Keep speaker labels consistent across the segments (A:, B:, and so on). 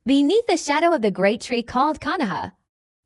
A: Beneath the shadow of the great tree called Konoha,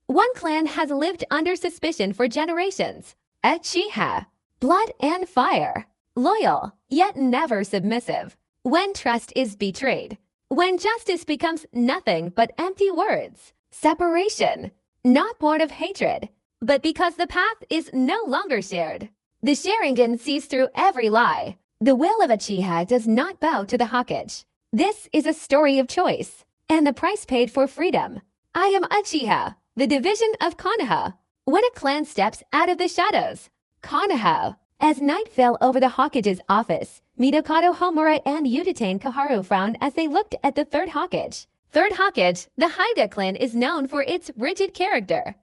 A: one clan has lived under suspicion for generations. Uchiha. Blood and fire. Loyal, yet never submissive. When trust is betrayed. When justice becomes nothing but empty words. Separation. Not born of hatred, but because the path is no longer shared. The Sharingan sees through every lie. The will of Uchiha does not bow to the Hokage. This is a story of choice, and the price paid for freedom. I am Uchiha, the division of Konoha. When a clan steps out of the shadows, Konoha. As night fell over the Hokage's office, Midokado Homura and Uchiha Kaharu frowned as they looked at the third Hokage. Third Hokage, the Hyuga clan is known for its rigid character.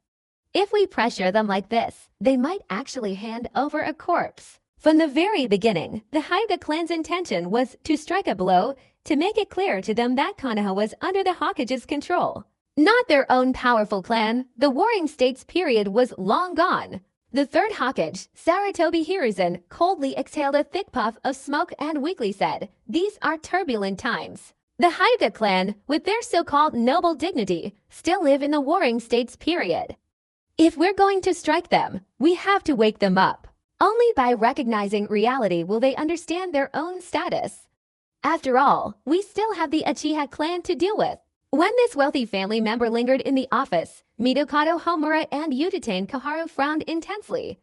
A: If we pressure them like this, they might actually hand over a corpse. From the very beginning, the Hyuga clan's intention was to strike a blow to make it clear to them that Konoha was under the Hokage's control. Not their own powerful clan, the Warring States period was long gone. The third Hokage, Sarutobi Hiruzen, coldly exhaled a thick puff of smoke and weakly said, "These are turbulent times." The Hyuga clan, with their so-called noble dignity, still live in the Warring States period. If we're going to strike them, we have to wake them up. Only by recognizing reality will they understand their own status. After all, we still have the Uchiha clan to deal with. When this wealthy family member lingered in the office, Midokado Homura and Uchiha Kaharu frowned intensely.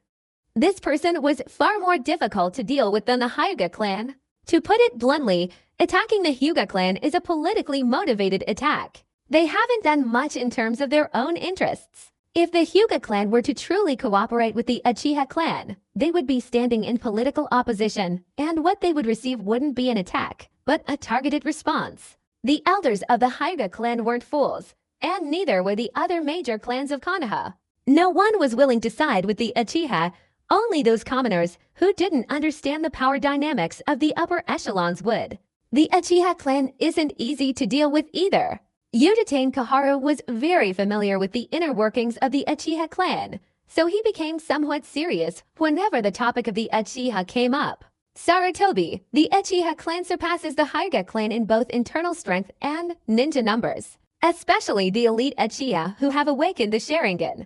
A: This person was far more difficult to deal with than the Hyuga clan. To put it bluntly, attacking the Hyuga clan is a politically motivated attack. They haven't done much in terms of their own interests. If the Hyuga clan were to truly cooperate with the Uchiha clan, they would be standing in political opposition, and what they would receive wouldn't be an attack, but a targeted response. The elders of the Hyuga clan weren't fools, and neither were the other major clans of Konoha. No one was willing to side with the Uchiha, only those commoners who didn't understand the power dynamics of the upper echelons would. The Uchiha clan isn't easy to deal with either. Uchiha Kaharu was very familiar with the inner workings of the Uchiha clan, so he became somewhat serious whenever the topic of the Uchiha came up. Sarutobi, the Uchiha clan surpasses the Hyuga clan in both internal strength and ninja numbers, especially the elite Uchiha who have awakened the Sharingan.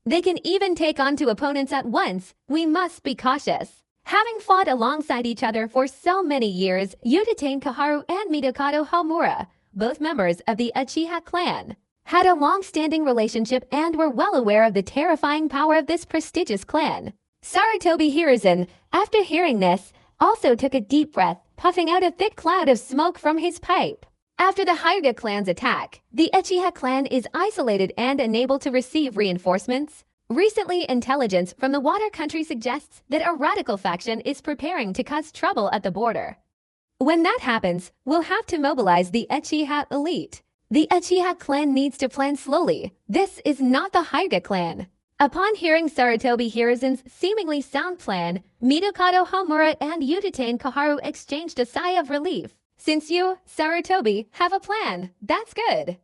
A: They can even take on two opponents at once. We must be cautious. Having fought alongside each other for so many years, Uchiha Kaharu and Midokado Homura, both members of the Uchiha clan, had a long-standing relationship and were well aware of the terrifying power of this prestigious clan. Sarutobi Hiruzen, after hearing this, also took a deep breath, puffing out a thick cloud of smoke from his pipe. After the Hyuga clan's attack, the Uchiha clan is isolated and unable to receive reinforcements. Recently, intelligence from the Water Country suggests that a radical faction is preparing to cause trouble at the border. When that happens, we'll have to mobilize the Uchiha elite. The Uchiha clan needs to plan slowly. This is not the Hyuga clan. Upon hearing Sarutobi Hiruzen's seemingly sound plan, Midokado Homura and Uchiha Kaharu exchanged a sigh of relief. Since you, Sarutobi, have a plan, that's good.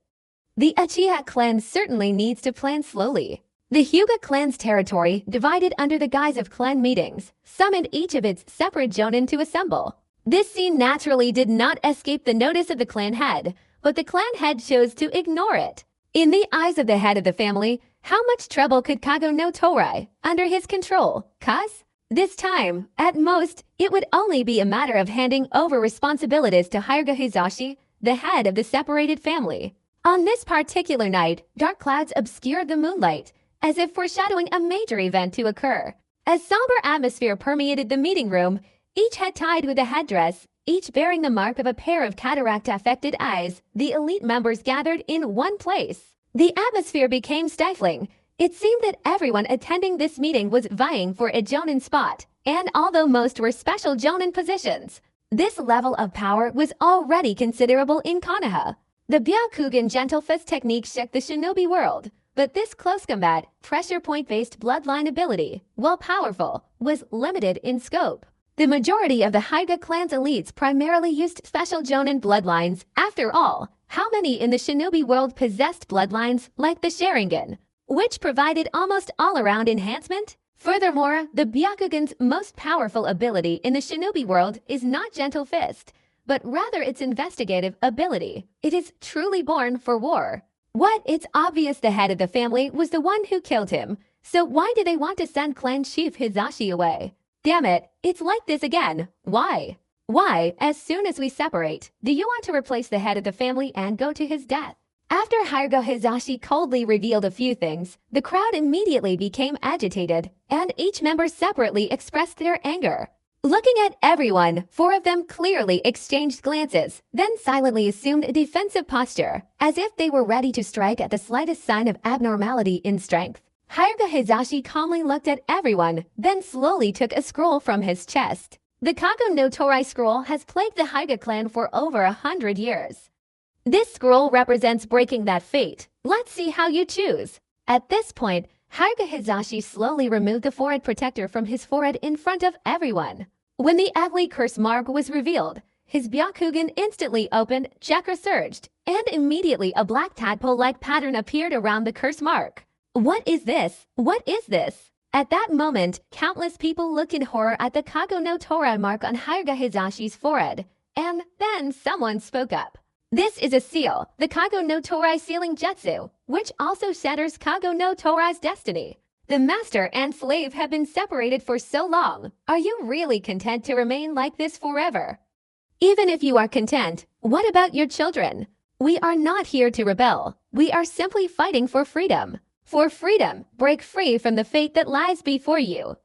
A: The Uchiha clan certainly needs to plan slowly. The Hyuga clan's territory, divided under the guise of clan meetings, summoned each of its separate jonin to assemble. This scene naturally did not escape the notice of the clan head, but the clan head chose to ignore it. In the eyes of the head of the family, how much trouble could Kago no Torai under his control cause? This time, at most, it would only be a matter of handing over responsibilities to Hyuga Hizashi, the head of the separated family. On this particular night, dark clouds obscured the moonlight, as if foreshadowing a major event to occur. A somber atmosphere permeated the meeting room, each head tied with a headdress, each bearing the mark of a pair of cataract-affected eyes. The elite members gathered in one place. The atmosphere became stifling. It seemed that everyone attending this meeting was vying for a jonin spot, and although most were special jonin positions, this level of power was already considerable in Konoha. The Byakugan Gentle Fist technique shook the shinobi world, but this close combat, pressure point-based bloodline ability, while powerful, was limited in scope. The majority of the Hyuga clan's elites primarily used special jonin bloodlines. After all, how many in the shinobi world possessed bloodlines like the Sharingan, which provided almost all-around enhancement? Furthermore, the Byakugan's most powerful ability in the shinobi world is not Gentle Fist, but rather its investigative ability. It is truly born for war. What? It's obvious the head of the family was the one who killed him. So why do they want to send clan chief Hizashi away? Damn it, it's like this again. Why? Why, as soon as we separate, do you want to replace the head of the family and go to his death? After Hyuga Hizashi coldly revealed a few things, the crowd immediately became agitated, and each member separately expressed their anger. Looking at everyone, 4 of them clearly exchanged glances, then silently assumed a defensive posture, as if they were ready to strike at the slightest sign of abnormality in strength. Hyuga Hizashi calmly looked at everyone, then slowly took a scroll from his chest. The Kago no Torai scroll has plagued the Hyuga clan for over 100 years. This scroll represents breaking that fate. Let's see how you choose. At this point, Hyuga Hizashi slowly removed the forehead protector from his forehead in front of everyone. When the ugly curse mark was revealed, his Byakugan instantly opened, chakra surged, and immediately a black tadpole-like pattern appeared around the curse mark. What is this? What is this? At that moment, countless people looked in horror at the Kago no Torai mark on Hyuga Hizashi's forehead, and then someone spoke up. This is a seal, the Kago no Torai sealing jutsu, which also shatters Kago no Torai's destiny. The master and slave have been separated for so long. Are you really content to remain like this forever? Even if you are content, what about your children? We are not here to rebel. We are simply fighting for freedom. For freedom, break free from the fate that lies before you.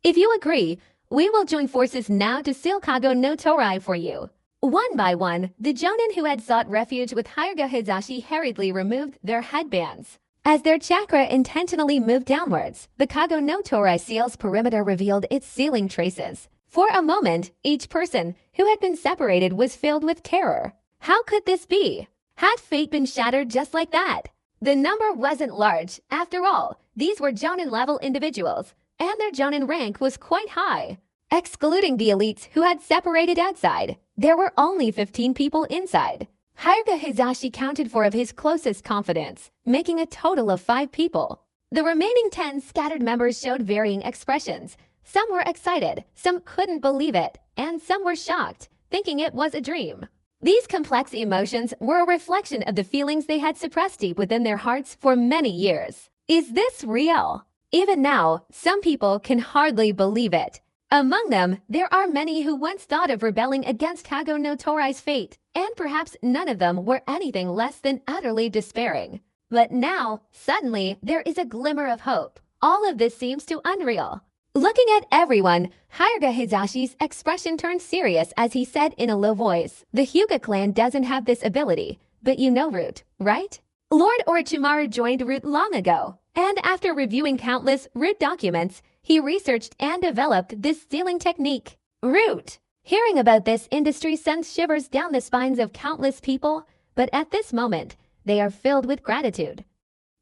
A: If you agree, we will join forces now to seal Kago no Torai for you. One by one, the jonin who had sought refuge with Hyuga Hizashi hurriedly removed their headbands. As their chakra intentionally moved downwards, the Kago no Torai seal's perimeter revealed its sealing traces. For a moment, each person who had been separated was filled with terror. How could this be? Had fate been shattered just like that? The number wasn't large. After all, these were jonin-level individuals, and their jonin rank was quite high. Excluding the elites who had separated outside, there were only 15 people inside. Hyuga Hizashi counted 4 of his closest confidants, making a total of 5 people. The remaining 10 scattered members showed varying expressions. Some were excited, some couldn't believe it, and some were shocked, thinking it was a dream. These complex emotions were a reflection of the feelings they had suppressed deep within their hearts for many years. Is this real? Even now, some people can hardly believe it. Among them, there are many who once thought of rebelling against Kago no Torai's fate, and perhaps none of them were anything less than utterly despairing. But now, suddenly, there is a glimmer of hope. All of this seems too unreal. Looking at everyone, Hyuga Hizashi's expression turned serious as he said in a low voice, "The Hyuga clan doesn't have this ability, but you know Root, right? Lord Orochimaru joined Root long ago, and after reviewing countless Root documents, he researched and developed this sealing technique. Root!" Hearing about this industry sends shivers down the spines of countless people, but at this moment, they are filled with gratitude.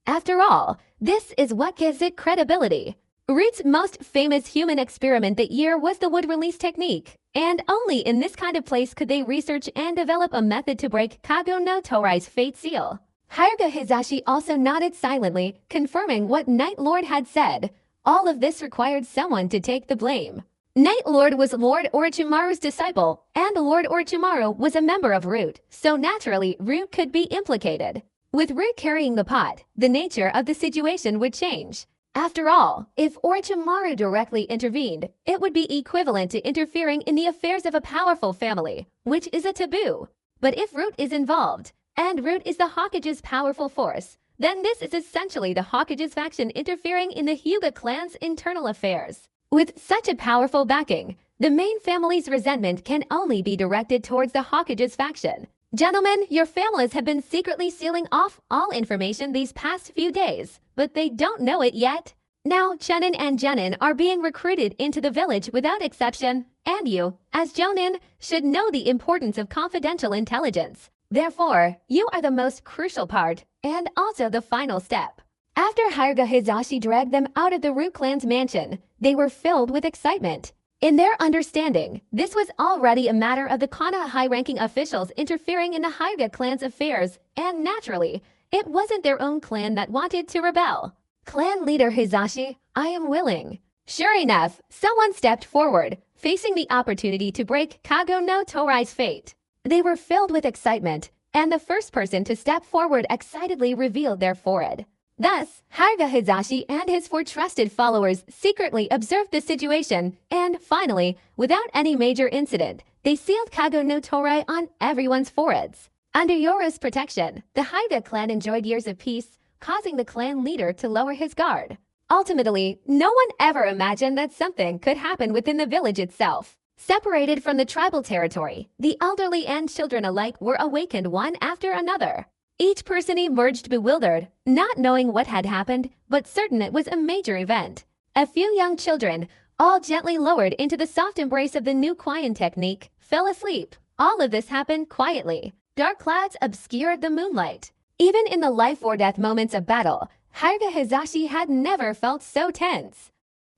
A: After all, this is what gives it credibility. Root's most famous human experiment that year was the wood release technique, and only in this kind of place could they research and develop a method to break Kago no Torai's fate seal. Hyuga Hizashi also nodded silently, confirming what Night Lord had said. All of this required someone to take the blame. Night Lord was Lord Orochimaru's disciple, and Lord Orochimaru was a member of Root, so naturally Root could be implicated. With Root carrying the pot, the nature of the situation would change. After all, if Orochimaru directly intervened, it would be equivalent to interfering in the affairs of a powerful family, which is a taboo. But if Root is involved, and Root is the Hokage's powerful force, then this is essentially the Hokage's faction interfering in the Hyuga clan's internal affairs. With such a powerful backing, the main family's resentment can only be directed towards the Hokage's faction. Gentlemen, your families have been secretly sealing off all information these past few days, but they don't know it yet. Now, Chunin and Junin are being recruited into the village without exception, and you, as Jonin, should know the importance of confidential intelligence. Therefore, you are the most crucial part, and also the final step. After Hyuga Hizashi dragged them out of the Root clan's mansion, they were filled with excitement. In their understanding, this was already a matter of the Konoha high-ranking officials interfering in the Hyuga clan's affairs, and naturally, it wasn't their own clan that wanted to rebel. Clan leader Hizashi, I am willing. Sure enough, someone stepped forward. facing the opportunity to break Kago no Torai's fate. They were filled with excitement, and the first person to step forward excitedly revealed their forehead. Thus, Haruka Hizashi and his 4 trusted followers secretly observed the situation, and finally, without any major incident, they sealed Kago no Torai on everyone's foreheads. Under Yoru's protection, the Haruka clan enjoyed years of peace, causing the clan leader to lower his guard. Ultimately, no one ever imagined that something could happen within the village itself. Separated from the tribal territory, the elderly and children alike were awakened one after another. Each person emerged bewildered, not knowing what had happened, but certain it was a major event. A few young children, all gently lowered into the soft embrace of the new Quian technique, fell asleep. All of this happened quietly. Dark clouds obscured the moonlight. Even in the life or death moments of battle, Haruka Hizashi had never felt so tense.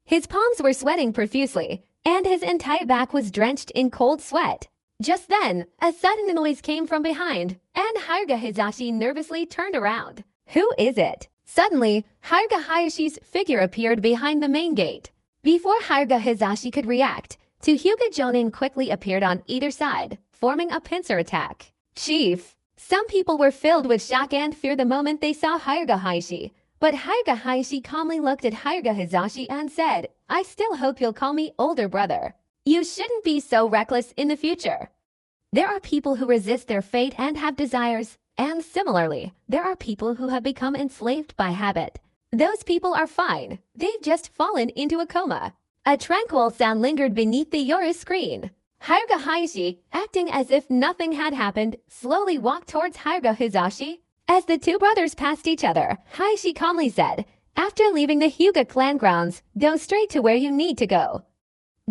A: His palms were sweating profusely, and his entire back was drenched in cold sweat. Just then, a sudden noise came from behind, and Haruka Hizashi nervously turned around. Who is it? Suddenly, Haruka Hayashi's figure appeared behind the main gate. Before Haruka Hizashi could react, two Hyuga Jonin quickly appeared on either side, forming a pincer attack. Chief! Some people were filled with shock and fear the moment they saw Haruka Hayashi. But Haruka Hayashi calmly looked at Haruka Hizashi and said, "I still hope you'll call me older brother. You shouldn't be so reckless in the future." There are people who resist their fate and have desires, and similarly, there are people who have become enslaved by habit. Those people are fine. They've just fallen into a coma. A tranquil sound lingered beneath the Yoru screen. Haruka Hayashi, acting as if nothing had happened, slowly walked towards Haruka Hizashi. As the two brothers passed each other, Hayashi calmly said, "After leaving the Hyuga clan grounds, go straight to where you need to go.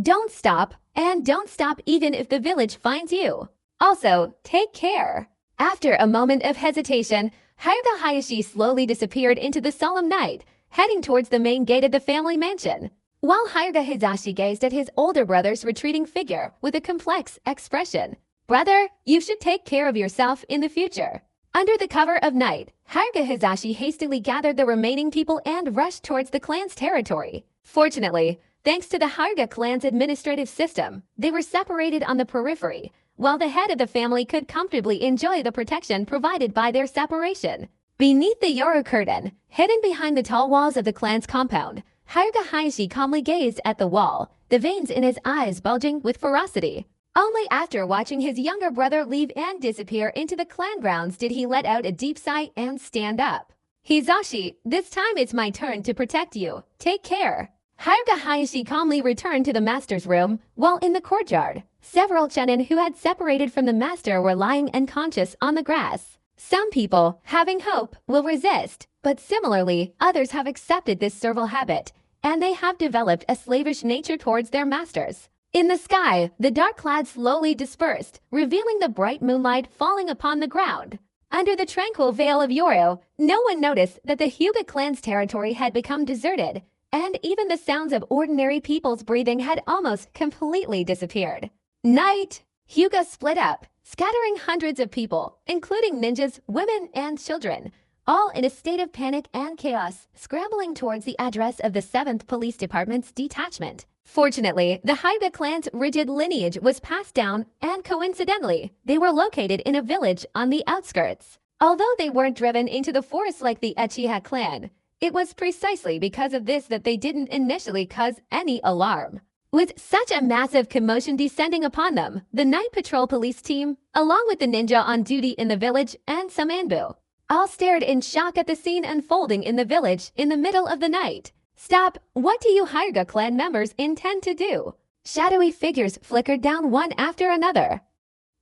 A: Don't stop, and don't stop even if the village finds you. Also, take care." After a moment of hesitation, Haruka Hayashi slowly disappeared into the solemn night, heading towards the main gate of the family mansion. While Haruka Hizashi gazed at his older brother's retreating figure with a complex expression. "Brother, you should take care of yourself in the future." Under the cover of night, Haruka Hizashi hastily gathered the remaining people and rushed towards the clan's territory. Fortunately, thanks to the Haruka clan's administrative system, they were separated on the periphery, while the head of the family could comfortably enjoy the protection provided by their separation. Beneath the Yoru curtain, hidden behind the tall walls of the clan's compound, Haruka Hayashi calmly gazed at the wall, the veins in his eyes bulging with ferocity. Only after watching his younger brother leave and disappear into the clan grounds did he let out a deep sigh and stand up. "Hizashi, this time it's my turn to protect you. Take care." Haruka Hayashi calmly returned to the master's room, while in the courtyard, several chunin who had separated from the master were lying unconscious on the grass. Some people, having hope, will resist, but similarly, others have accepted this servile habit, and they have developed a slavish nature towards their masters. In the sky, the dark clouds slowly dispersed, revealing the bright moonlight falling upon the ground. Under the tranquil veil of Yoru, no one noticed that the Hyuga clan's territory had become deserted, and even the sounds of ordinary people's breathing had almost completely disappeared. Night! Hyuga split up, scattering hundreds of people, including ninjas, women, and children, all in a state of panic and chaos, scrambling towards the address of the 7th Police Department's detachment. Fortunately, the Hyuga clan's rigid lineage was passed down, and coincidentally, they were located in a village on the outskirts. Although they weren't driven into the forest like the Uchiha clan, it was precisely because of this that they didn't initially cause any alarm. With such a massive commotion descending upon them, the night patrol police team, along with the ninja on duty in the village and some Anbu, all stared in shock at the scene unfolding in the village in the middle of the night. "Stop! What do you Hyuga clan members intend to do?" Shadowy figures flickered down one after another.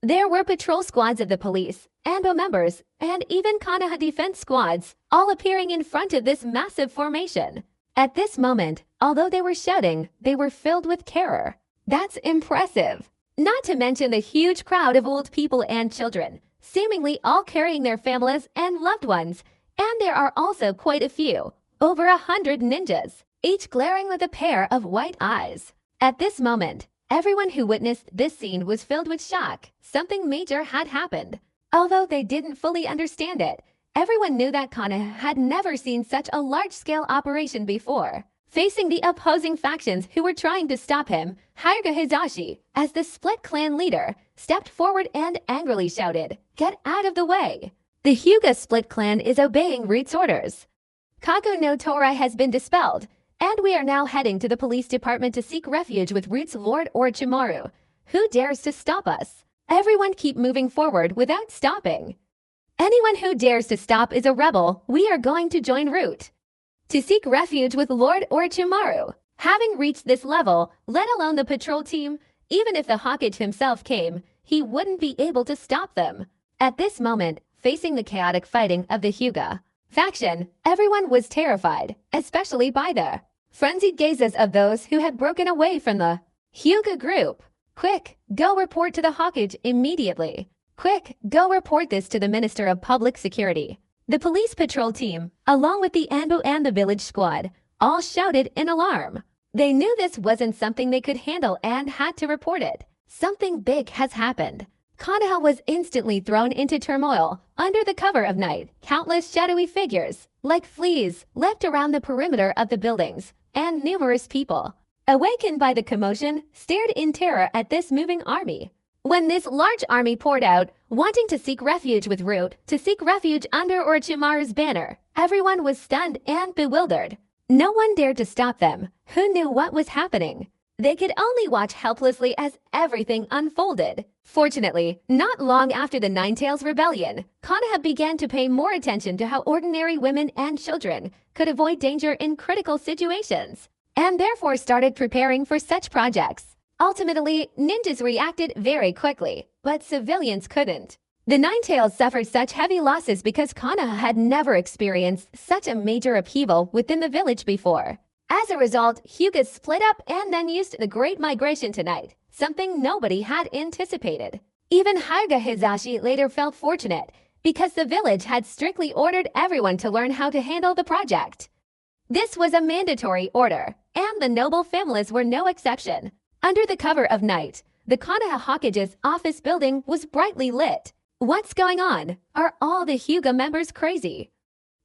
A: There were patrol squads of the police, Anbu members, and even Konoha defense squads, all appearing in front of this massive formation. At this moment, although they were shouting, they were filled with terror. That's impressive. Not to mention the huge crowd of old people and children, seemingly all carrying their families and loved ones, and there are also quite a few, over 100 ninjas, each glaring with a pair of white eyes. At this moment, everyone who witnessed this scene was filled with shock. Something major had happened. Although they didn't fully understand it, everyone knew that Konoha had never seen such a large-scale operation before. facing the opposing factions who were trying to stop him. Hyuga Hizashi, as the split clan leader, stepped forward and angrily shouted, "Get out of the way!" The Hyuga split clan is obeying Root's orders. Kago no Torai has been dispelled, and we are now heading to the police department to seek refuge with Root's Lord Orochimaru. Who dares to stop us? Everyone keep moving forward without stopping. Anyone who dares to stop is a rebel. We are going to join Root to seek refuge with Lord Orochimaru. Having reached this level, let alone the patrol team, even if the Hokage himself came, he wouldn't be able to stop them. At this moment, facing the chaotic fighting of the Hyuga faction, everyone was terrified, especially by the frenzied gazes of those who had broken away from the Hyuga group. Quick, go report to the Hokage immediately. Quick, go report this to the Minister of Public Security. The police patrol team, along with the Anbu and the village squad, all shouted in alarm. They knew this wasn't something they could handle and had to report it. Something big has happened. Konoha was instantly thrown into turmoil. Under the cover of night, countless shadowy figures, like fleas, leapt around the perimeter of the buildings, and numerous people, awakened by the commotion, stared in terror at this moving army. When this large army poured out, wanting to seek refuge with Root, to seek refuge under Orochimaru's banner, everyone was stunned and bewildered. No one dared to stop them. Who knew what was happening? They could only watch helplessly as everything unfolded. Fortunately, not long after the Ninetales Rebellion, Konoha began to pay more attention to how ordinary women and children could avoid danger in critical situations, and therefore started preparing for such projects. Ultimately, ninjas reacted very quickly, but civilians couldn't. The Ninetales suffered such heavy losses because Konoha had never experienced such a major upheaval within the village before. As a result, Hyuga split up and then used the Great Migration tonight, something nobody had anticipated. Even Hyuga Hizashi later felt fortunate because the village had strictly ordered everyone to learn how to handle the project. This was a mandatory order, and the noble families were no exception. Under the cover of night, the Konoha Hokage's office building was brightly lit. What's going on? Are all the Hyuga members crazy?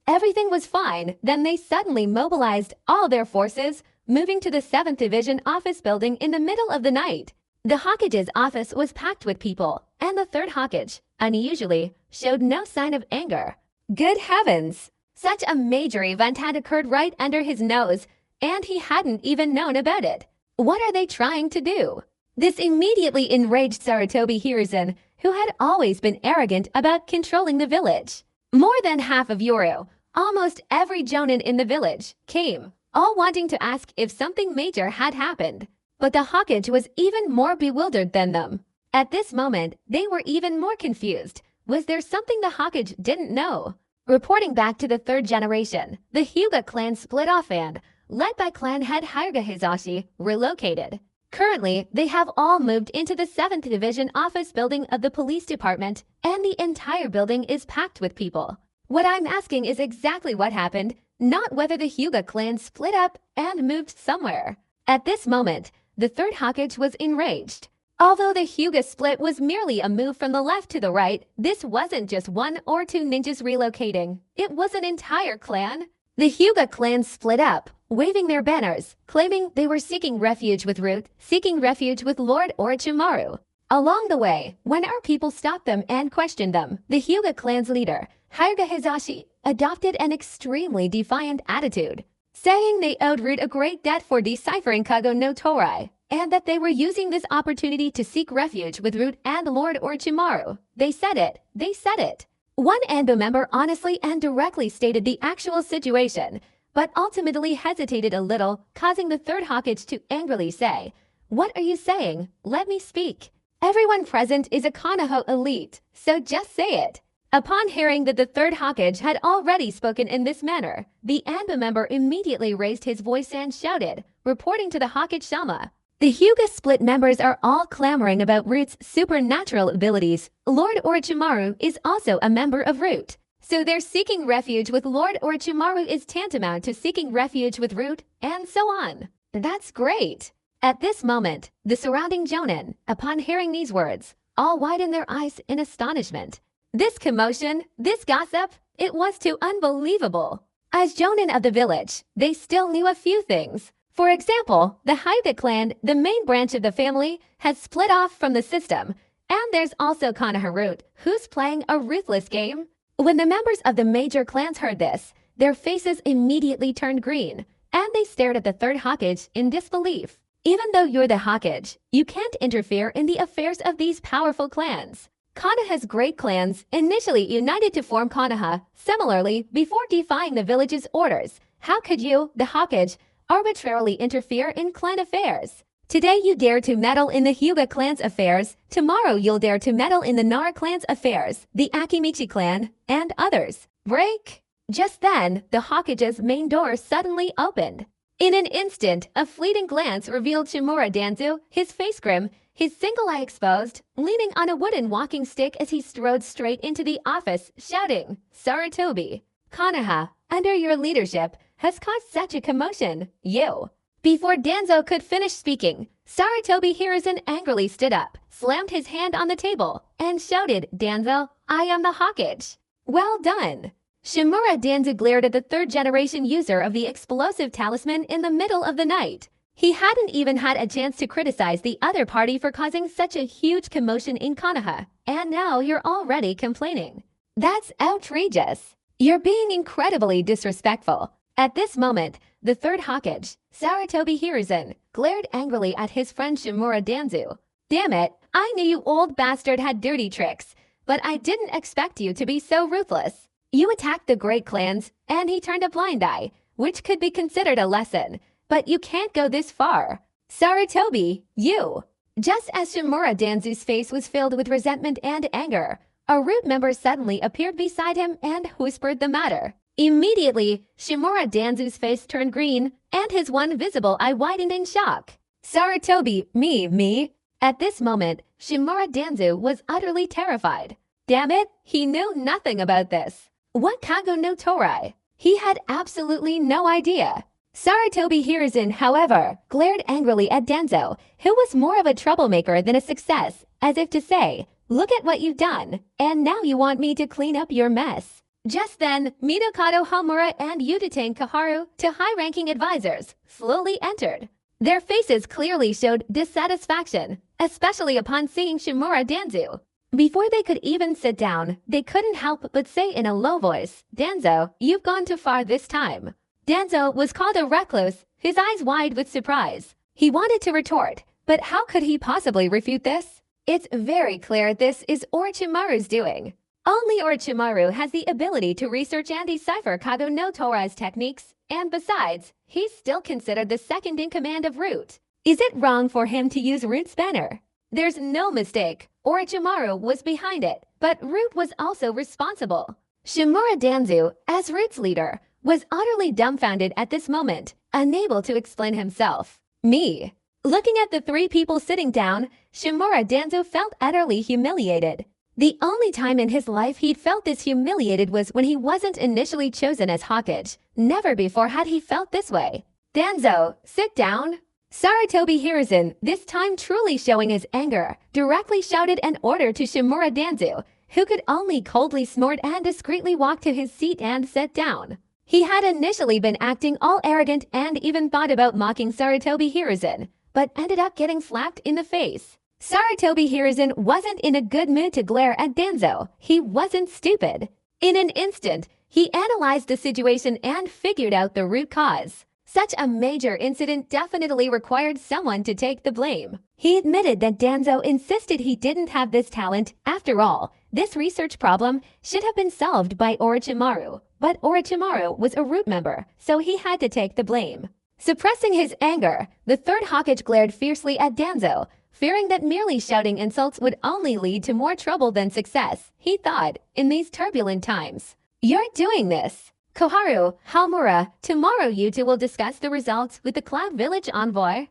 A: Everything was fine, then they suddenly mobilized all their forces, moving to the 7th Division office building in the middle of the night. The Hokage's office was packed with people, and the 3rd Hokage, unusually, showed no sign of anger. Good heavens! Such a major event had occurred right under his nose, and he hadn't even known about it. What are they trying to do? This immediately enraged Sarutobi Hiruzen, who had always been arrogant about controlling the village. More than half of Yoru, almost every jonin in the village, came, all wanting to ask if something major had happened. But the Hokage was even more bewildered than them. At this moment, they were even more confused. Was there something the Hokage didn't know? Reporting back to the 3rd generation, the Hyuga clan split off and, led by clan head Hyuga Hizashi, relocated. Currently, they have all moved into the 7th Division office building of the police department, and the entire building is packed with people. What I'm asking is exactly what happened, not whether the Hyuga clan split up and moved somewhere. At this moment, the 3rd Hokage was enraged. Although the Hyuga split was merely a move from the left to the right, this wasn't just 1 or 2 ninjas relocating. It was an entire clan. The Hyuga clan split up, waving their banners, claiming they were seeking refuge with Root, seeking refuge with Lord Orochimaru. Along the way, when our people stopped them and questioned them, the Hyuga clan's leader, Hyuga Hizashi, adopted an extremely defiant attitude, saying they owed Root a great debt for deciphering Kago no Torai, and that they were using this opportunity to seek refuge with Root and Lord Orochimaru. They said it. One Anbu member honestly and directly stated the actual situation, but ultimately hesitated a little, causing the 3rd Hokage to angrily say, "What are you saying? Let me speak." Everyone present is a Konoha elite, so just say it. Upon hearing that the 3rd Hokage had already spoken in this manner, the Anbu member immediately raised his voice and shouted, reporting to the Hokage Shama. The Hyuga split members are all clamoring about Root's supernatural abilities. Lord Orochimaru is also a member of Root. So their seeking refuge with Lord Orochimaru is tantamount to seeking refuge with Root, and so on. That's great. At this moment, the surrounding jonin, upon hearing these words, all widened their eyes in astonishment. This commotion, this gossip, it was too unbelievable. As jonin of the village, they still knew a few things. For example, the Hyde clan, the main branch of the family, has split off from the system. And there's also Konoha, who's playing a ruthless game. When the members of the major clans heard this, their faces immediately turned green, and they stared at the third Hokage in disbelief. Even though you're the Hokage, you can't interfere in the affairs of these powerful clans. Konoha's great clans initially united to form Konoha. Similarly, before defying the village's orders, how could you, the Hokage, arbitrarily interfere in clan affairs? Today you dare to meddle in the Hyuga clan's affairs, tomorrow you'll dare to meddle in the Nara clan's affairs, the Akimichi clan, and others. Break! Just then, the Hokage's main door suddenly opened. In an instant, a fleeting glance revealed Shimura Danzu, his face grim, his single eye exposed, leaning on a wooden walking stick as he strode straight into the office, shouting, "Sarutobi, Konoha, under your leadership, has caused such a commotion. You." Before Danzo could finish speaking, Sarutobi Hiruzen angrily stood up, slammed his hand on the table, and shouted, "Danzo, I am the Hokage." Well done. Shimura Danzu glared at the third-generation user of the explosive talisman in the middle of the night. He hadn't even had a chance to criticize the other party for causing such a huge commotion in Konoha, and now you're already complaining. That's outrageous. You're being incredibly disrespectful. At this moment, the third Hokage, Sarutobi Hiruzen, glared angrily at his friend Shimura Danzu. Damn it, I knew you old bastard had dirty tricks, but I didn't expect you to be so ruthless. You attacked the great clans, and he turned a blind eye, which could be considered a lesson. But you can't go this far. Sarutobi, you. Just as Shimura Danzu's face was filled with resentment and anger, a root member suddenly appeared beside him and whispered the matter. Immediately, Shimura Danzu's face turned green, and his one visible eye widened in shock. Sarutobi, me. At this moment, Shimura Danzu was utterly terrified. Damn it, he knew nothing about this. What Kago no Torai? He had absolutely no idea. Sarutobi Hiruzen, however, glared angrily at Danzo, who was more of a troublemaker than a success, as if to say, "Look at what you've done, and now you want me to clean up your mess." Just then, Minokado Homura and Yuditane Kaharu, two high-ranking advisors, slowly entered. Their faces clearly showed dissatisfaction, especially upon seeing Shimura Danzu. Before they could even sit down, they couldn't help but say in a low voice, "Danzo, you've gone too far this time." Danzo was called a recluse, his eyes wide with surprise. He wanted to retort, but how could he possibly refute this? It's very clear this is Orochimaru's doing. Only Orochimaru has the ability to research and decipher Kago no Torai's techniques, and besides, he's still considered the second in command of Root. Is it wrong for him to use Root's banner? There's no mistake. Orochimaru was behind it, but Root was also responsible. Shimura Danzu, as Root's leader, was utterly dumbfounded at this moment, unable to explain himself. Me. Looking at the three people sitting down, Shimura Danzu felt utterly humiliated. The only time in his life he'd felt this humiliated was when he wasn't initially chosen as Hokage. Never before had he felt this way. "Danzo, sit down." Sarutobi Hiruzen, this time truly showing his anger, directly shouted an order to Shimura Danzu, who could only coldly snort and discreetly walk to his seat and sit down. He had initially been acting all arrogant and even thought about mocking Sarutobi Hiruzen, but ended up getting slapped in the face. Sarutobi Hiruzen wasn't in a good mood to glare at Danzo. He wasn't stupid. In an instant, he analyzed the situation and figured out the root cause. Such a major incident definitely required someone to take the blame. He admitted that Danzo insisted he didn't have this talent. After all, this research problem should have been solved by Orochimaru. But Orochimaru was a root member, so he had to take the blame. Suppressing his anger, the third Hokage glared fiercely at Danzo, fearing that merely shouting insults would only lead to more trouble than success. He thought, in these turbulent times, "You're doing this. Koharu, Homura, tomorrow you two will discuss the results with the Cloud Village envoy.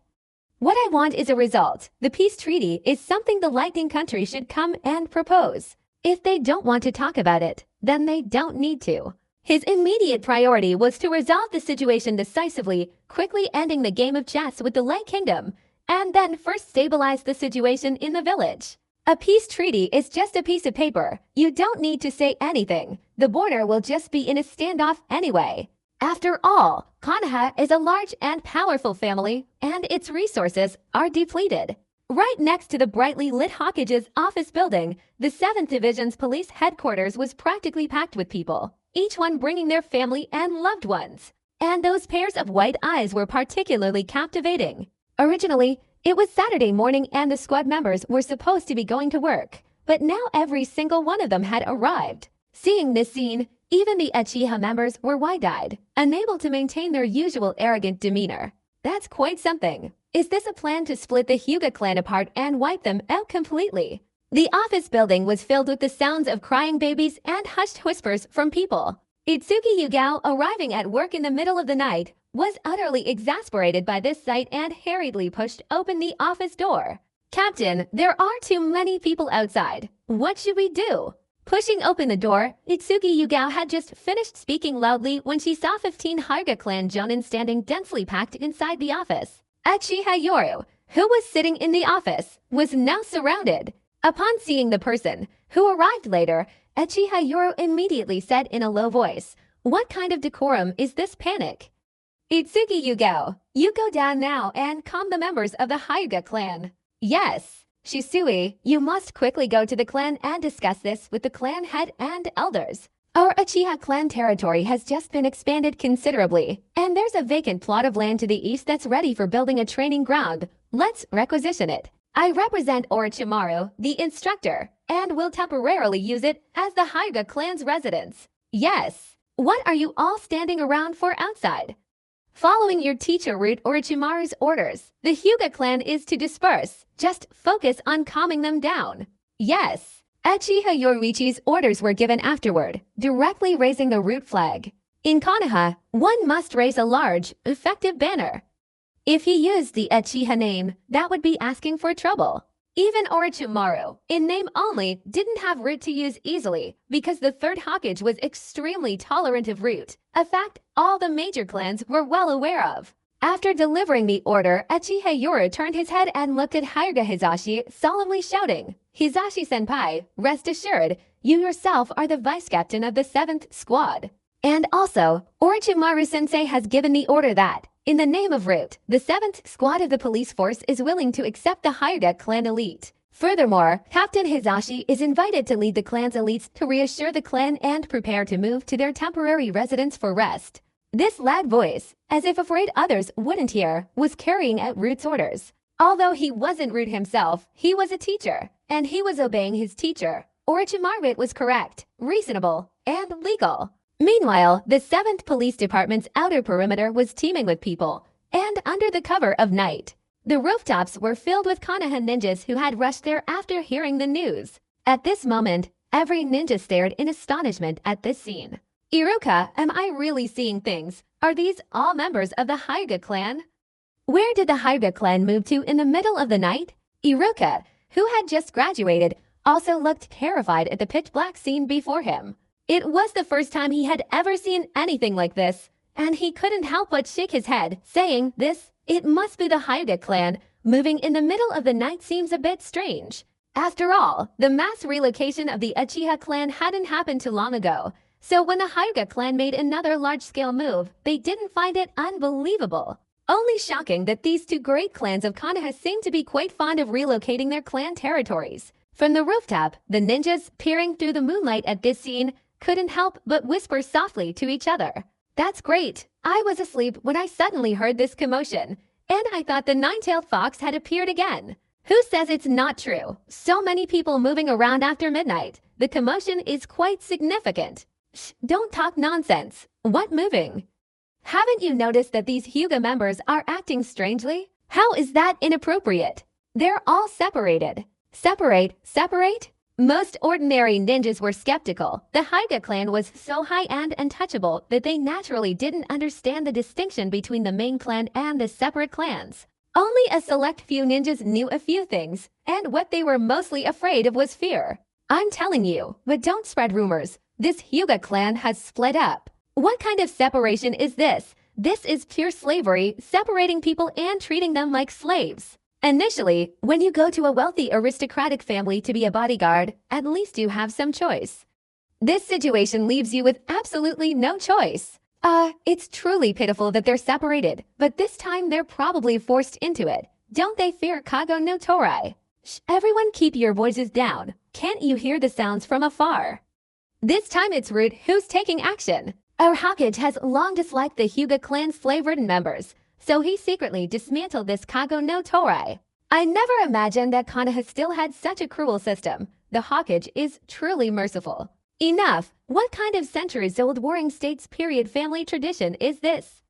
A: What I want is a result. The peace treaty is something the Lightning Country should come and propose. If they don't want to talk about it, then they don't need to." His immediate priority was to resolve the situation decisively, quickly ending the game of chess with the Light Kingdom, and then first stabilize the situation in the village. A peace treaty is just a piece of paper. You don't need to say anything. The border will just be in a standoff anyway. After all, Konoha is a large and powerful family, and its resources are depleted. Right next to the brightly lit Hawkage's office building, the 7th Division's police headquarters was practically packed with people, each one bringing their family and loved ones. And those pairs of white eyes were particularly captivating. Originally, it was Saturday morning and the squad members were supposed to be going to work, but now every single one of them had arrived. Seeing this scene, even the Uchiha members were wide-eyed, unable to maintain their usual arrogant demeanor. That's quite something. Is this a plan to split the Hyuga clan apart and wipe them out completely? The office building was filled with the sounds of crying babies and hushed whispers from people. Itsuki Yugao, arriving at work in the middle of the night, was utterly exasperated by this sight and hurriedly pushed open the office door. "Captain, there are too many people outside. What should we do?" Pushing open the door, Itsuki Yugao had just finished speaking loudly when she saw 15 Hyuga clan jonin standing densely packed inside the office. Uchiha Yoru, who was sitting in the office, was now surrounded. Upon seeing the person, who arrived later, Uchiha Yoru immediately said in a low voice, "What kind of decorum is this panic?" "Itsuki Yugao, you go down now and calm the members of the Hyuga clan." "Yes. Shisui, you must quickly go to the clan and discuss this with the clan head and elders. Our Uchiha clan territory has just been expanded considerably, and there's a vacant plot of land to the east that's ready for building a training ground. Let's requisition it. I represent Orochimaru, the instructor, and will temporarily use it as the Hyuga clan's residence." "Yes. What are you all standing around for outside?" "Following your teacher route Orochimaru's orders, the Hyuga clan is to disperse. Just focus on calming them down." "Yes." Uchiha Yoruichi's orders were given afterward, directly raising the route flag. In Konoha, one must raise a large, effective banner. If he used the Uchiha name, that would be asking for trouble. Even Orochimaru, in name only, didn't have root to use easily because the 3rd Hokage was extremely tolerant of root, a fact all the major clans were well aware of. After delivering the order, Uchiha Yoru turned his head and looked at Hyuga Hizashi, solemnly shouting, "Hizashi-senpai, rest assured, you yourself are the vice-captain of the 7th squad. And also, Orochimaru-sensei has given the order that, in the name of root, the 7th squad of the police force is willing to accept the Hyuga clan elite. Furthermore, Captain Hizashi is invited to lead the clan's elites to reassure the clan and prepare to move to their temporary residence for rest." This loud voice, as if afraid others wouldn't hear, was carrying out Root's orders. Although he wasn't Root himself, he was a teacher, and he was obeying his teacher. Orochimaru was correct, reasonable, and legal. Meanwhile, the 7th Police Department's outer perimeter was teeming with people, and under the cover of night. The rooftops were filled with Konoha ninjas who had rushed there after hearing the news. At this moment, every ninja stared in astonishment at this scene. "Iruka, am I really seeing things? Are these all members of the Hyuga clan?" Where did the Hyuga clan move to in the middle of the night? Iruka, who had just graduated, also looked terrified at the pitch-black scene before him. It was the first time he had ever seen anything like this, and he couldn't help but shake his head, saying, It must be the Hyuga clan. Moving in the middle of the night seems a bit strange. After all, the mass relocation of the Uchiha clan hadn't happened too long ago. So when the Hyuga clan made another large-scale move, they didn't find it unbelievable. Only shocking that these two great clans of Konoha seem to be quite fond of relocating their clan territories. From the rooftop, the ninjas, peering through the moonlight at this scene, couldn't help but whisper softly to each other. "That's great. I was asleep when I suddenly heard this commotion, and I thought the nine-tailed fox had appeared again. Who says it's not true? So many people moving around after midnight. The commotion is quite significant." "Shh, don't talk nonsense. What moving? Haven't you noticed that these Hyuga members are acting strangely? How is that inappropriate? They're all separated." Separate? Most ordinary ninjas were skeptical. The Hyuga clan was so high and untouchable that they naturally didn't understand the distinction between the main clan and the separate clans. Only a select few ninjas knew a few things, and what they were mostly afraid of was fear. "I'm telling you, but don't spread rumors. This Hyuga clan has split up." "What kind of separation is this? This is pure slavery, separating people and treating them like slaves. Initially, when you go to a wealthy aristocratic family to be a bodyguard, at least you have some choice. This situation leaves you with absolutely no choice. It's truly pitiful that they're separated, but this time they're probably forced into it. Don't they fear Kago no Torai? Shh, everyone keep your voices down. Can't you hear the sounds from afar? This time it's Root who's taking action. Our Hokage has long disliked the Hyuga clan's slave-ridden members, so he secretly dismantled this Kago no Torai. I never imagined that Konoha still had such a cruel system. The Hokage is truly merciful. Enough! What kind of centuries-old Warring States period family tradition is this?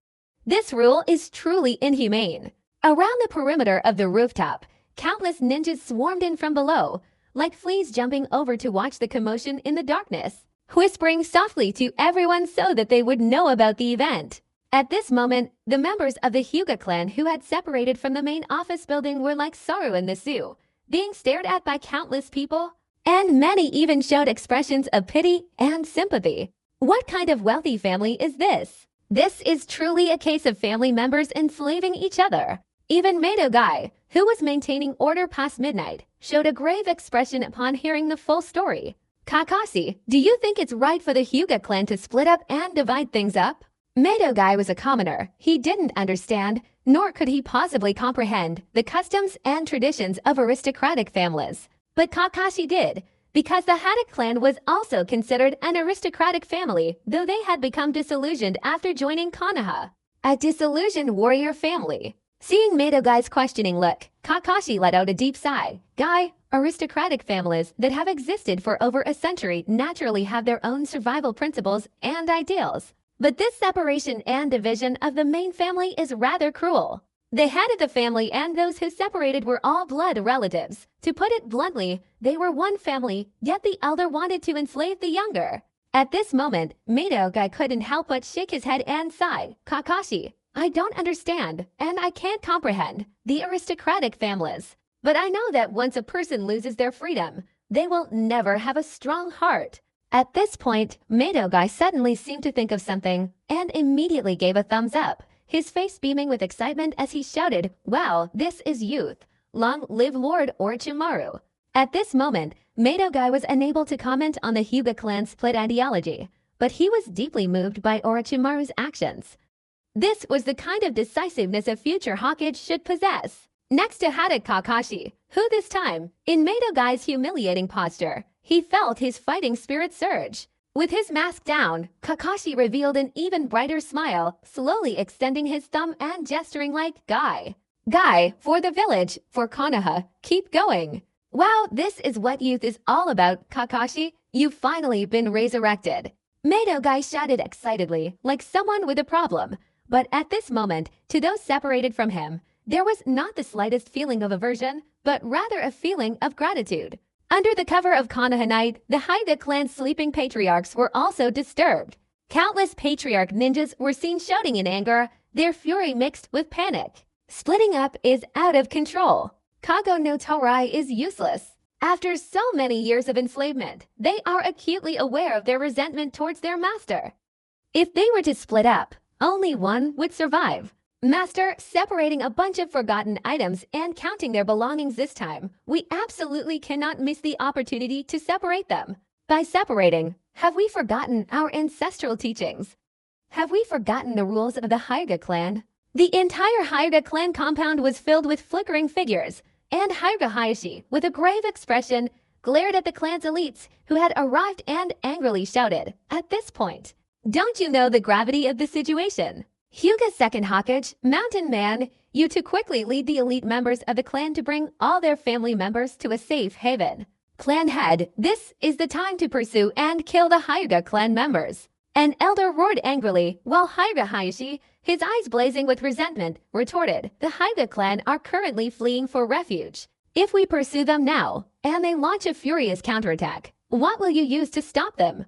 A: This rule is truly inhumane. Around the perimeter of the rooftop, countless ninjas swarmed in from below, like fleas jumping over to watch the commotion in the darkness, whispering softly to everyone so that they would know about the event. At this moment, the members of the Hyuga clan who had separated from the main office building were like Saru in the zoo, being stared at by countless people, and many even showed expressions of pity and sympathy. What kind of wealthy family is this? This is truly a case of family members enslaving each other. Even Mato Guy, who was maintaining order past midnight, showed a grave expression upon hearing the full story. Kakashi, do you think it's right for the Hyuga clan to split up and divide things up? Mato Guy was a commoner. He didn't understand, nor could he possibly comprehend, the customs and traditions of aristocratic families. But Kakashi did, because the Haddock clan was also considered an aristocratic family, though they had become disillusioned after joining Konoha. A disillusioned warrior family. Seeing Mato Guy's questioning look, Kakashi let out a deep sigh. Guy, aristocratic families that have existed for over a century naturally have their own survival principles and ideals. But this separation and division of the main family is rather cruel. The head of the family and those who separated were all blood relatives. To put it bluntly, they were one family, yet the elder wanted to enslave the younger. At this moment, Mato Guy couldn't help but shake his head and sigh. Kakashi, I don't understand, and I can't comprehend, the aristocratic families. But I know that once a person loses their freedom, they will never have a strong heart. At this point, Mato Guy suddenly seemed to think of something, and immediately gave a thumbs up, his face beaming with excitement as he shouted, Wow, this is youth! Long live Lord Orochimaru! At this moment, Mato Guy was unable to comment on the Hyuga clan's split ideology, but he was deeply moved by Orochimaru's actions. This was the kind of decisiveness a future Hokage should possess. Next to Haddock Kakashi, who this time, in Mato Guy's humiliating posture, he felt his fighting spirit surge. With his mask down, Kakashi revealed an even brighter smile, slowly extending his thumb and gesturing like Guy. Guy, for the village, for Konoha, keep going. Wow, this is what youth is all about, Kakashi. You've finally been resurrected. Mato Guy shouted excitedly, like someone with a problem. But at this moment, to those separated from him, there was not the slightest feeling of aversion, but rather a feeling of gratitude. Under the cover of Konoha night, the Hyuga clan's sleeping patriarchs were also disturbed. Countless patriarch ninjas were seen shouting in anger, their fury mixed with panic. Splitting up is out of control. Kago no Torai is useless. After so many years of enslavement, they are acutely aware of their resentment towards their master. If they were to split up, only one would survive. Master, separating a bunch of forgotten items and counting their belongings this time, we absolutely cannot miss the opportunity to separate them. By separating, have we forgotten our ancestral teachings? Have we forgotten the rules of the Hyuga clan? The entire Hyuga clan compound was filled with flickering figures, and Hyuga Hayashi, with a grave expression, glared at the clan's elites who had arrived and angrily shouted, at this point, don't you know the gravity of the situation? Hyuga's second Hokage, Mountain Man, you to quickly lead the elite members of the clan to bring all their family members to a safe haven. Clan head, this is the time to pursue and kill the Hyuga clan members. An elder roared angrily, while Hyuga Hayashi, his eyes blazing with resentment, retorted, the Hyuga clan are currently fleeing for refuge. If we pursue them now, and they launch a furious counterattack, what will you use to stop them?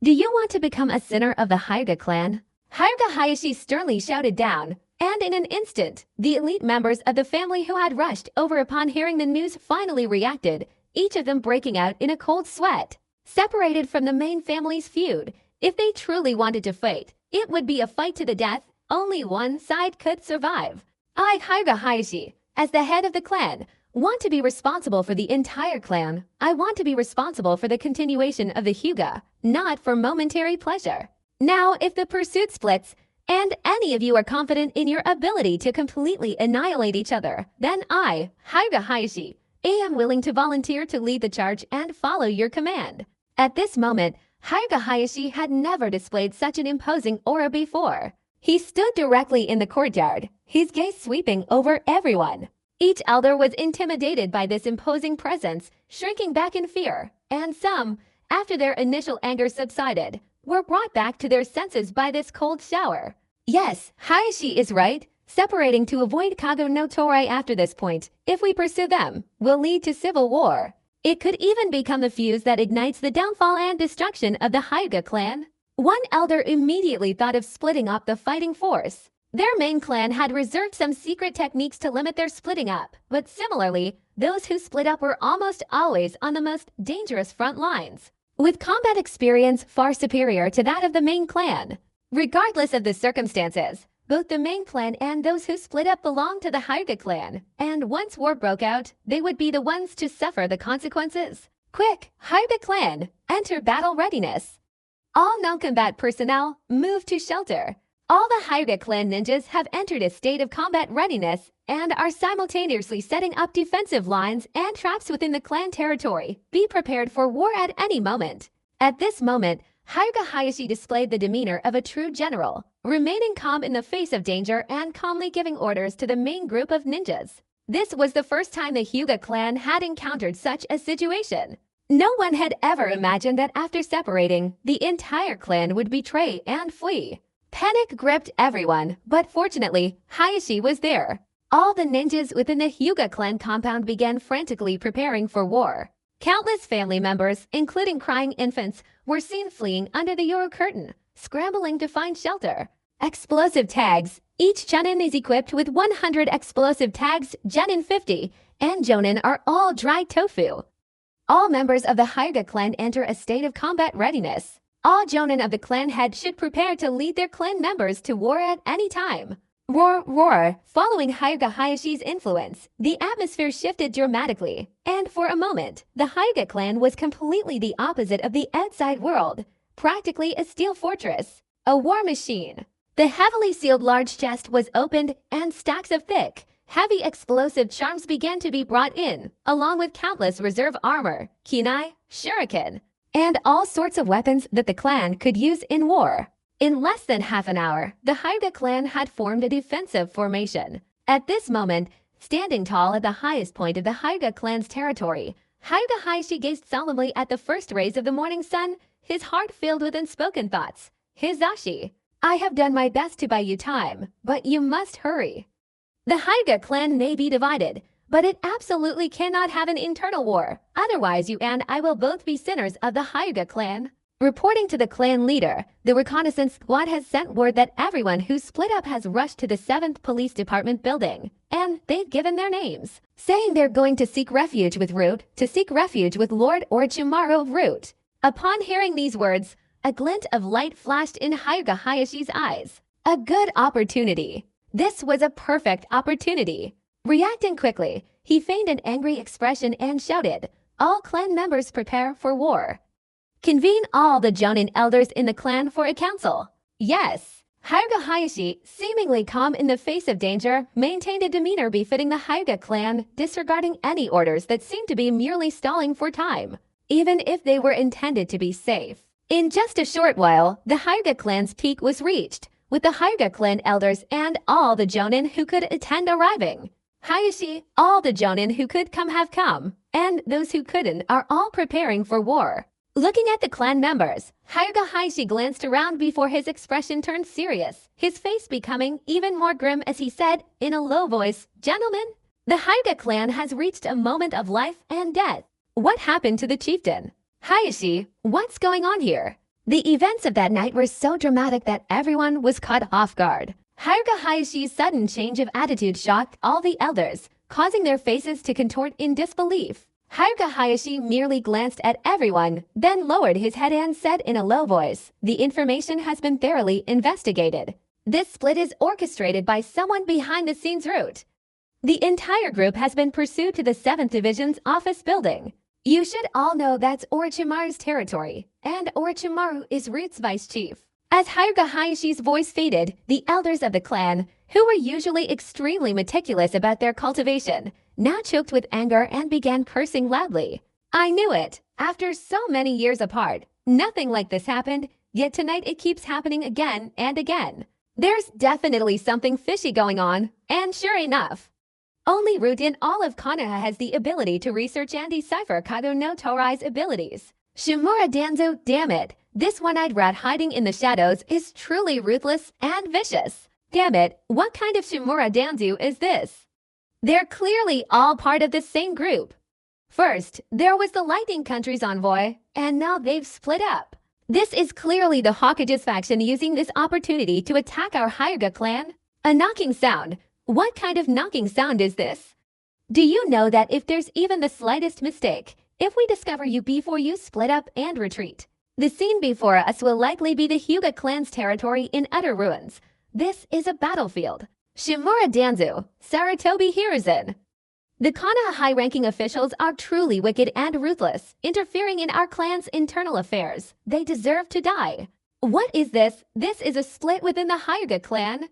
A: Do you want to become a sinner of the Hyuga clan? Hyuga Hayashi sternly shouted down, and in an instant, the elite members of the family who had rushed over upon hearing the news finally reacted, each of them breaking out in a cold sweat. Separated from the main family's feud, if they truly wanted to fight, it would be a fight to the death. Only one side could survive. I, Hyuga Hayashi, as the head of the clan, want to be responsible for the entire clan. I want to be responsible for the continuation of the Hyuga, not for momentary pleasure. Now, if the pursuit splits, and any of you are confident in your ability to completely annihilate each other, then I, Hyuga Hayashi, am willing to volunteer to lead the charge and follow your command. At this moment, Hyuga Hayashi had never displayed such an imposing aura before. He stood directly in the courtyard, his gaze sweeping over everyone. Each elder was intimidated by this imposing presence, shrinking back in fear, and some, after their initial anger subsided, were brought back to their senses by this cold shower. Yes, Hayashi is right. Separating to avoid Kago no Torai after this point, if we pursue them, will lead to civil war. It could even become the fuse that ignites the downfall and destruction of the Hyuga clan. One elder immediately thought of splitting up the fighting force. Their main clan had reserved some secret techniques to limit their splitting up, but similarly, those who split up were almost always on the most dangerous front lines, with combat experience far superior to that of the main clan. Regardless of the circumstances, both the main clan and those who split up belonged to the Hyuga clan, and once war broke out, they would be the ones to suffer the consequences. Quick, Hyuga clan, enter battle readiness. All non-combat personnel, move to shelter. All the Hyuga clan ninjas have entered a state of combat readiness and are simultaneously setting up defensive lines and traps within the clan territory. Be prepared for war at any moment. At this moment, Hyuga Hayashi displayed the demeanor of a true general, remaining calm in the face of danger and calmly giving orders to the main group of ninjas. This was the first time the Hyuga clan had encountered such a situation. No one had ever imagined that after separating, the entire clan would betray and flee. Panic gripped everyone, but fortunately, Hayashi was there. All the ninjas within the Hyuga clan compound began frantically preparing for war. Countless family members, including crying infants, were seen fleeing under the Yoro curtain, scrambling to find shelter. Explosive tags. Each Chunin is equipped with 100 explosive tags, Genin 50, and Jonin are all dried tofu. All members of the Hyuga clan enter a state of combat readiness. All Jonin of the clan head should prepare to lead their clan members to war at any time. Roar, roar. Following Hyuga Hayashi's influence, the atmosphere shifted dramatically, and for a moment, the Hyuga clan was completely the opposite of the outside world, practically a steel fortress, a war machine. The heavily sealed large chest was opened, and stacks of thick, heavy explosive charms began to be brought in, along with countless reserve armor, kunai, shuriken, and all sorts of weapons that the clan could use in war. In less than half an hour, the Hyuga clan had formed a defensive formation. At this moment, standing tall at the highest point of the Hyuga clan's territory, Hyuga Hayashi gazed solemnly at the first rays of the morning sun, his heart filled with unspoken thoughts. Hizashi, I have done my best to buy you time, but you must hurry. The Hyuga clan may be divided, but it absolutely cannot have an internal war. Otherwise, you and I will both be sinners of the Hyuga clan. Reporting to the clan leader, the reconnaissance squad has sent word that everyone who split up has rushed to the 7th Police Department building, and they've given their names, saying they're going to seek refuge with Root, to seek refuge with Lord Orochimaru of Root. Upon hearing these words, a glint of light flashed in Hyuga Hayashi's eyes. A good opportunity. This was a perfect opportunity. Reacting quickly, he feigned an angry expression and shouted, "All clan members prepare for war. Convene all the Jonin elders in the clan for a council." Yes. Hyuga Hayashi, seemingly calm in the face of danger, maintained a demeanor befitting the Hyuga clan, disregarding any orders that seemed to be merely stalling for time, even if they were intended to be safe. In just a short while, the Hyuga clan's peak was reached, with the Hyuga clan elders and all the Jonin who could attend arriving. Hayashi, all the Jonin who could come have come, and those who couldn't are all preparing for war. Looking at the clan members, Hyuga Hayashi glanced around before his expression turned serious, his face becoming even more grim as he said, in a low voice, "Gentlemen, the Hyuga clan has reached a moment of life and death. What happened to the chieftain? Hayashi, what's going on here?" The events of that night were so dramatic that everyone was caught off guard. Hyuga Hayashi's sudden change of attitude shocked all the elders, causing their faces to contort in disbelief. Hyuga Hayashi merely glanced at everyone, then lowered his head and said in a low voice, "The information has been thoroughly investigated. This split is orchestrated by someone behind the scenes route. The entire group has been pursued to the 7th Division's office building. You should all know that's Orochimaru's territory, and Orochimaru is Root's vice chief. As Hyuga Hayashi's voice faded, the elders of the clan, who were usually extremely meticulous about their cultivation, now choked with anger and began cursing loudly. I knew it. After so many years apart, nothing like this happened, yet tonight it keeps happening again and again. There's definitely something fishy going on, and sure enough, only Root in all of Konoha has the ability to research and decipher Kago no Torai's abilities. Shimura Danzo, damn it, this one-eyed rat hiding in the shadows is truly ruthless and vicious. Damn it, what kind of Shimura Danzo is this? They're clearly all part of the same group. First, there was the Lightning Country's envoy, and now they've split up. This is clearly the Hokage's faction using this opportunity to attack our Hyuga clan. A knocking sound. What kind of knocking sound is this? Do you know that if there's even the slightest mistake, if we discover you before you split up and retreat, the scene before us will likely be the Hyuga clan's territory in utter ruins. This is a battlefield. Shimura Danzo, Sarutobi Hiruzen. The Konoha high-ranking officials are truly wicked and ruthless, interfering in our clan's internal affairs. They deserve to die. What is this? This is a split within the Hyuga clan.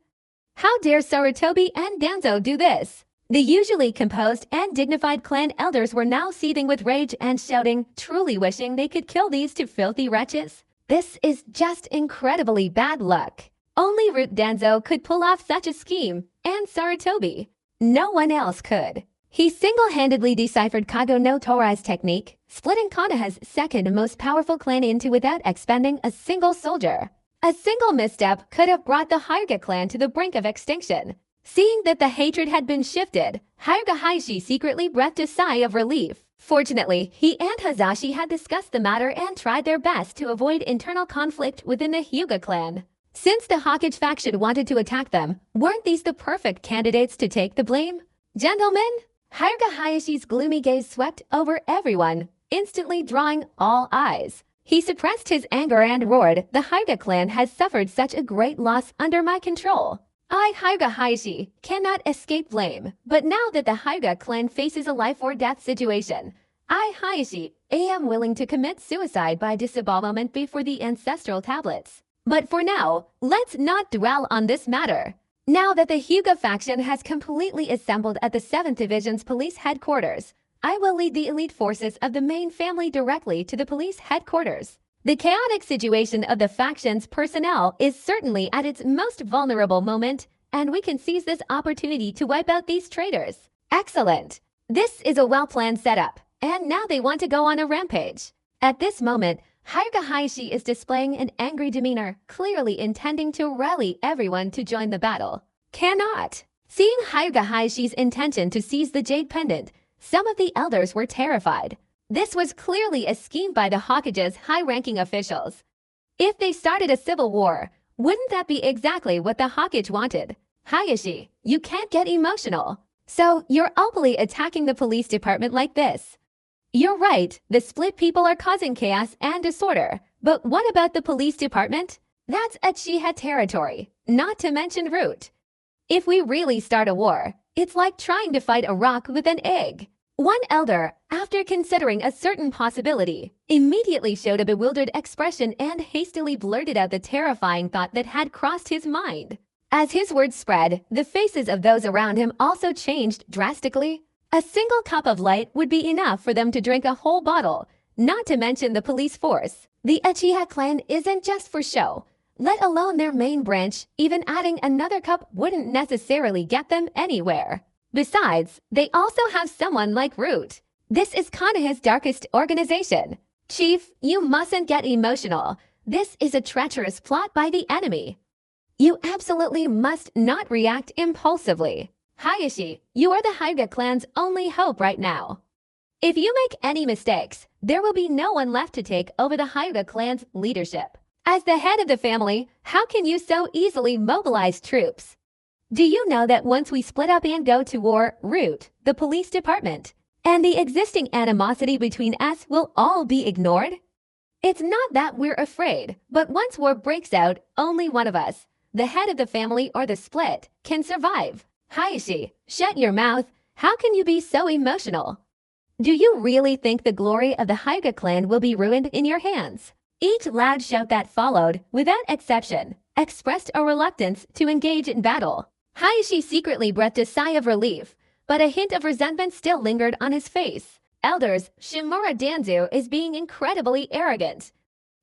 A: How dare Sarutobi and Danzo do this? The usually composed and dignified clan elders were now seething with rage and shouting, truly wishing they could kill these two filthy wretches. This is just incredibly bad luck. Only Root Danzo could pull off such a scheme, and Sarutobi. No one else could. He single-handedly deciphered Kago no Torai's technique, splitting Konoha's second most powerful clan into without expending a single soldier. A single misstep could have brought the Hyuga clan to the brink of extinction. Seeing that the hatred had been shifted, Hyuga Hayashi secretly breathed a sigh of relief. Fortunately, he and Hazashi had discussed the matter and tried their best to avoid internal conflict within the Hyuga clan. Since the Hokage faction wanted to attack them, weren't these the perfect candidates to take the blame? Gentlemen? Hyuga Hayashi's gloomy gaze swept over everyone, instantly drawing all eyes. He suppressed his anger and roared, the Hyuga clan has suffered such a great loss under my control. I, Hyuga Hayashi, cannot escape blame, but now that the Hyuga clan faces a life-or-death situation, I, Hayashi, am willing to commit suicide by disembowelment before the ancestral tablets. But for now, let's not dwell on this matter. Now that the Hyuga faction has completely assembled at the 7th Division's police headquarters, I will lead the elite forces of the main family directly to the police headquarters. The chaotic situation of the faction's personnel is certainly at its most vulnerable moment, and we can seize this opportunity to wipe out these traitors. Excellent! This is a well-planned setup, and now they want to go on a rampage. At this moment, Hyuga Hayashi is displaying an angry demeanor, clearly intending to rally everyone to join the battle. Cannot! Seeing Hyuga Hayashi's intention to seize the Jade Pendant, some of the elders were terrified. This was clearly a scheme by the Hokage's high-ranking officials. If they started a civil war, wouldn't that be exactly what the Hokage wanted? Hayashi, you can't get emotional. So you're openly attacking the police department like this. You're right, the split people are causing chaos and disorder. But what about the police department? That's Uchiha territory, not to mention Root. If we really start a war, it's like trying to fight a rock with an egg. One elder, after considering a certain possibility, immediately showed a bewildered expression and hastily blurted out the terrifying thought that had crossed his mind. As his words spread, the faces of those around him also changed drastically. A single cup of light would be enough for them to drink a whole bottle, not to mention the police force. The Uchiha clan isn't just for show, let alone their main branch. Even adding another cup wouldn't necessarily get them anywhere. Besides, they also have someone like Root. This is Konoha's darkest organization. Chief, you mustn't get emotional. This is a treacherous plot by the enemy. You absolutely must not react impulsively. Hayashi, you are the Hyuga clan's only hope right now. If you make any mistakes, there will be no one left to take over the Hyuga clan's leadership. As the head of the family, how can you so easily mobilize troops? Do you know that once we split up and go to war, Root, the police department, and the existing animosity between us will all be ignored? It's not that we're afraid, but once war breaks out, only one of us, the head of the family or the split, can survive. Hayashi, shut your mouth. How can you be so emotional? Do you really think the glory of the Hyuga clan will be ruined in your hands? Each loud shout that followed, without exception, expressed a reluctance to engage in battle. Hayashi secretly breathed a sigh of relief, but a hint of resentment still lingered on his face. Elders, Shimura Danzu is being incredibly arrogant.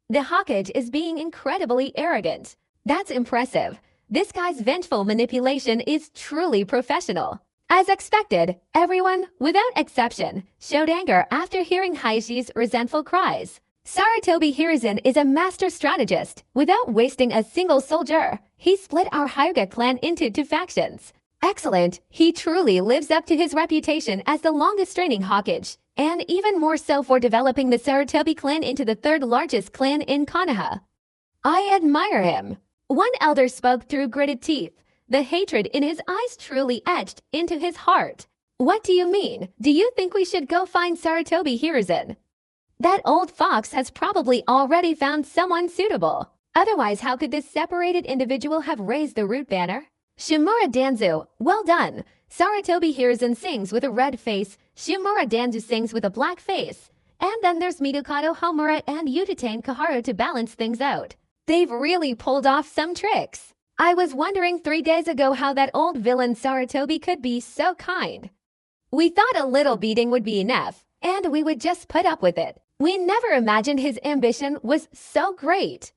A: The Hokage is being incredibly arrogant. That's impressive. This guy's vengeful manipulation is truly professional. As expected, everyone, without exception, showed anger after hearing Hayashi's resentful cries. Sarutobi Hiruzen is a master strategist. Without wasting a single soldier, he split our Hyuga clan into two factions. Excellent, he truly lives up to his reputation as the longest-reigning Hokage, and even more so for developing the Sarutobi clan into the third largest clan in Konoha. I admire him. One elder spoke through gritted teeth. The hatred in his eyes truly etched into his heart. What do you mean? Do you think we should go find Sarutobi Hiruzen? That old fox has probably already found someone suitable. Otherwise, how could this separated individual have raised the root banner? Shimura Danzu, well done. Sarutobi Hiruzen sings with a red face, Shimura Danzu sings with a black face. And then there's Midokado Homura and Uchiha Kaharu to balance things out. They've really pulled off some tricks. I was wondering 3 days ago how that old villain Sarutobi could be so kind. We thought a little beating would be enough, and we would just put up with it. We never imagined his ambition was so great.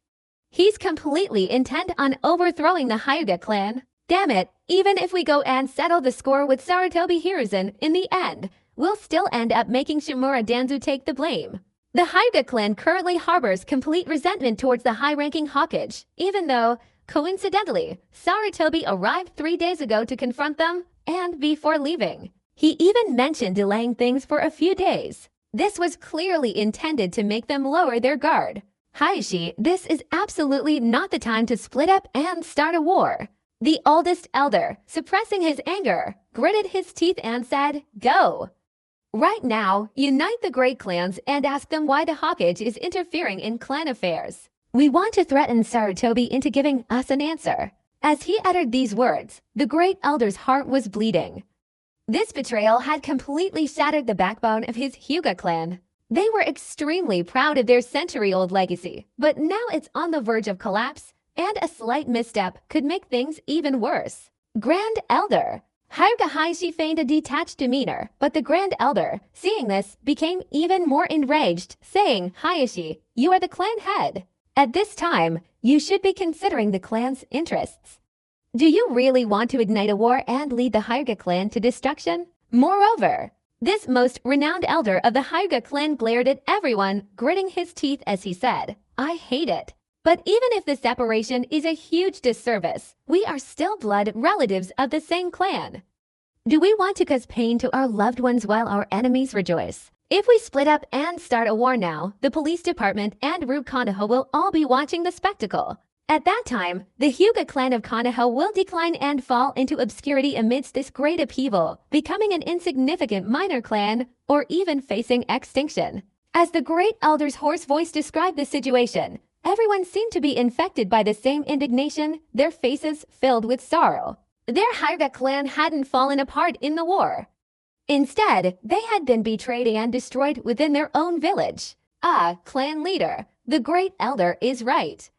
A: He's completely intent on overthrowing the Hyuga clan. Damn it, even if we go and settle the score with Sarutobi Hiruzen in the end, we'll still end up making Shimura Danzu take the blame. The Hyuga clan currently harbors complete resentment towards the high-ranking Hokage, even though, coincidentally, Sarutobi arrived 3 days ago to confront them, and before leaving, he even mentioned delaying things for a few days. This was clearly intended to make them lower their guard. Hayashi, this is absolutely not the time to split up and start a war. The oldest elder, suppressing his anger, gritted his teeth and said, "Go." Right now, unite the great clans and ask them why the Hokage is interfering in clan affairs. We want to threaten Sarutobi into giving us an answer. As he uttered these words, the great elder's heart was bleeding. This betrayal had completely shattered the backbone of his Hyuga clan. They were extremely proud of their century-old legacy, but now it's on the verge of collapse, and a slight misstep could make things even worse. Grand Elder. Hyuga Hayashi feigned a detached demeanor, but the Grand Elder, seeing this, became even more enraged, saying, "Hayashi, you are the clan head. At this time, you should be considering the clan's interests. Do you really want to ignite a war and lead the Hyuga clan to destruction? Moreover, this most renowned elder of the Hyuga clan glared at everyone, gritting his teeth as he said, "I hate it. But even if the separation is a huge disservice, we are still blood relatives of the same clan. Do we want to cause pain to our loved ones while our enemies rejoice? If we split up and start a war now, the police department and Root Konoha will all be watching the spectacle. At that time, the Hyuga clan of Konoha will decline and fall into obscurity amidst this great upheaval, becoming an insignificant minor clan, or even facing extinction." As the great elder's hoarse voice described the situation, everyone seemed to be infected by the same indignation, their faces filled with sorrow. Their Hyuga clan hadn't fallen apart in the war. Instead, they had been betrayed and destroyed within their own village. Ah, clan leader, the great elder is right.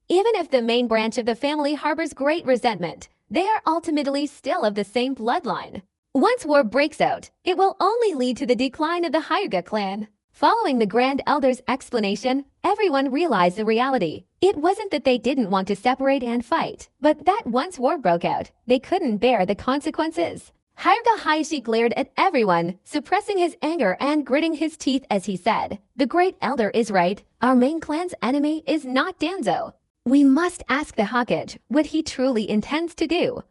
A: Even if the main branch of the family harbors great resentment, they are ultimately still of the same bloodline. Once war breaks out, it will only lead to the decline of the Hyuga clan. Following the Grand Elder's explanation, everyone realized the reality. It wasn't that they didn't want to separate and fight, but that once war broke out, they couldn't bear the consequences. Hyuga Hayashi glared at everyone, suppressing his anger and gritting his teeth as he said, "The Great Elder is right. Our main clan's enemy is not Danzo. We must ask the Hokage what he truly intends to do."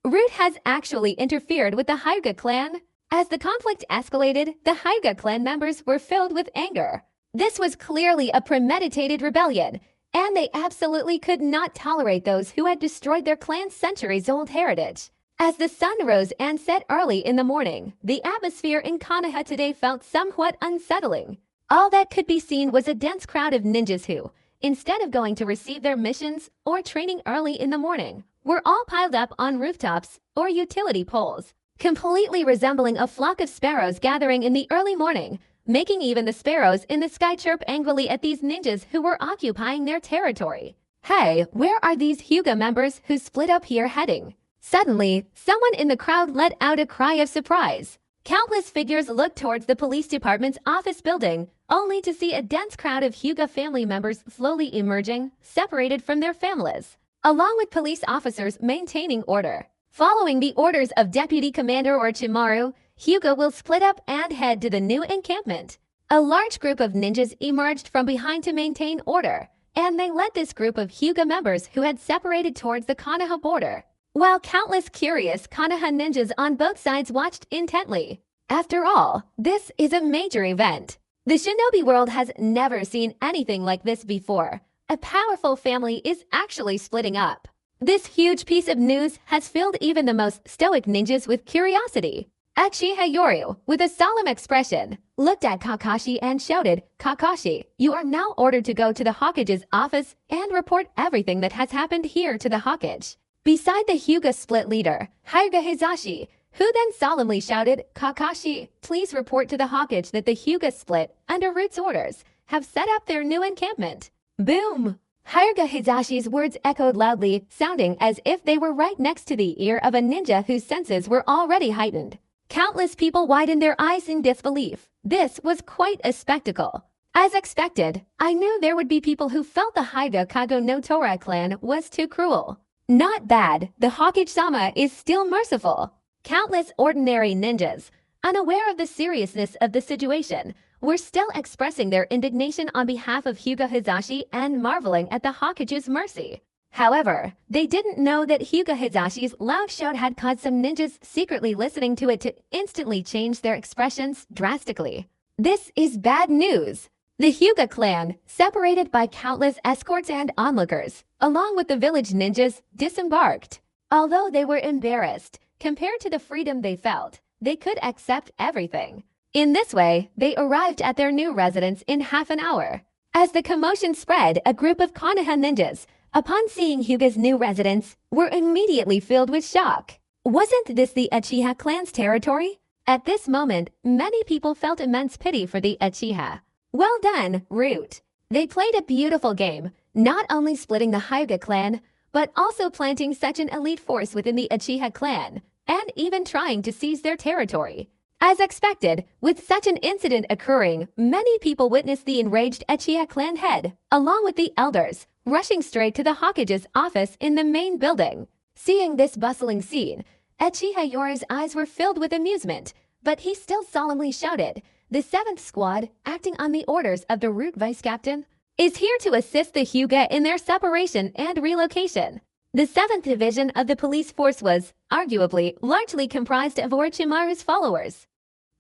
A: Root has actually interfered with the Hyuga clan. As the conflict escalated, the Hyuga clan members were filled with anger. This was clearly a premeditated rebellion, and they absolutely could not tolerate those who had destroyed their clan's centuries-old heritage. As the sun rose and set early in the morning, the atmosphere in Konoha today felt somewhat unsettling. All that could be seen was a dense crowd of ninjas who, instead of going to receive their missions or training early in the morning, were all piled up on rooftops or utility poles, completely resembling a flock of sparrows gathering in the early morning, making even the sparrows in the sky chirp angrily at these ninjas who were occupying their territory. Hey, where are these Hyuga members who split up here heading? Suddenly, someone in the crowd let out a cry of surprise. Countless figures looked towards the police department's office building, only to see a dense crowd of Hyuga family members slowly emerging, separated from their families, along with police officers maintaining order. Following the orders of Deputy Commander Orochimaru, Hyuga will split up and head to the new encampment. A large group of ninjas emerged from behind to maintain order, and they led this group of Hyuga members who had separated towards the Konoha border, while countless curious Konoha ninjas on both sides watched intently. After all, this is a major event. The shinobi world has never seen anything like this before. A powerful family is actually splitting up. This huge piece of news has filled even the most stoic ninjas with curiosity. Uchiha Yoru, with a solemn expression, looked at Kakashi and shouted, "Kakashi, you are now ordered to go to the Hokage's office and report everything that has happened here to the Hokage." Beside the Hyuga split leader, Hyuga Hizashi, who then solemnly shouted, "Kakashi, please report to the Hokage that the Hyuga split, under Root's orders, have set up their new encampment." Boom! Hyuga Hizashi's words echoed loudly, sounding as if they were right next to the ear of a ninja whose senses were already heightened. Countless people widened their eyes in disbelief. This was quite a spectacle. As expected, I knew there would be people who felt the Hyuga Kago no Tora clan was too cruel. Not bad, the Hokage-sama is still merciful. Countless ordinary ninjas, unaware of the seriousness of the situation, were still expressing their indignation on behalf of Hyuga Hizashi and marveling at the Hokage's mercy. However, they didn't know that Hyuga Hizashi's loud shout had caused some ninjas secretly listening to it to instantly change their expressions drastically. This is bad news. The Hyuga clan, separated by countless escorts and onlookers, along with the village ninjas, disembarked. Although they were embarrassed, compared to the freedom they felt, they could accept everything. In this way, they arrived at their new residence in half an hour. As the commotion spread, a group of Konoha ninjas, upon seeing Hyuga's new residence, were immediately filled with shock. Wasn't this the Uchiha clan's territory? At this moment, many people felt immense pity for the Uchiha. Well done, Root. They played a beautiful game, not only splitting the Hyuga clan, but also planting such an elite force within the Uchiha clan, and even trying to seize their territory. As expected, with such an incident occurring, many people witnessed the enraged Uchiha clan head, along with the elders, rushing straight to the Hokage's office in the main building. Seeing this bustling scene, Uchiha Yoru's eyes were filled with amusement, but he still solemnly shouted, "The 7th Squad, acting on the orders of the Root Vice Captain, is here to assist the Hyuga in their separation and relocation." The 7th Division of the police force was, arguably, largely comprised of Orochimaru's followers.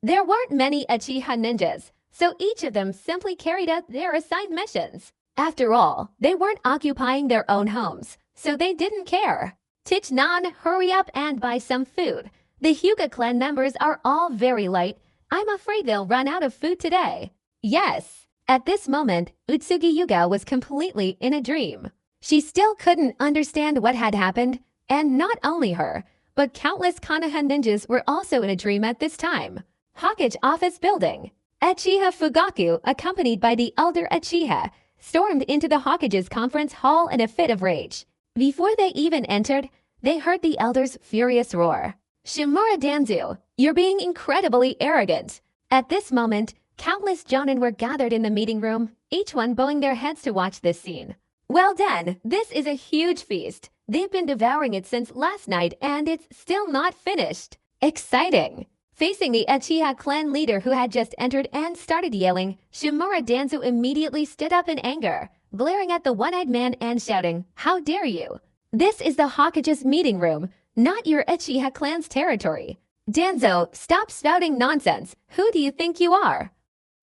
A: There weren't many Uchiha ninjas, so each of them simply carried out their assigned missions. After all, they weren't occupying their own homes, so they didn't care. "Tich-nan, hurry up and buy some food. The Hyuga clan members are all very light. I'm afraid they'll run out of food today." Yes. At this moment, Utsugi Yuga was completely in a dream. She still couldn't understand what had happened, and not only her, but countless Konoha ninjas were also in a dream at this time. Hokage office building. Uchiha Fugaku, accompanied by the elder Uchiha, stormed into the Hokage's conference hall in a fit of rage. Before they even entered, they heard the elder's furious roar. "Shimura Danzu, you're being incredibly arrogant." At this moment, countless jonin were gathered in the meeting room, each one bowing their heads to watch this scene. Well done, this is a huge feast. They've been devouring it since last night and it's still not finished. Exciting. Facing the Uchiha clan leader who had just entered and started yelling, Shimura Danzu immediately stood up in anger, glaring at the one-eyed man and shouting, "How dare you? This is the Hokage's meeting room, not your Uchiha clan's territory. Danzo, stop spouting nonsense. Who do you think you are?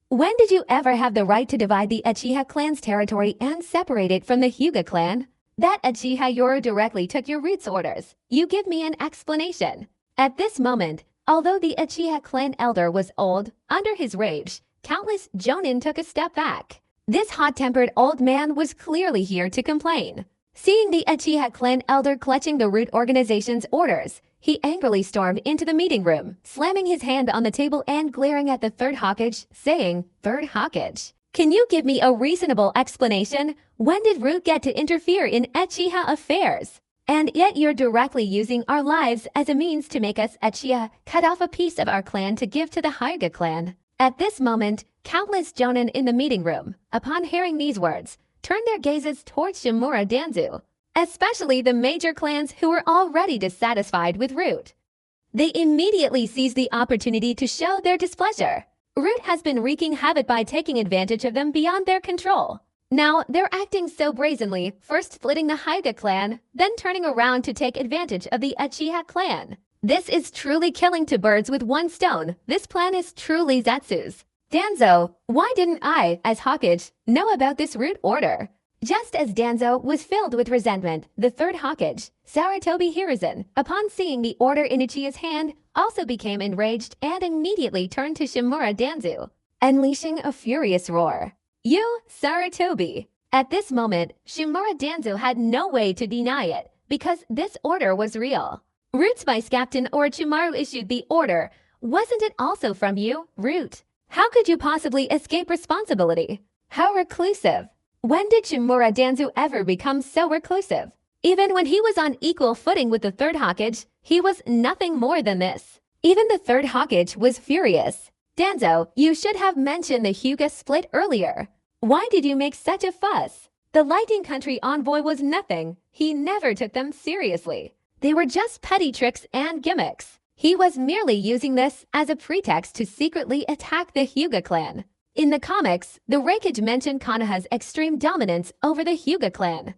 A: When did you ever have the right to divide the Uchiha clan's territory and separate it from the Hyuga clan? That Uchiha Yoru directly took your Root's orders. You give me an explanation." At this moment, although the Uchiha clan elder was old, under his rage, countless jonin took a step back. This hot-tempered old man was clearly here to complain. Seeing the Uchiha clan elder clutching the root organization's orders, he angrily stormed into the meeting room, slamming his hand on the table and glaring at the third Hokage, saying, "Third Hokage, can you give me a reasonable explanation? When did Root get to interfere in Uchiha affairs? And yet you're directly using our lives as a means to make us Uchiha cut off a piece of our clan to give to the Hyuga clan." At this moment, countless Jonin in the meeting room, upon hearing these words, turned their gazes towards Shimura Danzu, especially the major clans who were already dissatisfied with Root. They immediately seized the opportunity to show their displeasure. Root has been wreaking havoc by taking advantage of them beyond their control. Now, they're acting so brazenly, first splitting the Hyuga clan, then turning around to take advantage of the Uchiha clan. This is truly killing two birds with one stone. This plan is truly Zetsu's. Danzo, why didn't I, as Hokage, know about this Root order? Just as Danzo was filled with resentment, the third Hokage, Sarutobi Hiruzen, upon seeing the order in Uchiha's hand, also became enraged and immediately turned to Shimura Danzu, unleashing a furious roar. "You, Sarutobi!" At this moment, Shimura Danzu had no way to deny it, because this order was real. Root's Vice Captain Orochimaru issued the order. Wasn't it also from you, Root? How could you possibly escape responsibility? How reclusive. When did Shimura Danzu ever become so reclusive? Even when he was on equal footing with the third Hokage, he was nothing more than this. Even the third Hokage was furious. "Danzo, you should have mentioned the Hyuga split earlier. Why did you make such a fuss? The Lightning Country envoy was nothing. He never took them seriously. They were just petty tricks and gimmicks. He was merely using this as a pretext to secretly attack the Hyuga clan." In the comics, the Raikage mentioned Konoha's extreme dominance over the Hyuga clan.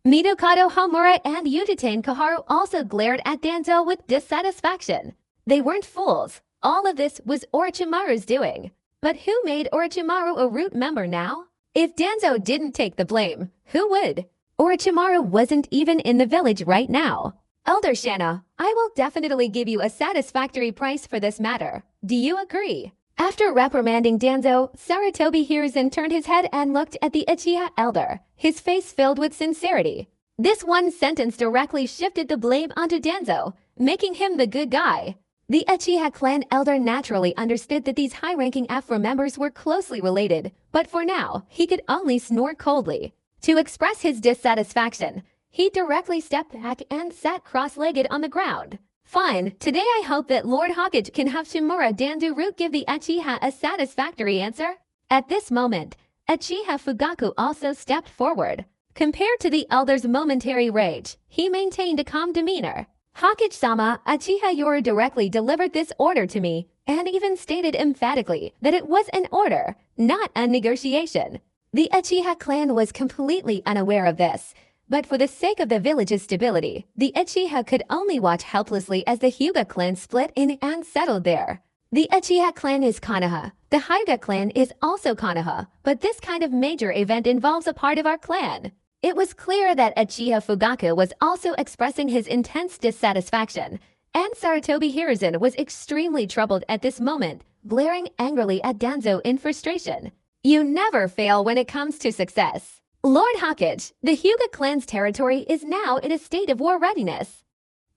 A: Midokado Homura and Yutitane Koharu also glared at Danzo with dissatisfaction. They weren't fools. All of this was Orochimaru's doing. But who made Orochimaru a Root member now? If Danzo didn't take the blame, who would? Orochimaru wasn't even in the village right now. "Elder Shanna, I will definitely give you a satisfactory price for this matter. Do you agree?" After reprimanding Danzo, Sarutobi Hiruzen turned his head and looked at the Uchiha elder, his face filled with sincerity. This one sentence directly shifted the blame onto Danzo, making him the good guy. The Uchiha clan elder naturally understood that these high-ranking Afro members were closely related, but for now, he could only snore coldly. To express his dissatisfaction, he directly stepped back and sat cross-legged on the ground. "Fine, today I hope that Lord Hokage can have Shimura Danzu Root give the Uchiha a satisfactory answer." At this moment, Uchiha Fugaku also stepped forward. Compared to the elder's momentary rage, he maintained a calm demeanor. "Hokage-sama, Uchiha Yoru directly delivered this order to me, and even stated emphatically that it was an order, not a negotiation." The Uchiha clan was completely unaware of this. But for the sake of the village's stability, the Uchiha could only watch helplessly as the Hyuga clan split in and settled there. The Uchiha clan is Konoha. The Hyuga clan is also Konoha, but this kind of major event involves a part of our clan. It was clear that Uchiha Fugaku was also expressing his intense dissatisfaction, and Sarutobi Hiruzen was extremely troubled at this moment, glaring angrily at Danzo in frustration. "You never fail when it comes to success. Lord Hokage, the Hyuga clan's territory is now in a state of war readiness.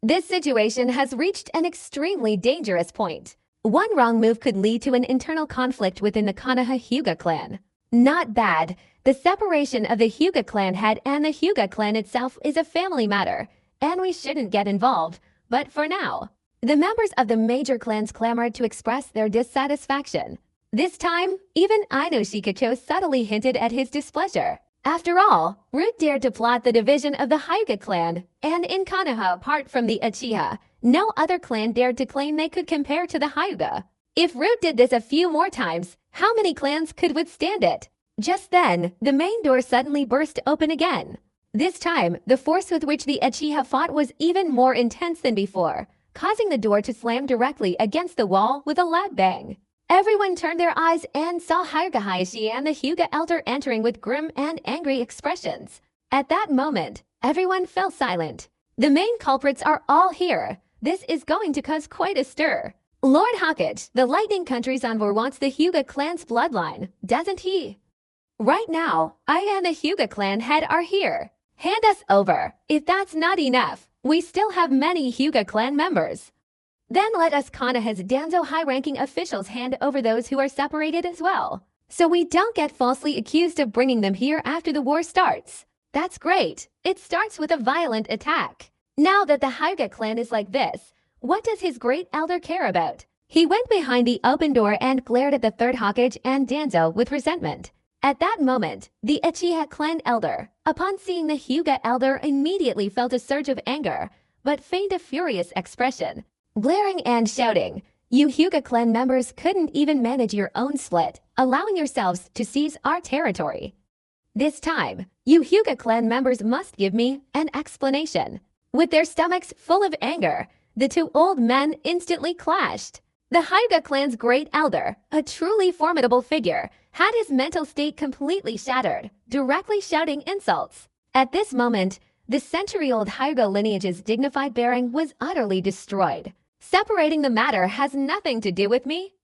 A: This situation has reached an extremely dangerous point. One wrong move could lead to an internal conflict within the Konoha Hyuga clan. Not bad. The separation of the Hyuga clan head and the Hyuga clan itself is a family matter, and we shouldn't get involved. But for now." The members of the major clans clamored to express their dissatisfaction. This time, even Ino Shikacho subtly hinted at his displeasure. After all, Root dared to plot the division of the Hyuga clan, and in Konoha apart from the Uchiha, no other clan dared to claim they could compare to the Hyuga. If Root did this a few more times, how many clans could withstand it? Just then, the main door suddenly burst open again. This time, the force with which the Uchiha fought was even more intense than before, causing the door to slam directly against the wall with a loud bang. Everyone turned their eyes and saw Hyuga Hayashi and the Hyuga elder entering with grim and angry expressions. At that moment, everyone fell silent. The main culprits are all here. This is going to cause quite a stir. Lord Hokage, the Lightning Country's envoy, wants the Hyuga clan's bloodline, doesn't he? Right now, I and the Hyuga clan head are here. Hand us over. If that's not enough, we still have many Hyuga clan members. Then let us Konoha's Danzo high-ranking officials hand over those who are separated as well, so we don't get falsely accused of bringing them here after the war starts. That's great. It starts with a violent attack. Now that the Hyuga clan is like this, what does his great elder care about? He went behind the open door and glared at the third Hokage and Danzo with resentment. At that moment, the Uchiha clan elder, upon seeing the Hyuga elder, immediately felt a surge of anger, but feigned a furious expression. Glaring and shouting, "You Hyuga clan members couldn't even manage your own split, allowing yourselves to seize our territory. This time, you Hyuga clan members must give me an explanation." With their stomachs full of anger, the two old men instantly clashed. The Hyuga clan's great elder, a truly formidable figure, had his mental state completely shattered, directly shouting insults. At this moment, the century-old Hyuga lineage's dignified bearing was utterly destroyed. Separating the matter has nothing to do with me.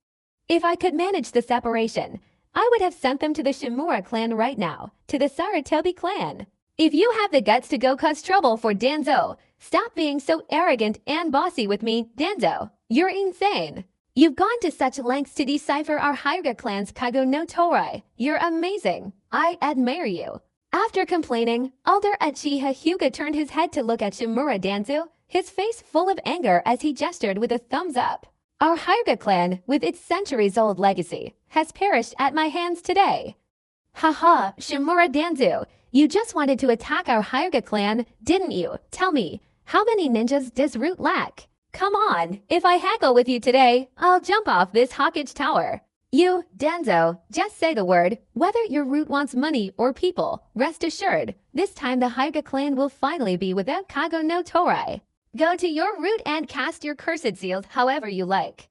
A: If I could manage the separation, I would have sent them to the Shimura clan right now, to the Sarutobi clan. If you have the guts to go cause trouble for Danzo, stop being so arrogant and bossy with me, Danzo. You're insane. You've gone to such lengths to decipher our Hyuga clan's Kago no Torai. You're amazing. I admire you. After complaining, Elder Uchiha Hyuga turned his head to look at Shimura Danzo, his face full of anger as he gestured with a thumbs up. Our Hyuga clan, with its centuries-old legacy, has perished at my hands today. Haha, Shimura Danzo, you just wanted to attack our Hyuga clan, didn't you? Tell me, how many ninjas does Root lack? Come on, if I haggle with you today, I'll jump off this Hokage tower. You, Danzo, just say the word, whether your Root wants money or people. Rest assured, this time the Hyuga clan will finally be without Kago no Torai. Go to your Root and cast your cursed seals however you like.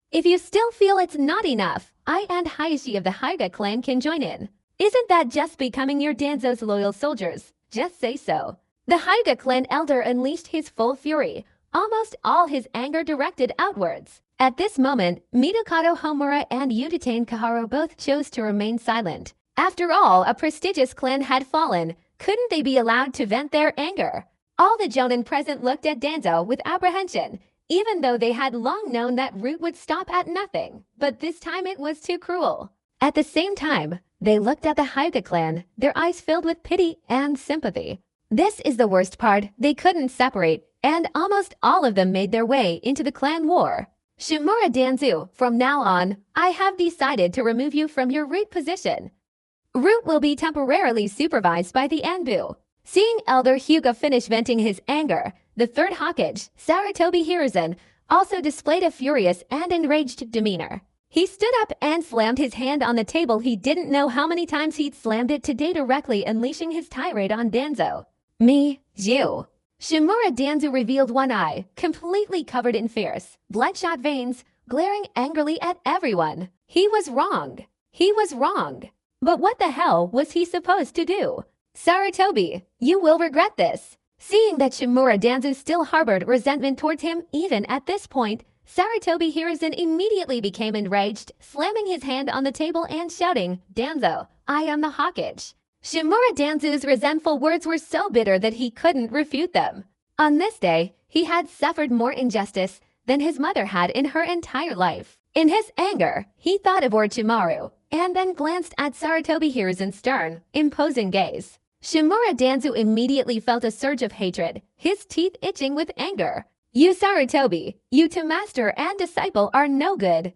A: If you still feel it's not enough, I and Hayashi of the Hyuga clan can join in. Isn't that just becoming your Danzo's loyal soldiers? Just say so. The Hyuga clan elder unleashed his full fury, almost all his anger directed outwards. At this moment, Midokado Homura and Uchiha Kaharo both chose to remain silent. After all, a prestigious clan had fallen. Couldn't they be allowed to vent their anger? All the jonin present looked at Danzo with apprehension, even though they had long known that Root would stop at nothing. But this time it was too cruel. At the same time, they looked at the Hyuga clan, their eyes filled with pity and sympathy. This is the worst part, they couldn't separate, and almost all of them made their way into the clan war. Shimura Danzo, from now on, I have decided to remove you from your Root position. Root will be temporarily supervised by the Anbu. Seeing Elder Hyuga finish venting his anger, the third Hokage, Sarutobi Hiruzen, also displayed a furious and enraged demeanor. He stood up and slammed his hand on the table. He didn't know how many times he'd slammed it today, directly unleashing his tirade on Danzo. Me, you. Shimura Danzo revealed one eye, completely covered in fierce, bloodshot veins, glaring angrily at everyone. He was wrong. He was wrong. But what the hell was he supposed to do? Sarutobi, you will regret this. Seeing that Shimura Danzo still harbored resentment towards him even at this point, Sarutobi Hiruzen immediately became enraged, slamming his hand on the table and shouting, Danzo, I am the Hokage. Shimura Danzo's resentful words were so bitter that he couldn't refute them. On this day, he had suffered more injustice than his mother had in her entire life. In his anger, he thought of Orochimaru, and then glanced at Sarutobi Hiruzen's stern, imposing gaze. Shimura Danzo immediately felt a surge of hatred, his teeth itching with anger. You Sarutobi, you two master and disciple are no good.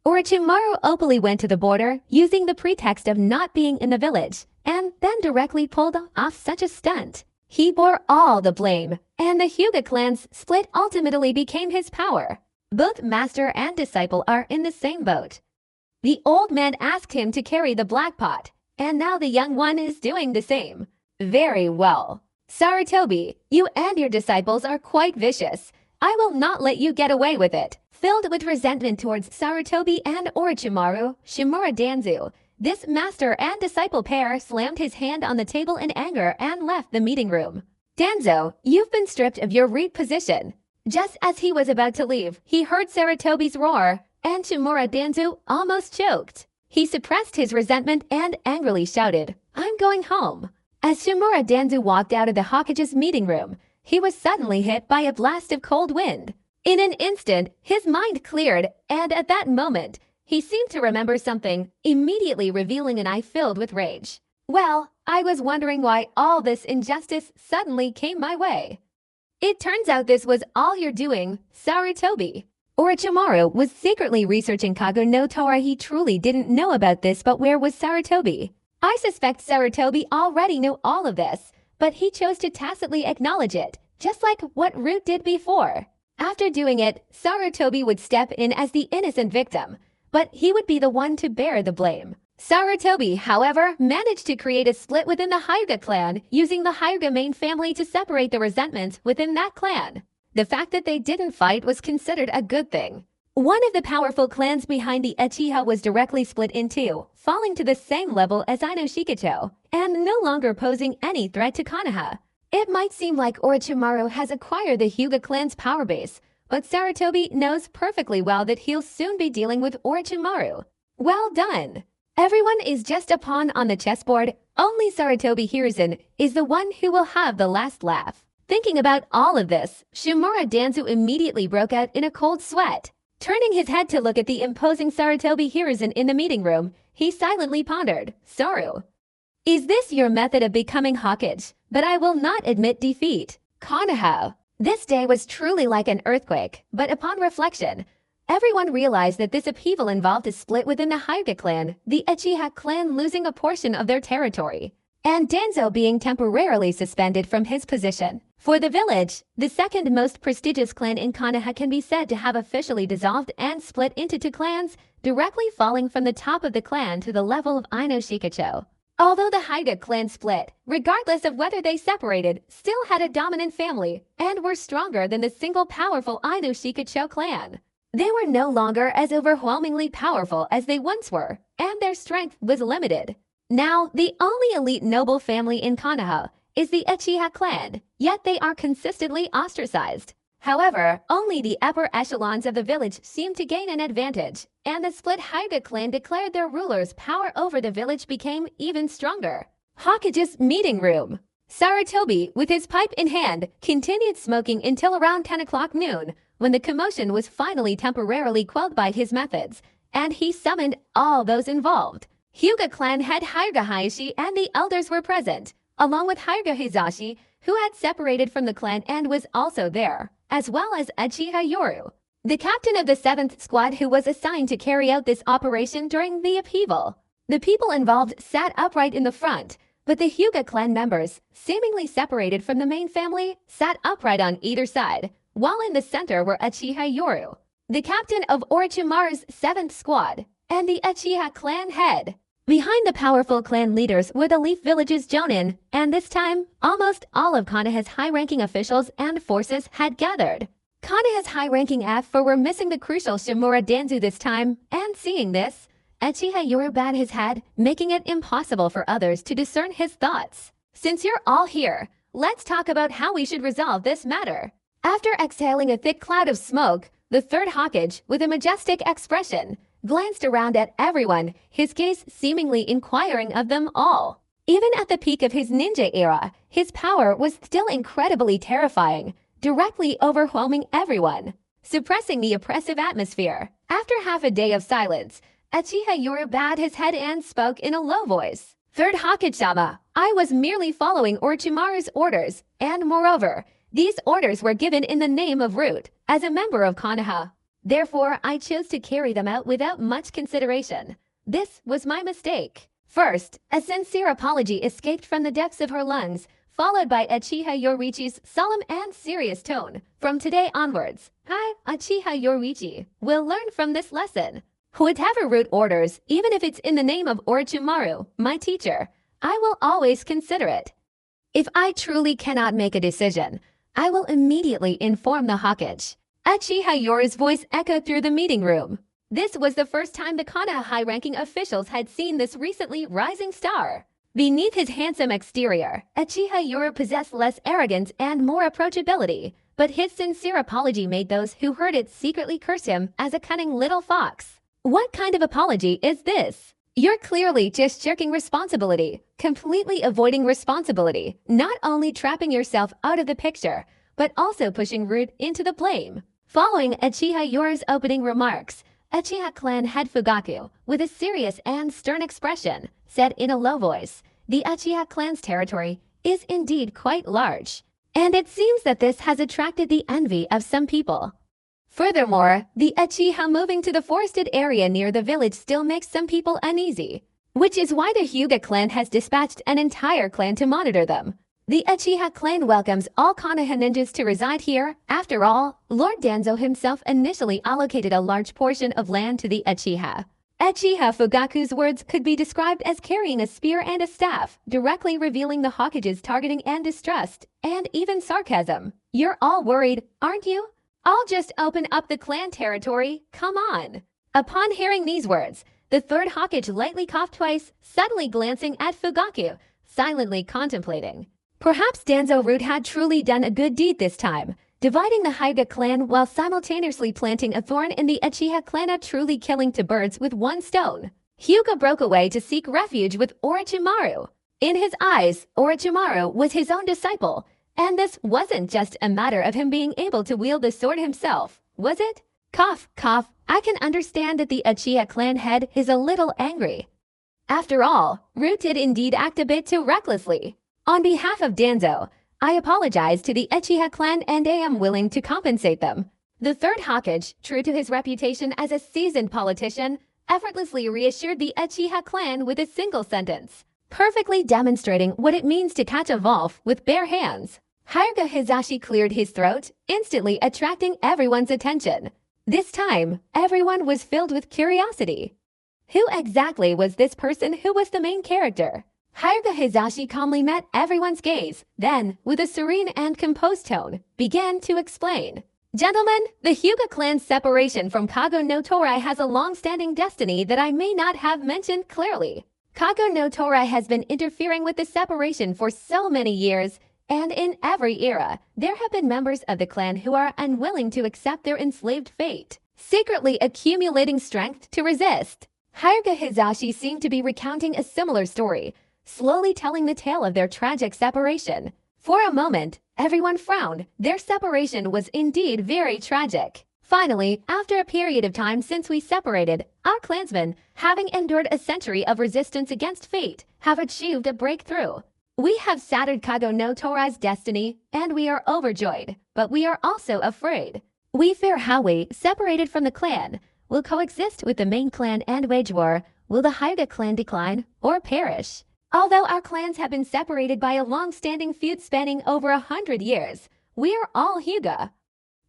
A: Orochimaru openly went to the border, using the pretext of not being in the village, and then directly pulled off such a stunt. He bore all the blame, and the Hyuga clan's split ultimately became his power. Both master and disciple are in the same boat. The old man asked him to carry the black pot, and now the young one is doing the same. Very well. Sarutobi, you and your disciples are quite vicious. I will not let you get away with it. Filled with resentment towards Sarutobi and Orochimaru, Shimura Danzo, this master and disciple pair slammed his hand on the table in anger and left the meeting room. Danzo, you've been stripped of your Root position. Just as he was about to leave, he heard Sarutobi's roar, and Shimura Danzo almost choked. He suppressed his resentment and angrily shouted, I'm going home. As Shimura Danzu walked out of the Hokage's meeting room, he was suddenly hit by a blast of cold wind. In an instant, his mind cleared, and at that moment, he seemed to remember something, immediately revealing an eye filled with rage. Well, I was wondering why all this injustice suddenly came my way. It turns out this was all you're doing, Sarutobi. Orochimaru was secretly researching Kagu no Tora. He truly didn't know about this, but where was Sarutobi? I suspect Sarutobi already knew all of this, but he chose to tacitly acknowledge it, just like what Root did before. After doing it, Sarutobi would step in as the innocent victim, but he would be the one to bear the blame. Sarutobi, however, managed to create a split within the Hyuga clan, using the Hyuga main family to separate the resentments within that clan. The fact that they didn't fight was considered a good thing. One of the powerful clans behind the Uchiha was directly split in two, falling to the same level as Ino Shikacho, and no longer posing any threat to Konoha. It might seem like Orochimaru has acquired the Hyuga clan's power base, but Sarutobi knows perfectly well that he'll soon be dealing with Orochimaru. Well done! Everyone is just a pawn on the chessboard. Only Sarutobi Hiruzen is the one who will have the last laugh. Thinking about all of this, Shimura Danzu immediately broke out in a cold sweat. Turning his head to look at the imposing Sarutobi Hiruzen in the meeting room, he silently pondered, "Saru, is this your method of becoming Hokage? But I will not admit defeat." Konoha. This day was truly like an earthquake, but upon reflection, everyone realized that this upheaval involved a split within the Hyuga clan, the Uchiha clan losing a portion of their territory, and Danzo being temporarily suspended from his position. For the village, the second most prestigious clan in Konoha can be said to have officially dissolved and split into two clans, directly falling from the top of the clan to the level of Ino Shikacho. Although the Hyuga clan split, regardless of whether they separated, still had a dominant family and were stronger than the single powerful Ino Shikacho clan. They were no longer as overwhelmingly powerful as they once were, and their strength was limited. Now, the only elite noble family in Konoha is the Uchiha clan, yet they are consistently ostracized. However, only the upper echelons of the village seem to gain an advantage, and the split Hyuga clan declared their rulers' power over the village became even stronger. Hokage's meeting room. Sarutobi, with his pipe in hand, continued smoking until around 10 o'clock noon, when the commotion was finally temporarily quelled by his methods, and he summoned all those involved. Hyuga clan head Hyuga Hayashi and the elders were present, along with Hyuga Hizashi, who had separated from the clan and was also there, as well as Uchiha Yoru, the captain of the 7th squad who was assigned to carry out this operation during the upheaval. The people involved sat upright in the front, but the Hyuga clan members, seemingly separated from the main family, sat upright on either side, while in the center were Uchiha Yoru, the captain of Orochimaru's 7th squad, and the Uchiha clan head. Behind the powerful clan leaders were the Leaf Village's Jonin, and this time, almost all of Konoha's high-ranking officials and forces had gathered. Konoha's high-ranking AF4 were missing the crucial Shimura Danzu this time, and seeing this, Uchiha Yoru bowed his head, making it impossible for others to discern his thoughts. "Since you're all here, let's talk about how we should resolve this matter." After exhaling a thick cloud of smoke, the third Hokage, with a majestic expression, glanced around at everyone, his gaze seemingly inquiring of them all. Even at the peak of his ninja era, his power was still incredibly terrifying, directly overwhelming everyone, suppressing the oppressive atmosphere. After half a day of silence, Uchiha Yoru bowed his head and spoke in a low voice. "Third Hokage-sama, I was merely following Orochimaru's orders, and moreover, these orders were given in the name of Root, as a member of Konoha. Therefore, I chose to carry them out without much consideration. This was my mistake." First, a sincere apology escaped from the depths of her lungs, followed by Uchiha Yoruichi's solemn and serious tone. "From today onwards, I, Uchiha Yoruichi, will learn from this lesson. Whatever Root orders, even if it's in the name of Orochimaru, my teacher, I will always consider it. If I truly cannot make a decision, I will immediately inform the Hokage." Uchiha Yoru's voice echoed through the meeting room. This was the first time the Konoha high-ranking officials had seen this recently rising star. Beneath his handsome exterior, Uchiha Yoru possessed less arrogance and more approachability, but his sincere apology made those who heard it secretly curse him as a cunning little fox. What kind of apology is this? You're clearly just shirking responsibility, completely avoiding responsibility, not only trapping yourself out of the picture, but also pushing Root into the blame. Following Uchiha Yora's opening remarks, Uchiha clan head Fugaku, with a serious and stern expression, said in a low voice, "The Uchiha clan's territory is indeed quite large, and it seems that this has attracted the envy of some people. Furthermore, the Uchiha moving to the forested area near the village still makes some people uneasy, which is why the Hyuga clan has dispatched an entire clan to monitor them. The Uchiha clan welcomes all Konoha ninjas to reside here. After all, Lord Danzo himself initially allocated a large portion of land to the Uchiha." Uchiha Fugaku's words could be described as carrying a spear and a staff, directly revealing the Hokage's targeting and distrust, and even sarcasm. "You're all worried, aren't you? I'll just open up the clan territory, come on." Upon hearing these words, the third Hokage lightly coughed twice, subtly glancing at Fugaku, silently contemplating. Perhaps Danzo Root had truly done a good deed this time, dividing the Hyuga clan while simultaneously planting a thorn in the Uchiha clan, truly killing two birds with one stone. Hyuga broke away to seek refuge with Orochimaru. In his eyes, Orochimaru was his own disciple, and this wasn't just a matter of him being able to wield the sword himself, was it? Cough, cough, I can understand that the Uchiha clan head is a little angry. After all, Root did indeed act a bit too recklessly. On behalf of Danzo, I apologize to the Uchiha clan and I am willing to compensate them. The third Hokage, true to his reputation as a seasoned politician, effortlessly reassured the Uchiha clan with a single sentence, perfectly demonstrating what it means to catch a wolf with bare hands. Hyuga Hizashi cleared his throat, instantly attracting everyone's attention. This time, everyone was filled with curiosity. Who exactly was this person who was the main character? Hyuga Hizashi calmly met everyone's gaze, then, with a serene and composed tone, began to explain. "Gentlemen, the Hyuga clan's separation from Kago no Torai has a long-standing destiny that I may not have mentioned clearly. Kago no Torai has been interfering with the separation for so many years, and in every era, there have been members of the clan who are unwilling to accept their enslaved fate, secretly accumulating strength to resist." Hyuga Hizashi seemed to be recounting a similar story, slowly telling the tale of their tragic separation. For a moment, everyone frowned. Their separation was indeed very tragic. "Finally, after a period of time since we separated, our clansmen, having endured a century of resistance against fate, have achieved a breakthrough. We have shattered Kago no Torai's destiny, and we are overjoyed, but we are also afraid. We fear how we, separated from the clan, will coexist with the main clan and wage war. Will the Hyuga clan decline or perish? Although our clans have been separated by a long-standing feud spanning over 100 years, we are all Hyuga.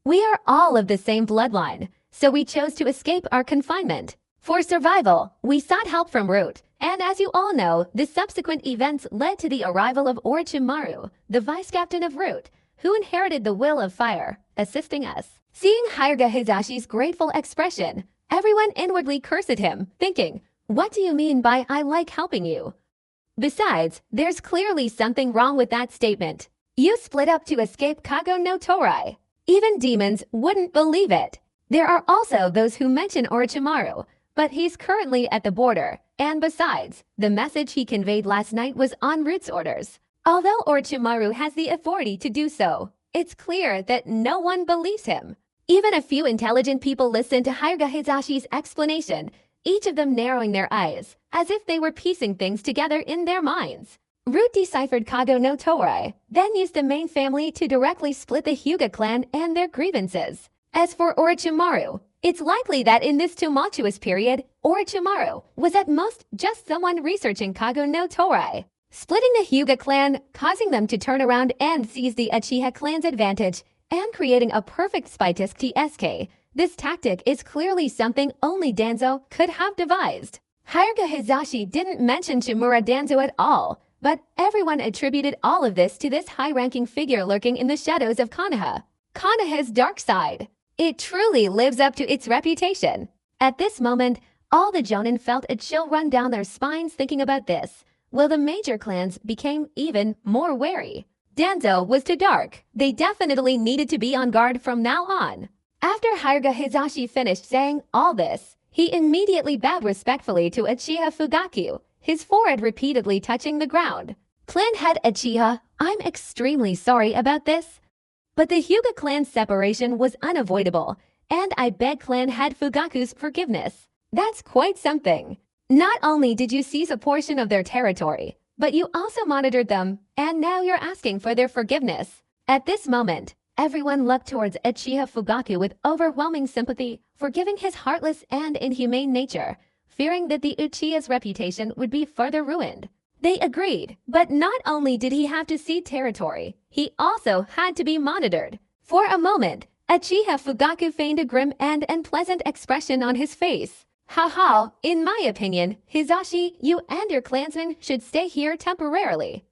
A: We are all of the same bloodline, so we chose to escape our confinement. For survival, we sought help from Root, and as you all know, the subsequent events led to the arrival of Orochimaru, the vice-captain of Root, who inherited the will of fire, assisting us." Seeing Hyuga Hizashi's grateful expression, everyone inwardly cursed him, thinking, "What do you mean by I like helping you? Besides, there's clearly something wrong with that statement. You split up to escape Kago no Torai. Even demons wouldn't believe it." There are also those who mention Orochimaru, but he's currently at the border, and besides, the message he conveyed last night was on Root's orders. Although Orochimaru has the authority to do so, it's clear that no one believes him. Even a few intelligent people listened to Hyuga Hizashi's explanation, each of them narrowing their eyes, as if they were piecing things together in their minds. Root deciphered Kago no Torai, then used the main family to directly split the Hyuga clan and their grievances. As for Orochimaru, it's likely that in this tumultuous period, Orochimaru was at most just someone researching Kago no Torai, splitting the Hyuga clan, causing them to turn around and seize the Uchiha clan's advantage, and creating a perfect spy to TSK. This tactic is clearly something only Danzo could have devised. Hyuga Hizashi didn't mention Shimura Danzo at all, but everyone attributed all of this to this high-ranking figure lurking in the shadows of Konoha. Konoha's dark side. It truly lives up to its reputation. At this moment, all the Jonin felt a chill run down their spines thinking about this, while the major clans became even more wary. Danzo was too dark. They definitely needed to be on guard from now on. After Hyuga Hizashi finished saying all this, He immediately bowed respectfully to Uchiha Fugaku, his forehead repeatedly touching the ground. Clan head Uchiha, I'm extremely sorry about this, but the Hyuga clan separation was unavoidable, and I beg clan head Fugaku's forgiveness. That's quite something. Not only did you seize a portion of their territory, but you also monitored them, and now you're asking for their forgiveness. At this moment, everyone looked towards Uchiha Fugaku with overwhelming sympathy, forgiving his heartless and inhumane nature, fearing that the Uchiha's reputation would be further ruined. They agreed, but not only did he have to cede territory, he also had to be monitored. For a moment, Uchiha Fugaku feigned a grim and unpleasant expression on his face. Haha, in my opinion, Hizashi, you and your clansmen should stay here temporarily.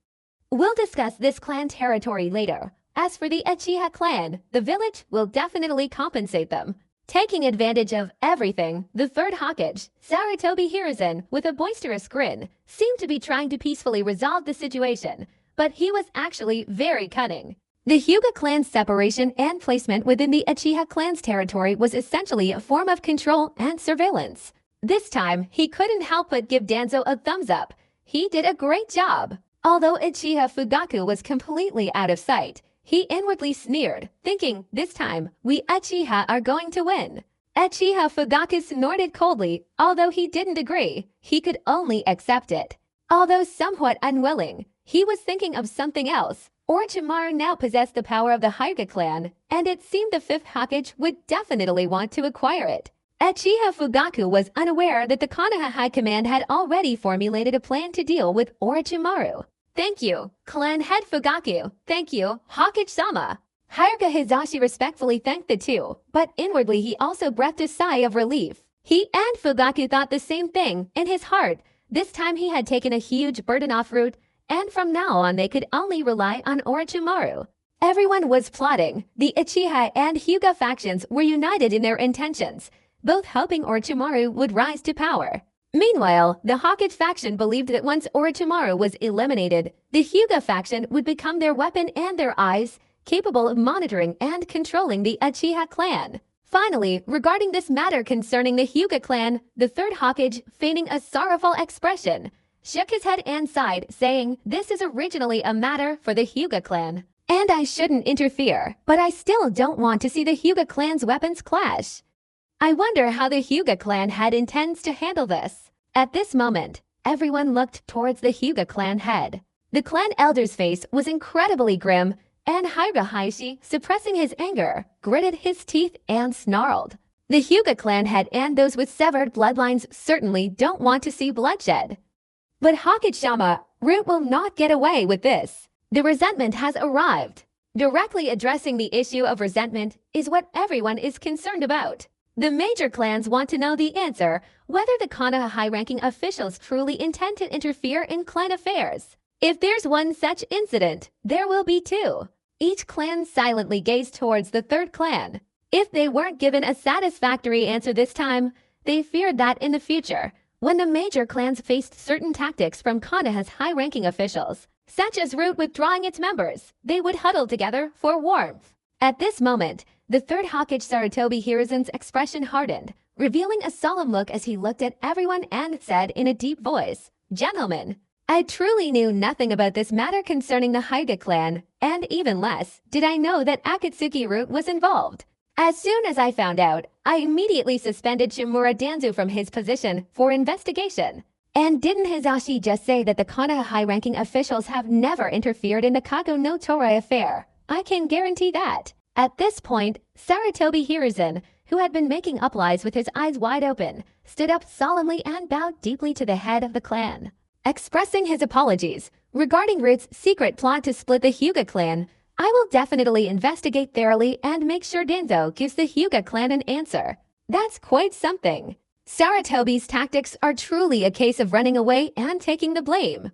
A: We'll discuss this clan territory later. As for the Uchiha clan, the village will definitely compensate them. Taking advantage of everything, the third Hokage, Sarutobi Hiruzen, with a boisterous grin, seemed to be trying to peacefully resolve the situation, but he was actually very cunning. The Hyuga clan's separation and placement within the Uchiha clan's territory was essentially a form of control and surveillance. This time, he couldn't help but give Danzo a thumbs up. He did a great job. Although Uchiha Fugaku was completely out of sight, he inwardly sneered, thinking, this time, we Uchiha are going to win. Uchiha Fugaku snorted coldly, although he didn't agree. He could only accept it. Although somewhat unwilling, he was thinking of something else. Orochimaru now possessed the power of the Hyuga clan, and it seemed the fifth Hokage would definitely want to acquire it. Uchiha Fugaku was unaware that the Konoha High Command had already formulated a plan to deal with Orochimaru. Thank you, Clan Head Fugaku. Thank you, Hokage-sama. Hyuga Hizashi respectfully thanked the two, but inwardly he also breathed a sigh of relief. He and Fugaku thought the same thing in his heart. This time he had taken a huge burden off Root, and from now on they could only rely on Orochimaru. Everyone was plotting. The Uchiha and Hyuga factions were united in their intentions, both hoping Orochimaru would rise to power. Meanwhile, the Hokage faction believed that once Orochimaru was eliminated, the Hyuga faction would become their weapon and their eyes, capable of monitoring and controlling the Uchiha clan. Finally, regarding this matter concerning the Hyuga clan, the third Hokage, feigning a sorrowful expression, shook his head and sighed, saying, this is originally a matter for the Hyuga clan, and I shouldn't interfere, but I still don't want to see the Hyuga clan's weapons clash. I wonder how the Hyuga clan head intends to handle this. At this moment, everyone looked towards the Hyuga clan head. The clan elder's face was incredibly grim, and Hyuga Hayashi, suppressing his anger, gritted his teeth and snarled. The Hyuga clan head and those with severed bloodlines certainly don't want to see bloodshed. But Hokage-sama, Root will not get away with this. The resentment has arrived. Directly addressing the issue of resentment is what everyone is concerned about. The major clans want to know the answer, whether the Konoha high-ranking officials truly intend to interfere in clan affairs. If there's one such incident, there will be two. Each clan silently gazed towards the third clan. If they weren't given a satisfactory answer this time, they feared that in the future, when the major clans faced certain tactics from Konoha's high-ranking officials, such as Root withdrawing its members, they would huddle together for warmth. At this moment, the third Hokage Sarutobi Hiruzen's expression hardened, revealing a solemn look as he looked at everyone and said in a deep voice, gentlemen, I truly knew nothing about this matter concerning the Hyuga clan, and even less did I know that Akatsuki Root was involved. As soon as I found out, I immediately suspended Shimura Danzu from his position for investigation. And didn't Hizashi just say that the Konoha high-ranking officials have never interfered in the Kago no Torai affair? I can guarantee that. At this point, Sarutobi Hiruzen, who had been making up lies with his eyes wide open, stood up solemnly and bowed deeply to the head of the clan. Expressing his apologies regarding Root's secret plot to split the Hyuga clan, I will definitely investigate thoroughly and make sure Danzo gives the Hyuga clan an answer. That's quite something. Sarutobi's tactics are truly a case of running away and taking the blame.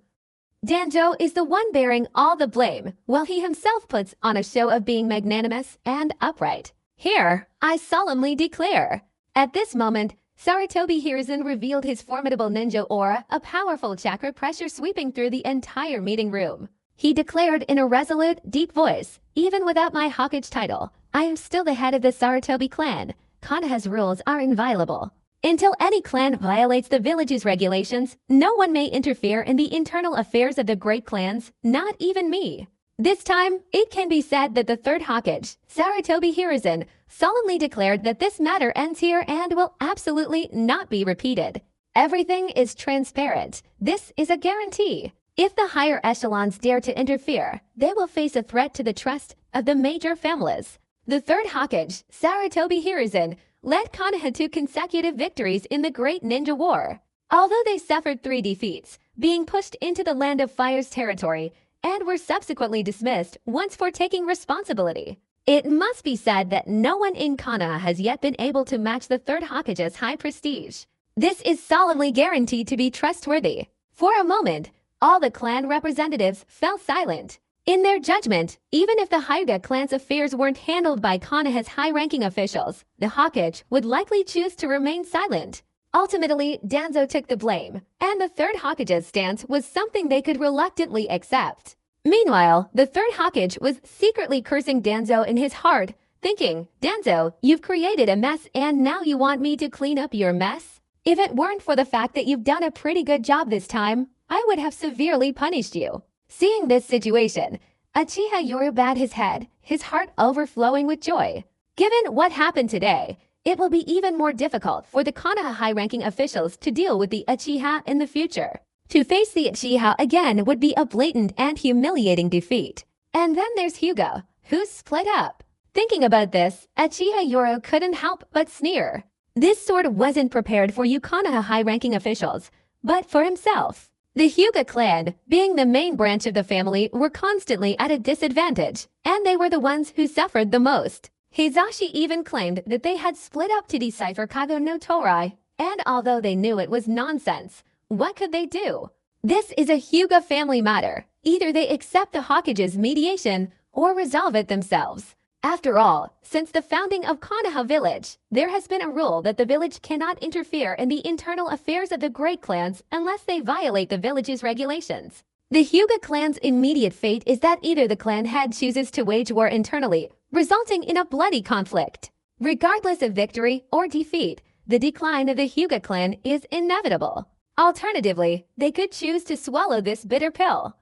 A: Danzo is the one bearing all the blame, while he himself puts on a show of being magnanimous and upright. Here, I solemnly declare. At this moment, Sarutobi Hiruzen revealed his formidable ninja aura, a powerful chakra pressure sweeping through the entire meeting room. He declared in a resolute, deep voice, even without my Hokage title, I am still the head of the Sarutobi clan. Konoha's rules are inviolable. Until any clan violates the village's regulations, no one may interfere in the internal affairs of the great clans, not even me. This time, it can be said that the third Hokage, Saratobi Hiruzen, solemnly declared that this matter ends here and will absolutely not be repeated. Everything is transparent. This is a guarantee. If the higher echelons dare to interfere, they will face a threat to the trust of the major families. The third Hokage, Saratobi Hiruzen, led Konoha to consecutive victories in the Great Ninja War. Although they suffered 3 defeats, being pushed into the Land of Fire's territory, and were subsequently dismissed once for taking responsibility. It must be said that no one in Konoha has yet been able to match the third Hokage's high prestige. This is solemnly guaranteed to be trustworthy. For a moment, all the clan representatives fell silent. In their judgment, even if the Hyuga clan's affairs weren't handled by Konoha's high-ranking officials, the Hokage would likely choose to remain silent. Ultimately, Danzo took the blame, and the third Hokage's stance was something they could reluctantly accept. Meanwhile, the third Hokage was secretly cursing Danzo in his heart, thinking, "Danzo, you've created a mess and now you want me to clean up your mess? If it weren't for the fact that you've done a pretty good job this time, I would have severely punished you." Seeing this situation, Uchiha Yoru bowed his head, his heart overflowing with joy. Given what happened today, it will be even more difficult for the Konoha high-ranking officials to deal with the Uchiha in the future. To face the Uchiha again would be a blatant and humiliating defeat. And then there's Hyuga, who's split up. Thinking about this, Uchiha Yoru couldn't help but sneer. This sword wasn't prepared for you Konoha high-ranking officials, but for himself. The Hyuga clan, being the main branch of the family, were constantly at a disadvantage, and they were the ones who suffered the most. Hizashi even claimed that they had split up to decipher Kago no Torai, and although they knew it was nonsense, what could they do? This is a Hyuga family matter. Either they accept the Hokage's mediation or resolve it themselves. After all, since the founding of Konoha Village, there has been a rule that the village cannot interfere in the internal affairs of the great clans unless they violate the village's regulations. The Hyuga clan's immediate fate is that either the clan head chooses to wage war internally, resulting in a bloody conflict. Regardless of victory or defeat, the decline of the Hyuga clan is inevitable. Alternatively, they could choose to swallow this bitter pill.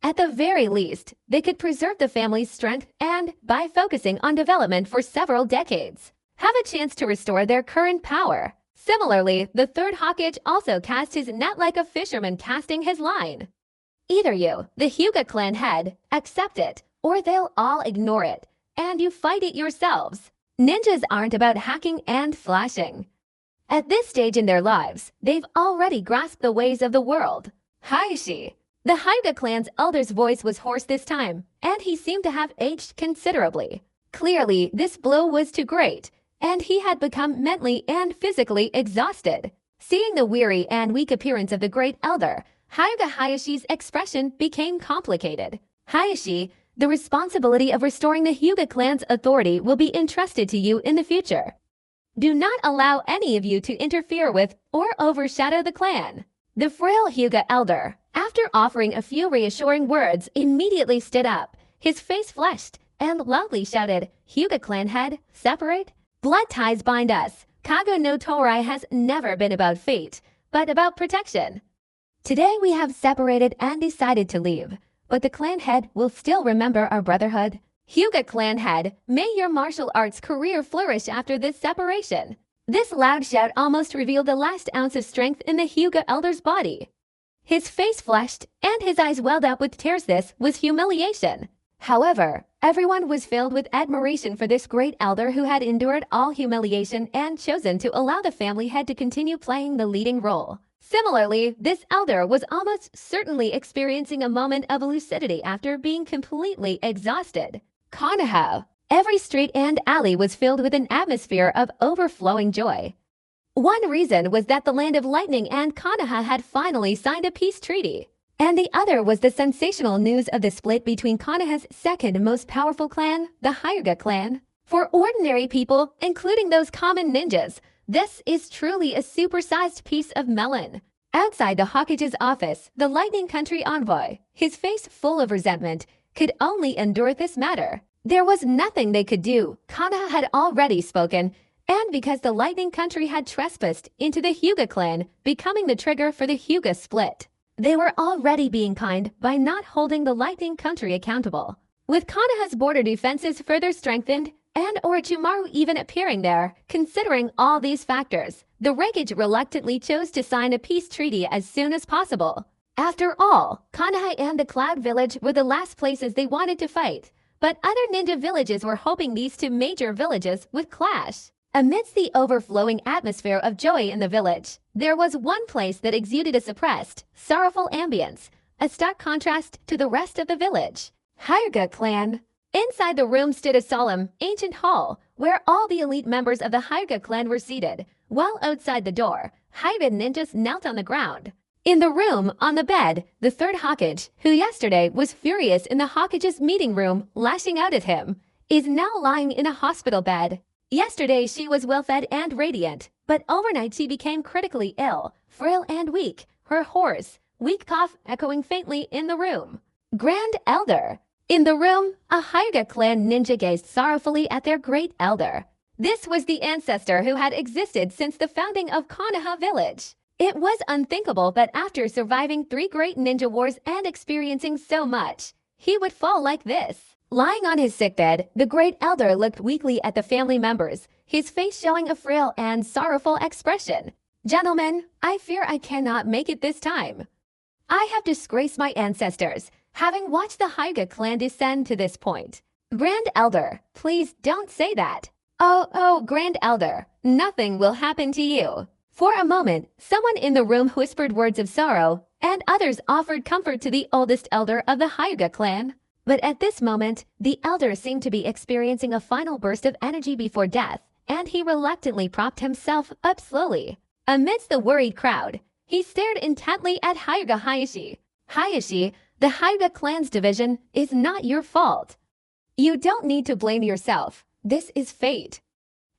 A: At the very least, they could preserve the family's strength and, by focusing on development for several decades, have a chance to restore their current power. Similarly, the third Hokage also cast his net like a fisherman casting his line. Either you, the Hyuga clan head, accept it, or they'll all ignore it, and you fight it yourselves. Ninjas aren't about hacking and flashing. At this stage in their lives, they've already grasped the ways of the world. Hayashi. The Hyuga clan's elder's voice was hoarse this time, and he seemed to have aged considerably. Clearly, this blow was too great, and he had become mentally and physically exhausted. Seeing the weary and weak appearance of the great elder, Hyuga Hayashi's expression became complicated. "Hayashi, the responsibility of restoring the Hyuga clan's authority will be entrusted to you in the future. Do not allow any of you to interfere with or overshadow the clan." The frail Hyuga elder, after offering a few reassuring words, immediately stood up. His face flushed and loudly shouted, "Hyuga clan head, separate? Blood ties bind us. Kago no Torai has never been about fate, but about protection. Today we have separated and decided to leave, but the clan head will still remember our brotherhood. Hyuga clan head, may your martial arts career flourish after this separation." This loud shout almost revealed the last ounce of strength in the Hyuga elder's body. His face flushed, and his eyes welled up with tears. This was humiliation. However, everyone was filled with admiration for this great elder who had endured all humiliation and chosen to allow the family head to continue playing the leading role. Similarly, this elder was almost certainly experiencing a moment of lucidity after being completely exhausted. Konoha. Every street and alley was filled with an atmosphere of overflowing joy. One reason was that the Land of Lightning and Konoha had finally signed a peace treaty. And the other was the sensational news of the split between Konoha's second most powerful clan, the Hyuga clan. For ordinary people, including those common ninjas, this is truly a supersized piece of melon. Outside the Hokage's office, the Lightning Country envoy, his face full of resentment, could only endure this matter. There was nothing they could do. Konoha had already spoken, and because the Lightning Country had trespassed into the Hyuga clan, becoming the trigger for the Hyuga split. They were already being kind by not holding the Lightning Country accountable. With Konoha's border defenses further strengthened, and Orochimaru even appearing there, considering all these factors, the Raikage reluctantly chose to sign a peace treaty as soon as possible. After all, Konoha and the Cloud Village were the last places they wanted to fight, but other ninja villages were hoping these two major villages would clash. Amidst the overflowing atmosphere of joy in the village, there was one place that exuded a suppressed, sorrowful ambience, a stark contrast to the rest of the village. Hyuga clan. Inside the room stood a solemn, ancient hall, where all the elite members of the Hyuga clan were seated, while outside the door, Hyuga ninjas knelt on the ground. In the room, on the bed, the third Hokage, who yesterday was furious in the Hokage's meeting room, lashing out at him, is now lying in a hospital bed. Yesterday she was well-fed and radiant, but overnight she became critically ill, frail and weak, her hoarse, weak cough echoing faintly in the room. Grand Elder. In the room, a Hyuga clan ninja gazed sorrowfully at their great elder. This was the ancestor who had existed since the founding of Konoha Village. It was unthinkable that after surviving 3 great ninja wars and experiencing so much, he would fall like this. Lying on his sickbed, the great elder looked weakly at the family members, his face showing a frail and sorrowful expression. Gentlemen, I fear I cannot make it this time. I have disgraced my ancestors, having watched the Hyuga clan descend to this point. Grand Elder, please don't say that. Oh, Grand Elder, nothing will happen to you. For a moment, someone in the room whispered words of sorrow, and others offered comfort to the oldest elder of the Hyuga clan. But at this moment, the elder seemed to be experiencing a final burst of energy before death, and he reluctantly propped himself up slowly. Amidst the worried crowd, he stared intently at Hyuga Hayashi. Hayashi, the Hyuga clan's division is not your fault. You don't need to blame yourself. This is fate.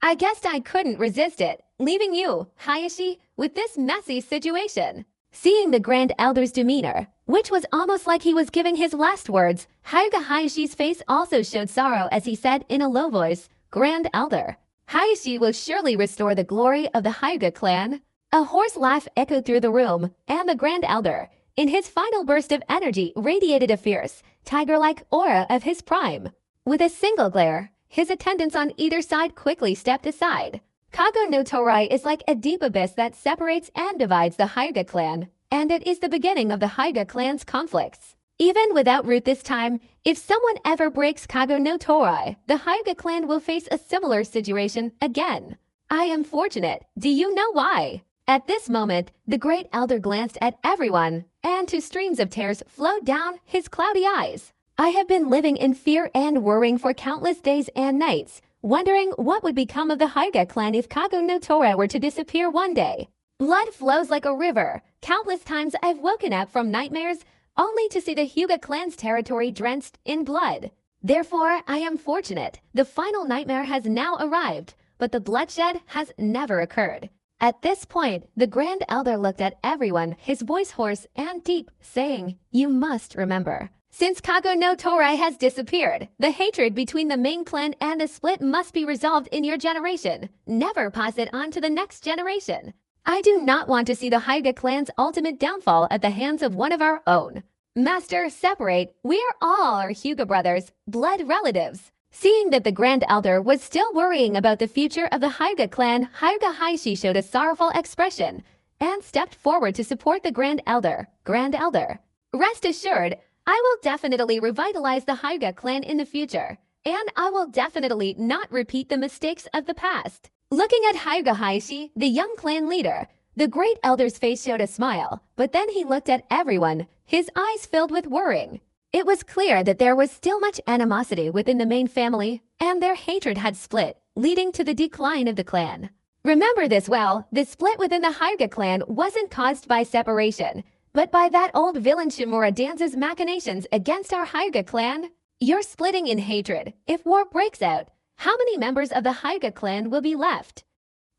A: I guessed I couldn't resist it, leaving you, Hayashi, with this messy situation. Seeing the Grand Elder's demeanor, which was almost like he was giving his last words, Hyuga Hayashi's face also showed sorrow as he said in a low voice, Grand Elder, Hayashi will surely restore the glory of the Hyuga clan. A hoarse laugh echoed through the room, and the Grand Elder, in his final burst of energy, radiated a fierce, tiger-like aura of his prime. With a single glare, his attendants on either side quickly stepped aside. Kago no Torai is like a deep abyss that separates and divides the Hyuga clan, and it is the beginning of the Hyuga clan's conflicts. Even without root this time, if someone ever breaks Kago no Torai, the Hyuga clan will face a similar situation again. I am fortunate. Do you know why? At this moment, the great elder glanced at everyone, and 2 streams of tears flowed down his cloudy eyes. I have been living in fear and worrying for countless days and nights, wondering what would become of the Hyuga clan if Kago no Torai were to disappear one day. Blood flows like a river. Countless times I've woken up from nightmares only to see the Hyuga clan's territory drenched in blood. Therefore, I am fortunate. The final nightmare has now arrived, but the bloodshed has never occurred. At this point, the Grand Elder looked at everyone, his voice hoarse and deep, saying, You must remember. Since Kago no Torai has disappeared, the hatred between the main clan and the split must be resolved in your generation. Never pass it on to the next generation. I do not want to see the Hyuga clan's ultimate downfall at the hands of one of our own. Master, separate. We are all our Hyuga brothers, blood relatives. Seeing that the Grand Elder was still worrying about the future of the Hyuga clan, Hyuga Hayashi showed a sorrowful expression and stepped forward to support the Grand Elder. Grand Elder, rest assured, I will definitely revitalize the Hyuga clan in the future, and I will definitely not repeat the mistakes of the past. Looking at Hyuga Hayashi, the young clan leader, the great elder's face showed a smile, but then he looked at everyone, his eyes filled with worrying. It was clear that there was still much animosity within the main family, and their hatred had split, leading to the decline of the clan. Remember this well, the split within the Hyuga clan wasn't caused by separation, but by that old villain Shimura Danza's machinations against our Hyuga clan. You're splitting in hatred. If war breaks out, how many members of the Hyuga clan will be left?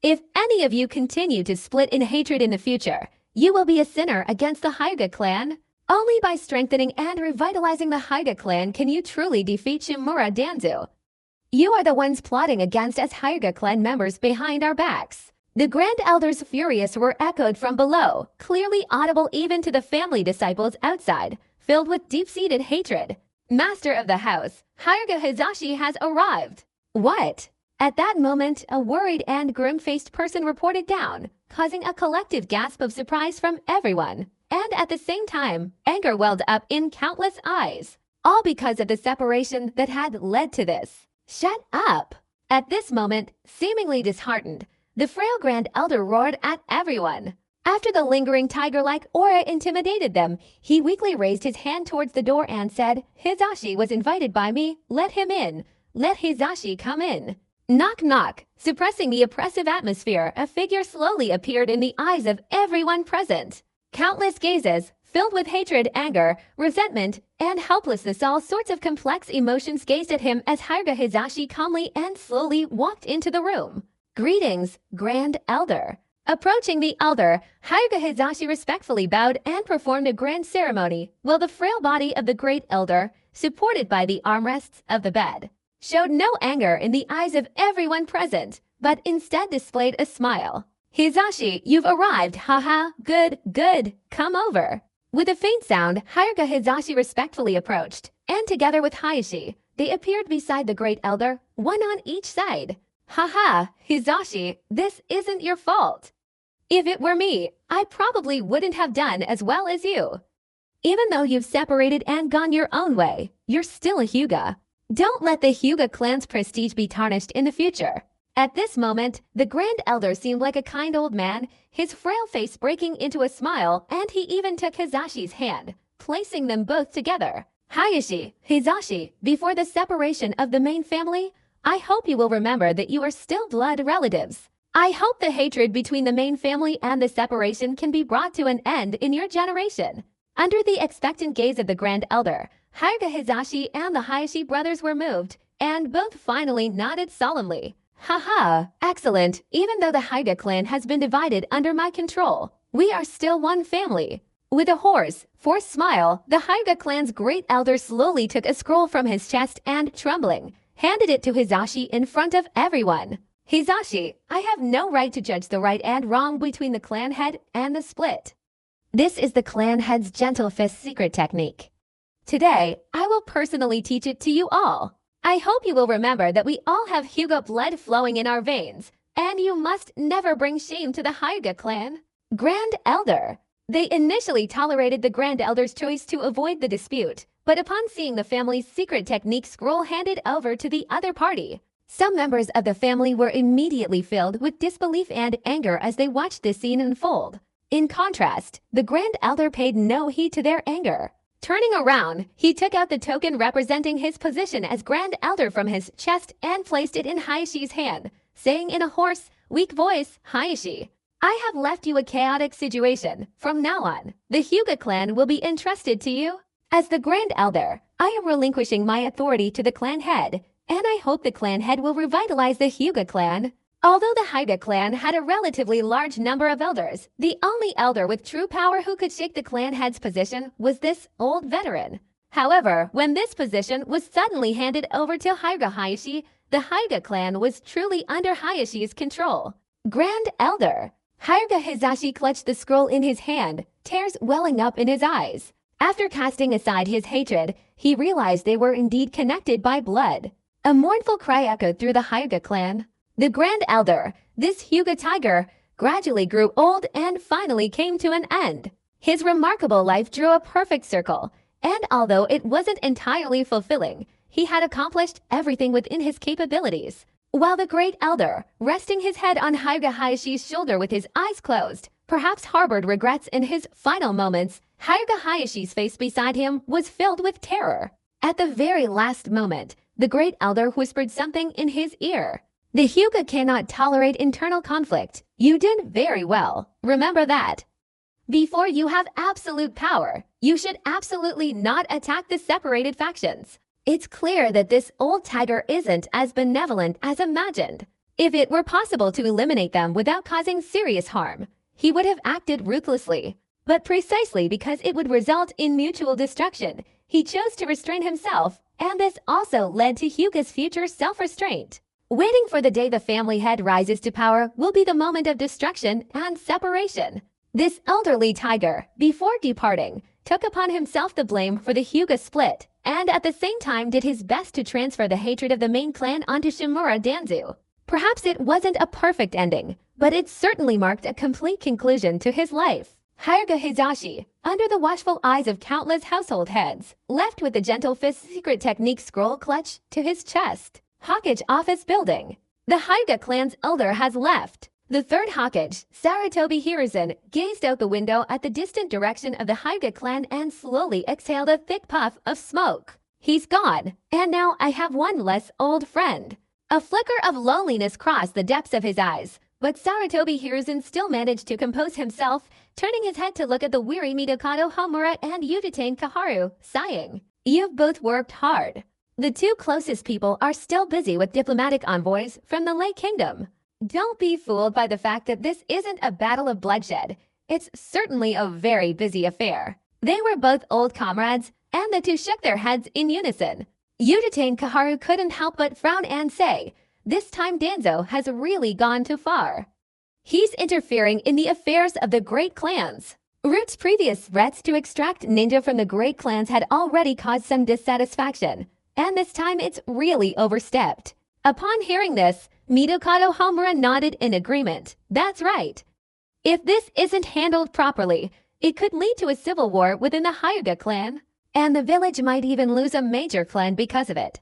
A: If any of you continue to split in hatred in the future, you will be a sinner against the Hyuga clan. Only by strengthening and revitalizing the Hyuga clan can you truly defeat Shimura Danzu. You are the ones plotting against us Hyuga clan members behind our backs. The Grand Elder's furious were echoed from below, clearly audible even to the family disciples outside, filled with deep-seated hatred. Master of the house, Hyuga Hizashi has arrived. What? At that moment, a worried and grim-faced person reported down, causing a collective gasp of surprise from everyone. And at the same time, anger welled up in countless eyes, all because of the separation that had led to this. Shut up! At this moment, seemingly disheartened, the frail Grand Elder roared at everyone. After the lingering tiger-like aura intimidated them, he weakly raised his hand towards the door and said, "Hizashi was invited by me. Let him in. Let Hizashi come in." Knock knock. Suppressing the oppressive atmosphere, a figure slowly appeared in the eyes of everyone present. Countless gazes, filled with hatred, anger, resentment, and helplessness, all sorts of complex emotions gazed at him as Hyuga Hizashi calmly and slowly walked into the room. "Greetings, Grand Elder." Approaching the elder, Hyuga Hizashi respectfully bowed and performed a grand ceremony, while the frail body of the great elder, supported by the armrests of the bed, showed no anger in the eyes of everyone present, but instead displayed a smile. "Hizashi, you've arrived, haha, good, good, come over." With a faint sound, Hyuga Hizashi respectfully approached, and together with Hayashi, they appeared beside the great elder, one on each side. "Haha, Hizashi, this isn't your fault. If it were me, I probably wouldn't have done as well as you. Even though you've separated and gone your own way, you're still a Hyuga. Don't let the Hyuga clan's prestige be tarnished in the future." At this moment, the Grand Elder seemed like a kind old man, his frail face breaking into a smile, and he even took Hizashi's hand, placing them both together. "Hayashi, Hizashi, before the separation of the main family, I hope you will remember that you are still blood relatives. I hope the hatred between the main family and the separation can be brought to an end in your generation." Under the expectant gaze of the Grand Elder, Hyuga Hizashi and the Hayashi brothers were moved, and both finally nodded solemnly. "Haha, excellent. Even though the Hyuga clan has been divided under my control, we are still one family." With a hoarse, forced smile, the Hyuga clan's great elder slowly took a scroll from his chest and, trembling, handed it to Hizashi in front of everyone. "Hizashi, I have no right to judge the right and wrong between the clan head and the split. This is the clan head's gentle fist secret technique. Today, I will personally teach it to you all. I hope you will remember that we all have Hyuga blood flowing in our veins, and you must never bring shame to the Hyuga clan." Grand Elder. They initially tolerated the Grand Elder's choice to avoid the dispute, but upon seeing the family's secret technique scroll handed over to the other party, some members of the family were immediately filled with disbelief and anger as they watched this scene unfold. In contrast, the Grand Elder paid no heed to their anger. Turning around, he took out the token representing his position as Grand Elder from his chest and placed it in Hayashi's hand, saying in a hoarse, weak voice, "Hayashi, I have left you a chaotic situation. From now on, the Hyuga clan will be entrusted to you. As the Grand Elder, I am relinquishing my authority to the clan head, and I hope the clan head will revitalize the Hyuga clan." Although the Hyuga clan had a relatively large number of elders, the only elder with true power who could shake the clan head's position was this old veteran. However, when this position was suddenly handed over to Hyuga Hayashi, the Hyuga clan was truly under Hayashi's control. Grand Elder. Hyuga Hizashi clutched the scroll in his hand, tears welling up in his eyes. After casting aside his hatred, he realized they were indeed connected by blood. A mournful cry echoed through the Hyuga clan. The Grand Elder, this Hyuga tiger, gradually grew old and finally came to an end. His remarkable life drew a perfect circle, and although it wasn't entirely fulfilling, he had accomplished everything within his capabilities. While the Great Elder, resting his head on Hyuga Hayashi's shoulder with his eyes closed, perhaps harbored regrets in his final moments, Hyuga Hayashi's face beside him was filled with terror. At the very last moment, the Great Elder whispered something in his ear. "The Hyuga cannot tolerate internal conflict. You did very well. Remember that. Before you have absolute power, you should absolutely not attack the separated factions. It's clear that this old tiger isn't as benevolent as imagined. If it were possible to eliminate them without causing serious harm, he would have acted ruthlessly. But precisely because it would result in mutual destruction, He chose to restrain himself, and this also led to Hyuga's future self-restraint. Waiting for the day the family head rises to power will be the moment of destruction and separation. This elderly tiger, before departing, took upon himself the blame for the Hyuga split, and at the same time did his best to transfer the hatred of the main clan onto Shimura Danzu. Perhaps it wasn't a perfect ending, but it certainly marked a complete conclusion to his life. Hyuga Hizashi, under the watchful eyes of countless household heads, left with the gentle fist secret technique scroll clutch to his chest. Hokage Office Building. The Hyuga clan's elder has left. The third Hokage, Saratobi Hiruzen, gazed out the window at the distant direction of the Hyuga clan and slowly exhaled a thick puff of smoke. He's gone, and now I have one less old friend. A flicker of loneliness crossed the depths of his eyes, but Saratobi Hiruzen still managed to compose himself, turning his head to look at the weary Midokado Homura and Uchiha Kaharu, sighing. You've both worked hard. The two closest people are still busy with diplomatic envoys from the Lake Kingdom. Don't be fooled by the fact that this isn't a battle of bloodshed. It's certainly a very busy affair. They were both old comrades, and the two shook their heads in unison. Uchiha Kaharu couldn't help but frown and say, this time Danzo has really gone too far. He's interfering in the affairs of the great clans. Root's previous threats to extract ninja from the great clans had already caused some dissatisfaction, and this time it's really overstepped. Upon hearing this, Midokado Homura nodded in agreement. That's right. If this isn't handled properly, it could lead to a civil war within the Hyuga clan, and the village might even lose a major clan because of it.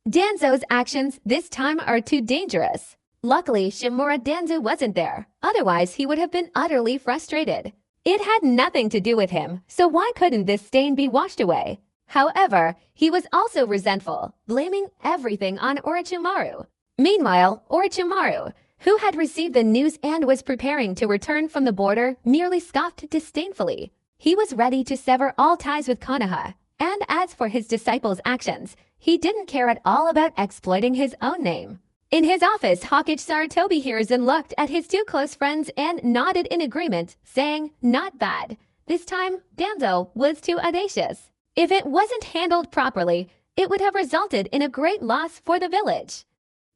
A: Danzo's actions this time are too dangerous. Luckily, Shimura Danzu wasn't there, otherwise he would have been utterly frustrated. It had nothing to do with him, so why couldn't this stain be washed away? However, he was also resentful, blaming everything on Orochimaru. Meanwhile, Orochimaru, who had received the news and was preparing to return from the border, merely scoffed disdainfully. He was ready to sever all ties with Konoha, and as for his disciples' actions, he didn't care at all about exploiting his own name. In his office, Hokage Saratobi Hiruzen looked at his two close friends and nodded in agreement, saying, not bad. This time, Danzo was too audacious. If it wasn't handled properly, it would have resulted in a great loss for the village.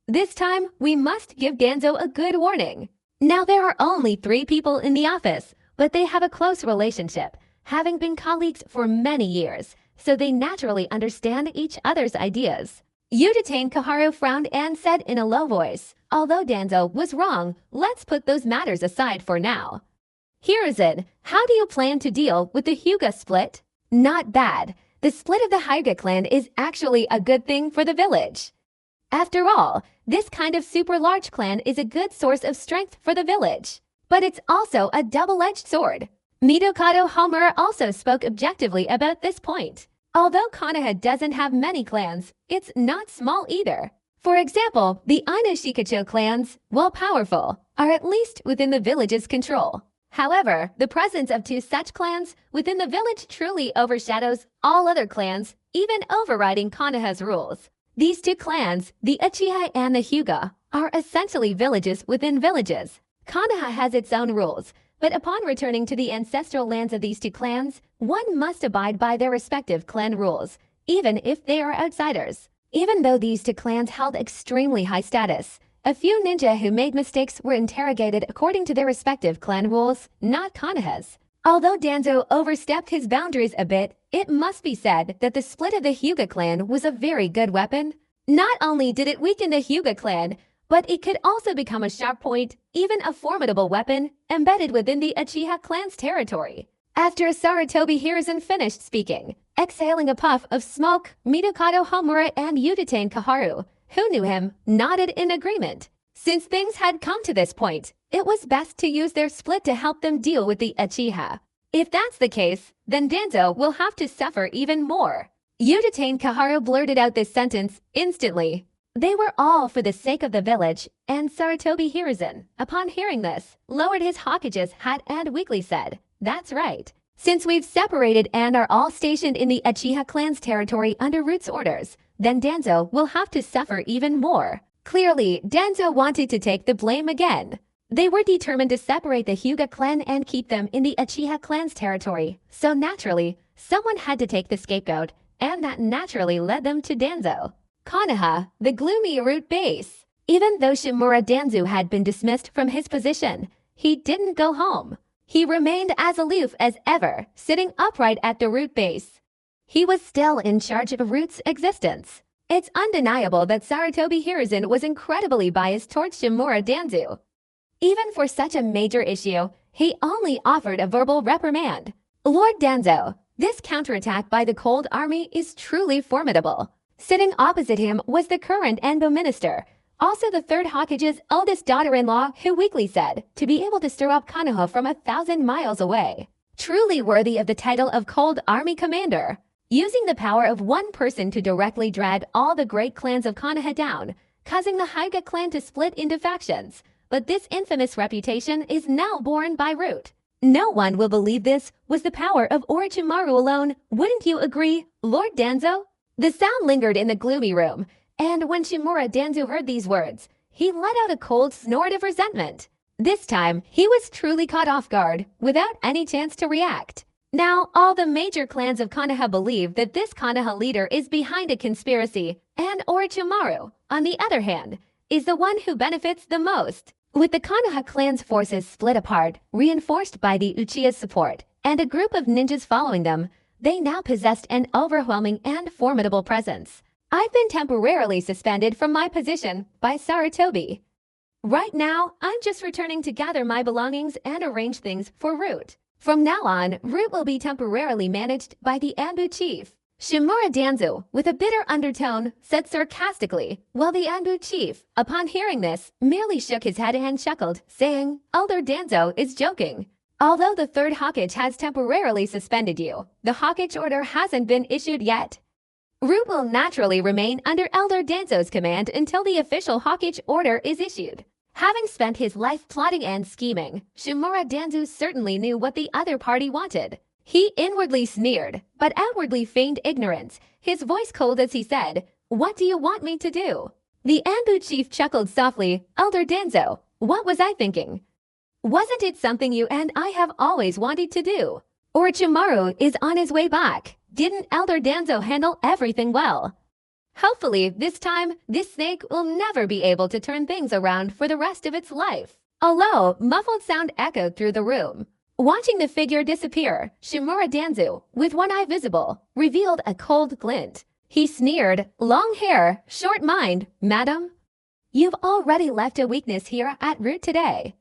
A: This time, we must give Danzo a good warning. Now there are only 3 people in the office, but they have a close relationship, having been colleagues for many years, so they naturally understand each other's ideas. Uchiha Kaharu frowned and said in a low voice, although Danzo was wrong, let's put those matters aside for now. Hiruzen, how do you plan to deal with the Hyuga split? Not bad. The split of the Hyuga clan is actually a good thing for the village. After all, this kind of super large clan is a good source of strength for the village. But it's also a double-edged sword. Midokado Homura also spoke objectively about this point. Although Konoha doesn't have many clans, it's not small either. For example, the Aino Shikacho clans, while powerful, are at least within the village's control. However, the presence of 2 such clans within the village truly overshadows all other clans, even overriding Konoha's rules. These 2 clans, the Uchiha and the Hyuga, are essentially villages within villages. Konoha has its own rules, but upon returning to the ancestral lands of these 2 clans, one must abide by their respective clan rules, even if they are outsiders. Even though these 2 clans held extremely high status, a few ninja who made mistakes were interrogated according to their respective clan rules, not Konoha's. Although Danzo overstepped his boundaries a bit, it must be said that the split of the Hyuga clan was a very good weapon. Not only did it weaken the Hyuga clan, but it could also become a sharp point, even a formidable weapon, embedded within the Uchiha clan's territory. After Saratobi Hiruzen finished speaking, exhaling a puff of smoke, Midokado Homura and Uchiha Kaharu, who knew him, nodded in agreement. Since things had come to this point, it was best to use their split to help them deal with the Uchiha. If that's the case, then Danzo will have to suffer even more. Uchiha Kaharu blurted out this sentence instantly. They were all for the sake of the village, and Saratobi Hiruzen, upon hearing this, lowered his Hokage's hat and weakly said, that's right. Since we've separated and are all stationed in the Uchiha clan's territory under Root's orders, then Danzo will have to suffer even more. Clearly, Danzo wanted to take the blame again. They were determined to separate the Hyuga clan and keep them in the Uchiha clan's territory, so naturally, someone had to take the scapegoat, and that naturally led them to Danzo. Konoha, the gloomy root base. Even though Shimura Danzo had been dismissed from his position, he didn't go home. He remained as aloof as ever, sitting upright at the root base. He was still in charge of Root's existence. It's undeniable that Sarutobi Hiruzen was incredibly biased towards Shimura Danzo. Even for such a major issue, he only offered a verbal reprimand. Lord Danzo, this counterattack by the Cold Army is truly formidable. Sitting opposite him was the current Enbo minister, also the third Hokage's eldest daughter-in-law, who weakly said to be able to stir up Konoha from 1,000 miles away. Truly worthy of the title of Cold Army Commander. Using the power of one person to directly drag all the great clans of Konoha down, causing the Hyuga clan to split into factions. But this infamous reputation is now borne by Root. No one will believe this was the power of Orochimaru alone, wouldn't you agree, Lord Danzo? The sound lingered in the gloomy room, and when Shimura Danzo heard these words, he let out a cold snort of resentment. This time, he was truly caught off guard, without any chance to react. Now, all the major clans of Konoha believe that this Konoha leader is behind a conspiracy, and Orochimaru, on the other hand, is the one who benefits the most. With the Konoha clan's forces split apart, reinforced by the Uchiha's support, and a group of ninjas following them, they now possessed an overwhelming and formidable presence. I've been temporarily suspended from my position by Sarutobi. Right now, I'm just returning to gather my belongings and arrange things for Root. From now on, Root will be temporarily managed by the Anbu chief. Shimura Danzo, with a bitter undertone, said sarcastically, while the Anbu chief, upon hearing this, merely shook his head and chuckled, saying, Elder Danzo is joking. Although the third Hokage has temporarily suspended you, the Hokage order hasn't been issued yet. Root will naturally remain under Elder Danzo's command until the official Hokage order is issued. Having spent his life plotting and scheming, Shimura Danzo certainly knew what the other party wanted. He inwardly sneered, but outwardly feigned ignorance, his voice cold as he said, What do you want me to do? The Anbu chief chuckled softly, Elder Danzo, what was I thinking? Wasn't it something you and I have always wanted to do? Orochimaru is on his way back. Didn't Elder Danzo handle everything well? Hopefully, this time, this snake will never be able to turn things around for the rest of its life. A low, muffled sound echoed through the room. Watching the figure disappear, Shimura Danzo, with one eye visible, revealed a cold glint. He sneered, long hair, short mind, madam. You've already left a weakness here at Root today.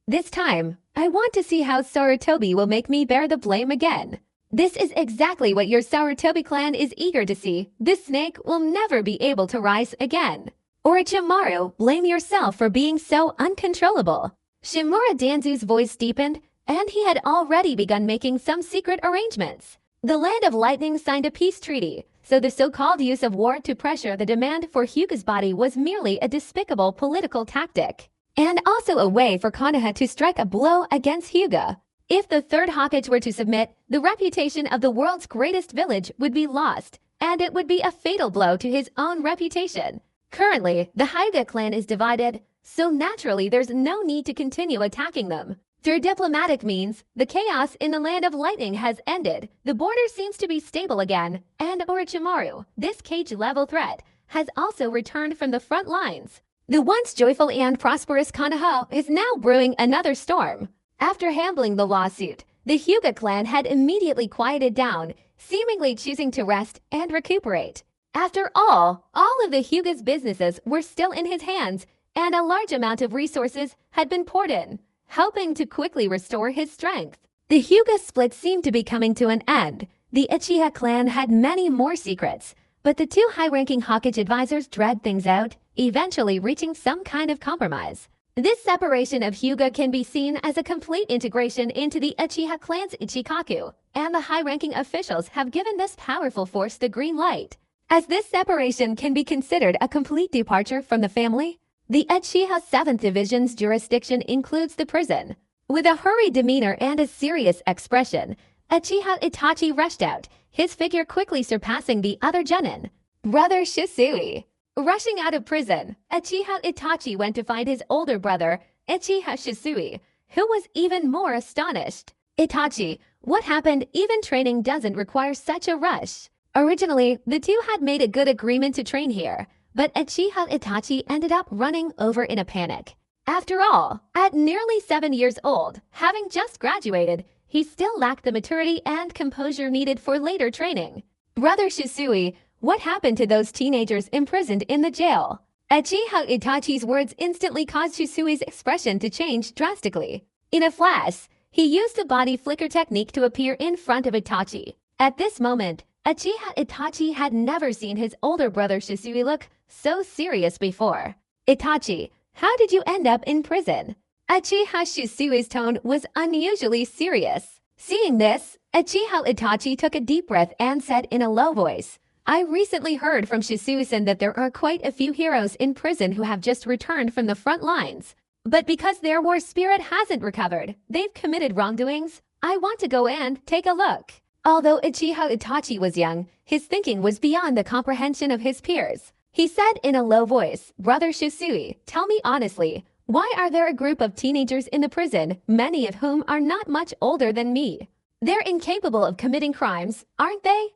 A: This time, I want to see how Sarutobi will make me bear the blame again. This is exactly what your Sarutobi clan is eager to see. This snake will never be able to rise again. Orochimaru, blame yourself for being so uncontrollable. Shimura Danzo's voice deepened, and he had already begun making some secret arrangements. The Land of Lightning signed a peace treaty, so the so-called use of war to pressure the demand for Hyuga's body was merely a despicable political tactic, and also a way for Konoha to strike a blow against Hyuga. If the third Hokage were to submit, the reputation of the world's greatest village would be lost, and it would be a fatal blow to his own reputation. Currently, the Hyuga clan is divided, so naturally there's no need to continue attacking them. Through diplomatic means, the chaos in the Land of Lightning has ended, the border seems to be stable again, and Orochimaru, this cage-level threat, has also returned from the front lines. The once joyful and prosperous Konoha is now brewing another storm. After handling the lawsuit, the Hyuga clan had immediately quieted down, seemingly choosing to rest and recuperate. After all of the Hyuga's businesses were still in his hands, and a large amount of resources had been poured in, helping to quickly restore his strength. The Hyuga split seemed to be coming to an end. The Uchiha clan had many more secrets, but the two high-ranking Hokage advisors dragged things out, eventually reaching some kind of compromise. This separation of Hyuga can be seen as a complete integration into the Uchiha clan's Ichikaku, and the high-ranking officials have given this powerful force the green light. As this separation can be considered a complete departure from the family, the Uchiha 7th Division's jurisdiction includes the prison. With a hurried demeanor and a serious expression, Uchiha Itachi rushed out, his figure quickly surpassing the other genin, Brother Shisui. Rushing out of prison, Uchiha Itachi went to find his older brother, Uchiha Shisui, who was even more astonished. Itachi, what happened? Even training doesn't require such a rush. Originally, the two had made a good agreement to train here, but Uchiha Itachi ended up running over in a panic. After all, at nearly 7 years old, having just graduated, he still lacked the maturity and composure needed for later training. Brother Shisui, what happened to those teenagers imprisoned in the jail? Uchiha Itachi's words instantly caused Shisui's expression to change drastically. In a flash, he used the body flicker technique to appear in front of Itachi. At this moment, Uchiha Itachi had never seen his older brother Shisui look so serious before. Itachi, how did you end up in prison? Uchiha Shisui's tone was unusually serious. Seeing this, Uchiha Itachi took a deep breath and said in a low voice, I recently heard from Shisui-san that there are quite a few heroes in prison who have just returned from the front lines. But because their war spirit hasn't recovered, they've committed wrongdoings. I want to go and take a look. Although Uchiha Itachi was young, his thinking was beyond the comprehension of his peers. He said in a low voice, Brother Shisui, tell me honestly, why are there a group of teenagers in the prison, many of whom are not much older than me? They're incapable of committing crimes, aren't they?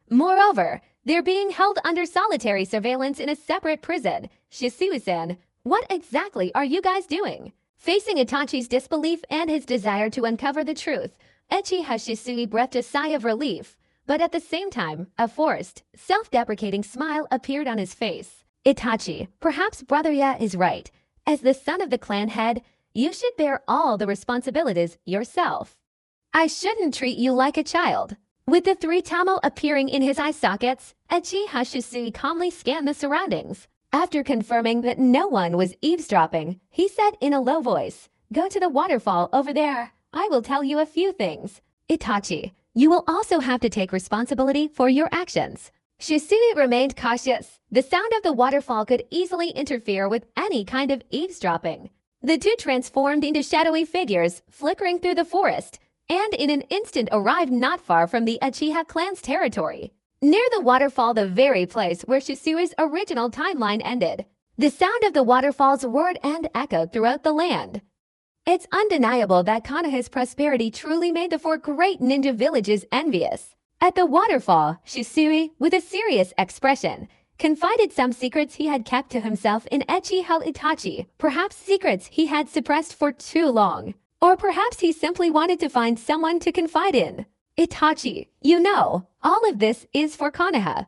A: Moreover, they're being held under solitary surveillance in a separate prison. Shisui-san, what exactly are you guys doing? Facing Itachi's disbelief and his desire to uncover the truth, Uchiha Shisui breathed a sigh of relief. But at the same time, a forced, self-deprecating smile appeared on his face. Itachi, perhaps Brother Ya is right. As the son of the clan head, you should bear all the responsibilities yourself. I shouldn't treat you like a child. With the 3 Tamil appearing in his eye sockets, Uchiha Shisui calmly scanned the surroundings. After confirming that no one was eavesdropping, he said in a low voice, Go to the waterfall over there. I will tell you a few things. Itachi, you will also have to take responsibility for your actions. Shisui remained cautious. The sound of the waterfall could easily interfere with any kind of eavesdropping. The two transformed into shadowy figures, flickering through the forest, and in an instant arrived not far from the Uchiha clan's territory. Near the waterfall, the very place where Shisui's original timeline ended. The sound of the waterfalls roared and echoed throughout the land. It's undeniable that Konoha's prosperity truly made the 4 great ninja villages envious. At the waterfall, Shisui, with a serious expression, confided some secrets he had kept to himself in Uchiha Itachi, perhaps secrets he had suppressed for too long. Or perhaps he simply wanted to find someone to confide in. Itachi, you know, all of this is for Konoha.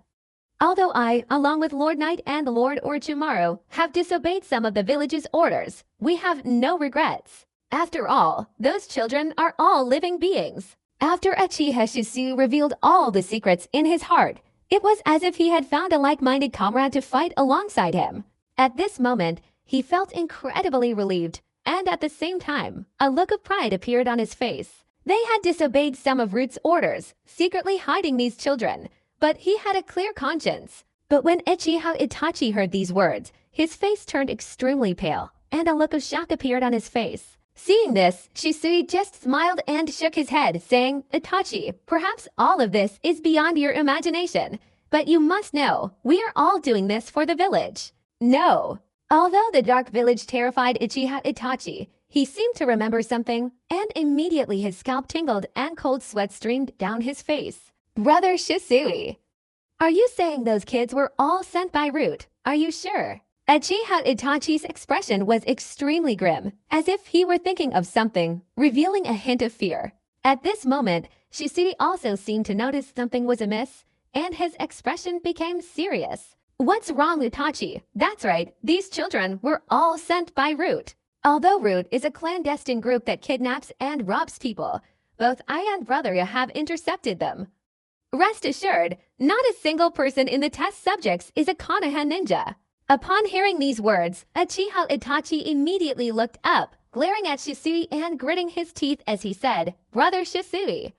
A: Although I, along with Lord Knight and Lord Orochimaru, have disobeyed some of the village's orders, we have no regrets. After all, those children are all living beings. After Uchiha Shisui revealed all the secrets in his heart, it was as if he had found a like-minded comrade to fight alongside him. At this moment, he felt incredibly relieved, and at the same time, a look of pride appeared on his face. They had disobeyed some of Root's orders, secretly hiding these children, but he had a clear conscience. But when Uchiha Itachi heard these words, his face turned extremely pale, and a look of shock appeared on his face. Seeing this, Shisui just smiled and shook his head, saying, Itachi, perhaps all of this is beyond your imagination, but you must know, we are all doing this for the village. No. Although the dark village terrified Uchiha Itachi, he seemed to remember something, and immediately his scalp tingled and cold sweat streamed down his face. Brother Shisui, are you saying those kids were all sent by Root? Are you sure? Uchiha Itachi's expression was extremely grim, as if he were thinking of something, revealing a hint of fear. At this moment, Shisui also seemed to notice something was amiss, and his expression became serious. What's wrong, Itachi? That's right, these children were all sent by Root. Although Root is a clandestine group that kidnaps and robs people, both I and Brother Ya have intercepted them. Rest assured, not a single person in the test subjects is a Konoha ninja. Upon hearing these words, Uchiha Itachi immediately looked up, glaring at Shisui and gritting his teeth as he said, Brother Shisui,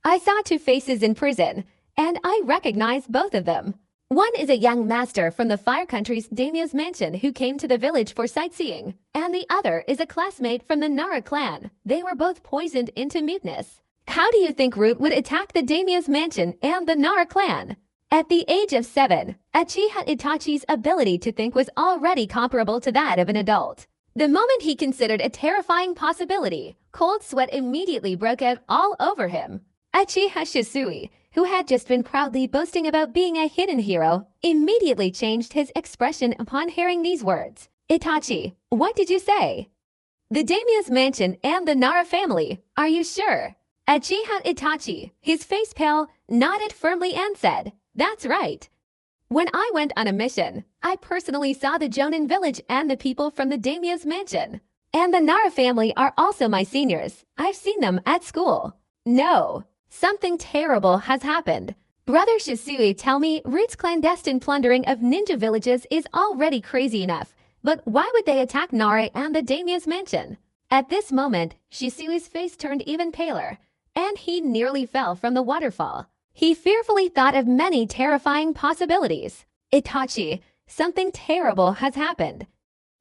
A: I saw 2 faces in prison, and I recognize both of them. One is a young master from the Fire Country's daimyo's mansion who came to the village for sightseeing, and the other is a classmate from the Nara clan. They were both poisoned into muteness. How do you think Root would attack the daimyo's mansion and the Nara clan? At the age of 7, Uchiha Itachi's ability to think was already comparable to that of an adult. The moment he considered a terrifying possibility, cold sweat immediately broke out all over him. Uchiha Shisui, who had just been proudly boasting about being a hidden hero, immediately changed his expression upon hearing these words. Itachi, what did you say? The daimyo's mansion and the Nara family, are you sure? Uchiha Itachi, his face pale, nodded firmly and said, that's right. When I went on a mission, I personally saw the Jonin village and the people from the daimyo's mansion. And the Nara family are also my seniors. I've seen them at school. No, something terrible has happened. Brother Shisui tell me Root's clandestine plundering of ninja villages is already crazy enough. But why would they attack Nara and the daimyo's mansion? At this moment, Shisui's face turned even paler, and he nearly fell from the waterfall. He fearfully thought of many terrifying possibilities. Itachi, something terrible has happened.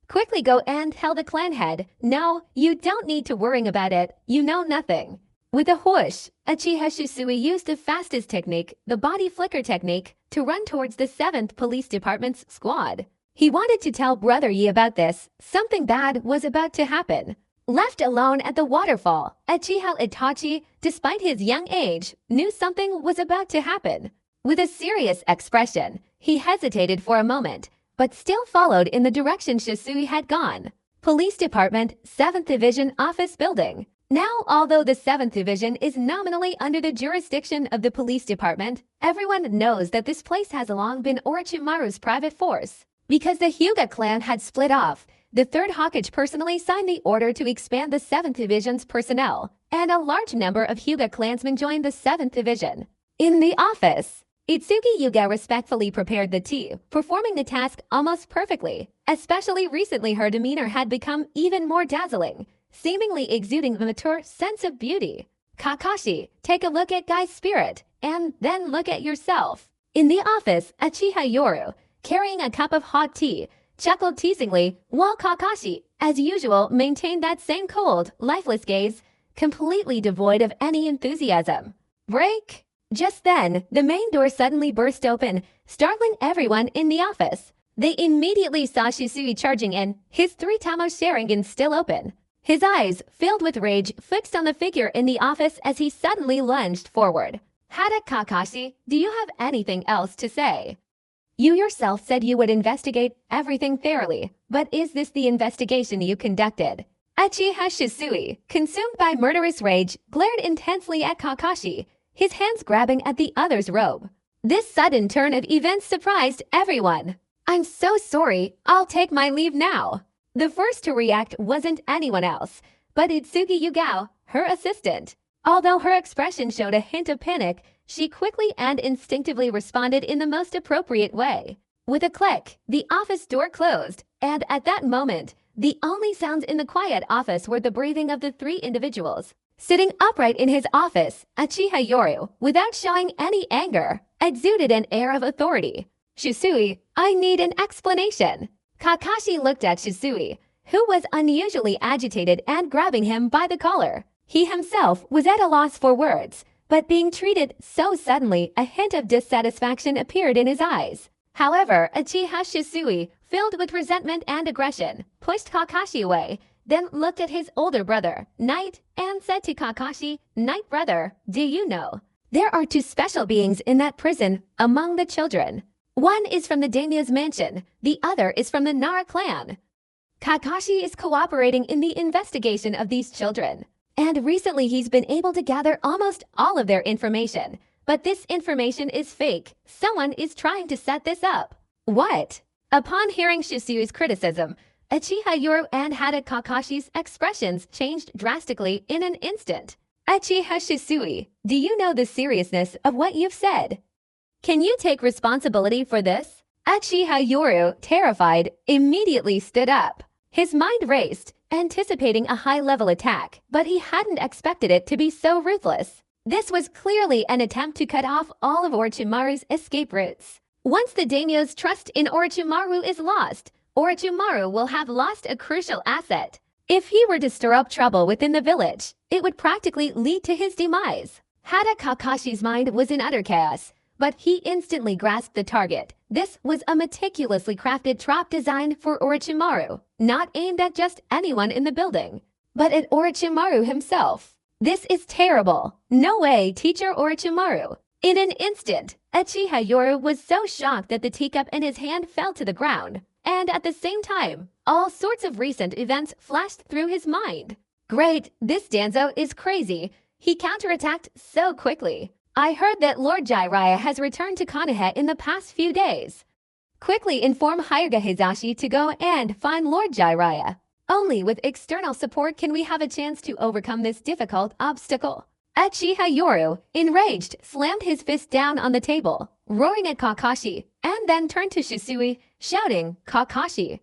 A: Quickly go and tell the clan head, no, you don't need to worry about it, you know nothing. With a whoosh, Uchiha Shisui used the fastest technique, the body flicker technique, to run towards the 7th Police Department's squad. He wanted to tell Brother Yi about this, something bad was about to happen. Left alone at the waterfall, Uchiha Itachi, despite his young age, knew something was about to happen. With a serious expression, he hesitated for a moment, but still followed in the direction Shisui had gone. Police Department, 7th Division Office Building. Now, although the 7th Division is nominally under the jurisdiction of the Police Department, everyone knows that this place has long been Orochimaru's private force. Because the Hyuga clan had split off, the 3rd Hokage personally signed the order to expand the 7th Division's personnel, and a large number of Hyuga clansmen joined the 7th Division. In the office, Itsuki Hyuga respectfully prepared the tea, performing the task almost perfectly. Especially recently her demeanor had become even more dazzling, seemingly exuding a mature sense of beauty. Kakashi, take a look at Guy's spirit, and then look at yourself. In the office, Uchiha Yoru, carrying a cup of hot tea, chuckled teasingly, while Kakashi, as usual, maintained that same cold, lifeless gaze, completely devoid of any enthusiasm. Break! Just then, the main door suddenly burst open, startling everyone in the office. They immediately saw Shisui charging in, his 3-tamo Sharingan still open. His eyes, filled with rage, fixed on the figure in the office as he suddenly lunged forward. Hada Kakashi, do you have anything else to say? You yourself said you would investigate everything thoroughly, but is this the investigation you conducted? Uchiha Shisui, consumed by murderous rage, glared intensely at Kakashi, his hands grabbing at the other's robe. This sudden turn of events surprised everyone. I'm so sorry, I'll take my leave now. The first to react wasn't anyone else, but Itsuki Yugao, her assistant. Although her expression showed a hint of panic, she quickly and instinctively responded in the most appropriate way. With a click, the office door closed, and at that moment, the only sounds in the quiet office were the breathing of the 3 individuals. Sitting upright in his office, Uchiha Yoru, without showing any anger, exuded an air of authority. Shisui, I need an explanation. Kakashi looked at Shisui, who was unusually agitated and grabbing him by the collar. He himself was at a loss for words, but being treated so suddenly, a hint of dissatisfaction appeared in his eyes. However, Uchiha Shisui, filled with resentment and aggression, pushed Kakashi away, then looked at his older brother, Knight, and said to Kakashi, Knight brother, do you know? There are 2 special beings in that prison among the children. One is from the daimyo's mansion, the other is from the Nara clan. Kakashi is cooperating in the investigation of these children. And recently he's been able to gather almost all of their information. But this information is fake. Someone is trying to set this up. What? Upon hearing Shisui's criticism, Uchiha Yoru and Hada Kakashi's expressions changed drastically in an instant. Uchiha Shisui, do you know the seriousness of what you've said? Can you take responsibility for this? Uchiha Yoru, terrified, immediately stood up. His mind raced, anticipating a high-level attack, but he hadn't expected it to be so ruthless. This was clearly an attempt to cut off all of Orochimaru's escape routes. Once the daimyo's trust in Orochimaru is lost, Orochimaru will have lost a crucial asset. If he were to stir up trouble within the village, it would practically lead to his demise. Hada Kakashi's mind was in utter chaos, but he instantly grasped the target. This was a meticulously crafted trap designed for Orochimaru, not aimed at just anyone in the building, but at Orochimaru himself. This is terrible. No way, teacher Orochimaru. In an instant, Uchiha Yoru was so shocked that the teacup in his hand fell to the ground, and at the same time, all sorts of recent events flashed through his mind. Great, this Danzo is crazy. He counterattacked so quickly. I heard that Lord Jiraiya has returned to Konoha in the past few days. Quickly inform Hyuga Hizashi to go and find Lord Jiraiya. Only with external support can we have a chance to overcome this difficult obstacle. Uchiha Yoru, enraged, slammed his fist down on the table, roaring at Kakashi, and then turned to Shisui, shouting, Kakashi.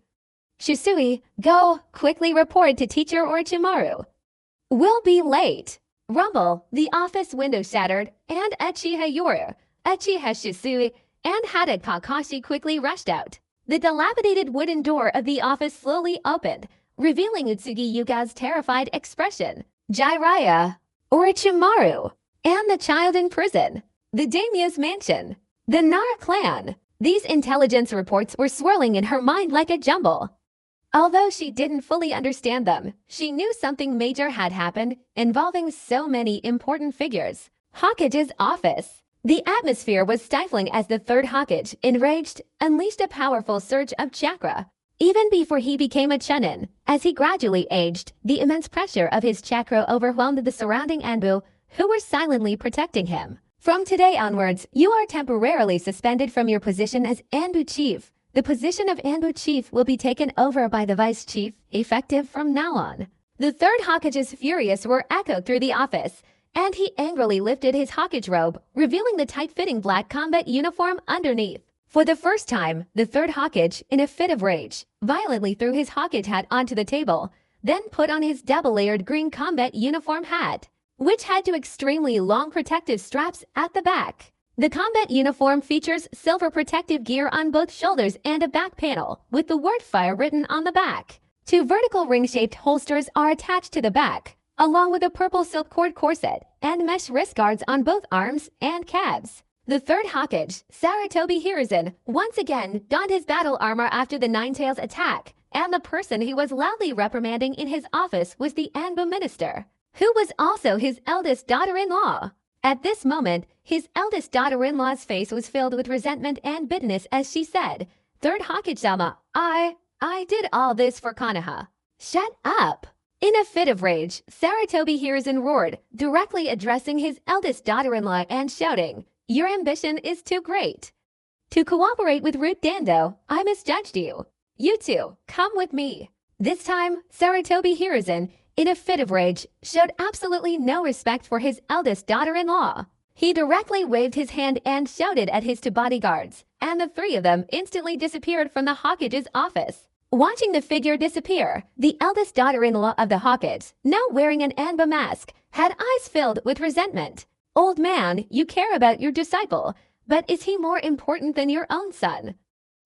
A: Shisui, go, quickly report to Teacher Orochimaru. We'll be late. Rumble, the office window shattered, and Uchiha Yoru, Uchiha Shisui, and Hada Kakashi quickly rushed out. The dilapidated wooden door of the office slowly opened, revealing Utsugi Yuka's terrified expression. Jiraiya, Orochimaru, and the child in prison. The daimyo's mansion. The Nara clan. These intelligence reports were swirling in her mind like a jumble. Although she didn't fully understand them, she knew something major had happened involving so many important figures. Hokage's office. The atmosphere was stifling as the third Hokage, enraged, unleashed a powerful surge of chakra. Even before he became a Chunin, as he gradually aged, the immense pressure of his chakra overwhelmed the surrounding Anbu, who were silently protecting him. From today onwards, you are temporarily suspended from your position as Anbu Chief. The position of Anbu Chief will be taken over by the Vice Chief, effective from now on. The third Hokage's furious roar echoed through the office, and he angrily lifted his Hokage robe, revealing the tight-fitting black combat uniform underneath. For the first time, the third Hokage, in a fit of rage, violently threw his Hokage hat onto the table, then put on his double-layered green combat uniform hat, which had two extremely long protective straps at the back. The combat uniform features silver protective gear on both shoulders and a back panel, with the word fire written on the back. Two vertical ring-shaped holsters are attached to the back, along with a purple silk cord corset and mesh wrist guards on both arms and calves. The third Hokage, Sarutobi Hiruzen, once again donned his battle armor after the Nine-Tails attack, and the person he was loudly reprimanding in his office was the Anbu minister, who was also his eldest daughter-in-law. At this moment, his eldest daughter-in-law's face was filled with resentment and bitterness as she said, "Third Hokage-sama, I did all this for Konoha." Shut up! In a fit of rage, Sarutobi Hiruzen roared, directly addressing his eldest daughter-in-law and shouting, "Your ambition is too great. To cooperate with Root Dando, I misjudged you. You two, come with me." This time, Sarutobi Hiruzen, in a fit of rage, showed absolutely no respect for his eldest daughter-in-law. He directly waved his hand and shouted at his two bodyguards, and the three of them instantly disappeared from the Hokage's office. Watching the figure disappear, the eldest daughter-in-law of the Hokage, now wearing an Anbu mask, had eyes filled with resentment. "Old man, you care about your disciple, but is he more important than your own son?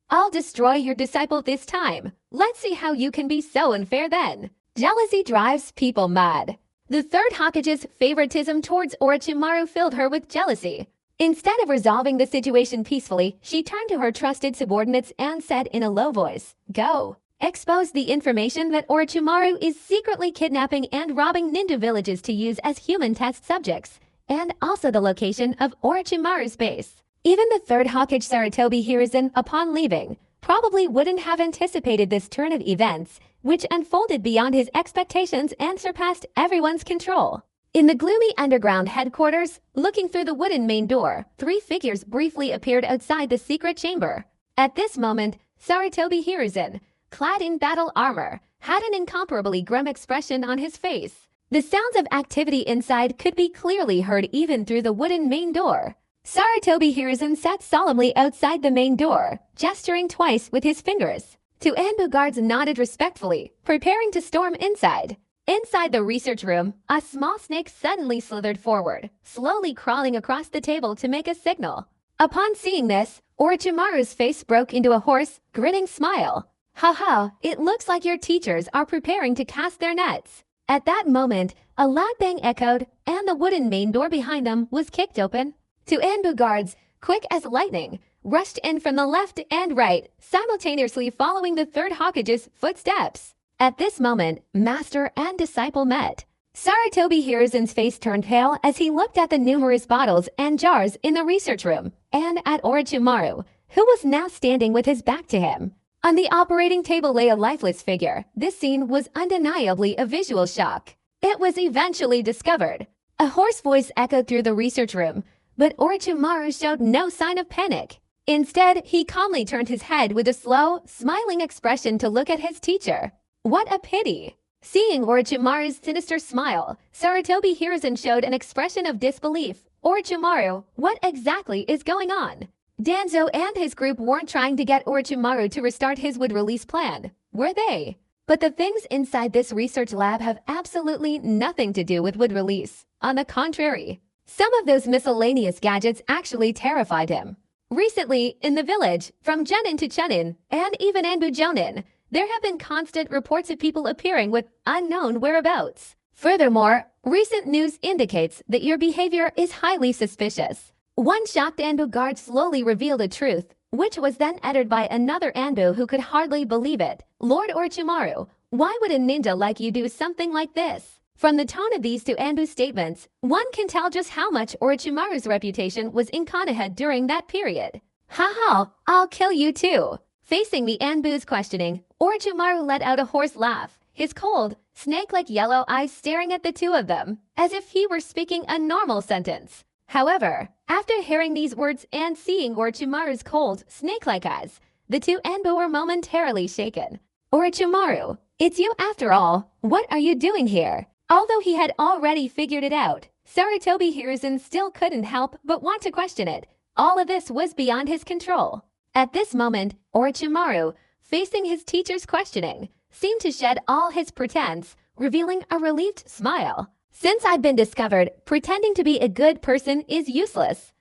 A: I'll destroy your disciple this time. Let's see how you can be so unfair then." Jealousy drives people mad. The third Hokage's favoritism towards Orochimaru filled her with jealousy. Instead of resolving the situation peacefully, she turned to her trusted subordinates and said in a low voice, "Go. Expose the information that Orochimaru is secretly kidnapping and robbing ninja villages to use as human test subjects, and also the location of Orochimaru's base." Even the third Hokage Sarutobi Hiruzen, upon leaving, probably wouldn't have anticipated this turn of events, which unfolded beyond his expectations and surpassed everyone's control. In the gloomy underground headquarters, looking through the wooden main door, three figures briefly appeared outside the secret chamber. At this moment, Sarutobi Hiruzen, clad in battle armor, had an incomparably grim expression on his face. The sounds of activity inside could be clearly heard even through the wooden main door. Sarutobi Hiruzen sat solemnly outside the main door, gesturing twice with his fingers. Two Anbu guards nodded respectfully, preparing to storm inside. Inside the research room, a small snake suddenly slithered forward, slowly crawling across the table to make a signal. Upon seeing this, Orochimaru's face broke into a hoarse, grinning smile. "Haha, it looks like your teachers are preparing to cast their nets." At that moment, a loud bang echoed, and the wooden main door behind them was kicked open. Two Anbu guards, quick as lightning, rushed in from the left and right, simultaneously following the third Hokage's footsteps. At this moment, master and disciple met. Saratobi Hiruzen's face turned pale as he looked at the numerous bottles and jars in the research room and at Orochimaru, who was now standing with his back to him. On the operating table lay a lifeless figure. This scene was undeniably a visual shock. It was eventually discovered. A hoarse voice echoed through the research room, but Orochimaru showed no sign of panic. Instead, he calmly turned his head with a slow, smiling expression to look at his teacher. What a pity! Seeing Orochimaru's sinister smile, Saratobi Hiruzen showed an expression of disbelief. Orochimaru, what exactly is going on? Danzo and his group weren't trying to get Orochimaru to restart his wood release plan, were they? But the things inside this research lab have absolutely nothing to do with wood release. On the contrary, some of those miscellaneous gadgets actually terrified him. Recently, in the village, from Genin to Chunin, and even Anbu Jonin, there have been constant reports of people appearing with unknown whereabouts. Furthermore, recent news indicates that your behavior is highly suspicious. One shocked Anbu guard slowly revealed a truth, which was then uttered by another Anbu who could hardly believe it. Lord Orochimaru, why would a ninja like you do something like this? From the tone of these two Anbu statements, one can tell just how much Orochimaru's reputation was in Konoha during that period. Haha, I'll kill you too. Facing the Anbu's questioning, Orochimaru let out a hoarse laugh, his cold, snake-like yellow eyes staring at the two of them, as if he were speaking a normal sentence. However, after hearing these words and seeing Orochimaru's cold, snake-like eyes, the two Anbu were momentarily shaken. Orochimaru, it's you after all. What are you doing here? Although he had already figured it out, Saratobi Hiruzen still couldn't help but want to question it. All of this was beyond his control. At this moment, Orochimaru, facing his teacher's questioning, seemed to shed all his pretense, revealing a relieved smile. Since I've been discovered, pretending to be a good person is useless.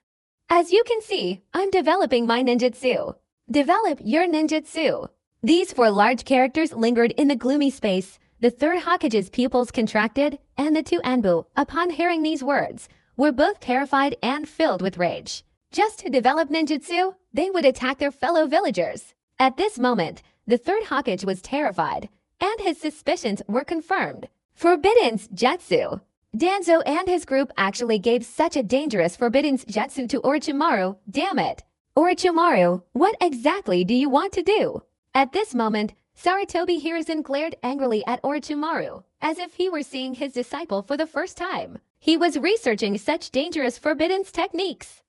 A: As you can see, I'm developing my ninjutsu. Develop your ninjutsu. These four large characters lingered in the gloomy space. The third Hokage's pupils contracted, and the two Anbu, upon hearing these words, were both terrified and filled with rage. Just to develop ninjutsu, they would attack their fellow villagers. At this moment, the third Hokage was terrified, and his suspicions were confirmed. Forbidden's Jutsu. Danzo and his group actually gave such a dangerous Forbidden's Jutsu to Orochimaru, damn it. Orochimaru, what exactly do you want to do? At this moment, Saratobi Hiruzen glared angrily at Orochimaru, as if he were seeing his disciple for the first time. He was researching such dangerous Forbidden's techniques.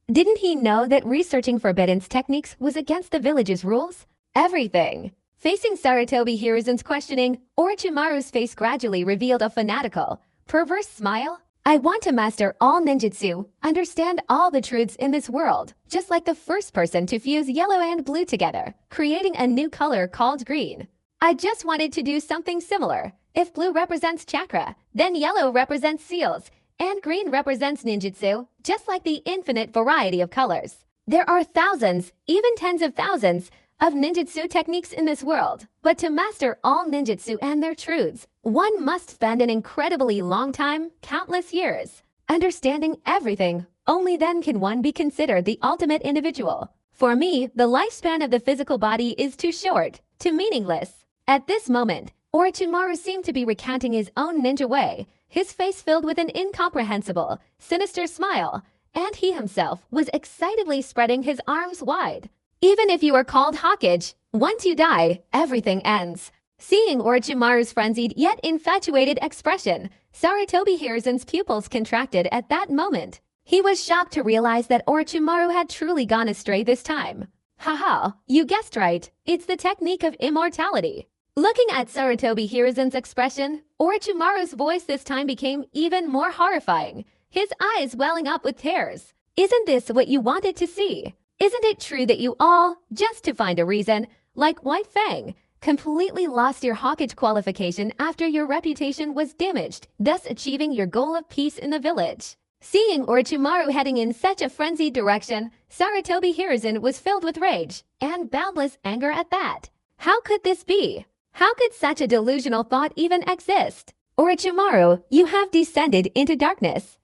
A: Didn't he know that researching Forbidden's techniques was against the village's rules? Everything. Facing Saratobi Hiruzen's questioning, Orochimaru's face gradually revealed a fanatical, perverse smile. I want to master all ninjutsu, understand all the truths in this world, just like the first person to fuse yellow and blue together, creating a new color called green. I just wanted to do something similar. If blue represents chakra, then yellow represents seals, and green represents ninjutsu, just like the infinite variety of colors. There are thousands, even tens of thousands, of ninjutsu techniques in this world, but to master all ninjutsu and their truths, one must spend an incredibly long time, countless years, understanding everything. Only then can one be considered the ultimate individual. For me, the lifespan of the physical body is too short, too meaningless. At this moment, Orochimaru seemed to be recounting his own ninja way, his face filled with an incomprehensible, sinister smile, and he himself was excitedly spreading his arms wide. Even if you are called Hokage, once you die, everything ends. Seeing Orochimaru's frenzied yet infatuated expression, Saratobi Hiruzen's pupils contracted at that moment. He was shocked to realize that Orochimaru had truly gone astray this time. Haha, you guessed right, it's the technique of immortality. Looking at Saratobi Hiruzen's expression, Orochimaru's voice this time became even more horrifying, his eyes welling up with tears. Isn't this what you wanted to see? Isn't it true that you all, just to find a reason, like White Fang, completely lost your Hokage qualification after your reputation was damaged, thus achieving your goal of peace in the village? Seeing Orochimaru heading in such a frenzied direction, Saratobi Hiruzen was filled with rage, and boundless anger at that. How could this be? How could such a delusional thought even exist? Orochimaru, you have descended into darkness.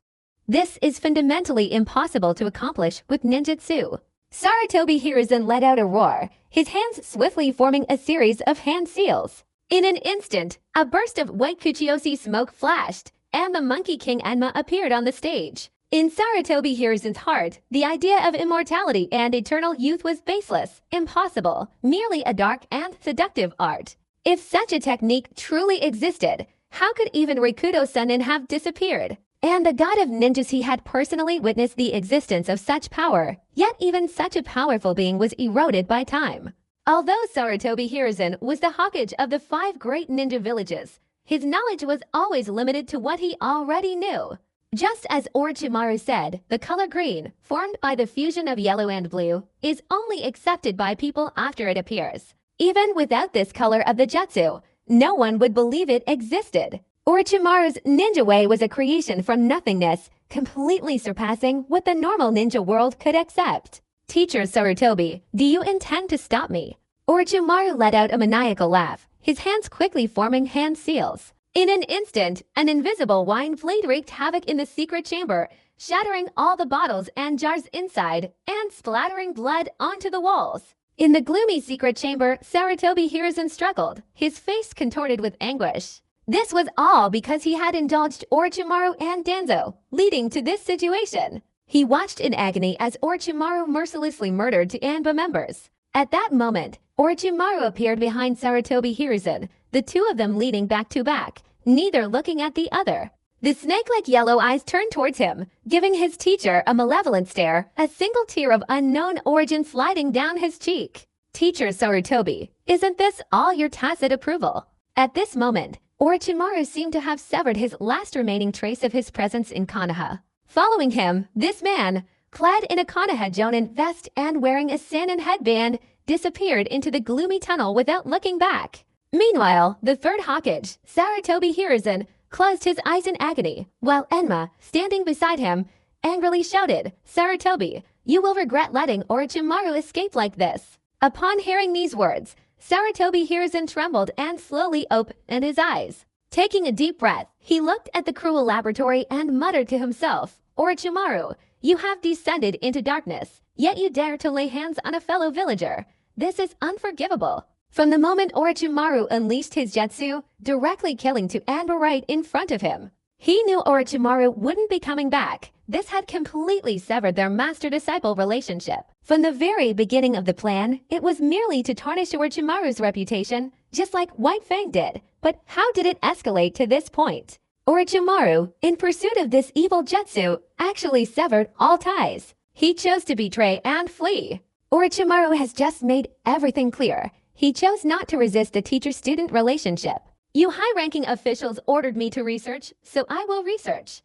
A: This is fundamentally impossible to accomplish with ninjutsu. Saratobi Hiruzen let out a roar, his hands swiftly forming a series of hand seals. In an instant, a burst of white Kuchiosi smoke flashed, and the Monkey King Enma appeared on the stage. In Sarutobi Hiruzen's heart, the idea of immortality and eternal youth was baseless, impossible, merely a dark and seductive art. If such a technique truly existed, how could even Rikudo Sennin have disappeared? And the god of ninjas, he had personally witnessed the existence of such power, yet even such a powerful being was eroded by time. Although Sarutobi Hiruzen was the Hokage of the 5 great ninja villages, his knowledge was always limited to what he already knew. Just as Orochimaru said, the color green, formed by the fusion of yellow and blue, is only accepted by people after it appears. Even without this color of the jutsu, no one would believe it existed. Orochimaru's ninja way was a creation from nothingness, completely surpassing what the normal ninja world could accept. Teacher Sarutobi, do you intend to stop me? Orochimaru let out a maniacal laugh, his hands quickly forming hand seals. In an instant, an invisible wine blade wreaked havoc in the secret chamber, shattering all the bottles and jars inside and splattering blood onto the walls. In the gloomy secret chamber, Sarutobi Hiruzen struggled, his face contorted with anguish. This was all because he had indulged Orochimaru and Danzo, leading to this situation. He watched in agony as Orochimaru mercilessly murdered two Anba members. At that moment, Orochimaru appeared behind Sarutobi Hiruzen, the two of them leaning back to back, neither looking at the other. The snake-like yellow eyes turned towards him, giving his teacher a malevolent stare, a single tear of unknown origin sliding down his cheek. Teacher Sarutobi, isn't this all your tacit approval? At this moment, Orochimaru seemed to have severed his last remaining trace of his presence in Konoha. Following him, this man, clad in a Konoha Jonin vest and wearing a Sannin headband, disappeared into the gloomy tunnel without looking back. Meanwhile, the third Hokage, Sarutobi Hiruzen, closed his eyes in agony, while Enma, standing beside him, angrily shouted, "Sarutobi, you will regret letting Orochimaru escape like this." Upon hearing these words, Sarutobi Hiruzen trembled and slowly opened his eyes. Taking a deep breath, he looked at the cruel laboratory and muttered to himself, "Orochimaru, you have descended into darkness, yet you dare to lay hands on a fellow villager. This is unforgivable." From the moment Orochimaru unleashed his jutsu, directly killing two Anba right in front of him, he knew Orochimaru wouldn't be coming back. This had completely severed their master-disciple relationship. From the very beginning of the plan, it was merely to tarnish Orochimaru's reputation, just like White Fang did. But how did it escalate to this point? Orochimaru, in pursuit of this evil jutsu, actually severed all ties. He chose to betray and flee. Orochimaru has just made everything clear. He chose not to resist the teacher-student relationship. You high-ranking officials ordered me to research, so I will research.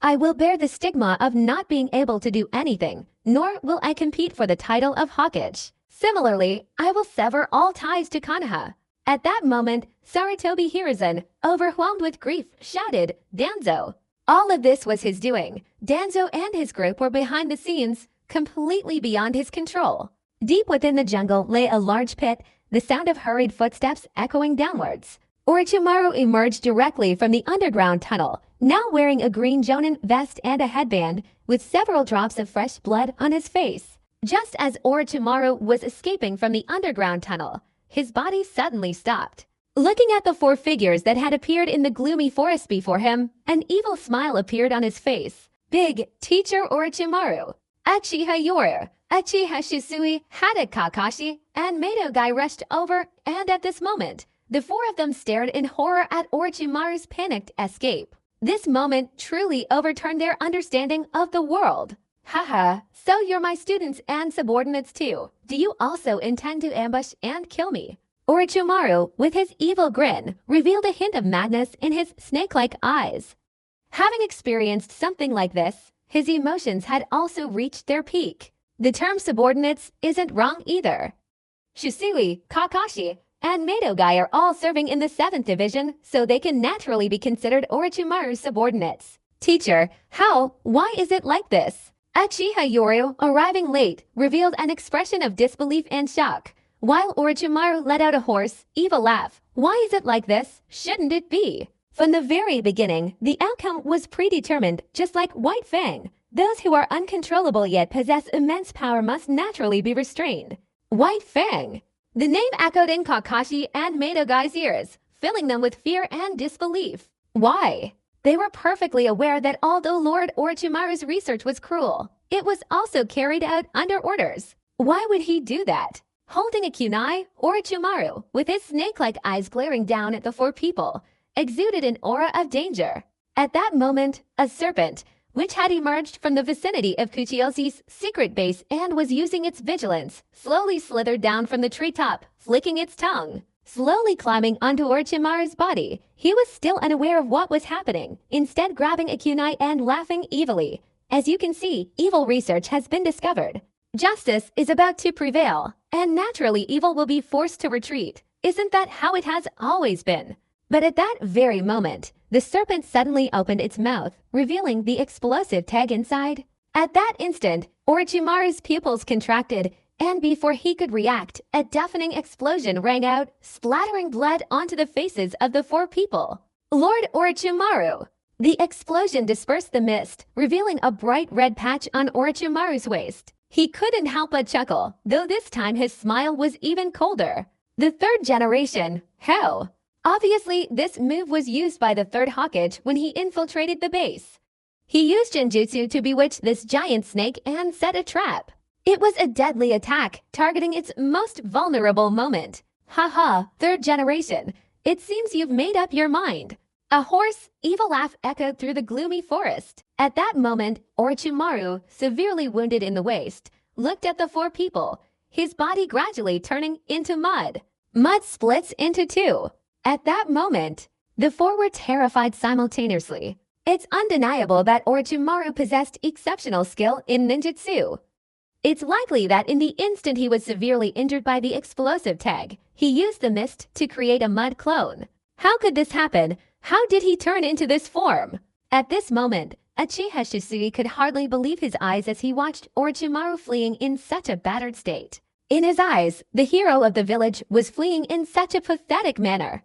A: I will bear the stigma of not being able to do anything, nor will I compete for the title of Hokage. Similarly, I will sever all ties to Konoha. At that moment, Sarutobi Hiruzen, overwhelmed with grief, shouted, "Danzo!" All of this was his doing. Danzo and his group were behind the scenes, completely beyond his control. Deep within the jungle lay a large pit, the sound of hurried footsteps echoing downwards. Orochimaru emerged directly from the underground tunnel, now wearing a green Jonin vest and a headband, with several drops of fresh blood on his face. Just as Orochimaru was escaping from the underground tunnel, his body suddenly stopped. Looking at the 4 figures that had appeared in the gloomy forest before him, an evil smile appeared on his face. Big Teacher Orochimaru, Uchiha Yoru, Uchiha Shisui, Hada Kakashi, and Mato Guy rushed over, and at this moment, the 4 of them stared in horror at Orochimaru's panicked escape. This moment truly overturned their understanding of the world. Haha, so you're my students and subordinates too. Do you also intend to ambush and kill me? Orochimaru, with his evil grin, revealed a hint of madness in his snake-like eyes. Having experienced something like this, his emotions had also reached their peak. The term subordinates isn't wrong either. Shisui, Kakashi, and Mato Guy are all serving in the 7th Division, so they can naturally be considered Orochimaru's subordinates. Teacher, why is it like this? Uchiha Yoru, arriving late, revealed an expression of disbelief and shock, while Orochimaru let out a hoarse, evil laugh. Why is it like this? Shouldn't it be? From the very beginning, the outcome was predetermined, just like White Fang. Those who are uncontrollable yet possess immense power must naturally be restrained. White Fang! The name echoed in Kakashi and Maidogai's ears, filling them with fear and disbelief. Why? They were perfectly aware that although Lord Orochimaru's research was cruel, it was also carried out under orders. Why would he do that? Holding a kunai, Orochimaru, with his snake-like eyes glaring down at the four people, exuded an aura of danger. At that moment, a serpent, which had emerged from the vicinity of Kuchiyoshi's secret base and was using its vigilance, slowly slithered down from the treetop, flicking its tongue. Slowly climbing onto Orochimaru's body, he was still unaware of what was happening, instead grabbing a kunai and laughing evilly. As you can see, evil research has been discovered. Justice is about to prevail, and naturally evil will be forced to retreat. Isn't that how it has always been? But at that very moment, the serpent suddenly opened its mouth, revealing the explosive tag inside. At that instant, Orochimaru's pupils contracted, and before he could react, a deafening explosion rang out, splattering blood onto the faces of the four people. Lord Orochimaru! The explosion dispersed the mist, revealing a bright red patch on Orochimaru's waist. He couldn't help but chuckle, though this time his smile was even colder. The third generation, how? Obviously, this move was used by the third Hokage when he infiltrated the base. He used Genjutsu to bewitch this giant snake and set a trap. It was a deadly attack, targeting its most vulnerable moment. Haha, third generation. It seems you've made up your mind. A hoarse, evil laugh echoed through the gloomy forest. At that moment, Orochimaru, severely wounded in the waist, looked at the four people, his body gradually turning into mud. Mud splits into two. At that moment, the four were terrified simultaneously. It's undeniable that Orochimaru possessed exceptional skill in ninjutsu. It's likely that in the instant he was severely injured by the explosive tag, he used the mist to create a mud clone. How could this happen? How did he turn into this form? At this moment, Uchiha Shisui could hardly believe his eyes as he watched Orochimaru fleeing in such a battered state. In his eyes, the hero of the village was fleeing in such a pathetic manner.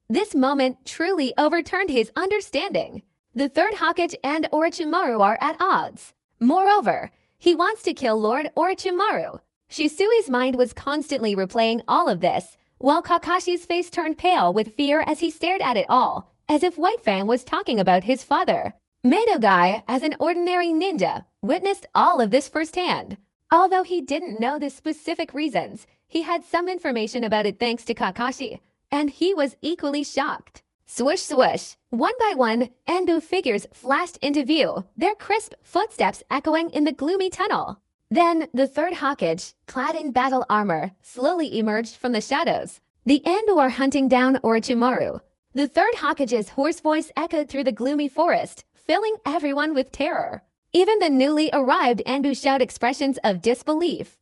A: This moment truly overturned his understanding. The third Hokage and Orochimaru are at odds. Moreover, he wants to kill Lord Orochimaru. Shisui's mind was constantly replaying all of this, while Kakashi's face turned pale with fear as he stared at it all, as if White Fang was talking about his father. Maidogei, as an ordinary ninja, witnessed all of this firsthand. Although he didn't know the specific reasons, he had some information about it thanks to Kakashi, and he was equally shocked. Swoosh swoosh, one by one, Anbu figures flashed into view, their crisp footsteps echoing in the gloomy tunnel. Then, the third Hokage, clad in battle armor, slowly emerged from the shadows. The Anbu are hunting down Orochimaru. The third Hokage's hoarse voice echoed through the gloomy forest, filling everyone with terror. Even the newly arrived Anbu showed expressions of disbelief.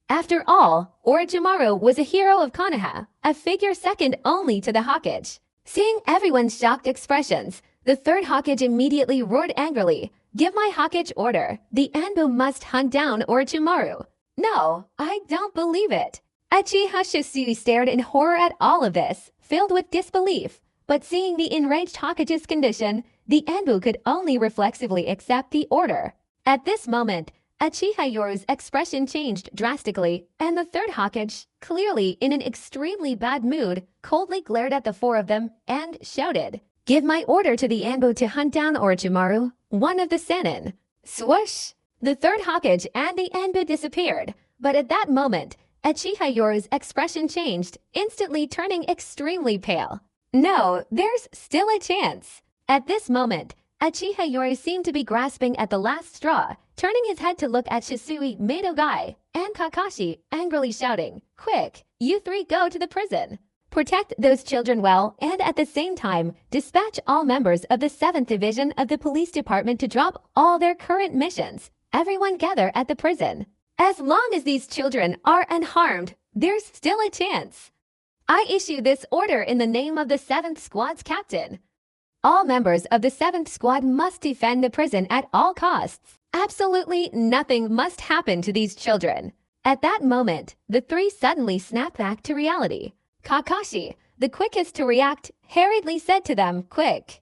A: After all, Orochimaru was a hero of Konoha, a figure second only to the Hokage. Seeing everyone's shocked expressions, the third Hokage immediately roared angrily, "Give my Hokage order. The Anbu must hunt down Orochimaru." No, I don't believe it. Uchiha Shisui stared in horror at all of this, filled with disbelief. But seeing the enraged Hokage's condition, the Anbu could only reflexively accept the order. At this moment, Uchiha Yoru's expression changed drastically, and the third Hokage, clearly in an extremely bad mood, coldly glared at the four of them and shouted, "Give my order to the Anbu to hunt down Orochimaru, one of the Sannin." Swoosh! The third Hokage and the Anbu disappeared, but at that moment, Uchiha Yoru's expression changed, instantly turning extremely pale. No, there's still a chance. At this moment, Uchiha Yoru seemed to be grasping at the last straw, turning his head to look at Shisui, Maidogei, and Kakashi, angrily shouting, "Quick, you three go to the prison. Protect those children well, and at the same time, dispatch all members of the 7th Division of the Police Department to drop all their current missions. Everyone gather at the prison. As long as these children are unharmed, there's still a chance. I issue this order in the name of the 7th Squad's captain. All members of the 7th Squad must defend the prison at all costs. Absolutely nothing must happen to these children." At that moment, the three suddenly snapped back to reality. Kakashi, the quickest to react, hurriedly said to them, "Quick.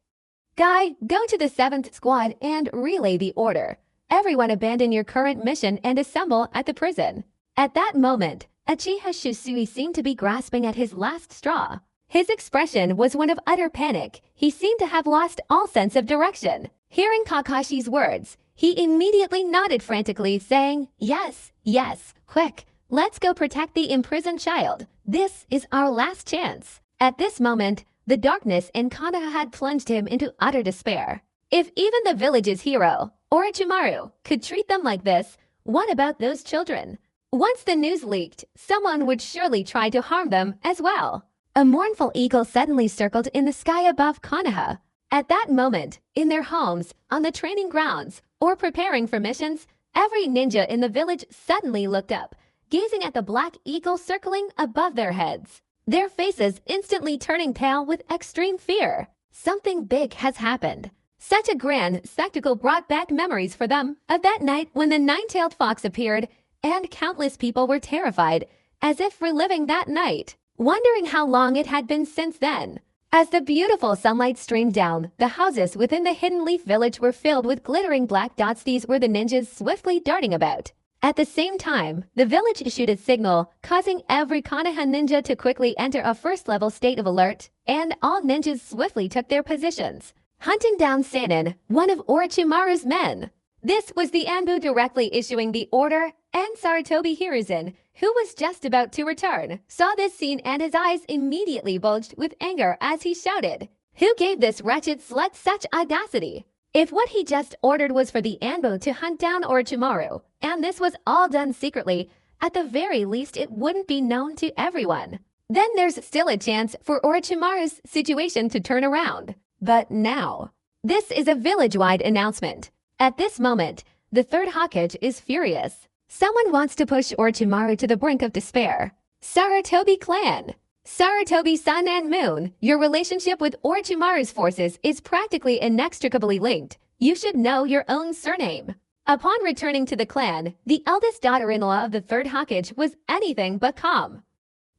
A: Guy, go to the 7th Squad and relay the order. Everyone abandon your current mission and assemble at the prison." At that moment, Uchiha Shisui seemed to be grasping at his last straw. His expression was one of utter panic. He seemed to have lost all sense of direction. Hearing Kakashi's words, he immediately nodded frantically, saying, "Yes, yes, quick, let's go protect the imprisoned child. This is our last chance." At this moment, the darkness in Konoha had plunged him into utter despair. If even the village's hero, Orochimaru, could treat them like this, what about those children? Once the news leaked, someone would surely try to harm them as well. A mournful eagle suddenly circled in the sky above Konoha. At that moment, in their homes, on the training grounds, or preparing for missions, every ninja in the village suddenly looked up, gazing at the black eagle circling above their heads, their faces instantly turning pale with extreme fear. Something big has happened. Such a grand spectacle brought back memories for them of that night when the nine-tailed fox appeared, and countless people were terrified, as if reliving that night, wondering how long it had been since then. As the beautiful sunlight streamed down, the houses within the Hidden Leaf Village were filled with glittering black dots. These were the ninjas swiftly darting about. At the same time, the village issued a signal, causing every Konoha ninja to quickly enter a first-level state of alert, and all ninjas swiftly took their positions, hunting down Sanin, one of Orochimaru's men. This was the Anbu directly issuing the order, and Sarutobi Hiruzen, who was just about to return, saw this scene and his eyes immediately bulged with anger as he shouted, "Who gave this wretched slut such audacity?" If what he just ordered was for the Anbu to hunt down Orochimaru, and this was all done secretly, at the very least it wouldn't be known to everyone. Then there's still a chance for Orochimaru's situation to turn around. But now, this is a village-wide announcement. At this moment, the third Hokage is furious. Someone wants to push Orochimaru to the brink of despair. Sarutobi clan. Sarutobi Sun and Moon, your relationship with Orochimaru's forces is practically inextricably linked. You should know your own surname. Upon returning to the clan, the eldest daughter-in-law of the third Hokage was anything but calm.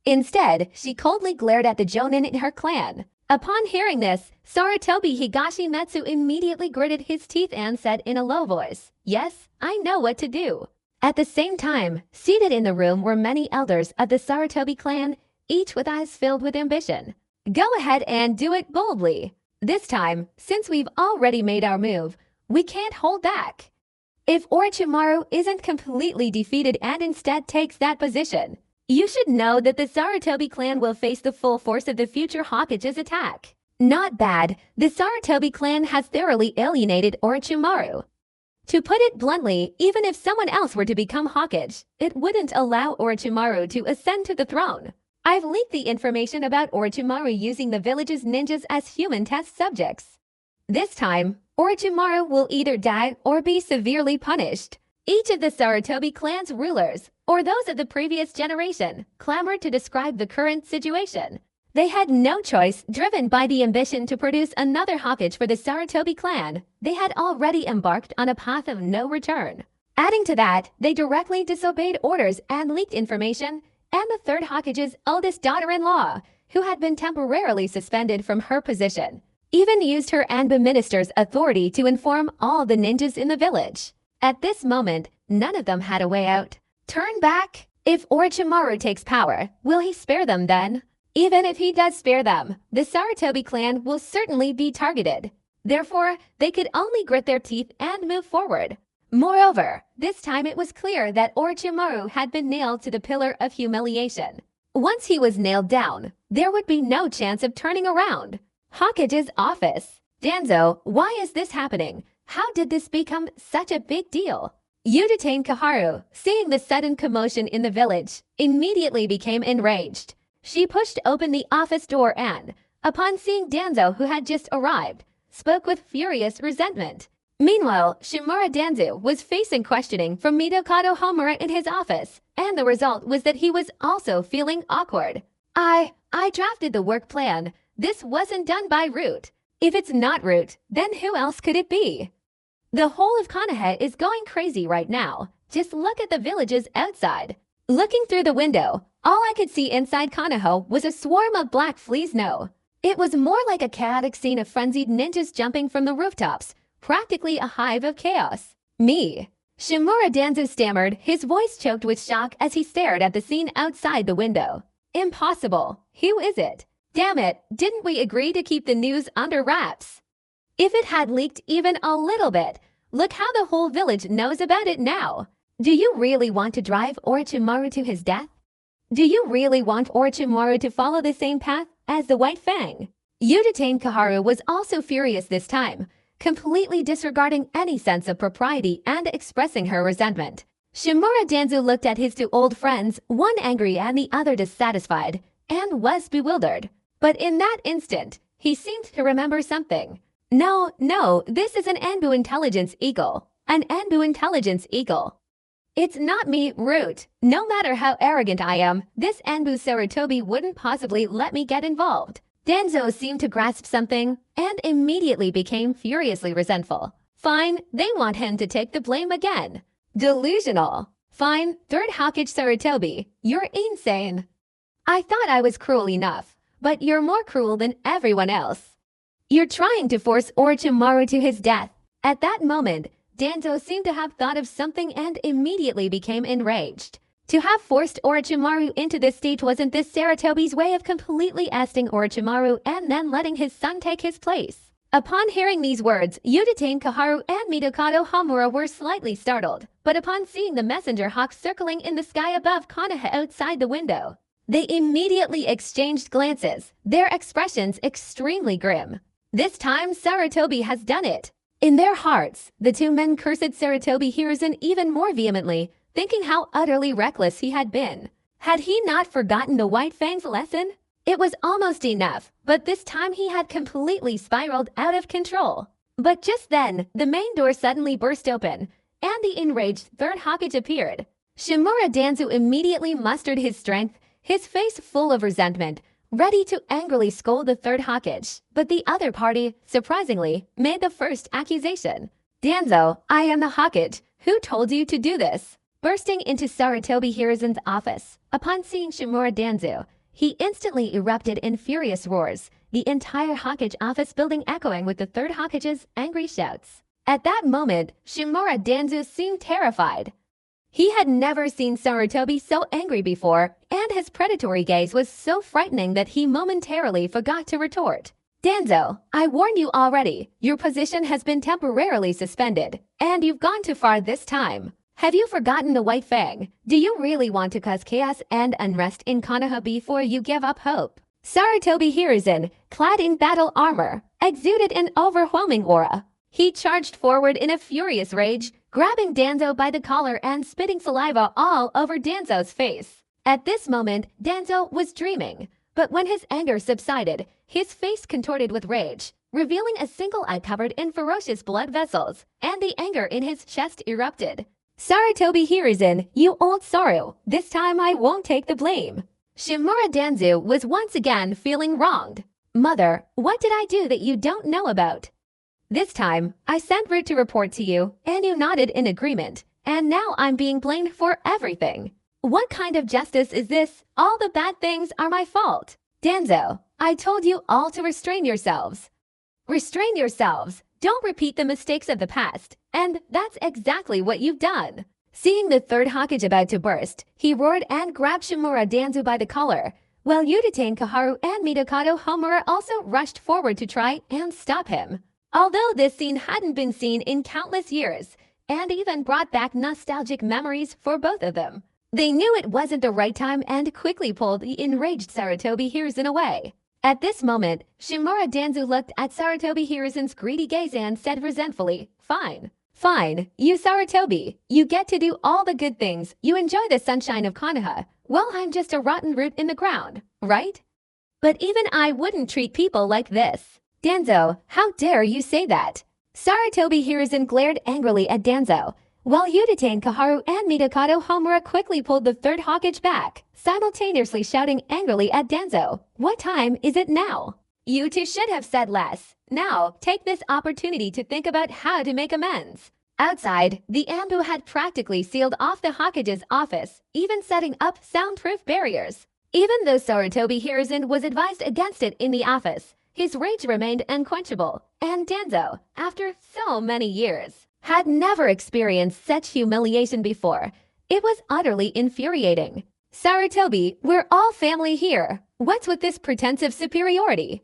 A: Instead, she coldly glared at the jonin in her clan. Upon hearing this, Sarutobi Higashimetsu immediately gritted his teeth and said in a low voice, "Yes, I know what to do." At the same time, seated in the room were many elders of the Sarutobi clan, each with eyes filled with ambition. Go ahead and do it boldly. This time, since we've already made our move, we can't hold back. If Orochimaru isn't completely defeated and instead takes that position, you should know that the Sarutobi clan will face the full force of the future Hokage's attack. Not bad, the Sarutobi clan has thoroughly alienated Orochimaru. To put it bluntly, even if someone else were to become Hokage, it wouldn't allow Orochimaru to ascend to the throne. I've leaked the information about Orochimaru using the village's ninjas as human test subjects. This time, Orochimaru will either die or be severely punished. Each of the Sarutobi clan's rulers, or those of the previous generation, clamored to describe the current situation. They had no choice, driven by the ambition to produce another Hokage for the Sarutobi clan. They had already embarked on a path of no return. Adding to that, they directly disobeyed orders and leaked information, and the third Hokage's oldest daughter-in-law, who had been temporarily suspended from her position, even used her Anbu minister's authority to inform all the ninjas in the village. At this moment, none of them had a way out. Turn back? If Orochimaru takes power, will he spare them then? Even if he does spare them, the Sarutobi clan will certainly be targeted. Therefore, they could only grit their teeth and move forward. Moreover, this time it was clear that Orochimaru had been nailed to the pillar of humiliation. Once he was nailed down, there would be no chance of turning around. Hokage's office. Danzo, why is this happening? How did this become such a big deal? Uchiha Kaharu, seeing the sudden commotion in the village, immediately became enraged. She pushed open the office door and, upon seeing Danzo who had just arrived, spoke with furious resentment. Meanwhile, Shimura Danzo was facing questioning from Midokado Homura in his office, and the result was that he was also feeling awkward. I drafted the work plan. This wasn't done by Root. If it's not Root, then who else could it be? The whole of Konoha is going crazy right now. Just look at the villages outside. Looking through the window, all I could see inside Konoha was a swarm of black fleas. No, it was more like a chaotic scene of frenzied ninjas jumping from the rooftops, practically a hive of chaos. Me. Shimura Danzo stammered, his voice choked with shock as he stared at the scene outside the window. Impossible. Who is it? Damn it, didn't we agree to keep the news under wraps? If it had leaked even a little bit, look how the whole village knows about it now. Do you really want to drive Orochimaru to his death? Do you really want Orochimaru to follow the same path as the White Fang? Uchiha Kaharu was also furious this time, completely disregarding any sense of propriety and expressing her resentment. Shimura Danzo looked at his two old friends, one angry and the other dissatisfied, and was bewildered. But in that instant, he seemed to remember something. No, this is an Anbu Intelligence Eagle. An Anbu Intelligence Eagle. It's not me, Root. No matter how arrogant I am, this Anbu Sarutobi wouldn't possibly let me get involved. Danzo seemed to grasp something and immediately became furiously resentful. Fine, they want him to take the blame again. Delusional. Fine, third Hokage Sarutobi, you're insane. I thought I was cruel enough, but you're more cruel than everyone else. You're trying to force Orochimaru to his death. At that moment, Danzo seemed to have thought of something and immediately became enraged. To have forced Orochimaru into this state wasn't this Sarutobi's way of completely ousting Orochimaru and then letting his son take his place. Upon hearing these words, Uchiha Kaharu and Midokado Homura were slightly startled, but upon seeing the messenger hawks circling in the sky above Konoha outside the window, they immediately exchanged glances, their expressions extremely grim. This time, Sarutobi has done it. In their hearts, the two men cursed Sarutobi Hiruzen even more vehemently, thinking how utterly reckless he had been. Had he not forgotten the White Fang's lesson? It was almost enough, but this time he had completely spiraled out of control. But just then, the main door suddenly burst open, and the enraged third Hokage appeared. Shimura Danzo immediately mustered his strength, his face full of resentment, ready to angrily scold the third Hokage. But the other party, surprisingly, made the first accusation. Danzo, I am the Hokage. Who told you to do this? Bursting into Sarutobi Hiruzen's office, upon seeing Shimura Danzo, he instantly erupted in furious roars, the entire Hokage office building echoing with the third Hokage's angry shouts. At that moment, Shimura Danzo seemed terrified. He had never seen Sarutobi so angry before, and his predatory gaze was so frightening that he momentarily forgot to retort. Danzo, I warn you already, your position has been temporarily suspended, and you've gone too far this time. Have you forgotten the White Fang? Do you really want to cause chaos and unrest in Konoha before you give up hope? Sarutobi Hiruzen, clad in battle armor, exuded an overwhelming aura. He charged forward in a furious rage, grabbing Danzo by the collar and spitting saliva all over Danzo's face. At this moment, Danzo was dreaming, but when his anger subsided, his face contorted with rage, revealing a single eye covered in ferocious blood vessels, and the anger in his chest erupted. Sarutobi Hiruzen, you old sorrow, this time I won't take the blame. Shimura Danzo was once again feeling wronged. Mother, what did I do that you don't know about? This time, I sent Root to report to you, and you nodded in agreement, and now I'm being blamed for everything. What kind of justice is this? All the bad things are my fault. Danzo, I told you all to restrain yourselves. Restrain yourselves. Don't repeat the mistakes of the past, and that's exactly what you've done. Seeing the third Hokage about to burst, he roared and grabbed Shimura Danzo by the collar, while Uchiha Kaharu and Midokado Homura also rushed forward to try and stop him. Although this scene hadn't been seen in countless years, and even brought back nostalgic memories for both of them, they knew it wasn't the right time and quickly pulled the enraged Sarutobi Hiruzen away. At this moment, Shimura Danzo looked at Sarutobi Hiruzen's greedy gaze and said resentfully, Fine, you Sarutobi, you get to do all the good things, you enjoy the sunshine of Konoha, while I'm just a rotten root in the ground, right? But even I wouldn't treat people like this. Danzo, how dare you say that? Sarutobi Hiruzen glared angrily at Danzo, while Uchiha Kaharu and Midokado Homura quickly pulled the third Hokage back, simultaneously shouting angrily at Danzo, What time is it now? You two should have said less. Now, take this opportunity to think about how to make amends. Outside, the Anbu had practically sealed off the Hokage's office, even setting up soundproof barriers. Even though Sarutobi Hiruzen was advised against it in the office, his rage remained unquenchable, and Danzo, after so many years, had never experienced such humiliation before. It was utterly infuriating. Sarutobi, we're all family here. What's with this pretensive superiority?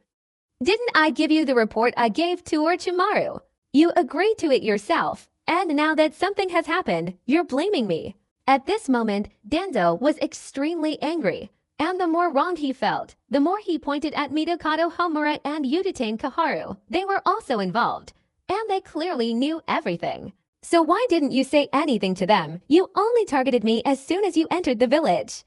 A: Didn't I give you the report I gave to Orochimaru? You agreed to it yourself, and now that something has happened, you're blaming me. At this moment, Danzo was extremely angry, and the more wronged he felt, the more he pointed at Midokado Homura and Uchiha Kaharu. They were also involved, and they clearly knew everything. So why didn't you say anything to them? You only targeted me as soon as you entered the village.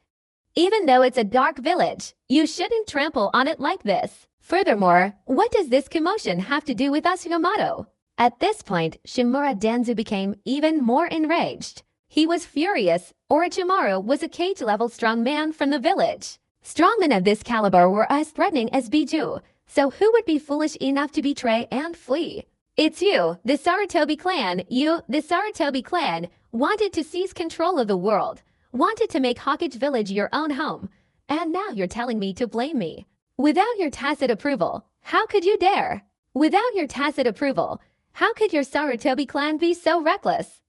A: Even though it's a dark village, you shouldn't trample on it like this. Furthermore, what does this commotion have to do with us Yamato? At this point, Shimura Danzu became even more enraged. He was furious. Orochimaru was a cage-level strong man from the village. Strongmen of this caliber were as threatening as Biju, so who would be foolish enough to betray and flee? It's you, the Sarutobi clan. You, the Sarutobi clan, wanted to seize control of the world, wanted to make Hawkage Village your own home, and now you're telling me to blame me. Without your tacit approval, how could you dare? Without your tacit approval, how could your Sarutobi clan be so reckless?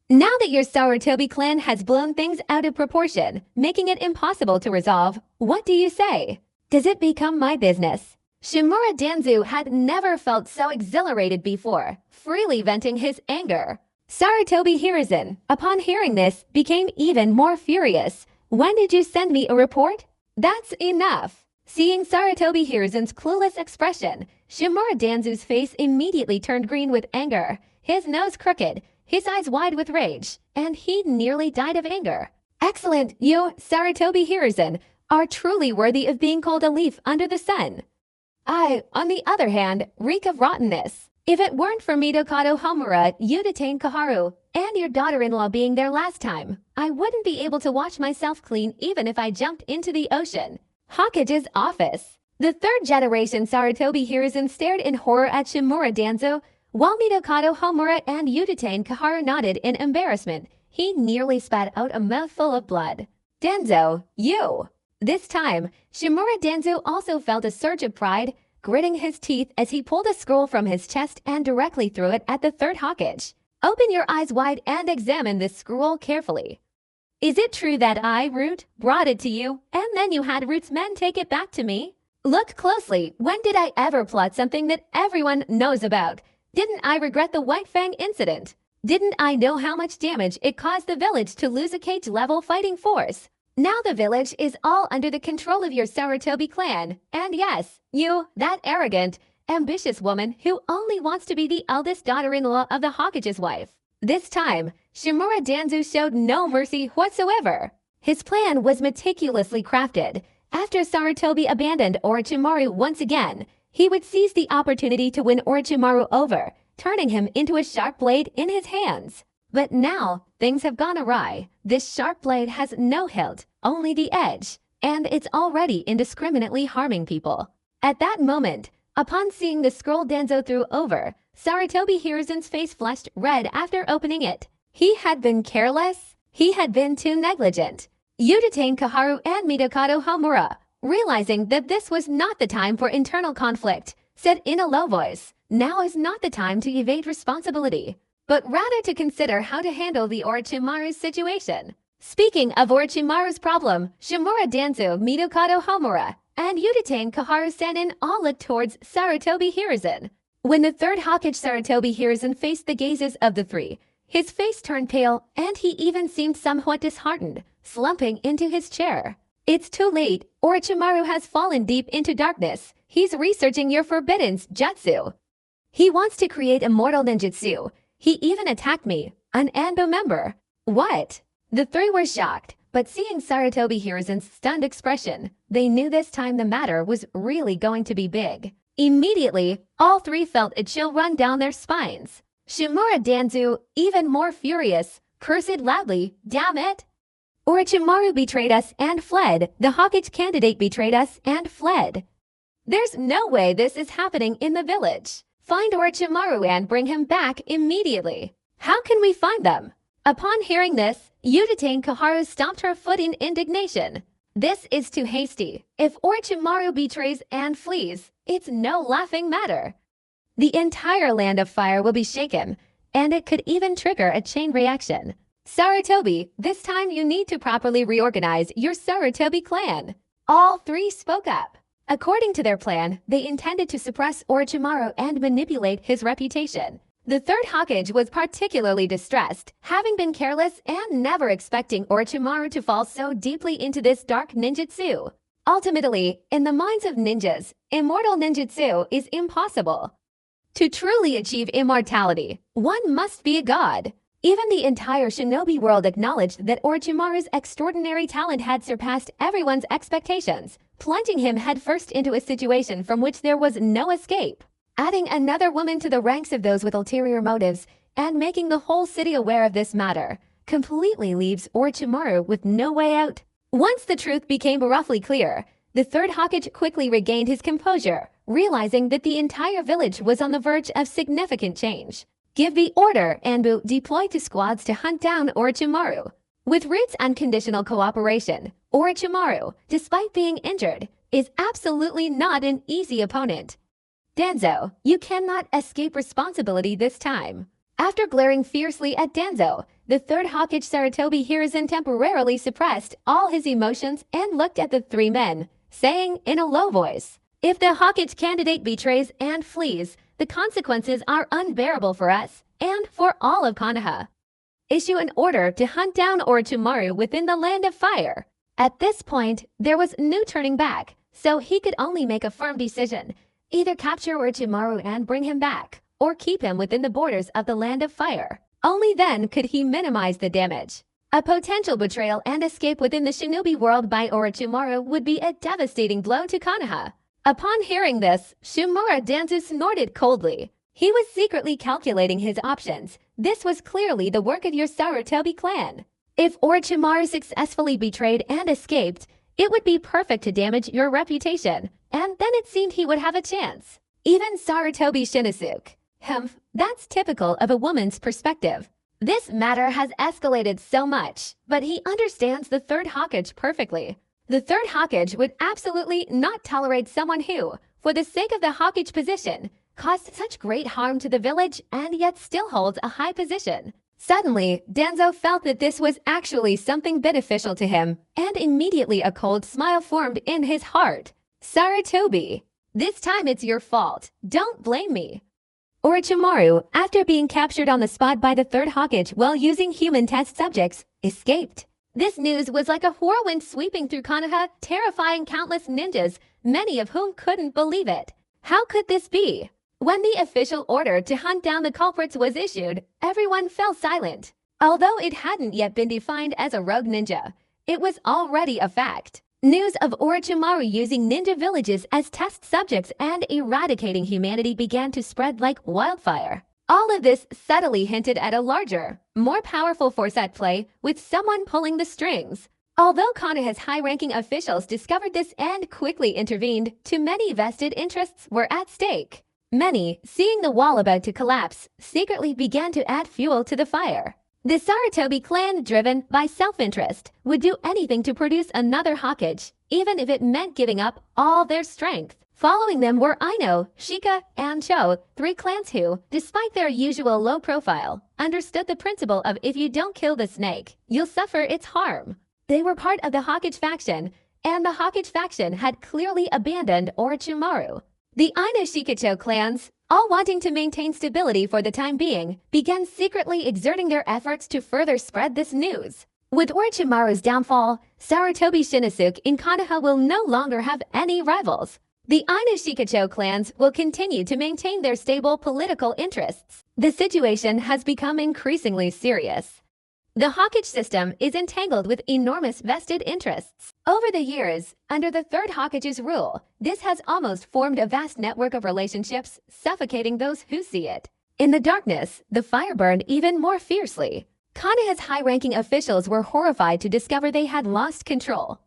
A: Now that your Sarutobi clan has blown things out of proportion, making it impossible to resolve, what do you say? Does it become my business? Shimura Danzu had never felt so exhilarated before, freely venting his anger. Sarutobi Hiruzen, upon hearing this, became even more furious. When did you send me a report? That's enough. Seeing Sarutobi Hiruzen's clueless expression, Shimura Danzu's face immediately turned green with anger, his nose crooked, his eyes wide with rage, and he nearly died of anger. Excellent, you, Sarutobi Hiruzen, are truly worthy of being called a leaf under the sun. I, on the other hand, reek of rottenness. If it weren't for Midokado Homura, Uchiha Kaharu, and your daughter-in-law being there last time, I wouldn't be able to wash myself clean even if I jumped into the ocean. Hawkage's office. The third-generation Sarutobi Hiruzen stared in horror at Shimura Danzo, while Midokado Homura and Uchiha Kaharu nodded in embarrassment. He nearly spat out a mouthful of blood. Danzo, you! This time, Shimura Danzu also felt a surge of pride, gritting his teeth as he pulled a scroll from his chest and directly threw it at the third Hawkage. Open your eyes wide and examine this scroll carefully. Is it true that I, Root, brought it to you, and then you had Root's men take it back to me? Look closely. When did I ever plot something that everyone knows about? Didn't I regret the White Fang incident? Didn't I know how much damage it caused the village to lose a cage-level fighting force? Now the village is all under the control of your Sarutobi clan, and yes, you, that arrogant, ambitious woman who only wants to be the eldest daughter-in-law of the Hawkage's wife. This time, Shimura Danzu showed no mercy whatsoever. His plan was meticulously crafted. After Sarutobi abandoned Orochimaru once again, he would seize the opportunity to win Orochimaru over, turning him into a sharp blade in his hands. But now, things have gone awry. This sharp blade has no hilt, only the edge, and it's already indiscriminately harming people. At that moment, upon seeing the scroll Danzo threw over, Sarutobi Hiruzen's face flushed red after opening it. He had been careless. He had been too negligent. Uchiha Kaharu and Midokado Homura, realizing that this was not the time for internal conflict, said in a low voice, "Now is not the time to evade responsibility, but rather to consider how to handle the Orochimaru's situation." Speaking of Orochimaru's problem, Shimura Danzu, Midokado Homura, and Uchiha Kaharu Senin all looked towards Sarutobi Hiruzen. When the third Hawkage Sarutobi Hiruzen faced the gazes of the three, his face turned pale and he even seemed somewhat disheartened, slumping into his chair. It's too late. Orochimaru has fallen deep into darkness. He's researching your forbidden jutsu. He wants to create immortal ninjutsu. He even attacked me, an Anbo member. What? The three were shocked, but seeing Sarutobi Hiruzen's stunned expression, they knew this time the matter was really going to be big. Immediately, all three felt a chill run down their spines. Shimura Danzu, even more furious, cursed loudly, "Damn it! Orochimaru betrayed us and fled. The Hawkage candidate betrayed us and fled. There's no way this is happening in the village. Find Orochimaru and bring him back immediately. How can we find them?" Upon hearing this, Uchiha Kaharu stomped her foot in indignation. This is too hasty. If Orochimaru betrays and flees, it's no laughing matter. The entire land of fire will be shaken, and it could even trigger a chain reaction. Sarutobi, this time you need to properly reorganize your Sarutobi clan. All three spoke up. According to their plan, they intended to suppress Orochimaru and manipulate his reputation. The third Hokage was particularly distressed, having been careless and never expecting Orochimaru to fall so deeply into this dark ninjutsu. Ultimately, in the minds of ninjas, immortal ninjutsu is impossible. To truly achieve immortality, one must be a god. Even the entire shinobi world acknowledged that Orochimaru's extraordinary talent had surpassed everyone's expectations, plunging him headfirst into a situation from which there was no escape. Adding another woman to the ranks of those with ulterior motives and making the whole city aware of this matter completely leaves Orochimaru with no way out. Once the truth became roughly clear, the third Hokage quickly regained his composure, realizing that the entire village was on the verge of significant change. Give the order, Anbu deployed to squads to hunt down Orochimaru. With Root's unconditional cooperation, Orochimaru, despite being injured, is absolutely not an easy opponent. Danzo, you cannot escape responsibility this time. After glaring fiercely at Danzo, the third Hokage Sarutobi Hiruzen temporarily suppressed all his emotions and looked at the three men, saying in a low voice, "If the Hokage candidate betrays and flees, the consequences are unbearable for us and for all of Konoha. Issue an order to hunt down Orochimaru within the Land of Fire." At this point, there was no turning back, so he could only make a firm decision. Either capture Orochimaru and bring him back, or keep him within the borders of the Land of Fire. Only then could he minimize the damage. A potential betrayal and escape within the shinobi world by Orochimaru would be a devastating blow to Konoha. Upon hearing this, Shimura Danzu snorted coldly. He was secretly calculating his options. This was clearly the work of your Sarutobi clan. If Orochimaru successfully betrayed and escaped, it would be perfect to damage your reputation, and then it seemed he would have a chance. Even Sarutobi Shinosuke. That's typical of a woman's perspective. This matter has escalated so much, but he understands the third Hokage perfectly. The third Hokage would absolutely not tolerate someone who, for the sake of the Hokage position, caused such great harm to the village and yet still holds a high position. Suddenly, Danzo felt that this was actually something beneficial to him, and immediately a cold smile formed in his heart. Sarutobi, this time it's your fault. Don't blame me. Orochimaru, after being captured on the spot by the third Hokage while using human test subjects, escaped. This news was like a whirlwind sweeping through Konoha, terrifying countless ninjas, many of whom couldn't believe it. How could this be? When the official order to hunt down the culprits was issued, everyone fell silent. Although it hadn't yet been defined as a rogue ninja, it was already a fact. News of Orochimaru using ninja villages as test subjects and eradicating humanity began to spread like wildfire. All of this subtly hinted at a larger, more powerful force at play with someone pulling the strings. Although Konoha's high-ranking officials discovered this and quickly intervened, too many vested interests were at stake. Many, seeing the wall about to collapse, secretly began to add fuel to the fire. The Sarutobi clan, driven by self-interest, would do anything to produce another Hokage, even if it meant giving up all their strength. Following them were Aino, Shika, and Cho, three clans who, despite their usual low profile, understood the principle of if you don't kill the snake, you'll suffer its harm. They were part of the Hokage faction, and the Hokage faction had clearly abandoned Orochimaru. The Aino Shikacho clans, all wanting to maintain stability for the time being, began secretly exerting their efforts to further spread this news. With Orochimaru's downfall, Sarutobi Shinosuke in Konoha will no longer have any rivals. The Aino Shikacho clans will continue to maintain their stable political interests. The situation has become increasingly serious. The Hokage system is entangled with enormous vested interests. Over the years, under the third Hokage's rule, this has almost formed a vast network of relationships, suffocating those who see it. In the darkness, the fire burned even more fiercely. Konoha's high-ranking officials were horrified to discover they had lost control.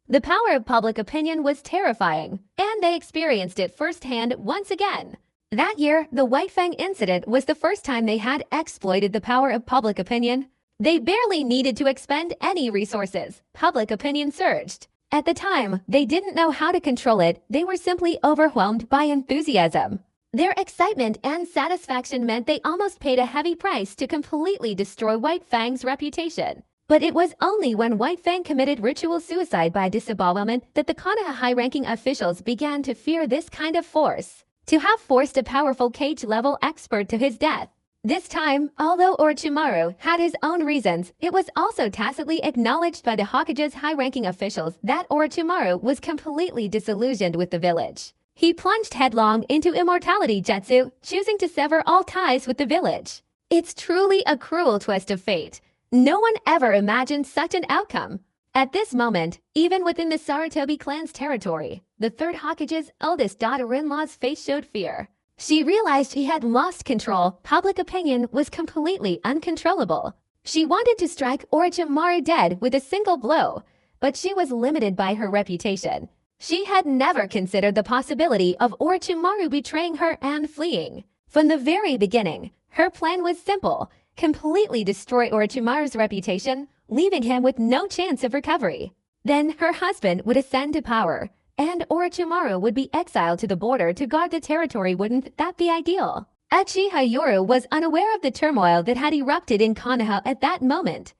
A: The power of public opinion was terrifying, and they experienced it firsthand once again. That year, the White Fang incident was the first time they had exploited the power of public opinion. They barely needed to expend any resources. Public opinion surged. At the time, they didn't know how to control it. They were simply overwhelmed by enthusiasm. Their excitement and satisfaction meant they almost paid a heavy price to completely destroy White Fang's reputation. But it was only when White Fang committed ritual suicide by disembowelment that the Konoha high-ranking officials began to fear this kind of force. To have forced a powerful cage-level expert to his death. This time, although Orochimaru had his own reasons, it was also tacitly acknowledged by the Hokage's high-ranking officials that Orochimaru was completely disillusioned with the village. He plunged headlong into immortality jutsu, choosing to sever all ties with the village. It's truly a cruel twist of fate. No one ever imagined such an outcome. At this moment, even within the Sarutobi clan's territory, the third Hokage's eldest daughter-in-law's face showed fear. She realized she had lost control. Public opinion was completely uncontrollable. She wanted to strike Orochimaru dead with a single blow, but she was limited by her reputation. She had never considered the possibility of Orochimaru betraying her and fleeing. From the very beginning, her plan was simple: completely destroy Orochimaru's reputation, leaving him with no chance of recovery. Then her husband would ascend to power, and Orochimaru would be exiled to the border to guard the territory. Wouldn't that be ideal? Uchiha Yoru was unaware of the turmoil that had erupted in Konoha at that moment.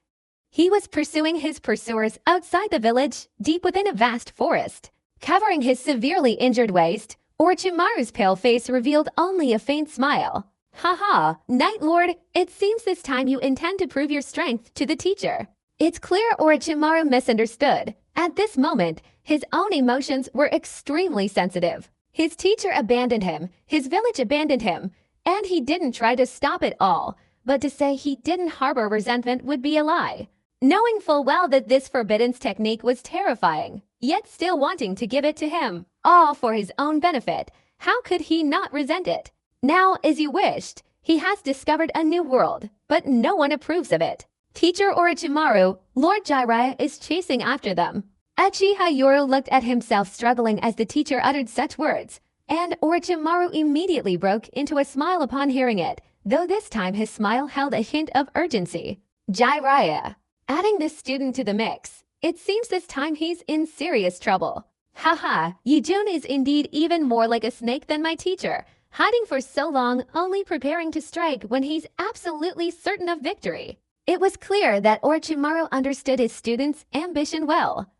A: He was pursuing his pursuers outside the village, deep within a vast forest. Covering his severely injured waist, Orochimaru's pale face revealed only a faint smile. Haha, Night Lord, it seems this time you intend to prove your strength to the teacher. It's clear Orochimaru misunderstood. At this moment, his own emotions were extremely sensitive. His teacher abandoned him, his village abandoned him, and he didn't try to stop it all. But to say he didn't harbor resentment would be a lie. Knowing full well that this forbidden technique was terrifying, yet still wanting to give it to him, all for his own benefit, how could he not resent it? Now, as you wished, he has discovered a new world, but no one approves of it. Teacher Orochimaru, Lord Jiraiya is chasing after them. Uchiha Yoru looked at himself struggling as the teacher uttered such words, and Orochimaru immediately broke into a smile upon hearing it, though this time his smile held a hint of urgency. Jiraiya. Adding this student to the mix, it seems this time he's in serious trouble. Haha, Yijun is indeed even more like a snake than my teacher, hiding for so long, only preparing to strike when he's absolutely certain of victory. It was clear that Orochimaru understood his student's ambition well.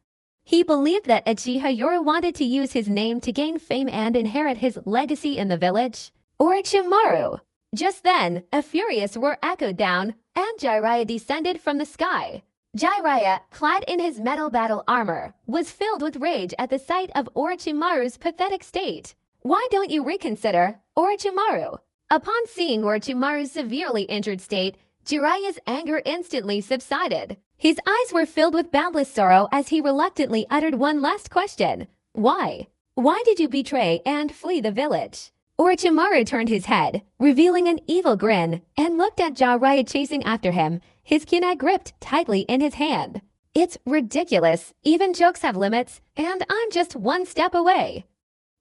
A: He believed that Uchiha Yoru wanted to use his name to gain fame and inherit his legacy in the village. Orochimaru! Just then, a furious roar echoed down, and Jiraiya descended from the sky. Jiraiya, clad in his metal battle armor, was filled with rage at the sight of Orochimaru's pathetic state. Why don't you reconsider, Orochimaru? Upon seeing Orochimaru's severely injured state, Jiraiya's anger instantly subsided. His eyes were filled with boundless sorrow as he reluctantly uttered one last question. Why? Why did you betray and flee the village? Orochimaru turned his head, revealing an evil grin, and looked at Jiraiya chasing after him, his kunai gripped tightly in his hand. It's ridiculous. Even jokes have limits, and I'm just one step away.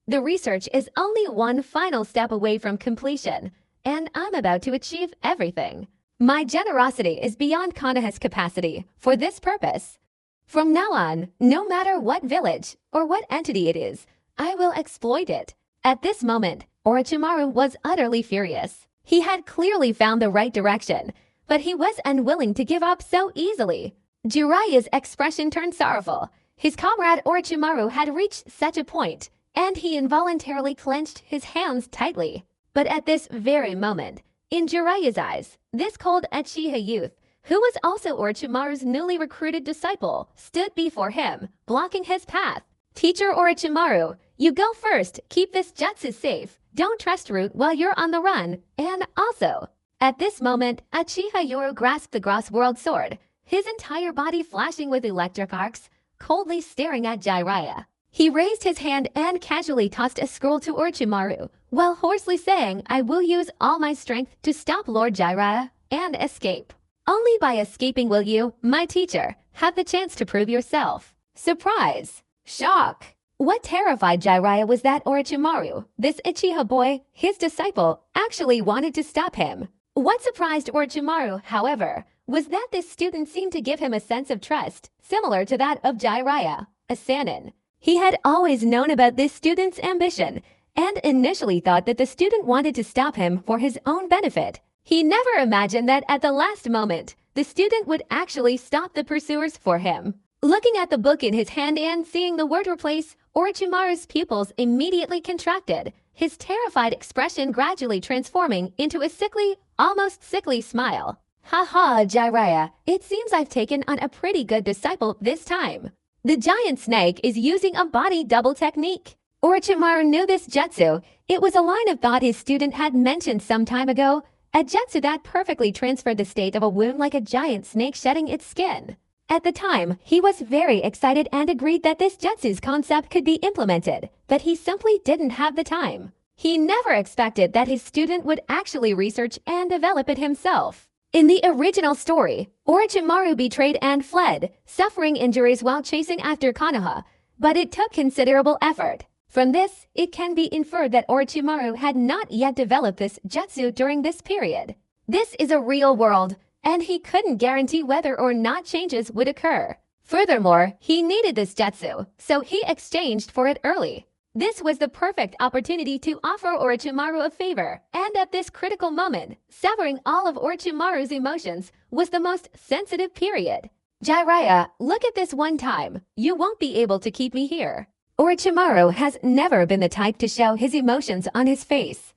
A: The research is only one final step away from completion, and I'm about to achieve everything. My generosity is beyond Konoha's capacity for this purpose. From now on, no matter what village or what entity it is, I will exploit it. At this moment, Orochimaru was utterly furious. He had clearly found the right direction, but he was unwilling to give up so easily. Jiraiya's expression turned sorrowful. His comrade Orochimaru had reached such a point, and he involuntarily clenched his hands tightly. But at this very moment, in Jiraiya's eyes, this cold Uchiha youth, who was also Orochimaru's newly recruited disciple, stood before him, blocking his path. Teacher Orochimaru, you go first. Keep this jutsu safe. Don't trust root while you're on the run. And also, at this moment, Uchiha Yoru grasped the Gross World Sword, his entire body flashing with electric arcs, coldly staring at Jiraiya. He raised his hand and casually tossed a scroll to Orochimaru, while hoarsely saying, I will use all my strength to stop Lord Jiraiya and escape. Only by escaping will you, my teacher, have the chance to prove yourself. Surprise! Shock! What terrified Jiraiya was that Orochimaru, this Uchiha boy, his disciple, actually wanted to stop him. What surprised Orochimaru, however, was that this student seemed to give him a sense of trust, similar to that of Jiraiya, a Sannin. He had always known about this student's ambition, and initially thought that the student wanted to stop him for his own benefit. He never imagined that at the last moment, the student would actually stop the pursuers for him. Looking at the book in his hand and seeing the word replace, Orochimaru's pupils immediately contracted, his terrified expression gradually transforming into a sickly, almost sickly smile. "Haha, Jiraiya, it seems I've taken on a pretty good disciple this time. The giant snake is using a body double technique." Orochimaru knew this jutsu. It was a line of thought his student had mentioned some time ago, a jutsu that perfectly transferred the state of a wound like a giant snake shedding its skin. At the time, he was very excited and agreed that this jutsu's concept could be implemented, but he simply didn't have the time. He never expected that his student would actually research and develop it himself. In the original story, Orochimaru betrayed and fled, suffering injuries while chasing after Konoha, but it took considerable effort. From this, it can be inferred that Orochimaru had not yet developed this jutsu during this period. This is a real world, and he couldn't guarantee whether or not changes would occur. Furthermore, he needed this jutsu, so he exchanged for it early. This was the perfect opportunity to offer Orochimaru a favor, and at this critical moment, severing all of Orochimaru's emotions was the most sensitive period. "Jiraiya, look at this one time. You won't be able to keep me here." Orochimaru has never been the type to show his emotions on his face.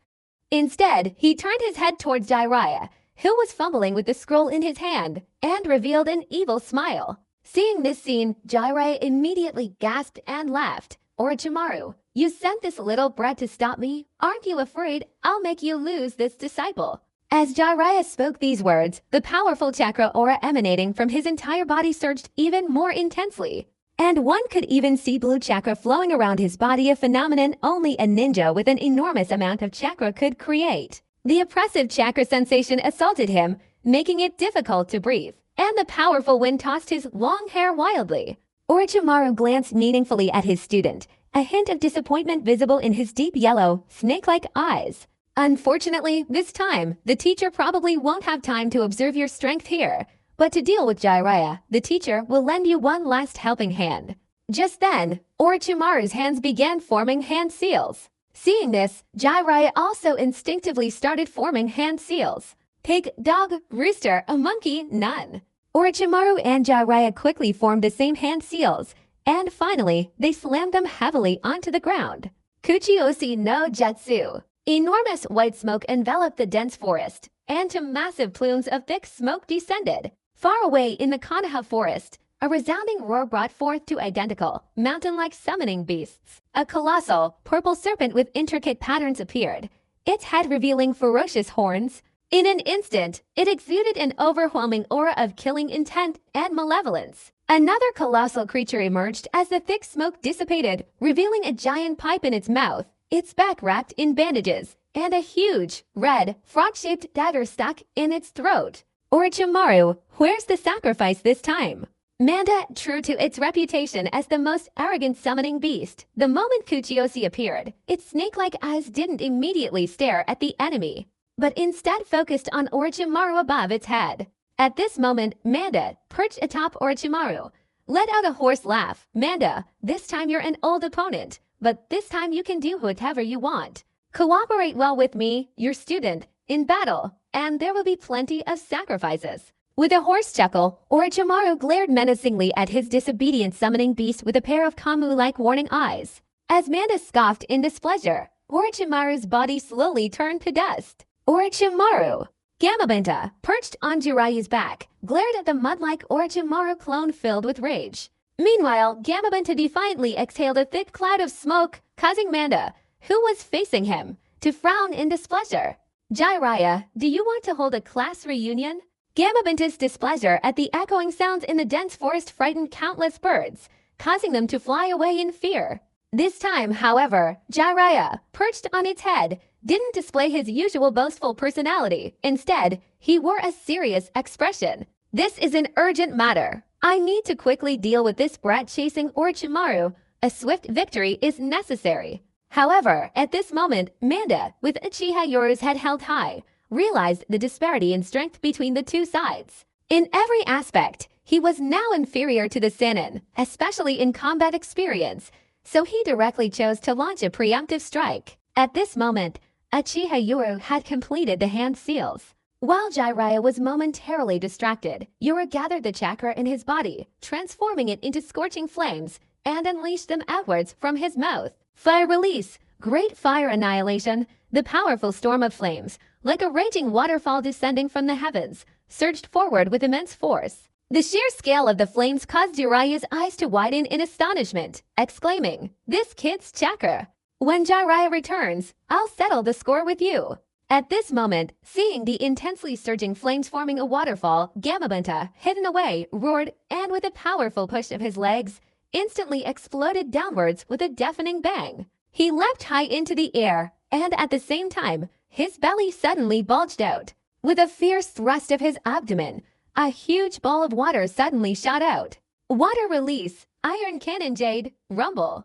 A: Instead, he turned his head towards Jiraiya, who was fumbling with the scroll in his hand, and revealed an evil smile. Seeing this scene, Jiraiya immediately gasped and laughed. "Orochimaru, you sent this little brat to stop me? Aren't you afraid I'll make you lose this disciple?" As Jiraiya spoke these words, the powerful chakra aura emanating from his entire body surged even more intensely. And one could even see blue chakra flowing around his body, a phenomenon only a ninja with an enormous amount of chakra could create. The oppressive chakra sensation assaulted him, making it difficult to breathe, and the powerful wind tossed his long hair wildly. Orochimaru glanced meaningfully at his student, a hint of disappointment visible in his deep yellow, snake-like eyes. "Unfortunately, this time, the teacher probably won't have time to observe your strength here. But to deal with Jiraiya, the teacher will lend you one last helping hand." Just then, Orochimaru's hands began forming hand seals. Seeing this, Jiraiya also instinctively started forming hand seals. Pig, dog, rooster, a monkey, none. Orochimaru and Jiraiya quickly formed the same hand seals, and finally, they slammed them heavily onto the ground. Kuchioshi no Jutsu. Enormous white smoke enveloped the dense forest, and two massive plumes of thick smoke descended. Far away in the Konoha forest, a resounding roar brought forth two identical, mountain-like summoning beasts. A colossal, purple serpent with intricate patterns appeared, its head revealing ferocious horns. In an instant, it exuded an overwhelming aura of killing intent and malevolence. Another colossal creature emerged as the thick smoke dissipated, revealing a giant pipe in its mouth, its back wrapped in bandages, and a huge, red, frog-shaped dagger stuck in its throat. "Orochimaru, where's the sacrifice this time?" Manda, true to its reputation as the most arrogant summoning beast, the moment Kuchioshi appeared, its snake-like eyes didn't immediately stare at the enemy, but instead focused on Orochimaru above its head. At this moment, Manda, perched atop Orochimaru, let out a hoarse laugh. "Manda, this time you're an old opponent, but this time you can do whatever you want. Cooperate well with me, your student, in battle, and there will be plenty of sacrifices." With a hoarse chuckle, Orochimaru glared menacingly at his disobedient summoning beast with a pair of Kamu-like warning eyes. As Manda scoffed in displeasure, Orochimaru's body slowly turned to dust. "Orochimaru!" Gamabenta, perched on Jiraiya's back, glared at the mud-like Orochimaru clone filled with rage. Meanwhile, Gamabenta defiantly exhaled a thick cloud of smoke, causing Manda, who was facing him, to frown in displeasure. "Jiraiya, do you want to hold a class reunion?" Gamabenta's displeasure at the echoing sounds in the dense forest frightened countless birds, causing them to fly away in fear. This time, however, Jiraiya, perched on its head, didn't display his usual boastful personality. Instead, he wore a serious expression. "This is an urgent matter. I need to quickly deal with this brat chasing Orochimaru. A swift victory is necessary." However, at this moment, Manda, with Uchiha Yoru's head held high, realized the disparity in strength between the two sides. In every aspect, he was now inferior to the Sannin, especially in combat experience, so he directly chose to launch a preemptive strike. At this moment, Uchiha Yoru had completed the hand seals. While Jiraiya was momentarily distracted, Yoru gathered the chakra in his body, transforming it into scorching flames, and unleashed them outwards from his mouth. Fire release, great fire annihilation, the powerful storm of flames, like a raging waterfall descending from the heavens, surged forward with immense force. The sheer scale of the flames caused Jiraiya's eyes to widen in astonishment, exclaiming, "This kid's chakra! When Jiraiya returns, I'll settle the score with you." At this moment, seeing the intensely surging flames forming a waterfall, Gamabunta, hidden away, roared and with a powerful push of his legs, instantly exploded downwards with a deafening bang. He leapt high into the air, and at the same time, his belly suddenly bulged out. With a fierce thrust of his abdomen, a huge ball of water suddenly shot out. Water release, Iron Cannon Jade, rumble.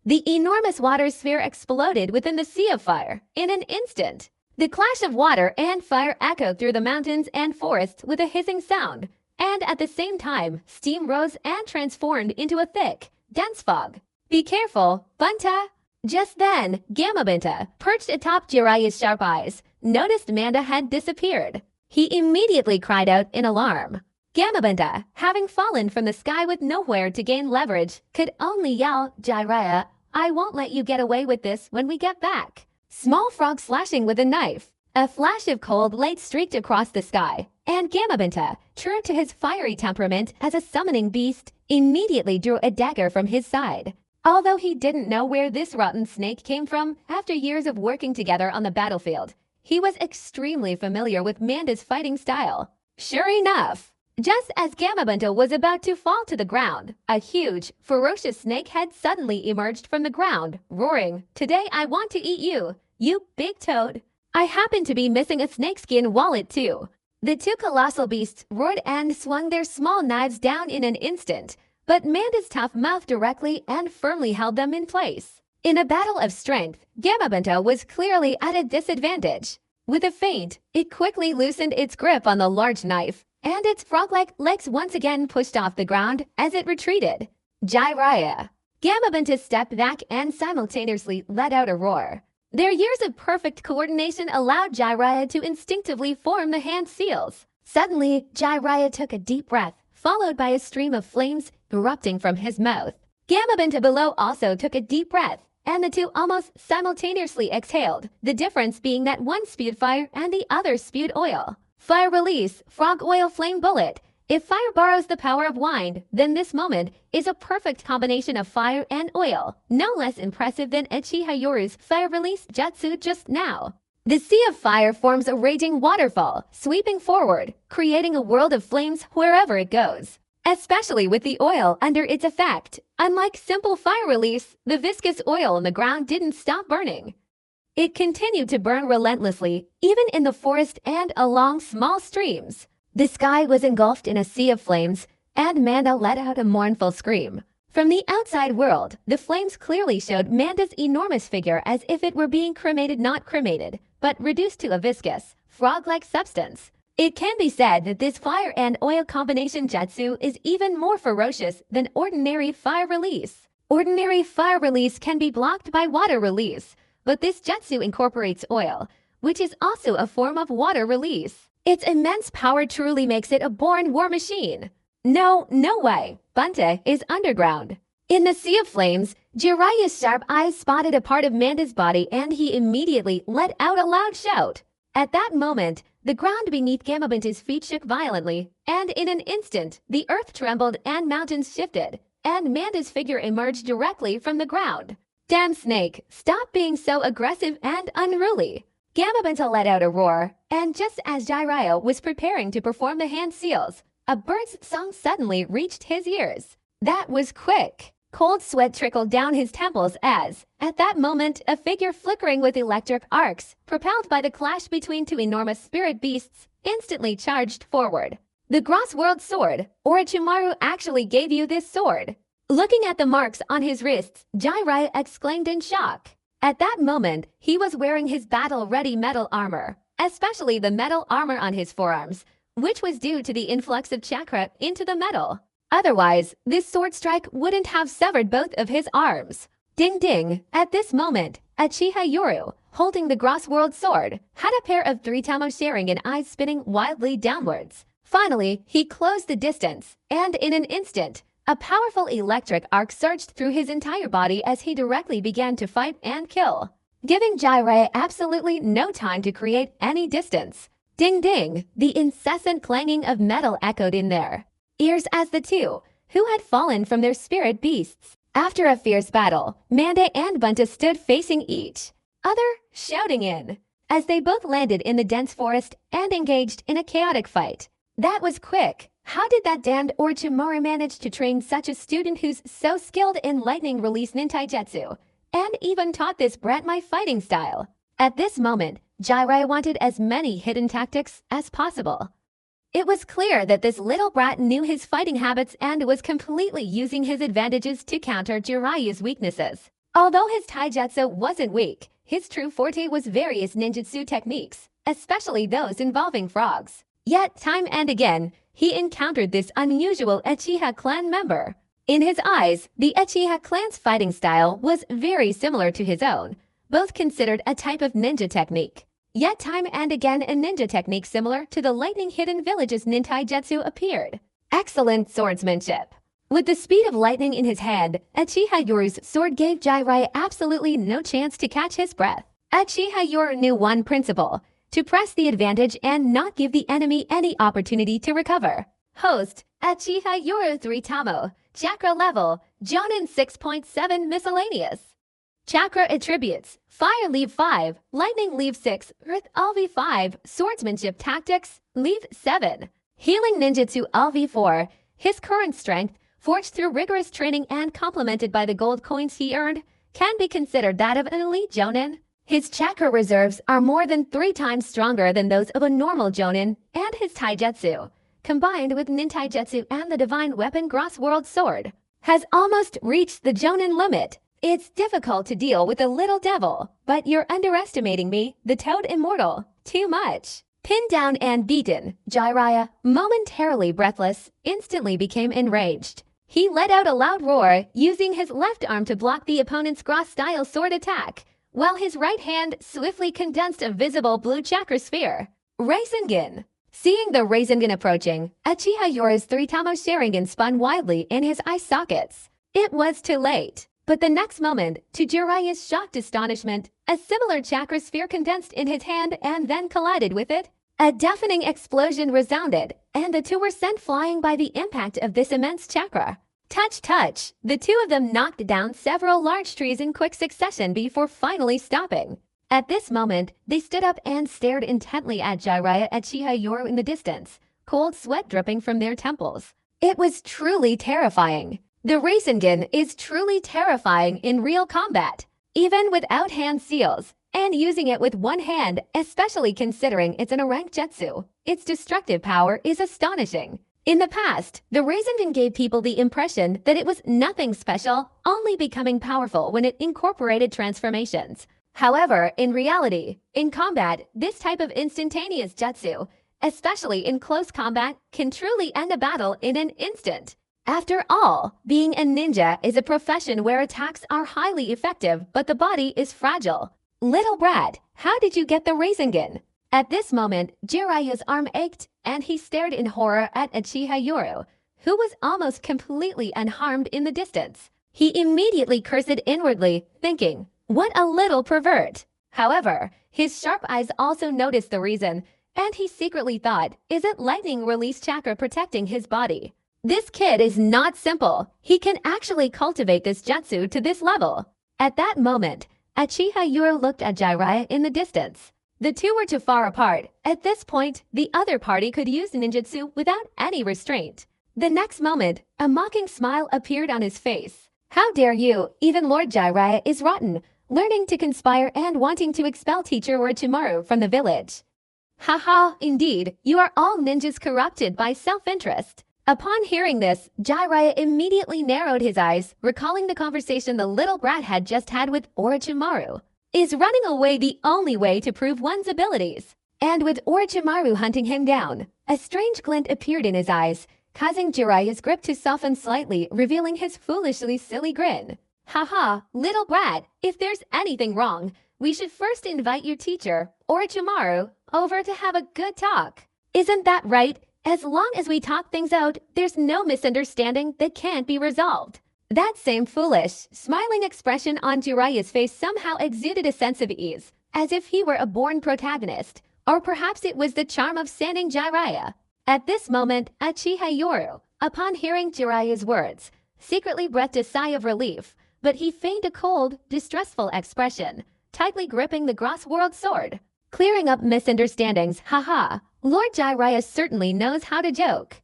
A: The enormous water sphere exploded within the sea of fire in an instant. The clash of water and fire echoed through the mountains and forests with a hissing sound, and at the same time, steam rose and transformed into a thick, dense fog. "Be careful, Bunta!" Just then, Gamabunta, perched atop Jiraiya's sharp eyes, noticed Manda had disappeared. He immediately cried out in alarm. Gamabunta, having fallen from the sky with nowhere to gain leverage, could only yell, "Jiraiya, I won't let you get away with this when we get back." Small frog slashing with a knife. A flash of cold light streaked across the sky, and Gamabunta, true to his fiery temperament as a summoning beast, immediately drew a dagger from his side. Although he didn't know where this rotten snake came from, after years of working together on the battlefield, he was extremely familiar with Manda's fighting style. Sure enough, just as Gamabunta was about to fall to the ground, a huge, ferocious snake head suddenly emerged from the ground, roaring, "Today I want to eat you, you big toad." I happen to be missing a snakeskin wallet too. The two colossal beasts roared and swung their small knives down in an instant, but Manda's tough mouth directly and firmly held them in place. In a battle of strength, Gamabunta was clearly at a disadvantage. With a feint, it quickly loosened its grip on the large knife, and its frog-like legs once again pushed off the ground as it retreated. Jiraiya. Gamabunta stepped back and simultaneously let out a roar. Their years of perfect coordination allowed Jiraiya to instinctively form the hand seals. Suddenly, Jiraiya took a deep breath, followed by a stream of flames erupting from his mouth. Gamabunta below also took a deep breath, and the two almost simultaneously exhaled, the difference being that one spewed fire and the other spewed oil. Fire release, frog oil flame bullet. If fire borrows the power of wind, then this moment is a perfect combination of fire and oil, no less impressive than Uchiha Yoru's fire release jutsu just now. The sea of fire forms a raging waterfall, sweeping forward, creating a world of flames wherever it goes, especially with the oil under its effect. Unlike simple fire release, the viscous oil on the ground didn't stop burning. It continued to burn relentlessly, even in the forest and along small streams. The sky was engulfed in a sea of flames, and Manda let out a mournful scream. From the outside world, the flames clearly showed Manda's enormous figure as if it were being cremated, not cremated, but reduced to a viscous, frog-like substance. It can be said that this fire and oil combination jutsu is even more ferocious than ordinary fire release. Ordinary fire release can be blocked by water release, but this jutsu incorporates oil, which is also a form of water release. Its immense power truly makes it a born war machine. No way, Bunta is underground. In the sea of flames, Jiraiya's sharp eyes spotted a part of Manda's body and he immediately let out a loud shout. At that moment, the ground beneath Gamabunta's feet shook violently, and in an instant, the earth trembled and mountains shifted, and Manda's figure emerged directly from the ground. "Damn snake, stop being so aggressive and unruly." Gamabunta let out a roar, and just as Jiraiya was preparing to perform the hand seals, a bird's song suddenly reached his ears. That was quick. Cold sweat trickled down his temples as, at that moment, a figure flickering with electric arcs, propelled by the clash between two enormous spirit beasts, instantly charged forward. "The Gross World Sword, Orochimaru actually gave you this sword." Looking at the marks on his wrists, Jiraiya exclaimed in shock. At that moment, he was wearing his battle-ready metal armor, especially the metal armor on his forearms, which was due to the influx of chakra into the metal. Otherwise, this sword strike wouldn't have severed both of his arms. Ding ding! At this moment, Uchiha Yoru, holding the Gross World Sword, had a pair of three Tamo Sharingan eyes spinning wildly downwards. Finally, he closed the distance, and in an instant, a powerful electric arc surged through his entire body as he directly began to fight and kill, giving Jiraiya absolutely no time to create any distance. Ding ding! The incessant clanging of metal echoed in their ears as the two, who had fallen from their spirit beasts, after a fierce battle, Mande and Bunta stood facing each other, shouting in, as they both landed in the dense forest and engaged in a chaotic fight. That was quick. How did that damned Orochimaru manage to train such a student who's so skilled in lightning release nintaijutsu, and even taught this brat my fighting style? At this moment, Jiraiya wanted as many hidden tactics as possible. It was clear that this little brat knew his fighting habits and was completely using his advantages to counter Jiraiya's weaknesses. Although his taijutsu wasn't weak, his true forte was various ninjutsu techniques, especially those involving frogs. Yet, time and again, he encountered this unusual Uchiha clan member. In his eyes, the Uchiha clan's fighting style was very similar to his own, both considered a type of ninja technique. Yet time and again a ninja technique similar to the lightning hidden village's nintaijutsu appeared. Excellent swordsmanship. With the speed of lightning in his hand, Uchiha Yoru's sword gave Jiraiya absolutely no chance to catch his breath. Uchiha Yoru knew one principle: to press the advantage and not give the enemy any opportunity to recover. Host, Uchiha Yoru 3 Tamo, Chakra level, Jonin 6.7 miscellaneous. Chakra attributes: Fire Leave 5, Lightning Leave 6, Earth LV 5, Swordsmanship Tactics Leave 7. Healing Ninjutsu LV 4, his current strength, forged through rigorous training and complemented by the gold coins he earned, can be considered that of an elite Jonin. His chakra reserves are more than 3 times stronger than those of a normal Jonin, and his taijutsu, combined with nintaijutsu and the divine weapon Gross World Sword, has almost reached the Jonin limit. It's difficult to deal with a little devil, but you're underestimating me, the Toad Immortal, too much. Pinned down and beaten, Jiraiya, momentarily breathless, instantly became enraged. He let out a loud roar, using his left arm to block the opponent's Gross-style sword attack, while his right hand swiftly condensed a visible blue chakra sphere. Rasengan. Seeing the Rasengan approaching, Uchiha Yoru's 3 Tamo Sharingan spun wildly in his eye sockets. It was too late. But the next moment, to Jiraiya's shocked astonishment, a similar chakra sphere condensed in his hand and then collided with it. A deafening explosion resounded, and the two were sent flying by the impact of this immense chakra. Touch, touch! The two of them knocked down several large trees in quick succession before finally stopping. At this moment, they stood up and stared intently at Jiraiya and Uchiha Yoru in the distance, cold sweat dripping from their temples. It was truly terrifying. The Rasengan is truly terrifying in real combat, even without hand seals, and using it with one hand, especially considering it's an rank jutsu. Its destructive power is astonishing. In the past, the Rasengan gave people the impression that it was nothing special, only becoming powerful when it incorporated transformations. However, in reality, in combat, this type of instantaneous jutsu, especially in close combat, can truly end a battle in an instant. After all, being a ninja is a profession where attacks are highly effective, but the body is fragile. Little brat, how did you get the Rasengan? At this moment, Jiraiya's arm ached, and he stared in horror at Uchiha Yoru, who was almost completely unharmed in the distance. He immediately cursed inwardly, thinking, what a little pervert. However, his sharp eyes also noticed the reason, and he secretly thought, is it lightning release chakra protecting his body? This kid is not simple. He can actually cultivate this jutsu to this level. At that moment, Uchiha Yoru looked at Jiraiya in the distance. The two were too far apart. At this point, the other party could use ninjutsu without any restraint. The next moment, a mocking smile appeared on his face. How dare you, even Lord Jiraiya is rotten, learning to conspire and wanting to expel teacher Orochimaru from the village. Haha, indeed, you are all ninjas corrupted by self-interest. Upon hearing this, Jiraiya immediately narrowed his eyes, recalling the conversation the little brat had just had with Orochimaru. Is running away the only way to prove one's abilities? And with Orochimaru hunting him down, a strange glint appeared in his eyes, causing Jiraiya's grip to soften slightly, revealing his foolishly silly grin. Haha, little brat, if there's anything wrong, we should first invite your teacher, Orochimaru, over to have a good talk. Isn't that right? As long as we talk things out, there's no misunderstanding that can't be resolved. That same foolish, smiling expression on Jiraiya's face somehow exuded a sense of ease, as if he were a born protagonist, or perhaps it was the charm of standing Jiraiya. At this moment, Uchiha Yoru, upon hearing Jiraiya's words, secretly breathed a sigh of relief, but he feigned a cold, distressful expression, tightly gripping the Gross World Sword. Clearing up misunderstandings, haha, Lord Jiraiya certainly knows how to joke.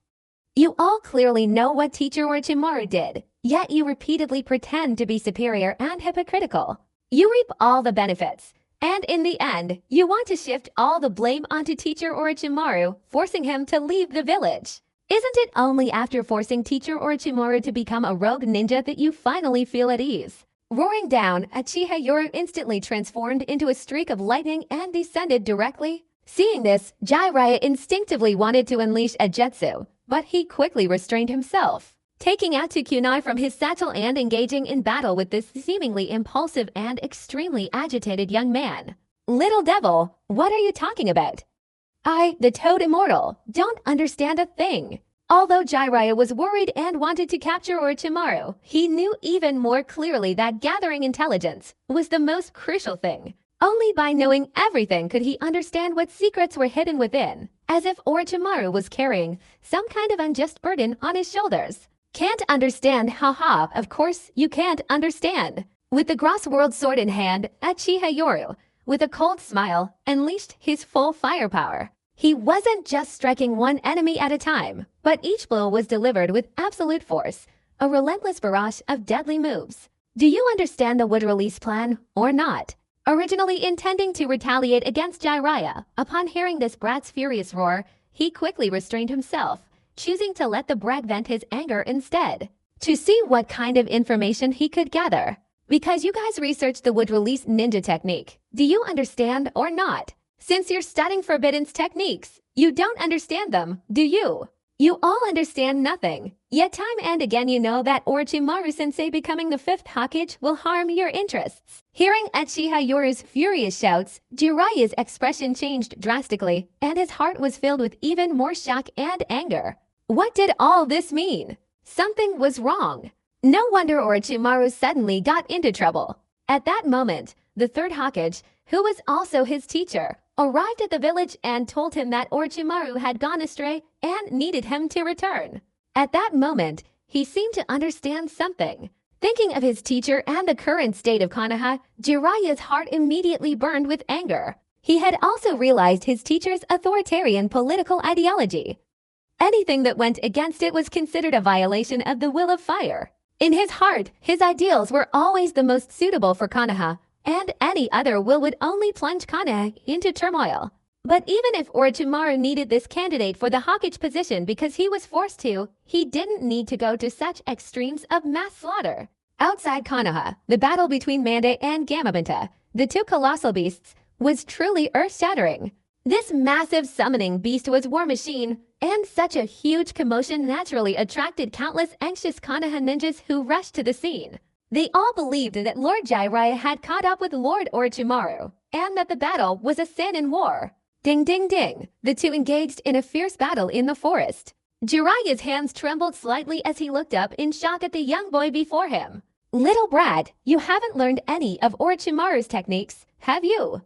A: You all clearly know what Teacher Orochimaru did, yet you repeatedly pretend to be superior and hypocritical. You reap all the benefits, and in the end, you want to shift all the blame onto Teacher Orochimaru, forcing him to leave the village. Isn't it only after forcing Teacher Orochimaru to become a rogue ninja that you finally feel at ease? Roaring down, Uchiha Yoru instantly transformed into a streak of lightning and descended directly. Seeing this, Jiraiya instinctively wanted to unleash a jutsu, but he quickly restrained himself, taking out two kunai from his satchel and engaging in battle with this seemingly impulsive and extremely agitated young man. Little devil, what are you talking about? I, the Toad Immortal, don't understand a thing. Although Jiraiya was worried and wanted to capture Orochimaru, he knew even more clearly that gathering intelligence was the most crucial thing. Only by knowing everything could he understand what secrets were hidden within, as if Orochimaru was carrying some kind of unjust burden on his shoulders. Can't understand, haha, of course you can't understand. With the Gross World Sword in hand, Uchiha Yoru, with a cold smile, unleashed his full firepower. He wasn't just striking one enemy at a time, but each blow was delivered with absolute force, a relentless barrage of deadly moves. Do you understand the wood release plan, or not? Originally intending to retaliate against Jiraiya, upon hearing this brat's furious roar, he quickly restrained himself, choosing to let the brat vent his anger instead, to see what kind of information he could gather. Because you guys researched the wood release ninja technique, do you understand or not? Since you're studying Forbidden's techniques, you don't understand them, do you? You all understand nothing. Yet time and again you know that Orochimaru-sensei becoming the fifth Hokage will harm your interests. Hearing Uchiha Yoru's furious shouts, Jiraiya's expression changed drastically, and his heart was filled with even more shock and anger. What did all this mean? Something was wrong. No wonder Orochimaru suddenly got into trouble. At that moment, the third Hokage, who was also his teacher, arrived at the village and told him that Orochimaru had gone astray and needed him to return. At that moment, he seemed to understand something. Thinking of his teacher and the current state of Konoha, Jiraiya's heart immediately burned with anger. He had also realized his teacher's authoritarian political ideology. Anything that went against it was considered a violation of the will of fire. In his heart, his ideals were always the most suitable for Konoha, and any other will would only plunge Konoha into turmoil. But even if Orochimaru needed this candidate for the Hokage position because he was forced to, he didn't need to go to such extremes of mass slaughter. Outside Konoha, the battle between Mande and Gamabunta, the two colossal beasts, was truly earth-shattering. This massive summoning beast was War Machine, and such a huge commotion naturally attracted countless anxious Konoha ninjas who rushed to the scene. They all believed that Lord Jiraiya had caught up with Lord Orochimaru, and that the battle was a Sannin war. Ding ding ding, the two engaged in a fierce battle in the forest. Jiraiya's hands trembled slightly as he looked up in shock at the young boy before him. Little brat, you haven't learned any of Orochimaru's techniques, have you?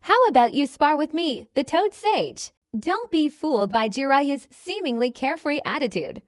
A: How about you spar with me, the Toad Sage? Don't be fooled by Jiraiya's seemingly carefree attitude.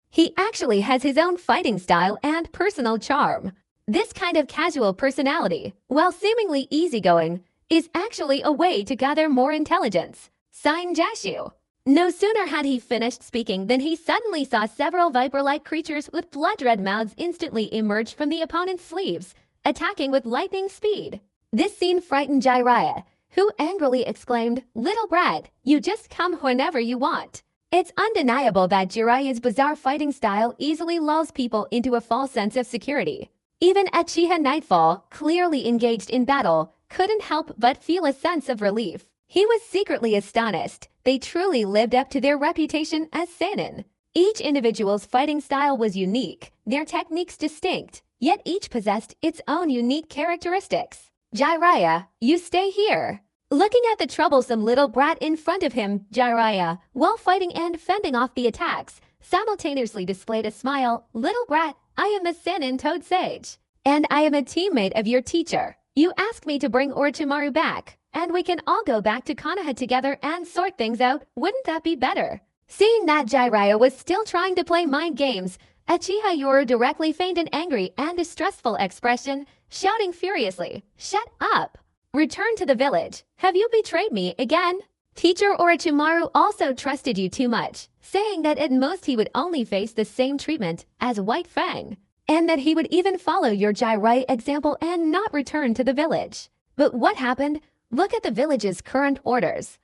A: He actually has his own fighting style and personal charm. This kind of casual personality, while seemingly easygoing, is actually a way to gather more intelligence. Sign Jashu. No sooner had he finished speaking than he suddenly saw several viper-like creatures with blood-red mouths instantly emerge from the opponent's sleeves, attacking with lightning speed. This scene frightened Jiraiya, who angrily exclaimed, "Little brat, you just come whenever you want." It's undeniable that Jiraiya's bizarre fighting style easily lulls people into a false sense of security. Even Uchiha Nightfall, clearly engaged in battle, couldn't help but feel a sense of relief. He was secretly astonished. They truly lived up to their reputation as Sannin. Each individual's fighting style was unique, their techniques distinct, yet each possessed its own unique characteristics. Jiraiya, you stay here. Looking at the troublesome little brat in front of him, Jiraiya, while fighting and fending off the attacks, simultaneously displayed a smile. Little brat, I am the Sannin Toad Sage, and I am a teammate of your teacher. You asked me to bring Orochimaru back, and we can all go back to Konoha together and sort things out. Wouldn't that be better? Seeing that Jiraiya was still trying to play mind games, Uchiha Yoru directly feigned an angry and distressful expression, shouting furiously, "Shut up! Return to the village. Have you betrayed me again? Teacher Orochimaru also trusted you too much, saying that at most he would only face the same treatment as White Fang, and that he would even follow your Jiraiya example and not return to the village. But what happened? Look at the village's current orders.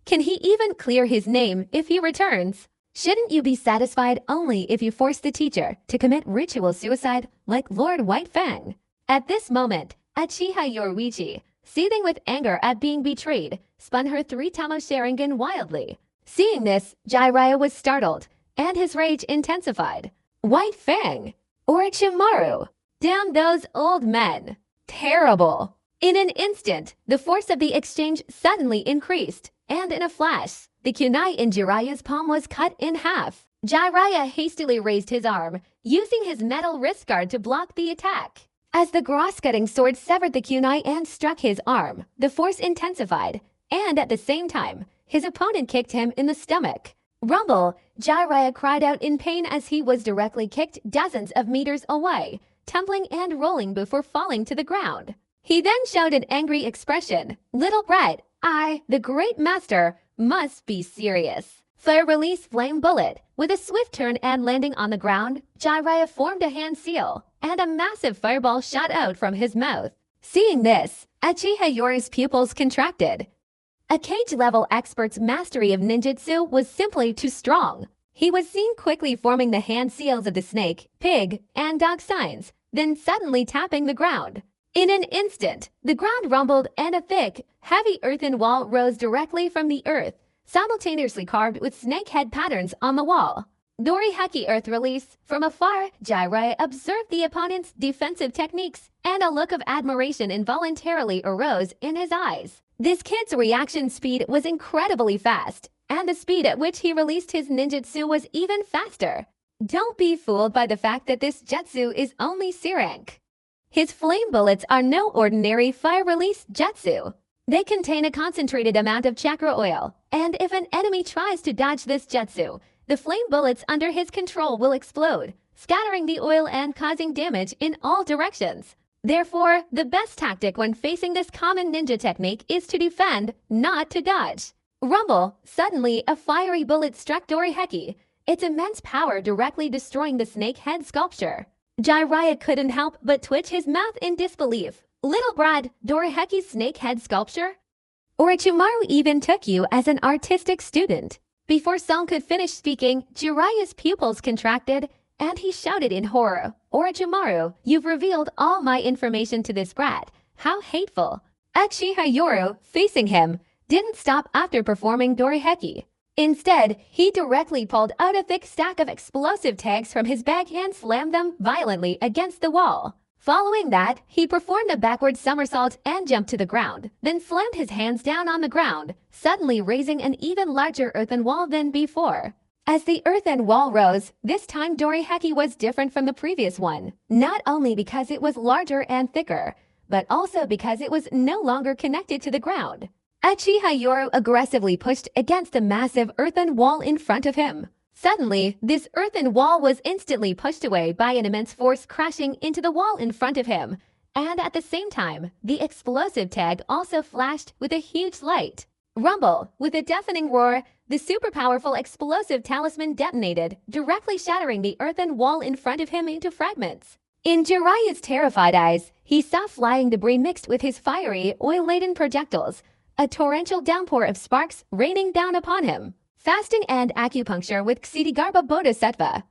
A: Can he even clear his name if he returns? Shouldn't you be satisfied only if you force the teacher to commit ritual suicide like Lord White Fang?" At this moment, Uchiha Yoruichi, seething with anger at being betrayed, spun her 3-Tamo Sharingan wildly. Seeing this, Jiraiya was startled, and his rage intensified. White Fang! Orochimaru! Damn those old men! Terrible! In an instant, the force of the exchange suddenly increased, and in a flash, the kunai in Jiraiya's palm was cut in half. Jiraiya hastily raised his arm, using his metal wrist guard to block the attack. As the cross-cutting sword severed the kunai and struck his arm, the force intensified, and at the same time, his opponent kicked him in the stomach. Rumble! Jiraiya cried out in pain as he was directly kicked dozens of meters away, tumbling and rolling before falling to the ground. He then showed an angry expression. Little brat, I, the great master, must be serious. Fire release flame bullet. With a swift turn and landing on the ground, Jiraiya formed a hand seal, and a massive fireball shot out from his mouth. Seeing this, Uchiha Yoru's pupils contracted. A cage-level expert's mastery of ninjutsu was simply too strong. He was seen quickly forming the hand seals of the snake, pig, and dog signs, then suddenly tapping the ground. In an instant, the ground rumbled and a thick, heavy earthen wall rose directly from the earth, simultaneously carved with snake head patterns on the wall. Doriheki Earth Release. From afar, Jiraiya observed the opponent's defensive techniques, and a look of admiration involuntarily arose in his eyes. This kid's reaction speed was incredibly fast, and the speed at which he released his ninjutsu was even faster. Don't be fooled by the fact that this jutsu is only C rank. His flame bullets are no ordinary fire release jutsu. They contain a concentrated amount of chakra oil, and if an enemy tries to dodge this jutsu, the flame bullets under his control will explode, scattering the oil and causing damage in all directions. Therefore, the best tactic when facing this common ninja technique is to defend, not to dodge. Rumble! Suddenly, a fiery bullet struck Doriheki, its immense power directly destroying the snake head sculpture. Jiraiya couldn't help but twitch his mouth in disbelief. Little Brad, Doriheki's snake head sculpture? Orochimaru even took you as an artistic student. Before Song could finish speaking, Jiraiya's pupils contracted, and he shouted in horror, Orochimaru, you've revealed all my information to this brat. How hateful. Uchiha Yoru, facing him, didn't stop after performing Doriheki. Instead, he directly pulled out a thick stack of explosive tags from his bag and slammed them violently against the wall. Following that, he performed a backward somersault and jumped to the ground, then slammed his hands down on the ground, suddenly raising an even larger earthen wall than before. As the earthen wall rose, this time Doriheki was different from the previous one, not only because it was larger and thicker, but also because it was no longer connected to the ground. Uchiha Yoru aggressively pushed against the massive earthen wall in front of him. Suddenly, this earthen wall was instantly pushed away by an immense force crashing into the wall in front of him, and at the same time, the explosive tag also flashed with a huge light. Rumble! With a deafening roar, the super-powerful explosive talisman detonated, directly shattering the earthen wall in front of him into fragments. In Jiraiya's terrified eyes, he saw flying debris mixed with his fiery, oil-laden projectiles, a torrential downpour of sparks raining down upon him. Fasting and acupuncture with Ksitigarbha Bodhisattva.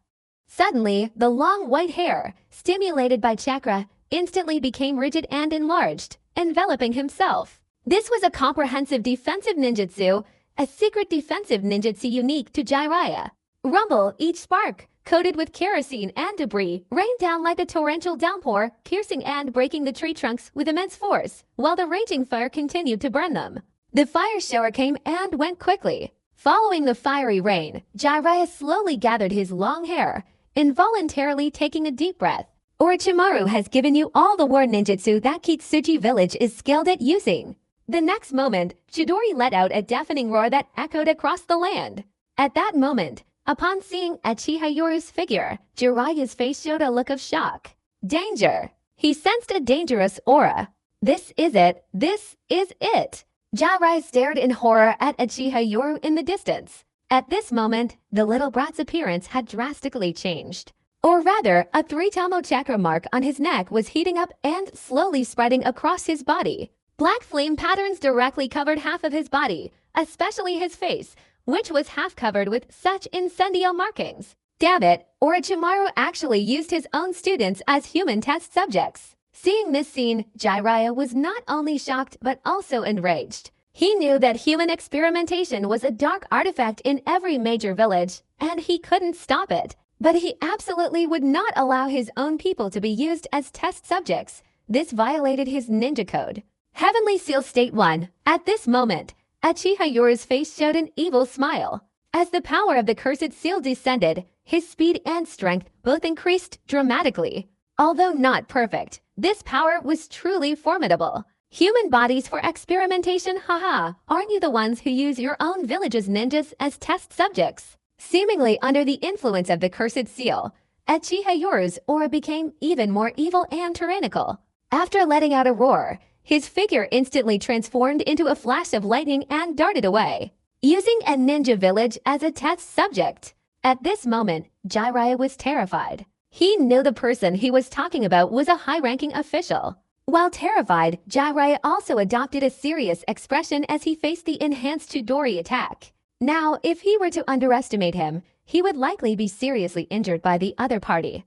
A: Suddenly, the long white hair, stimulated by chakra, instantly became rigid and enlarged, enveloping himself. This was a comprehensive defensive ninjutsu, a secret defensive ninjutsu unique to Jiraiya. Rumble! Each spark, coated with kerosene and debris, rained down like a torrential downpour, piercing and breaking the tree trunks with immense force, while the raging fire continued to burn them. The fire shower came and went quickly. Following the fiery rain, Jiraiya slowly gathered his long hair, involuntarily taking a deep breath. Orochimaru has given you all the war ninjutsu that Kitsuchi village is skilled at using. The next moment, Chidori let out a deafening roar that echoed across the land. At that moment, upon seeing Uchiha Yoru's figure, Jiraiya's face showed a look of shock. Danger! He sensed a dangerous aura. This is it. This is it. Jiraiya stared in horror at Uchiha Yoru in the distance. At this moment, the little brat's appearance had drastically changed. Or rather, a 3-tamo chakra mark on his neck was heating up and slowly spreading across his body. Black flame patterns directly covered half of his body, especially his face, which was half covered with such incendio markings. Damn it, Orochimaru actually used his own students as human test subjects. Seeing this scene, Jiraiya was not only shocked but also enraged. He knew that human experimentation was a dark artifact in every major village, and he couldn't stop it. But he absolutely would not allow his own people to be used as test subjects. This violated his ninja code. Heavenly Seal State 1. At this moment, Uchiha Yoru's face showed an evil smile. As the power of the cursed seal descended, his speed and strength both increased dramatically. Although not perfect, this power was truly formidable. Human bodies for experimentation, haha, aren't you the ones who use your own village's ninjas as test subjects? Seemingly under the influence of the cursed seal, Uchiha Yoru's aura became even more evil and tyrannical. After letting out a roar, his figure instantly transformed into a flash of lightning and darted away, using a ninja village as a test subject. At this moment, Jiraiya was terrified. He knew the person he was talking about was a high-ranking official. While terrified, Jiraiya also adopted a serious expression as he faced the enhanced Chidori attack. Now, if he were to underestimate him, he would likely be seriously injured by the other party.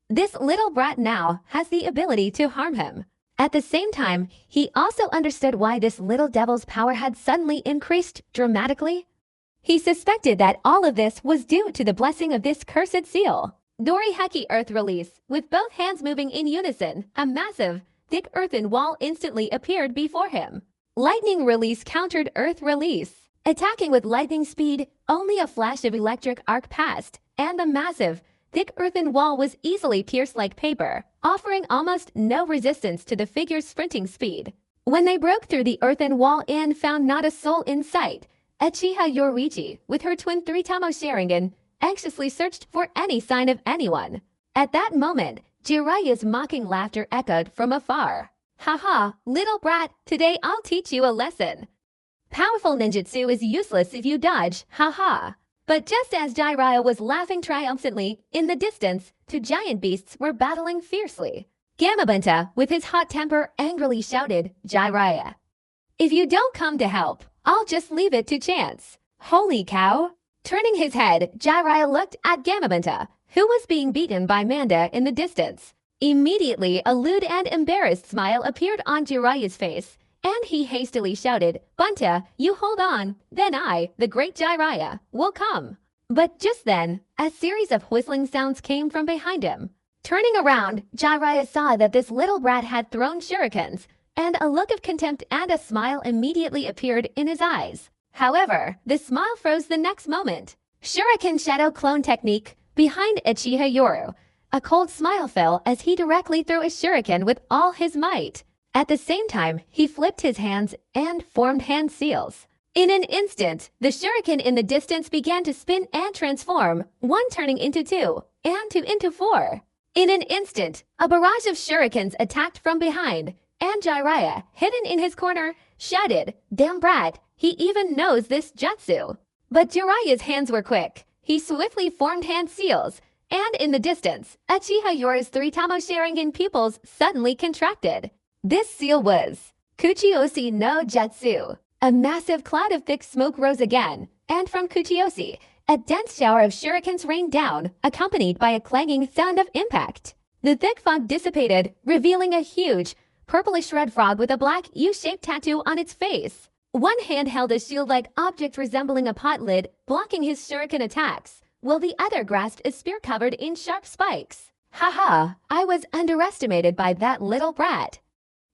A: This little brat now has the ability to harm him. At the same time, he also understood why this little devil's power had suddenly increased dramatically. He suspected that all of this was due to the blessing of this cursed seal. Doriheki Earth Release. With both hands moving in unison, a massive, thick earthen wall instantly appeared before him. Lightning Release countered Earth Release. Attacking with lightning speed, only a flash of electric arc passed, and the massive, thick earthen wall was easily pierced like paper, offering almost no resistance to the figure's sprinting speed. When they broke through the earthen wall and found not a soul in sight, Uchiha Yoruichi, with her twin 3-tamo Sharingan, anxiously searched for any sign of anyone. At that moment, Jiraiya's mocking laughter echoed from afar. Haha, little brat, today I'll teach you a lesson. Powerful ninjutsu is useless if you dodge, haha. But just as Jiraiya was laughing triumphantly, in the distance, 2 giant beasts were battling fiercely. Gamabunta, with his hot temper, angrily shouted, Jiraiya, if you don't come to help, I'll just leave it to chance. Holy cow! Turning his head, Jiraiya looked at Gamabunta, who was being beaten by Manda in the distance. Immediately, a lewd and embarrassed smile appeared on Jiraiya's face, and he hastily shouted, Bunta, you hold on, then I, the great Jiraiya, will come. But just then, a series of whistling sounds came from behind him. Turning around, Jiraiya saw that this little brat had thrown shurikens, and a look of contempt and a smile immediately appeared in his eyes. However, the smile froze the next moment. Shuriken Shadow Clone Technique. Behind Uchiha Yoru, a cold smile fell as he directly threw a shuriken with all his might. At the same time, he flipped his hands and formed hand seals. In an instant, the shuriken in the distance began to spin and transform, 1 turning into 2, and 2 into 4. In an instant, a barrage of shurikens attacked from behind, and Jiraiya, hidden in his corner, shouted, Damn brat, he even knows this jutsu. But Jiraiya's hands were quick. He swiftly formed hand seals, and in the distance, Uchiha Yoru's 3-tamo Sharingan pupils suddenly contracted. This seal was Kuchioshi no Jutsu. A massive cloud of thick smoke rose again, and from Kuchioshi, a dense shower of shurikens rained down, accompanied by a clanging sound of impact. The thick fog dissipated, revealing a huge, purplish red frog with a black U-shaped tattoo on its face. One hand held a shield-like object resembling a pot lid, blocking his shuriken attacks, while the other grasped a spear covered in sharp spikes. Haha, I was underestimated by that little brat.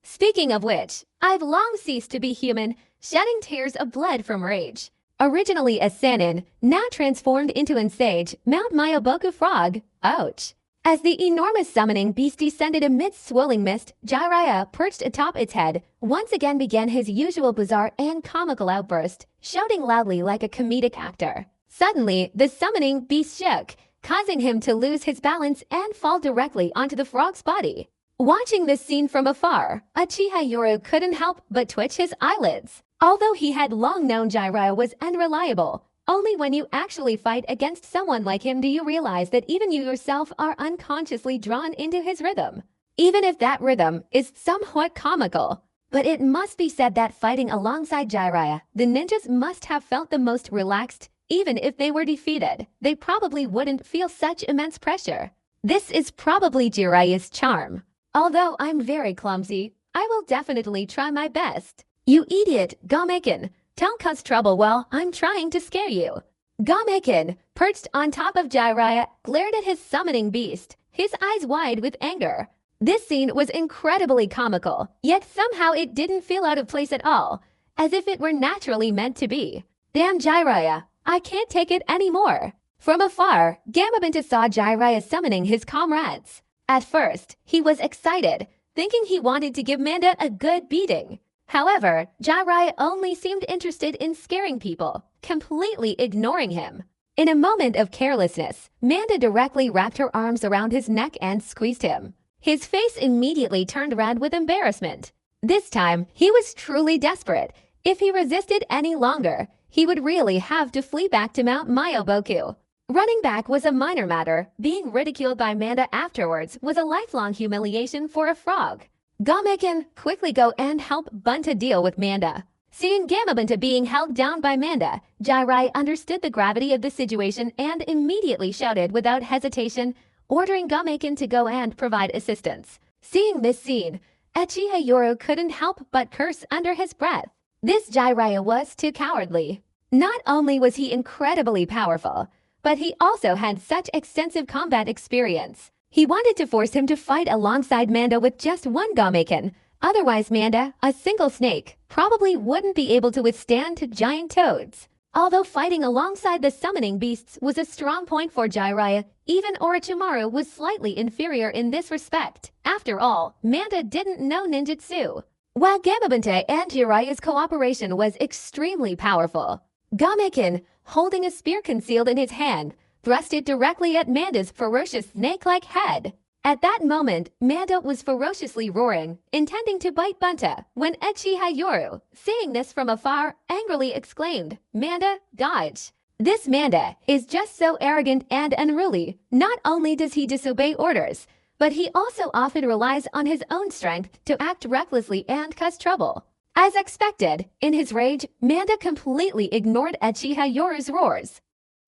A: Speaking of which, I've long ceased to be human, shedding tears of blood from rage. Originally a Sannin, now transformed into an Sage, Mount Mayoboku Frog. Ouch. As the enormous summoning beast descended amidst swirling mist, Jiraiya, perched atop its head, once again began his usual bizarre and comical outburst, shouting loudly like a comedic actor. Suddenly, the summoning beast shook, causing him to lose his balance and fall directly onto the frog's body. Watching this scene from afar, Uchiha Yoru couldn't help but twitch his eyelids. Although he had long known Jiraiya was unreliable, only when you actually fight against someone like him do you realize that even you yourself are unconsciously drawn into his rhythm. Even if that rhythm is somewhat comical. But it must be said that fighting alongside Jiraiya, the ninjas must have felt the most relaxed. Even if they were defeated, they probably wouldn't feel such immense pressure. This is probably Jiraiya's charm. Although I'm very clumsy, I will definitely try my best. You idiot, Gomekin! Don't cause trouble while I'm trying to scare you. Gomekin, perched on top of Jiraiya, glared at his summoning beast, his eyes wide with anger. This scene was incredibly comical, yet somehow it didn't feel out of place at all, as if it were naturally meant to be. Damn Jiraiya, I can't take it anymore. From afar, Gamabinta saw Jiraiya summoning his comrades. At first, he was excited, thinking he wanted to give Manda a good beating. However, Jiraiya only seemed interested in scaring people, completely ignoring him. In a moment of carelessness, Manda directly wrapped her arms around his neck and squeezed him. His face immediately turned red with embarrassment. This time, he was truly desperate. If he resisted any longer, he would really have to flee back to Mount Mayoboku. Running back was a minor matter. Being ridiculed by Manda afterwards was a lifelong humiliation for a frog. Gomekin, quickly go and help Bunta deal with Manda. Seeing Gamabunta being held down by Manda, Jiraiya understood the gravity of the situation and immediately shouted without hesitation, ordering Gomekin to go and provide assistance. Seeing this scene, Uchiha Yoru couldn't help but curse under his breath. This Jiraiya was too cowardly. Not only was he incredibly powerful, but he also had such extensive combat experience. He wanted to force him to fight alongside Manda with just one Gomekin. Otherwise Manda, a single snake, probably wouldn't be able to withstand giant toads. Although fighting alongside the summoning beasts was a strong point for Jiraiya, even Orochimaru was slightly inferior in this respect. After all, Manda didn't know ninjutsu. While Gamabunta and Jiraiya's cooperation was extremely powerful, Gomekin, holding a spear concealed in his hand, thrust it directly at Manda's ferocious snake-like head. At that moment, Manda was ferociously roaring, intending to bite Bunta, when Uchiha Yoru, seeing this from afar, angrily exclaimed, "Manda, dodge!" This Manda is just so arrogant and unruly. Not only does he disobey orders, but he also often relies on his own strength to act recklessly and cause trouble. As expected, in his rage, Manda completely ignored Uchiha Yoru's roars.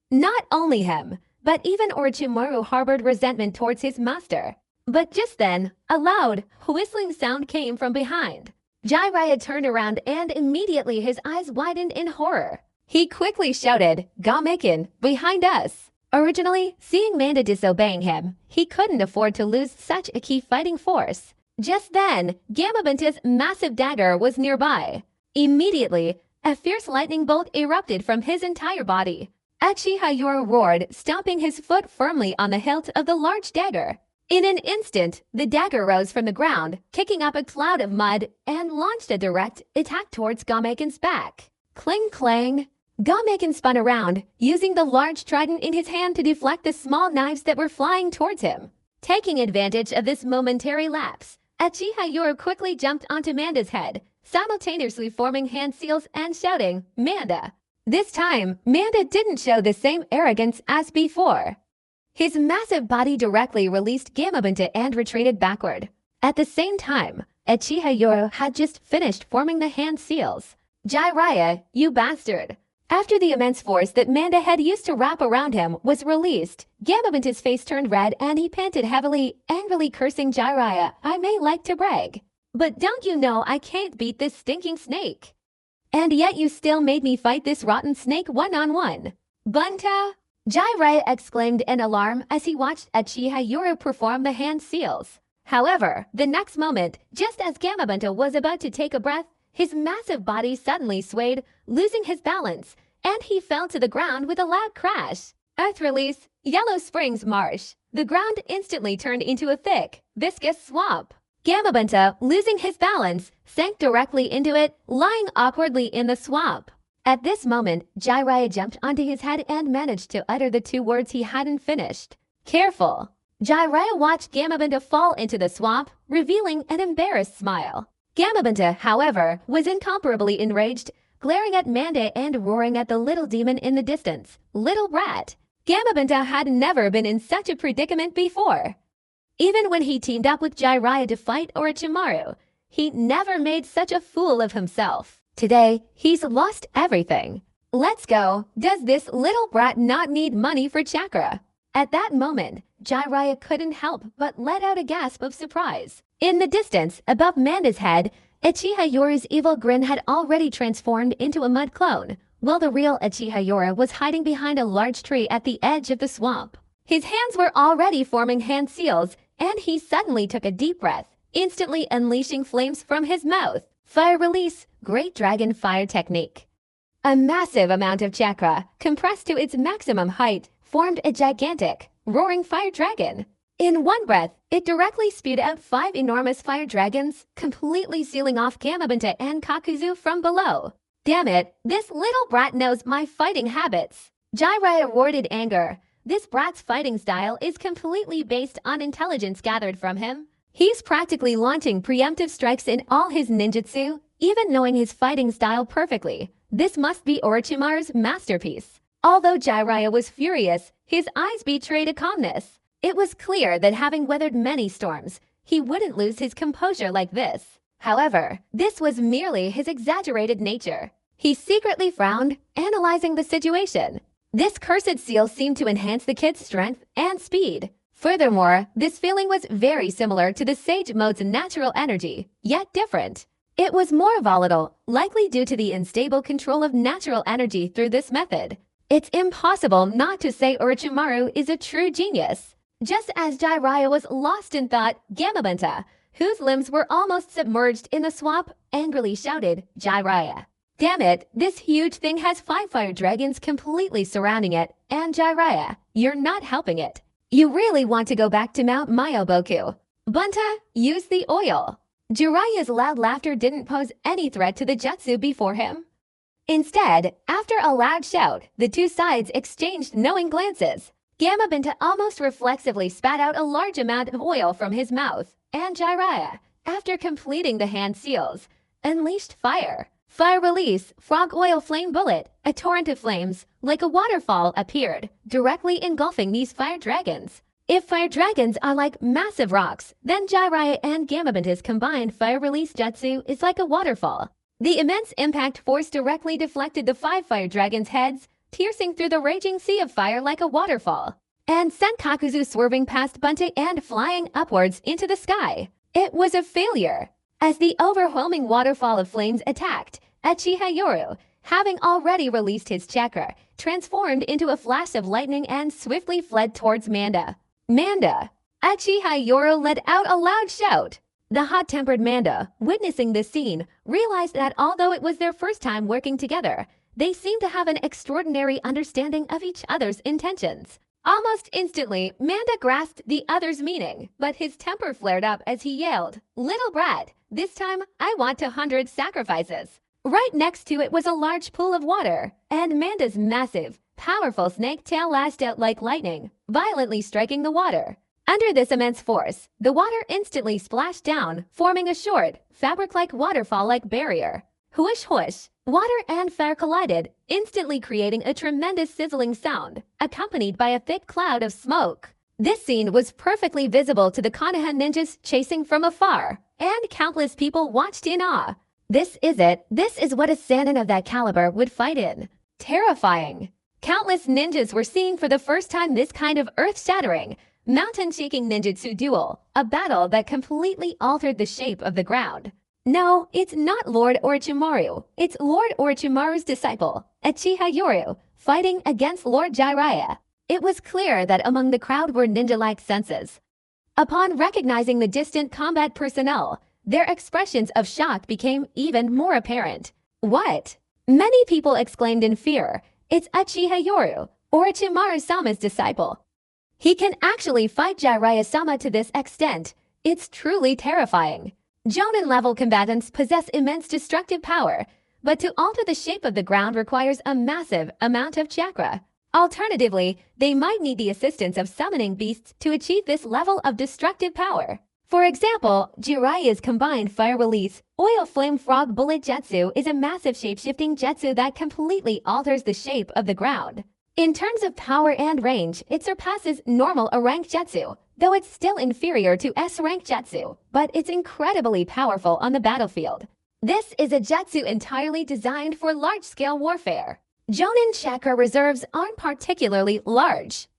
A: Not only him, but even Orochimaru harbored resentment towards his master. But just then, a loud, whistling sound came from behind. Jiraiya turned around and immediately his eyes widened in horror. He quickly shouted, "Gomekin, behind us!" Originally, seeing Manda disobeying him, he couldn't afford to lose such a key fighting force. Just then, Gamabunta's massive dagger was nearby. Immediately, a fierce lightning bolt erupted from his entire body. Uchiha Yoru roared, stomping his foot firmly on the hilt of the large dagger. In an instant, the dagger rose from the ground, kicking up a cloud of mud, and launched a direct attack towards Gomekin's back. Cling clang! Gomekin spun around, using the large trident in his hand to deflect the small knives that were flying towards him. Taking advantage of this momentary lapse, Uchiha Yoru quickly jumped onto Manda's head, simultaneously forming hand seals and shouting, "Manda!" This time, Manda didn't show the same arrogance as before. His massive body directly released Gamabunta and retreated backward. At the same time, Uchiha Yoru had just finished forming the hand seals. "Jiraiya, you bastard!" After the immense force that Manda had used to wrap around him was released, Gamabunta's face turned red and he panted heavily, angrily cursing Jiraiya, "I may like to brag, but don't you know I can't beat this stinking snake? And yet you still made me fight this rotten snake one-on-one. Bunta!" Jiraiya exclaimed in alarm as he watched Uchiha Yoro perform the hand seals. However, the next moment, just as Gamabunta was about to take a breath, his massive body suddenly swayed, losing his balance, and he fell to the ground with a loud crash. Earth release, Yellow Springs Marsh. The ground instantly turned into a thick, viscous swamp. Gamabunta, losing his balance, sank directly into it, lying awkwardly in the swamp. At this moment, Jiraiya jumped onto his head and managed to utter the two words he hadn't finished. Careful. Jiraiya watched Gamabunta fall into the swamp, revealing an embarrassed smile. Gamabunta, however, was incomparably enraged, glaring at Manda and roaring at the little demon in the distance. Little brat. Gamabunta had never been in such a predicament before. Even when he teamed up with Jiraiya to fight Orochimaru, he never made such a fool of himself. Today, he's lost everything. Let's go. Does this little brat not need money for chakra? At that moment, Jiraiya couldn't help but let out a gasp of surprise. In the distance, above Manda's head, Uchiha Yoru's evil grin had already transformed into a mud clone, while the real Uchiha Yoru was hiding behind a large tree at the edge of the swamp. His hands were already forming hand seals, and he suddenly took a deep breath, instantly unleashing flames from his mouth. Fire release, Great Dragon Fire Technique. A massive amount of chakra, compressed to its maximum height, formed a gigantic, roaring fire dragon. In one breath, it directly spewed out 5 enormous fire dragons, completely sealing off Gamabunta and Kakuzu from below. Damn it, this little brat knows my fighting habits. Jiraiya roared in anger. This brat's fighting style is completely based on intelligence gathered from him. He's practically launching preemptive strikes in all his ninjutsu, even knowing his fighting style perfectly. This must be Orochimaru's masterpiece. Although Jiraiya was furious, his eyes betrayed a calmness. It was clear that having weathered many storms, he wouldn't lose his composure like this. However, this was merely his exaggerated nature. He secretly frowned, analyzing the situation. This cursed seal seemed to enhance the kid's strength and speed. Furthermore, this feeling was very similar to the Sage Mode's natural energy, yet different. It was more volatile, likely due to the unstable control of natural energy through this method. It's impossible not to say Orochimaru is a true genius. Just as Jiraiya was lost in thought, Gamabunta, whose limbs were almost submerged in the swamp, angrily shouted, Jiraiya. Damn it, this huge thing has 5 fire dragons completely surrounding it, and Jiraiya, you're not helping it. You really want to go back to Mount Myoboku. Bunta, use the oil. Jiraiya's loud laughter didn't pose any threat to the jutsu before him. Instead, after a loud shout, the two sides exchanged knowing glances. Gamabunta almost reflexively spat out a large amount of oil from his mouth, and Jiraiya, after completing the hand seals, unleashed fire. Fire release, Frog Oil Flame Bullet. A torrent of flames, like a waterfall, appeared, directly engulfing these fire dragons. If fire dragons are like massive rocks, then Jiraiya and Gamabunta's combined fire release jutsu is like a waterfall. The immense impact force directly deflected the 5 fire dragons' heads, piercing through the raging sea of fire like a waterfall, and sent Kakuzu swerving past Bunta and flying upwards into the sky. It was a failure. As the overwhelming waterfall of flames attacked, Uchiha Yoru, having already released his chakra, transformed into a flash of lightning and swiftly fled towards Manda. Manda! Uchiha Yoru let out a loud shout. The hot-tempered Manda, witnessing this scene, realized that although it was their first time working together, they seemed to have an extraordinary understanding of each other's intentions. Almost instantly, Manda grasped the other's meaning, but his temper flared up as he yelled, "Little brat, this time I want 100 sacrifices." Right next to it was a large pool of water, and Manda's massive, powerful snake tail lashed out like lightning, violently striking the water. Under this immense force, the water instantly splashed down, forming a short, fabric-like waterfall-like barrier. Whoosh whoosh, water and fire collided, instantly creating a tremendous sizzling sound, accompanied by a thick cloud of smoke. This scene was perfectly visible to the Konoha ninjas chasing from afar, and countless people watched in awe. This is it. This is what a Sannin of that caliber would fight in. Terrifying. Countless ninjas were seeing for the first time this kind of earth-shattering, mountain-shaking ninjutsu duel, a battle that completely altered the shape of the ground. No, it's not Lord Orochimaru. It's Lord Orochimaru's disciple, Uchiha Yoru, fighting against Lord Jiraiya. It was clear that among the crowd were ninja-like senses. Upon recognizing the distant combat personnel, their expressions of shock became even more apparent. What? Many people exclaimed in fear. It's Uchiha Yoru, Orochimaru-sama's disciple. He can actually fight Jiraiya-sama to this extent. It's truly terrifying. Jonin-level combatants possess immense destructive power, but to alter the shape of the ground requires a massive amount of chakra. Alternatively, they might need the assistance of summoning beasts to achieve this level of destructive power. For example, Jiraiya's combined fire release, oil flame frog bullet jutsu is a massive shape-shifting jutsu that completely alters the shape of the ground. In terms of power and range, it surpasses normal A-rank jutsu, though it's still inferior to S-rank jutsu, but it's incredibly powerful on the battlefield. This is a jutsu entirely designed for large-scale warfare. Jonin chakra reserves aren't particularly large.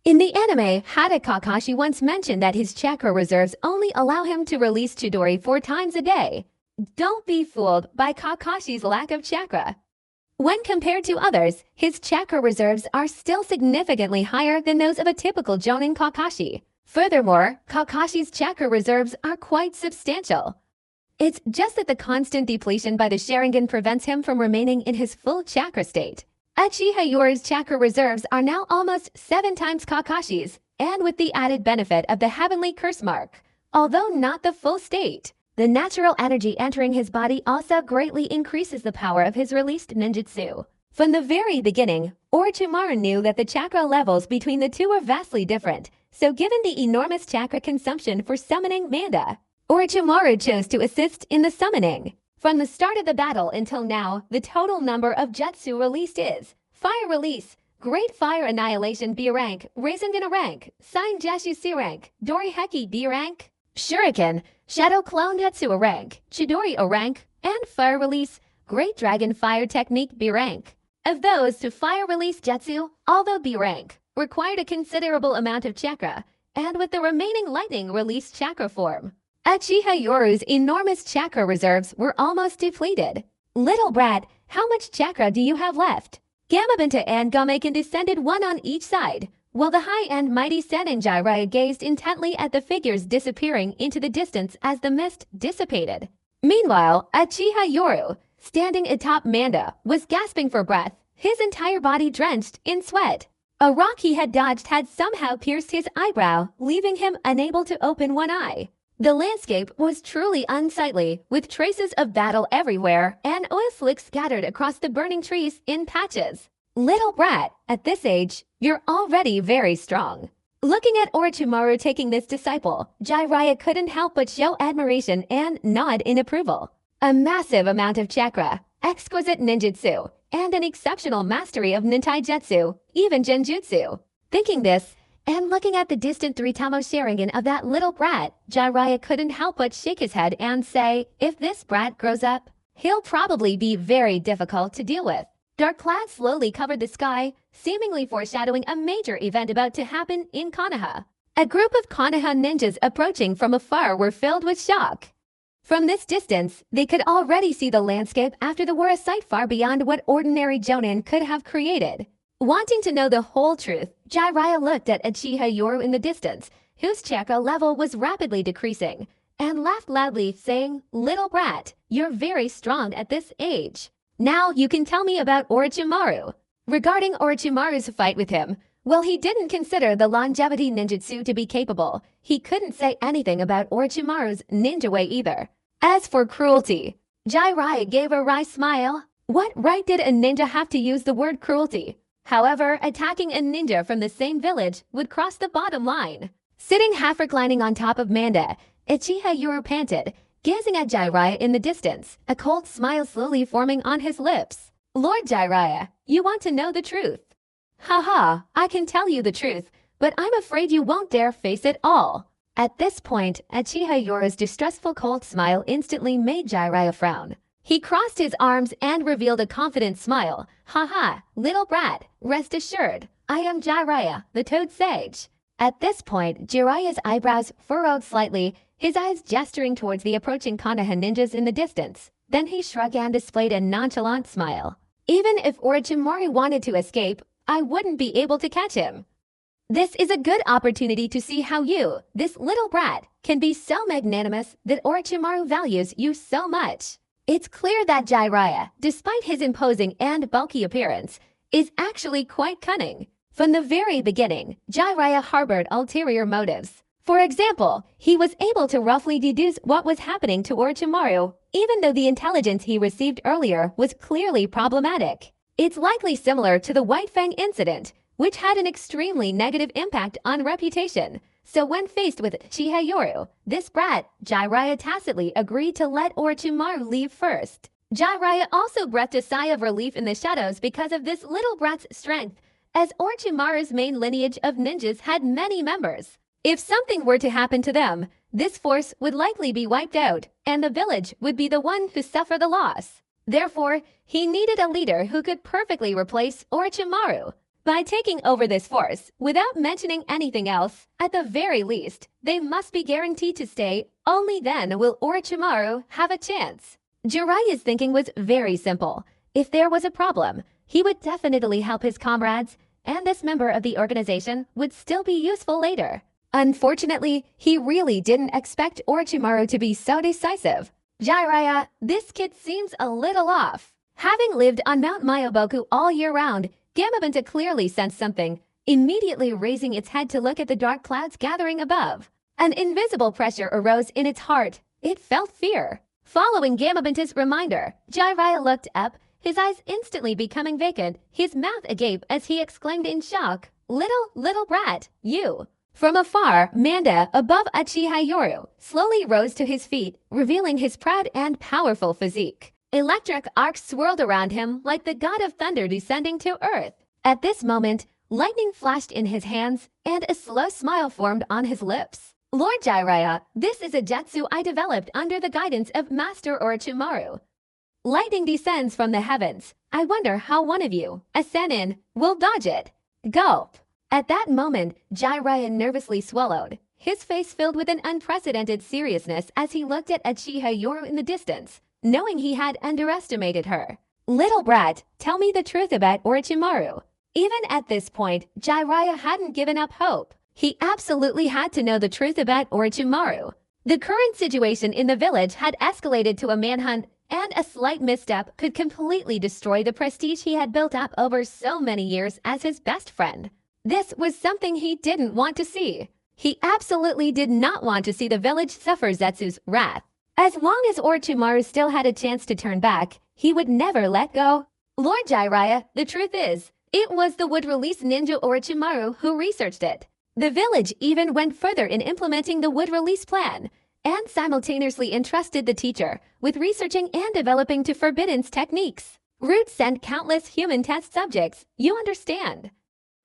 A: In the anime, Hada Kakashi once mentioned that his chakra reserves only allow him to release Chidori 4 times a day. Don't be fooled by Kakashi's lack of chakra. When compared to others, his chakra reserves are still significantly higher than those of a typical Jonin Kakashi. Furthermore, Kakashi's chakra reserves are quite substantial. It's just that the constant depletion by the Sharingan prevents him from remaining in his full chakra state. Uchiha Yoru's chakra reserves are now almost 7 times Kakashi's, and with the added benefit of the Heavenly Curse Mark. Although not the full state, the natural energy entering his body also greatly increases the power of his released ninjutsu. From the very beginning, Orochimaru knew that the chakra levels between the two were vastly different, so given the enormous chakra consumption for summoning Manda, Orochimaru chose to assist in the summoning. From the start of the battle until now, the total number of jutsu released is Fire Release, Great Fire Annihilation B rank, Rasengan A rank, Sign Jashu C rank, Dori Heki D rank, Shuriken, Shadow Clone Jutsu A rank, Chidori A rank, and Fire Release, Great Dragon Fire Technique B rank. Of those to Fire Release Jutsu, although B rank, required a considerable amount of chakra, and with the remaining Lightning Release chakra form, Uchiha Yoru's enormous chakra reserves were almost depleted. Little brat, how much chakra do you have left? Gamabunta and Gomaken descended one on each side, while the high and mighty Sennin Jiraiya gazed intently at the figures disappearing into the distance as the mist dissipated. Meanwhile, Uchiha Yoru, standing atop Manda, was gasping for breath, his entire body drenched in sweat. A rock he had dodged had somehow pierced his eyebrow, leaving him unable to open one eye. The landscape was truly unsightly, with traces of battle everywhere and oil slicks scattered across the burning trees in patches. Little brat, at this age, you're already very strong. Looking at Orochimaru taking this disciple, Jiraiya couldn't help but show admiration and nod in approval. A massive amount of chakra, exquisite ninjutsu, and an exceptional mastery of nintaijutsu, even genjutsu. Thinking this, and looking at the distant 3-tamo Sharingan of that little brat, Jiraiya couldn't help but shake his head and say, if this brat grows up, he'll probably be very difficult to deal with. Dark clouds slowly covered the sky, seemingly foreshadowing a major event about to happen in Konoha. A group of Konoha ninjas approaching from afar were filled with shock. From this distance, they could already see the landscape after the war, a sight far beyond what ordinary Jonin could have created. Wanting to know the whole truth, Jiraiya looked at Uchiha Yoru in the distance, whose chakra level was rapidly decreasing, and laughed loudly, saying, little brat, you're very strong at this age. Now you can tell me about Orochimaru. Regarding Orochimaru's fight with him, well, he didn't consider the longevity ninjutsu to be capable. He couldn't say anything about Orochimaru's ninja way either. As for cruelty, Jiraiya gave a wry smile. What right did a ninja have to use the word cruelty? However, attacking a ninja from the same village would cross the bottom line. Sitting half reclining on top of Manda, Uchiha Yoru panted, gazing at Jiraiya in the distance, a cold smile slowly forming on his lips. Lord Jiraiya, you want to know the truth? Haha, I can tell you the truth, but I'm afraid you won't dare face it all. At this point, Uchiha Yoru's distressful cold smile instantly made Jiraiya frown. He crossed his arms and revealed a confident smile. Haha, little brat, rest assured, I am Jiraiya, the Toad Sage. At this point, Jiraiya's eyebrows furrowed slightly, his eyes gesturing towards the approaching Konoha ninjas in the distance. Then he shrugged and displayed a nonchalant smile. Even if Orochimaru wanted to escape, I wouldn't be able to catch him. This is a good opportunity to see how you, this little brat, can be so magnanimous that Orochimaru values you so much. It's clear that Jiraiya, despite his imposing and bulky appearance, is actually quite cunning. From the very beginning, Jiraiya harbored ulterior motives. For example, he was able to roughly deduce what was happening to Orochimaru, even though the intelligence he received earlier was clearly problematic. It's likely similar to the White Fang incident, which had an extremely negative impact on reputation. So when faced with Uchiha Yoru, this brat, Jiraiya tacitly agreed to let Orochimaru leave first. Jiraiya also breathed a sigh of relief in the shadows because of this little brat's strength, as Orochimaru's main lineage of ninjas had many members. If something were to happen to them, this force would likely be wiped out, and the village would be the one to suffer the loss. Therefore, he needed a leader who could perfectly replace Orochimaru. By taking over this force, without mentioning anything else, at the very least, they must be guaranteed to stay. Only then will Orochimaru have a chance. Jiraiya's thinking was very simple. If there was a problem, he would definitely help his comrades, and this member of the organization would still be useful later. Unfortunately, he really didn't expect Orochimaru to be so decisive. Jiraiya, this kid seems a little off. Having lived on Mount Myoboku all year round, Gamabunta clearly sensed something, immediately raising its head to look at the dark clouds gathering above. An invisible pressure arose in its heart. It felt fear. Following Gamabunta's reminder, Jiraiya looked up, his eyes instantly becoming vacant, his mouth agape as he exclaimed in shock, Little brat, you." From afar, Manda, above Uchiha Yoru, slowly rose to his feet, revealing his proud and powerful physique. Electric arcs swirled around him like the god of thunder descending to earth. At this moment, lightning flashed in his hands, and a slow smile formed on his lips. "Lord Jiraiya, this is a jutsu I developed under the guidance of Master Orochimaru. Lightning descends from the heavens. I wonder how one of you, a Sennin, will dodge it." Gulp. At that moment, Jiraiya nervously swallowed, his face filled with an unprecedented seriousness as he looked at Uchiha Yoru in the distance, knowing he had underestimated her. "Little brat, tell me the truth about Orochimaru." Even at this point, Jiraiya hadn't given up hope. He absolutely had to know the truth about Orochimaru. The current situation in the village had escalated to a manhunt, and a slight misstep could completely destroy the prestige he had built up over so many years as his best friend. This was something he didn't want to see. He absolutely did not want to see the village suffer Zetsu's wrath. As long as Orochimaru still had a chance to turn back, he would never let go. "Lord Jiraiya, the truth is, it was the wood-release ninja Orochimaru who researched it. The village even went further in implementing the wood-release plan, and simultaneously entrusted the teacher with researching and developing to Forbidden's techniques. Roots sent countless human test subjects, you understand.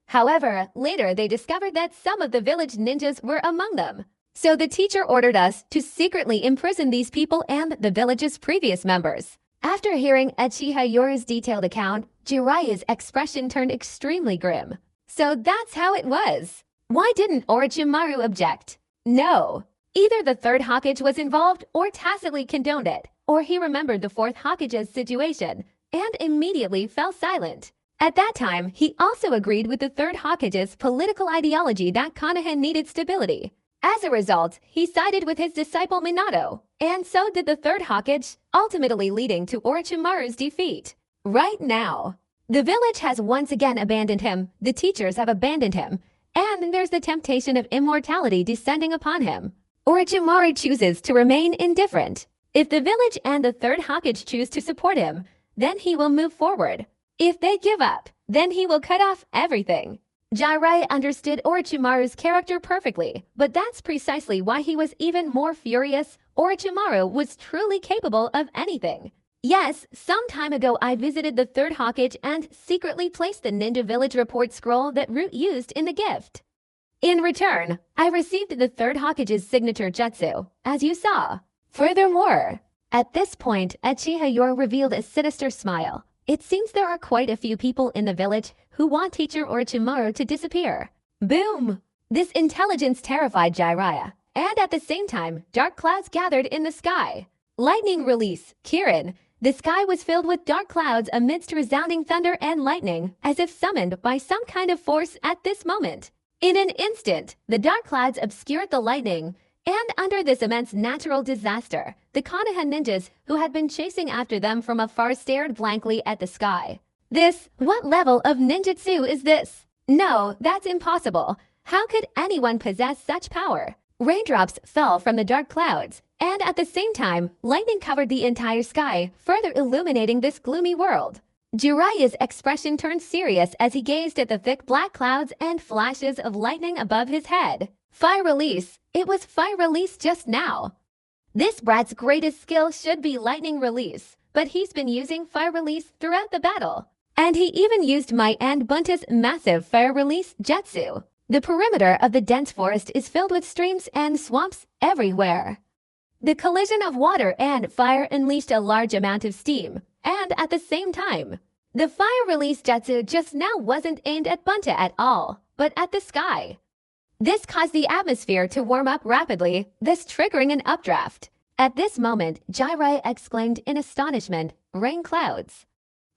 A: However, later they discovered that some of the village ninjas were among them. So the teacher ordered us to secretly imprison these people and the village's previous members." After hearing Uchiha Yoru's detailed account, Jiraiya's expression turned extremely grim. So that's how it was. Why didn't Orochimaru object? No. Either the third Hokage was involved or tacitly condoned it, or he remembered the fourth Hokage's situation and immediately fell silent. At that time, he also agreed with the third Hokage's political ideology that Konoha needed stability. As a result, he sided with his disciple Minato, and so did the third Hokage, ultimately leading to Orochimaru's defeat. Right now, the village has once again abandoned him, the teachers have abandoned him, and there's the temptation of immortality descending upon him. Orochimaru chooses to remain indifferent. If the village and the third Hokage choose to support him, then he will move forward. If they give up, then he will cut off everything. Jiraiya understood Orochimaru's character perfectly, but that's precisely why he was even more furious. Orochimaru was truly capable of anything. Yes, some time ago I visited the third Hokage and secretly placed the Ninja Village report scroll that Root used in the gift. In return, I received the third Hokage's signature jutsu, as you saw. Furthermore, at this point, Uchiha Yoru revealed a sinister smile. It seems there are quite a few people in the village who want teacher Orochimaru to disappear. Boom! This intelligence terrified Jiraiya, and at the same time, dark clouds gathered in the sky. Lightning release, Kirin. The sky was filled with dark clouds amidst resounding thunder and lightning, as if summoned by some kind of force at this moment. In an instant, the dark clouds obscured the lightning, and under this immense natural disaster, the Konoha ninjas who had been chasing after them from afar stared blankly at the sky. What level of ninjutsu is this? No, that's impossible. How could anyone possess such power? Raindrops fell from the dark clouds, and at the same time, lightning covered the entire sky, further illuminating this gloomy world. Jiraiya's expression turned serious as he gazed at the thick black clouds and flashes of lightning above his head. Fire release. It was fire release just now. This brat's greatest skill should be lightning release, but he's been using fire release throughout the battle. And he even used Mai and Bunta's massive fire release jutsu. The perimeter of the dense forest is filled with streams and swamps everywhere. The collision of water and fire unleashed a large amount of steam, and at the same time, the fire release jutsu just now wasn't aimed at Bunta at all, but at the sky. This caused the atmosphere to warm up rapidly, thus triggering an updraft. At this moment, Jiraiya exclaimed in astonishment, "Rain clouds."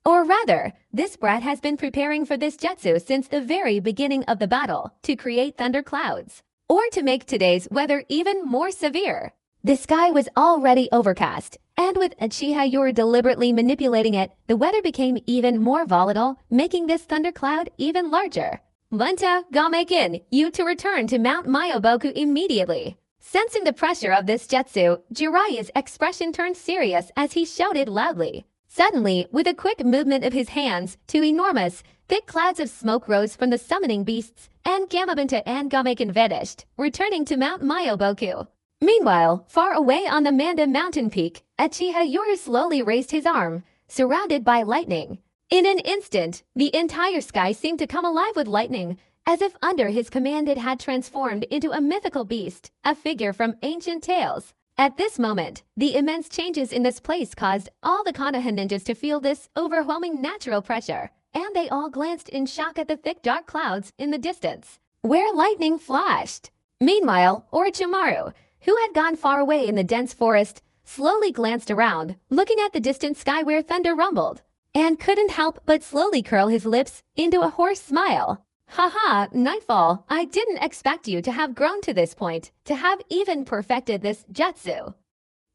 A: Or rather, this brat has been preparing for this jutsu since the very beginning of the battle to create thunder clouds, or to make today's weather even more severe. The sky was already overcast, and with Uchiha deliberately manipulating it, the weather became even more volatile, making this thunder cloud even larger. Bunta, Gamekin, you to return to Mount Myoboku immediately. Sensing the pressure of this jutsu, Jiraiya's expression turned serious as he shouted loudly. Suddenly, with a quick movement of his hands, two enormous, thick clouds of smoke rose from the summoning beasts, and Gamabunta and Gamekin vanished, returning to Mount Myoboku. Meanwhile, far away on the Manda mountain peak, Uchiha slowly raised his arm, surrounded by lightning. In an instant, the entire sky seemed to come alive with lightning, as if under his command it had transformed into a mythical beast, a figure from ancient tales. At this moment, the immense changes in this place caused all the Konoha ninjas to feel this overwhelming natural pressure, and they all glanced in shock at the thick dark clouds in the distance, where lightning flashed. Meanwhile, Orochimaru, who had gone far away in the dense forest, slowly glanced around, looking at the distant sky where thunder rumbled, and couldn't help but slowly curl his lips into a hoarse smile. Haha, Nightfall, I didn't expect you to have grown to this point, to have even perfected this jutsu.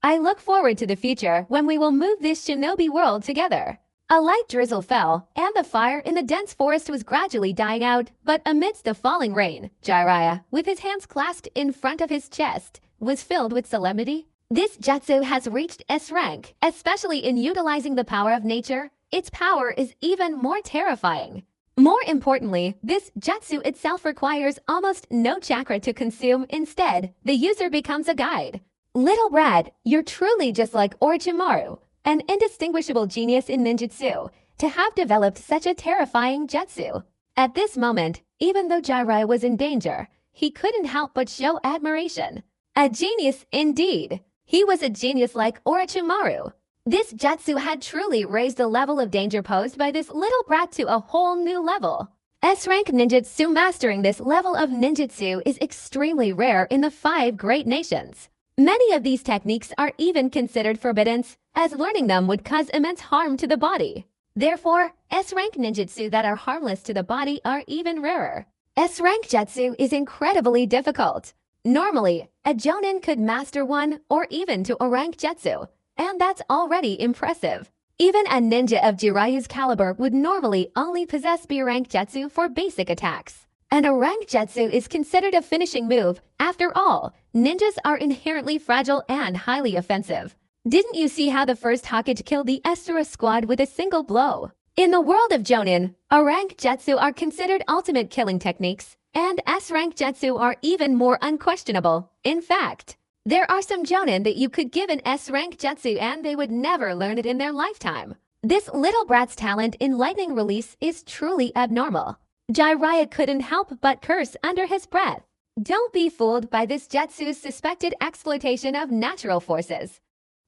A: I look forward to the future when we will move this shinobi world together. A light drizzle fell, and the fire in the dense forest was gradually dying out, but amidst the falling rain, Jiraiya, with his hands clasped in front of his chest, was filled with solemnity. This jutsu has reached S rank, especially in utilizing the power of nature. Its power is even more terrifying. More importantly, this jutsu itself requires almost no chakra to consume. Instead, the user becomes a guide. Little Brad, you're truly just like Orochimaru, an indistinguishable genius in ninjutsu, to have developed such a terrifying jutsu. At this moment, even though Jiraiya was in danger, he couldn't help but show admiration. A genius indeed. He was a genius like Orochimaru. This jutsu had truly raised the level of danger posed by this little brat to a whole new level. S-rank ninjutsu. Mastering this level of ninjutsu is extremely rare in the 5 great nations. Many of these techniques are even considered forbidden, as learning them would cause immense harm to the body. Therefore, S-rank ninjutsu that are harmless to the body are even rarer. S-rank jutsu is incredibly difficult. Normally, a jonin could master 1 or even 2 rank jutsu, and that's already impressive. Even a ninja of Jiraiya's caliber would normally only possess B-rank jutsu for basic attacks. And a rank jutsu is considered a finishing move. After all, ninjas are inherently fragile and highly offensive. Didn't you see how the first Hokage killed the Estora squad with a single blow? In the world of jonin, a rank jutsu are considered ultimate killing techniques, and S-rank jutsu are even more unquestionable. In fact, there are some jonin that you could give an S-rank jutsu and they would never learn it in their lifetime. This little brat's talent in lightning release is truly abnormal. Jiraiya couldn't help but curse under his breath. Don't be fooled by this jutsu's suspected exploitation of natural forces.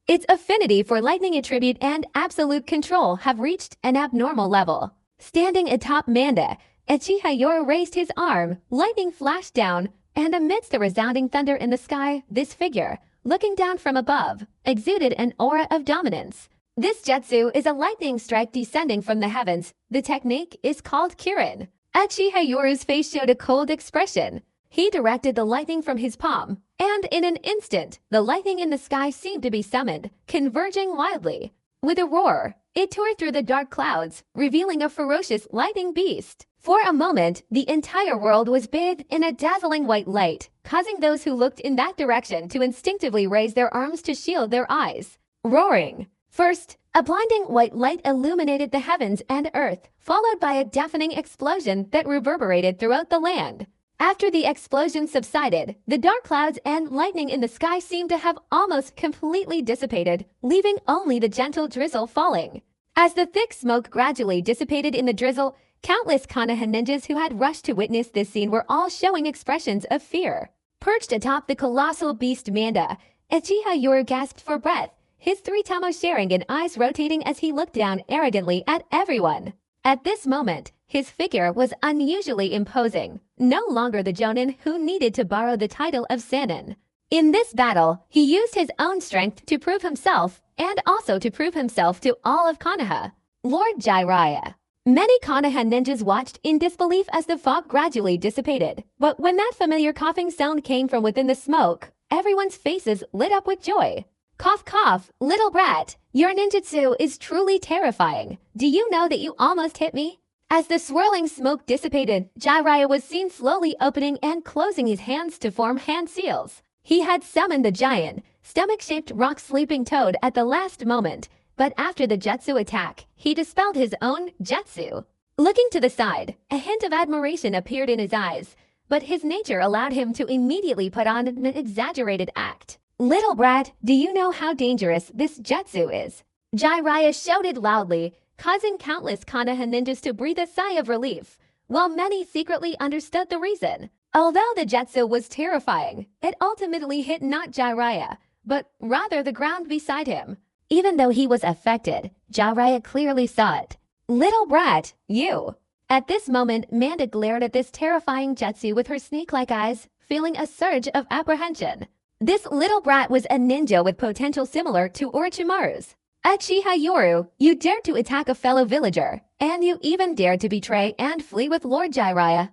A: Its affinity for lightning attribute and absolute control have reached an abnormal level. Standing atop Manda, Uchiha raised his arm, lightning flashed down, and amidst the resounding thunder in the sky, this figure, looking down from above, exuded an aura of dominance. This jutsu is a lightning strike descending from the heavens. The technique is called Kirin. Uchiha Yoru's face showed a cold expression. He directed the lightning from his palm, and in an instant, the lightning in the sky seemed to be summoned, converging wildly. With a roar, it tore through the dark clouds, revealing a ferocious lightning beast. For a moment, the entire world was bathed in a dazzling white light, causing those who looked in that direction to instinctively raise their arms to shield their eyes. Roaring. First, a blinding white light illuminated the heavens and earth, followed by a deafening explosion that reverberated throughout the land. After the explosion subsided, the dark clouds and lightning in the sky seemed to have almost completely dissipated, leaving only the gentle drizzle falling. As the thick smoke gradually dissipated in the drizzle, countless Konoha ninjas who had rushed to witness this scene were all showing expressions of fear. Perched atop the colossal beast Manda, Uchiha Yoru gasped for breath, his three tamos sharing and eyes rotating as he looked down arrogantly at everyone. At this moment, his figure was unusually imposing, no longer the jonin who needed to borrow the title of Sannin. In this battle, he used his own strength to prove himself, and also to prove himself to all of Konoha. Lord Jiraiya. Many Konoha ninjas watched in disbelief as the fog gradually dissipated, but when that familiar coughing sound came from within the smoke, everyone's faces lit up with joy. Cough cough, little brat, your ninjutsu is truly terrifying. Do you know that you almost hit me? As the swirling smoke dissipated, Jiraiya was seen slowly opening and closing his hands to form hand seals. He had summoned the giant, stomach-shaped rock sleeping toad at the last moment, but after the jutsu attack, he dispelled his own jutsu. Looking to the side, a hint of admiration appeared in his eyes, but his nature allowed him to immediately put on an exaggerated act. Little brat, do you know how dangerous this jutsu is? Jiraiya shouted loudly, causing countless Konoha ninjas to breathe a sigh of relief, while many secretly understood the reason. Although the jutsu was terrifying, it ultimately hit not Jiraiya, but rather the ground beside him. Even though he was affected, Jiraiya clearly saw it. Little brat, you! At this moment, Manda glared at this terrifying jutsu with her snake-like eyes, feeling a surge of apprehension. This little brat was a ninja with potential similar to Orochimaru's. Uchiha Yoru, you dared to attack a fellow villager, and you even dared to betray and flee with Lord Jiraiya.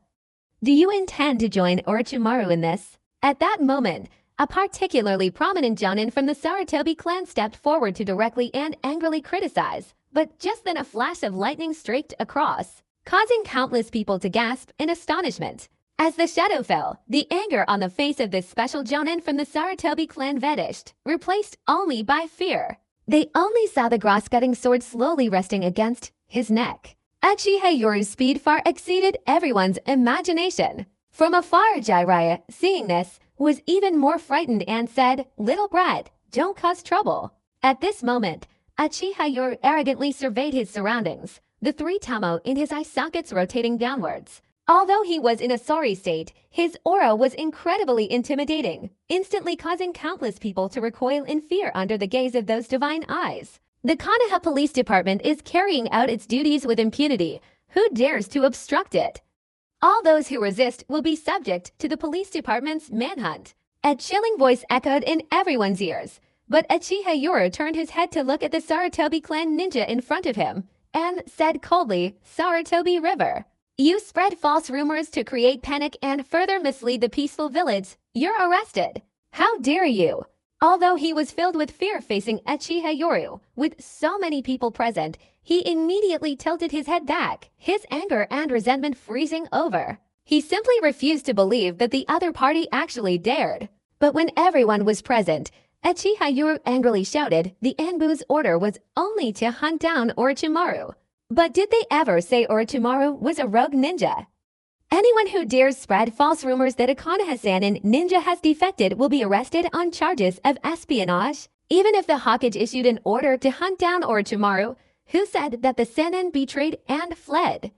A: Do you intend to join Orochimaru in this? At that moment, a particularly prominent jonin from the Sarutobi clan stepped forward to directly and angrily criticize, but just then a flash of lightning streaked across, causing countless people to gasp in astonishment. As the shadow fell, the anger on the face of this special jonin from the Sarutobi clan vanished, replaced only by fear. They only saw the grass-cutting sword slowly resting against his neck. Uchiha Yoru's speed far exceeded everyone's imagination. From afar, Jiraiya, seeing this, was even more frightened and said, "Little brat, don't cause trouble." At this moment, Uchiha Yoru arrogantly surveyed his surroundings, the three tamo in his eye sockets rotating downwards. Although he was in a sorry state, his aura was incredibly intimidating, instantly causing countless people to recoil in fear under the gaze of those divine eyes. The Konoha Police Department is carrying out its duties with impunity. Who dares to obstruct it? All those who resist will be subject to the police department's manhunt. A chilling voice echoed in everyone's ears, but Uchiha Yoru turned his head to look at the Sarutobi clan ninja in front of him, and said coldly, "Sarutobi River. You spread false rumors to create panic and further mislead the peaceful village. You're arrested. How dare you?" Although he was filled with fear facing Uchiha Yoru, with so many people present, he immediately tilted his head back, his anger and resentment freezing over. He simply refused to believe that the other party actually dared. But when everyone was present, Uchiha Yoru angrily shouted the Anbu's order was only to hunt down Orochimaru. But did they ever say Orochimaru was a rogue ninja? Anyone who dares spread false rumors that a Konoha Sannin ninja has defected will be arrested on charges of espionage. Even if the Hokage issued an order to hunt down Orochimaru, who said that the Sannin betrayed and fled?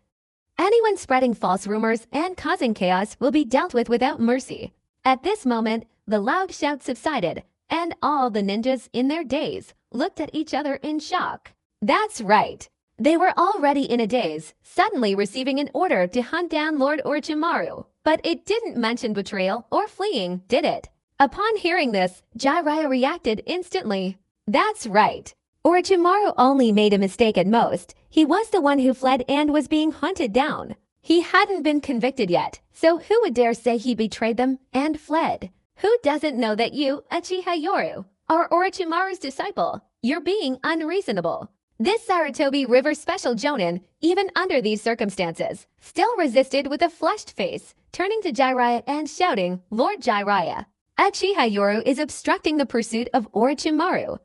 A: Anyone spreading false rumors and causing chaos will be dealt with without mercy. At this moment, the loud shout subsided, and all the ninjas in their daze looked at each other in shock. That's right. They were already in a daze, suddenly receiving an order to hunt down Lord Orochimaru. But it didn't mention betrayal or fleeing, did it? Upon hearing this, Jiraiya reacted instantly. That's right. Orochimaru only made a mistake at most. He was the one who fled and was being hunted down. He hadn't been convicted yet, so who would dare say he betrayed them and fled? Who doesn't know that you, Uchiha Yoru, are Orochimaru's disciple? You're being unreasonable. This Sarutobi River special Jonin, even under these circumstances, still resisted with a flushed face, turning to Jiraiya and shouting, "Lord Jiraiya, Uchiha Yoru is obstructing the pursuit of Orochimaru.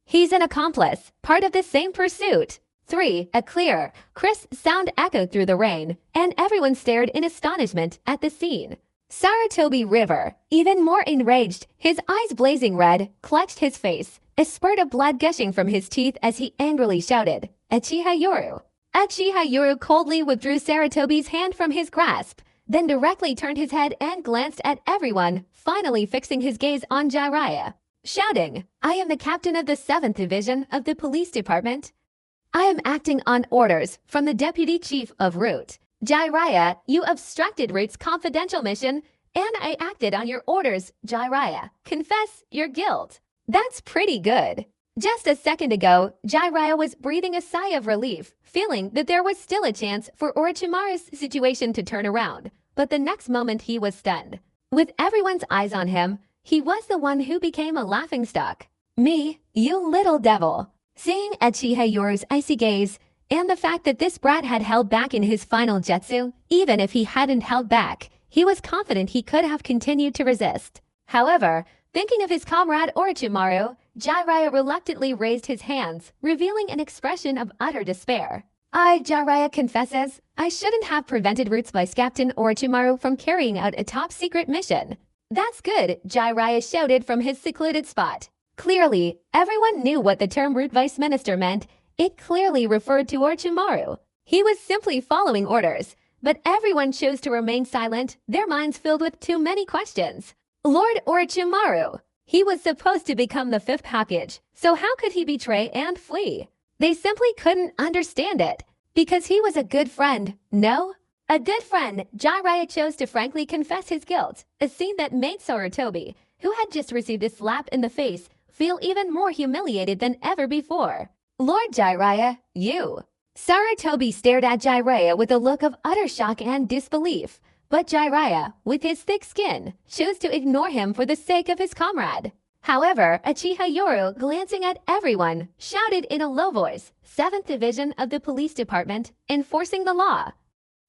A: He's an accomplice, part of the same pursuit." 3. A clear, crisp sound echoed through the rain, and everyone stared in astonishment at the scene. Sarutobi River, even more enraged, his eyes blazing red, clutched his face, a spurt of blood gushing from his teeth as he angrily shouted, "Uchiha Yoru." Uchiha Yoru coldly withdrew Sarutobi's hand from his grasp, then directly turned his head and glanced at everyone, finally fixing his gaze on Jiraiya, shouting, "I am the captain of the 7th Division of the Police Department. I am acting on orders from the Deputy Chief of Route. Jiraiya, you obstructed Route's confidential mission, and I acted on your orders, Jiraiya. Confess your guilt." That's pretty good. Just a second ago, Jiraiya was breathing a sigh of relief, feeling that there was still a chance for Orochimaru's situation to turn around. But the next moment he was stunned. With everyone's eyes on him, he was the one who became a laughingstock. "Me, you little devil." Seeing Uchiha Yoru's icy gaze, and the fact that this brat had held back in his final jutsu, even if he hadn't held back, he was confident he could have continued to resist. However, thinking of his comrade Orochimaru, Jiraiya reluctantly raised his hands, revealing an expression of utter despair. Jiraiya confesses, I shouldn't have prevented Route's Vice Captain Orochimaru from carrying out a top-secret mission. That's good, Jiraiya shouted from his secluded spot. Clearly, everyone knew what the term Route Vice Minister meant. It clearly referred to Orochimaru. He was simply following orders, but everyone chose to remain silent, their minds filled with too many questions. Lord Orochimaru! He was supposed to become the 5th Hokage, so how could he betray and flee? They simply couldn't understand it. Because he was a good friend, no? A good friend, Jiraiya chose to frankly confess his guilt, a scene that made Sarutobi, who had just received a slap in the face, feel even more humiliated than ever before. Lord Jiraiya, you. Sarutobi stared at Jiraiya with a look of utter shock and disbelief, but Jiraiya, with his thick skin, chose to ignore him for the sake of his comrade. However, Uchiha Yoru, glancing at everyone, shouted in a low voice, 7th Division of the Police Department, enforcing the law.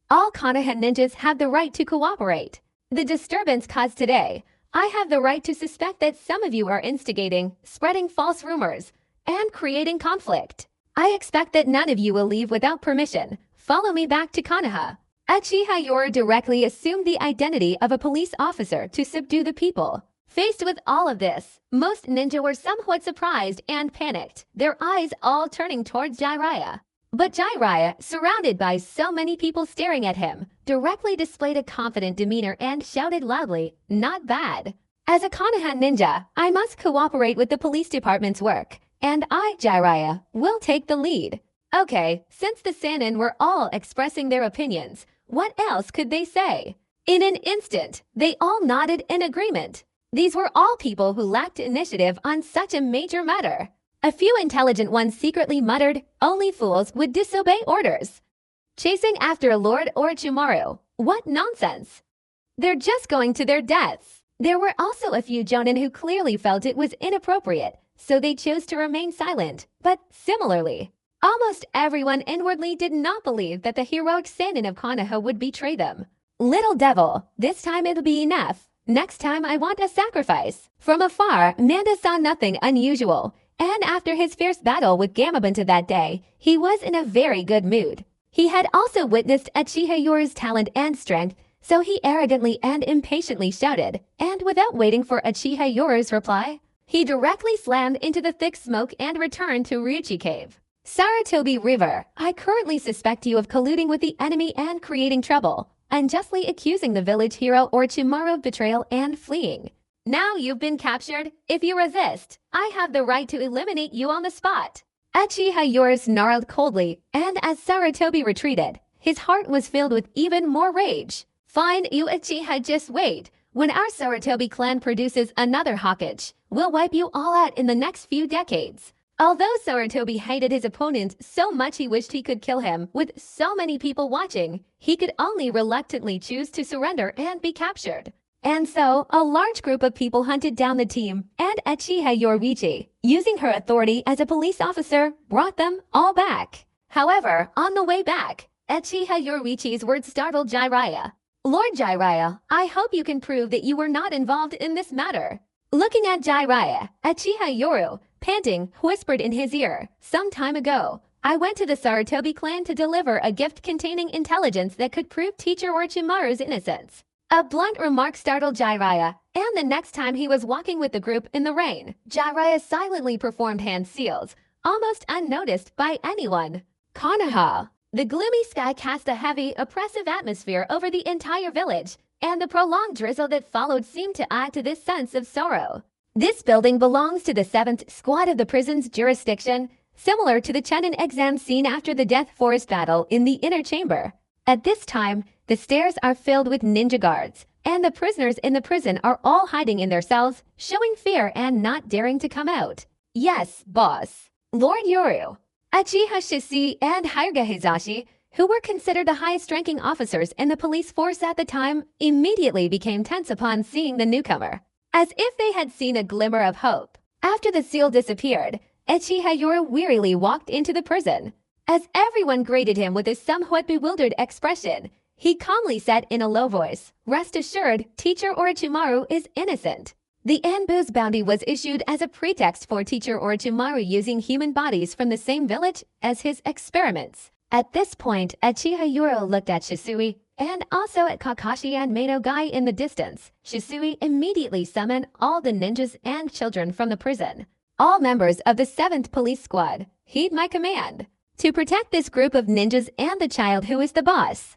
A: All Konoha ninjas have the right to cooperate. The disturbance caused today, I have the right to suspect that some of you are instigating, spreading false rumors, and creating conflict. I expect that none of you will leave without permission. Follow me back to Konoha. Uchiha Yoru directly assumed the identity of a police officer to subdue the people. Faced with all of this, most ninja were somewhat surprised and panicked, their eyes all turning towards Jiraiya. But Jiraiya, surrounded by so many people staring at him, directly displayed a confident demeanor and shouted loudly, "Not bad. As a Konoha ninja, I must cooperate with the police department's work, and I, Jiraiya, will take the lead." Okay, since the Sannin were all expressing their opinions, what else could they say? In an instant, they all nodded in agreement. These were all people who lacked initiative on such a major matter. A few intelligent ones secretly muttered, only fools would disobey orders. Chasing after Lord Orochimaru, what nonsense. They're just going to their deaths. There were also a few jonin who clearly felt it was inappropriate, so they chose to remain silent, but similarly, almost everyone inwardly did not believe that the heroic Sannin of Konoha would betray them. Little devil, this time it'll be enough. Next time I want a sacrifice. From afar, Manda saw nothing unusual, and after his fierce battle with Gamabunta that day, he was in a very good mood. He had also witnessed Uchiha Yoru's talent and strength, so he arrogantly and impatiently shouted, and without waiting for Uchiha Yoru's reply, he directly slammed into the thick smoke and returned to Ryuchi Cave. Sarutobi River, I currently suspect you of colluding with the enemy and creating trouble, unjustly accusing the village hero Orochimaru of betrayal and fleeing. Now you've been captured. If you resist, I have the right to eliminate you on the spot. Uchiha Yoru snarled coldly, and as Sarutobi retreated, his heart was filled with even more rage. Fine, you Uchiha, just wait. When our Sarutobi clan produces another Hokage, we'll wipe you all out in the next few decades. Although Sarutobi hated his opponent so much he wished he could kill him, with so many people watching, he could only reluctantly choose to surrender and be captured. And so, a large group of people hunted down the team, and Uchiha Yoruichi, using her authority as a police officer, brought them all back. However, on the way back, Uchiha Yoruichi's words startled Jiraiya. "Lord Jiraiya, I hope you can prove that you were not involved in this matter." Looking at Jiraiya, Uchiha Yoru, panting, whispered in his ear, "Some time ago, I went to the Sarutobi clan to deliver a gift containing intelligence that could prove teacher Orochimaru's innocence." A blunt remark startled Jiraiya, and the next time he was walking with the group in the rain, Jiraiya silently performed hand seals, almost unnoticed by anyone. Konoha. The gloomy sky cast a heavy, oppressive atmosphere over the entire village, and the prolonged drizzle that followed seemed to add to this sense of sorrow. This building belongs to the 7th Squad of the prison's jurisdiction, similar to the Chunin exam scene after the Death Forest battle in the inner chamber. At this time, the stairs are filled with ninja guards, and the prisoners in the prison are all hiding in their cells, showing fear and not daring to come out. "Yes, boss." Lord Yoru, Uchiha Shishi, and Hyuga Hizashi, who were considered the highest-ranking officers in the police force at the time, immediately became tense upon seeing the newcomer, as if they had seen a glimmer of hope. After the seal disappeared, Uchiha Yoru wearily walked into the prison. As everyone greeted him with a somewhat bewildered expression, he calmly said in a low voice, "Rest assured, Teacher Orochimaru is innocent." The Anbu's bounty was issued as a pretext for Teacher Orochimaru using human bodies from the same village as his experiments. At this point, Uchiha Yoru looked at Shisui and also at Kakashi and Madogai in the distance. Shisui immediately summoned all the ninjas and children from the prison. "All members of the 7th Police Squad, heed my command to protect this group of ninjas and the child who is the boss.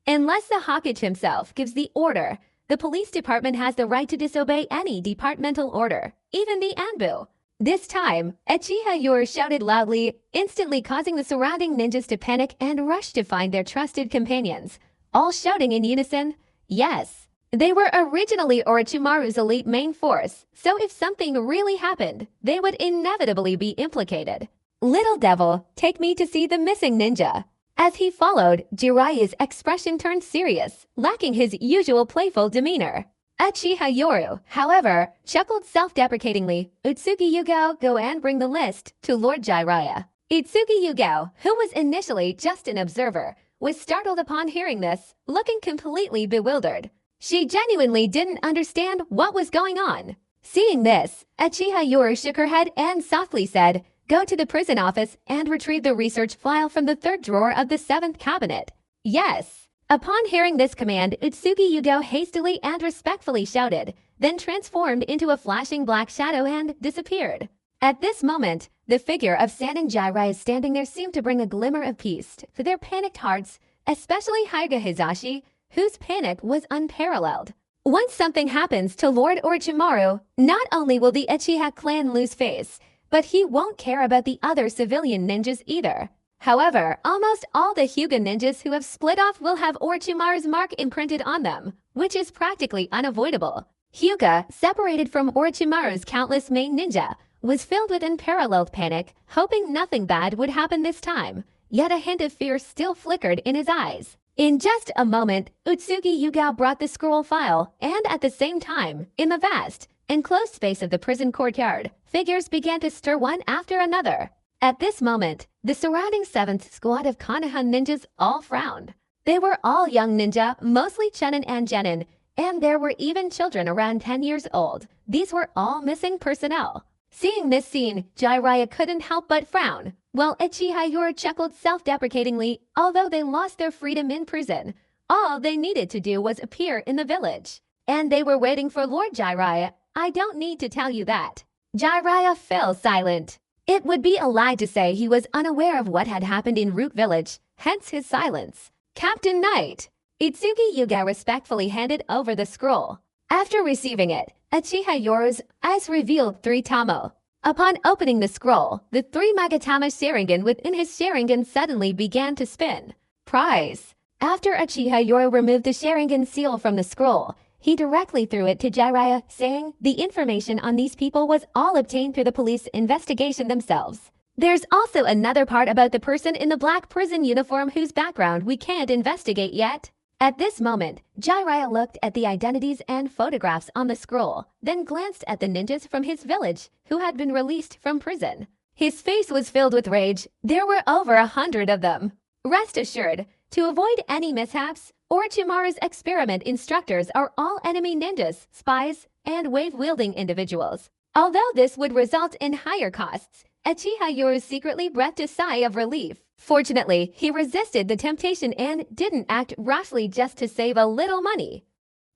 A: Unless the Hokage himself gives the order, the police department has the right to disobey any departmental order, even the Anbu." This time, Uchiha Yoru shouted loudly, instantly causing the surrounding ninjas to panic and rush to find their trusted companions, all shouting in unison, "Yes." They were originally Orochimaru's elite main force, so if something really happened, they would inevitably be implicated. "Little devil, take me to see the missing ninja." As he followed, Jiraiya's expression turned serious, lacking his usual playful demeanor. Uchiha Yoru, however, chuckled self-deprecatingly. "Utsugi Yugo, go and bring the list to Lord Jiraiya." Utsugi Yugo, who was initially just an observer, was startled upon hearing this, looking completely bewildered. She genuinely didn't understand what was going on. Seeing this, Uchiha Yoru shook her head and softly said, "Go to the prison office and retrieve the research file from the 3rd drawer of the 7th cabinet." "Yes." Upon hearing this command, Utsugi Yugo hastily and respectfully shouted, then transformed into a flashing black shadow and disappeared. At this moment, the figure of Sanin Jiraiya standing there seemed to bring a glimmer of peace to their panicked hearts, especially Hyuga Hizashi, whose panic was unparalleled. Once something happens to Lord Orochimaru, not only will the Uchiha clan lose face, but he won't care about the other civilian ninjas either. However, almost all the Hyuga ninjas who have split off will have Orochimaru's mark imprinted on them, which is practically unavoidable. Hyuga, separated from Orochimaru's countless main ninja, was filled with unparalleled panic, hoping nothing bad would happen this time, yet a hint of fear still flickered in his eyes. In just a moment, Utsugi Yugo brought the scroll file, and at the same time, in the vast, enclosed space of the prison courtyard, figures began to stir one after another. At this moment, the surrounding 7th Squad of Konoha ninjas all frowned. They were all young ninja, mostly Chunin and Genin, and there were even children around 10 years old. These were all missing personnel. Seeing this scene, Jiraiya couldn't help but frown, while Uchiha Yoru chuckled self-deprecatingly. Although they lost their freedom in prison, all they needed to do was appear in the village. And they were waiting for Lord Jiraiya. I don't need to tell you that. Jiraiya fell silent. It would be a lie to say he was unaware of what had happened in Root Village, hence his silence. "Captain Knight." Utsugi Yugo respectfully handed over the scroll. After receiving it, Uchiha Yoru's eyes revealed 3 Tamo. Upon opening the scroll, the 3 Magatama Sharingan within his Sharingan suddenly began to spin. Prize. After Uchiha Yoru removed the Sharingan seal from the scroll, He directly threw it to Jiraiya, saying the information on these people was all obtained through the police investigation themselves. There's also another part about the person in the black prison uniform whose background we can't investigate yet. At this moment, Jiraiya looked at the identities and photographs on the scroll, then glanced at the ninjas from his village who had been released from prison. His face was filled with rage. There were over 100 of them. Rest assured, to avoid any mishaps, Orochimaru's experiment instructors are all enemy ninjas, spies, and wave-wielding individuals. Although this would result in higher costs, Uchiha Yoru secretly breathed a sigh of relief. Fortunately, he resisted the temptation and didn't act rashly just to save a little money.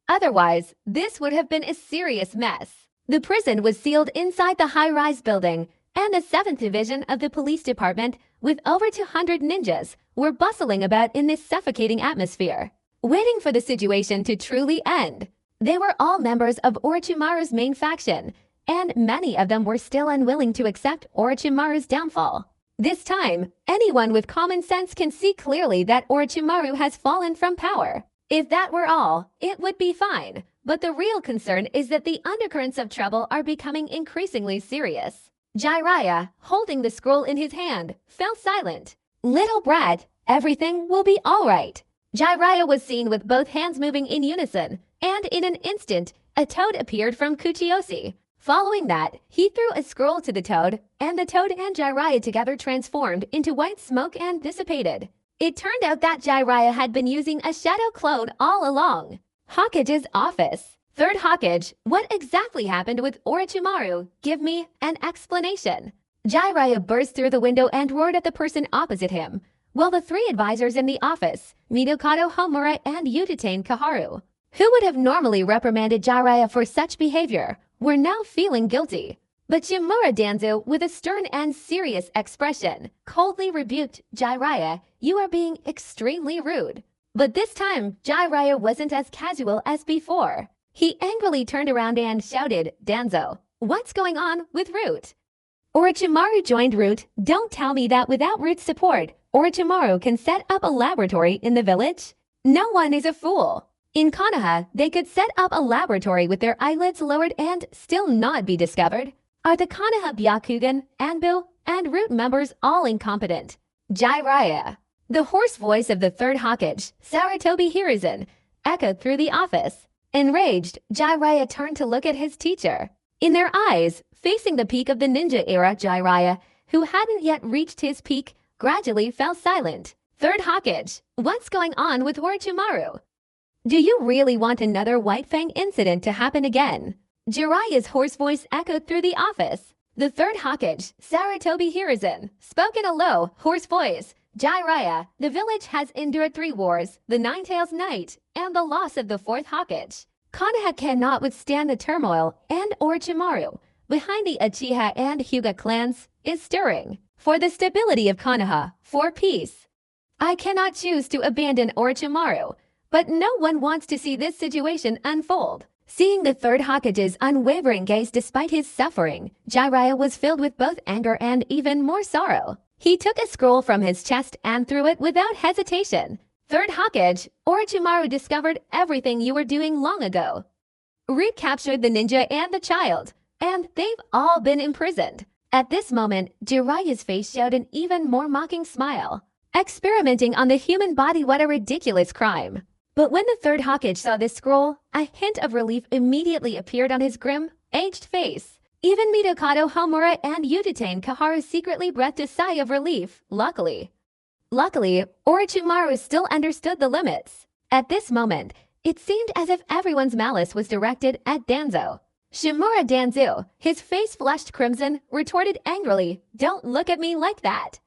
A: Otherwise, this would have been a serious mess. The prison was sealed inside the high-rise building, and the 7th Division of the police department, with over 200 ninjas, were bustling about in this suffocating atmosphere, waiting for the situation to truly end. They were all members of Orochimaru's main faction, and many of them were still unwilling to accept Orochimaru's downfall. This time, anyone with common sense can see clearly that Orochimaru has fallen from power. If that were all, it would be fine, but the real concern is that the undercurrents of trouble are becoming increasingly serious. Jiraiya, holding the scroll in his hand, fell silent. "Little brat, everything will be all right." Jiraiya was seen with both hands moving in unison, and in an instant, a toad appeared from Kuchioshi. Following that, he threw a scroll to the toad, and the toad and Jiraiya together transformed into white smoke and dissipated. It turned out that Jiraiya had been using a shadow clone all along. Hokage's office. Third Hokage, what exactly happened with Orochimaru? Give me an explanation. Jiraiya burst through the window and roared at the person opposite him, while the 3 advisors in the office, Midokado Homura and Uchiha Kaharu, who would have normally reprimanded Jiraiya for such behavior, were now feeling guilty. But Shimura Danzo, with a stern and serious expression, coldly rebuked Jiraiya, "You are being extremely rude." But this time, Jiraiya wasn't as casual as before. He angrily turned around and shouted, "Danzo, what's going on with Root?" Orochimaru joined Root. "Don't tell me that without Root's support, Orochimaru can set up a laboratory in the village? No one is a fool. In Konoha, they could set up a laboratory with their eyelids lowered and still not be discovered. Are the Konoha Byakugan, Anbu, and Root members all incompetent?" Jiraiya. The hoarse voice of the 3rd Hokage, Sarutobi Hiruzen, echoed through the office. Enraged, Jiraiya turned to look at his teacher. In their eyes, facing the peak of the ninja era, Jiraiya, who hadn't yet reached his peak, gradually fell silent. 3rd Hokage, what's going on with Orochimaru? Do you really want another White Fang incident to happen again? Jiraiya's hoarse voice echoed through the office. The 3rd Hokage, Sarutobi Hiruzen, spoke in a low, hoarse voice. Jiraiya, the village has endured 3 wars, the Ninetales Night, and the loss of the 4th Hokage. Konoha cannot withstand the turmoil, and Orochimaru, behind the Uchiha and Hyuga clans, is stirring. For the stability of Konoha, for peace. I cannot choose to abandon Orochimaru, but no one wants to see this situation unfold. Seeing the 3rd Hokage's unwavering gaze despite his suffering, Jiraiya was filled with both anger and even more sorrow. He took a scroll from his chest and threw it without hesitation. 3rd Hokage, Orochimaru discovered everything you were doing long ago. Root captured the ninja and the child, and they've all been imprisoned. At this moment, Jiraiya's face showed an even more mocking smile. Experimenting on the human body, what a ridiculous crime. But when the 3rd Hokage saw this scroll, a hint of relief immediately appeared on his grim, aged face. Even Midokado Homura and Uchiha Kaharu secretly breathed a sigh of relief, luckily. Luckily, Orochimaru still understood the limits. At this moment, it seemed as if everyone's malice was directed at Danzo. Shimura Danzo, his face flushed crimson, retorted angrily, "Don't look at me like that.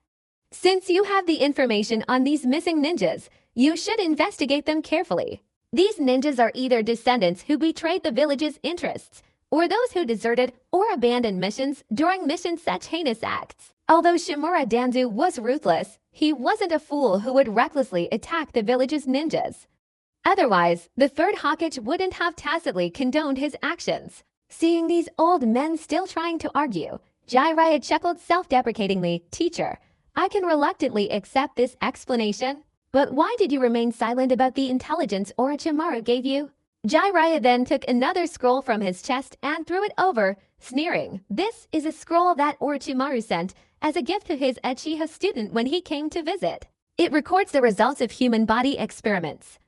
A: Since you have the information on these missing ninjas, you should investigate them carefully. These ninjas are either descendants who betrayed the village's interests, or those who deserted or abandoned missions during such heinous acts." Although Shimura Danzo was ruthless, he wasn't a fool who would recklessly attack the village's ninjas. Otherwise, the 3rd Hokage wouldn't have tacitly condoned his actions. Seeing these old men still trying to argue, Jiraiya chuckled self-deprecatingly, "Teacher, I can reluctantly accept this explanation, but why did you remain silent about the intelligence Orochimaru gave you?" Jiraiya then took another scroll from his chest and threw it over, sneering. This is a scroll that Orochimaru sent as a gift to his Uchiha student when he came to visit. It records the results of human body experiments.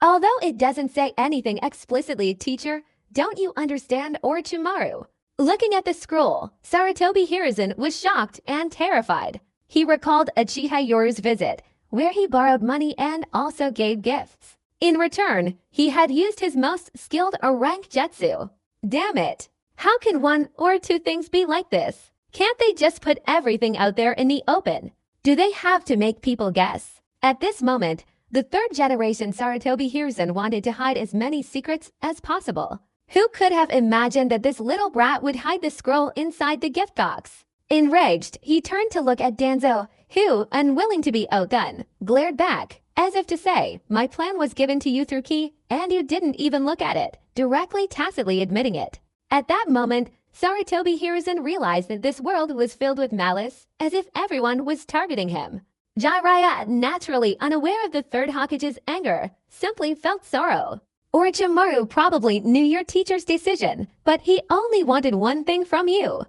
A: Although it doesn't say anything explicitly, teacher, don't you understand, Orochimaru? Looking at the scroll, Sarutobi Hiruzen was shocked and terrified. He recalled Uchiha Yoru's visit, where he borrowed money and also gave gifts. In return, he had used his most skilled or rank jutsu. Damn it! How can one or two things be like this? Can't they just put everything out there in the open? Do they have to make people guess? At this moment, the third generation Sarutobi Hiruzen wanted to hide as many secrets as possible. Who could have imagined that this little brat would hide the scroll inside the gift box? Enraged, he turned to look at Danzo, who, unwilling to be outdone, glared back, as if to say, my plan was given to you through Ki, and you didn't even look at it, directly tacitly admitting it. At that moment, Sarutobi Hiruzen realized that this world was filled with malice, as if everyone was targeting him. Jiraiya, naturally unaware of the third Hokage's anger, simply felt sorrow. Orochimaru probably knew your teacher's decision, but he only wanted one thing from you.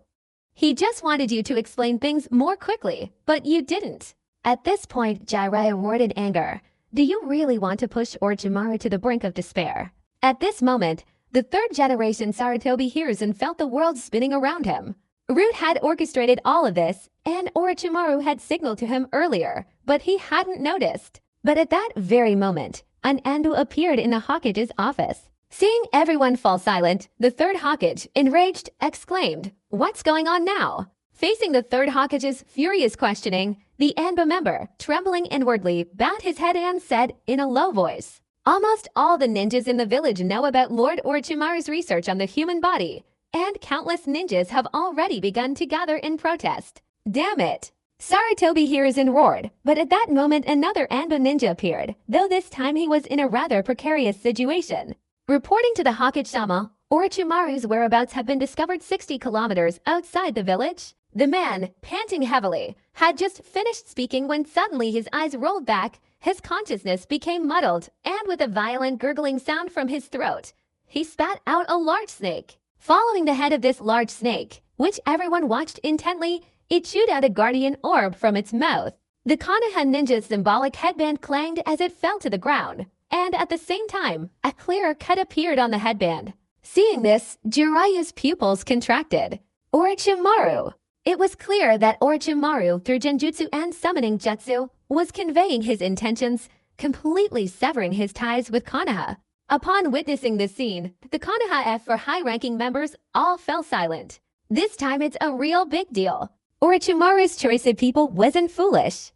A: He just wanted you to explain things more quickly, but you didn't. At this point, Jiraiya roared in anger. Do you really want to push Orochimaru to the brink of despair? At this moment, the third generation Sarutobi Hiruzen felt the world spinning around him. Root had orchestrated all of this, and Orochimaru had signaled to him earlier, but he hadn't noticed. But at that very moment, an Ando appeared in the Hokage's office. Seeing everyone fall silent, the third Hokage, enraged, exclaimed, "What's going on now?" Facing the third Hokage's furious questioning, the Anbo member, trembling inwardly, bowed his head and said in a low voice, "Almost all the ninjas in the village know about Lord Orochimaru's research on the human body, and countless ninjas have already begun to gather in protest. Damn it!" Sarutobi Hiruzen roared, but at that moment another Anbo ninja appeared, though this time he was in a rather precarious situation. Reporting to the Hokage-sama, Orochimaru's whereabouts had been discovered 60 kilometers outside the village. The man, panting heavily, had just finished speaking when suddenly his eyes rolled back, his consciousness became muddled, and with a violent gurgling sound from his throat, he spat out a large snake. Following the head of this large snake, which everyone watched intently, it chewed out a guardian orb from its mouth. The Konoha ninja's symbolic headband clanged as it fell to the ground, and at the same time, a clearer cut appeared on the headband. Seeing this, Jiraiya's pupils contracted. Orochimaru! It was clear that Orochimaru, through Genjutsu and summoning jutsu, was conveying his intentions, completely severing his ties with Konoha. Upon witnessing this scene, the Konoha F for high-ranking members all fell silent. This time it's a real big deal. Orochimaru's choice of people wasn't foolish.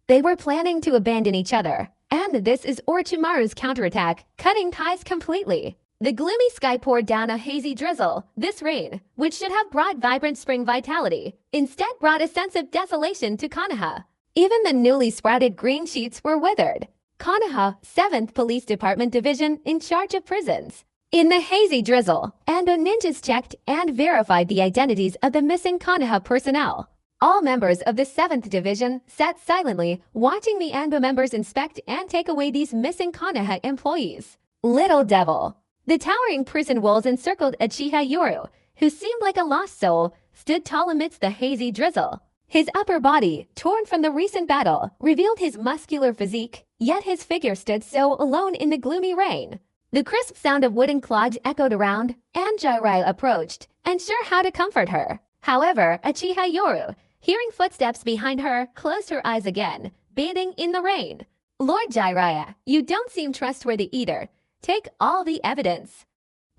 A: They were planning to abandon each other, and this is Orochimaru's counterattack, cutting ties completely. The gloomy sky poured down a hazy drizzle. This rain, which should have brought vibrant spring vitality, instead brought a sense of desolation to Konoha. Even the newly sprouted green sheets were withered. Konoha, 7th Police Department Division in charge of prisons. In the hazy drizzle, Ando ninjas checked and verified the identities of the missing Konoha personnel. All members of the 7th Division sat silently, watching the Ando members inspect and take away these missing Konoha employees. Little devil. The towering prison walls encircled Uchiha Yoru, who seemed like a lost soul, stood tall amidst the hazy drizzle. His upper body, torn from the recent battle, revealed his muscular physique, yet his figure stood so alone in the gloomy rain. The crisp sound of wooden clogs echoed around, and Jiraiya approached, unsure how to comfort her. However, Uchiha Yoru, hearing footsteps behind her, closed her eyes again, bathing in the rain. "Lord Jiraiya, you don't seem trustworthy either. Take all the evidence."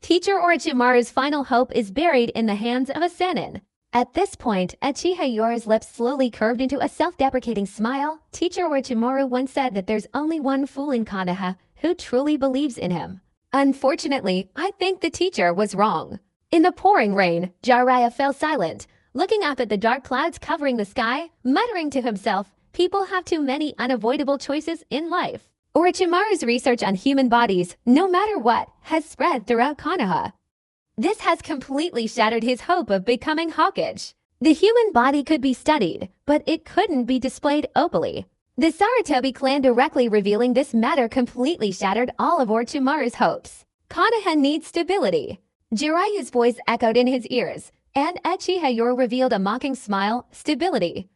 A: Teacher Orochimaru's final hope is buried in the hands of a Sannin. At this point, Uchiha Yoru's lips slowly curved into a self-deprecating smile. Teacher Orochimaru once said that there's only one fool in Konoha who truly believes in him. Unfortunately, I think the teacher was wrong. In the pouring rain, Jiraiya fell silent, looking up at the dark clouds covering the sky, muttering to himself, people have too many unavoidable choices in life. Orochimaru's research on human bodies, no matter what, has spread throughout Konoha. This has completely shattered his hope of becoming Hokage. The human body could be studied, but it couldn't be displayed openly. The Sarutobi clan directly revealing this matter completely shattered all of Orochimaru's hopes. Konoha needs stability. Jiraiya's voice echoed in his ears, and Uchiha Yoru revealed a mocking smile, stability.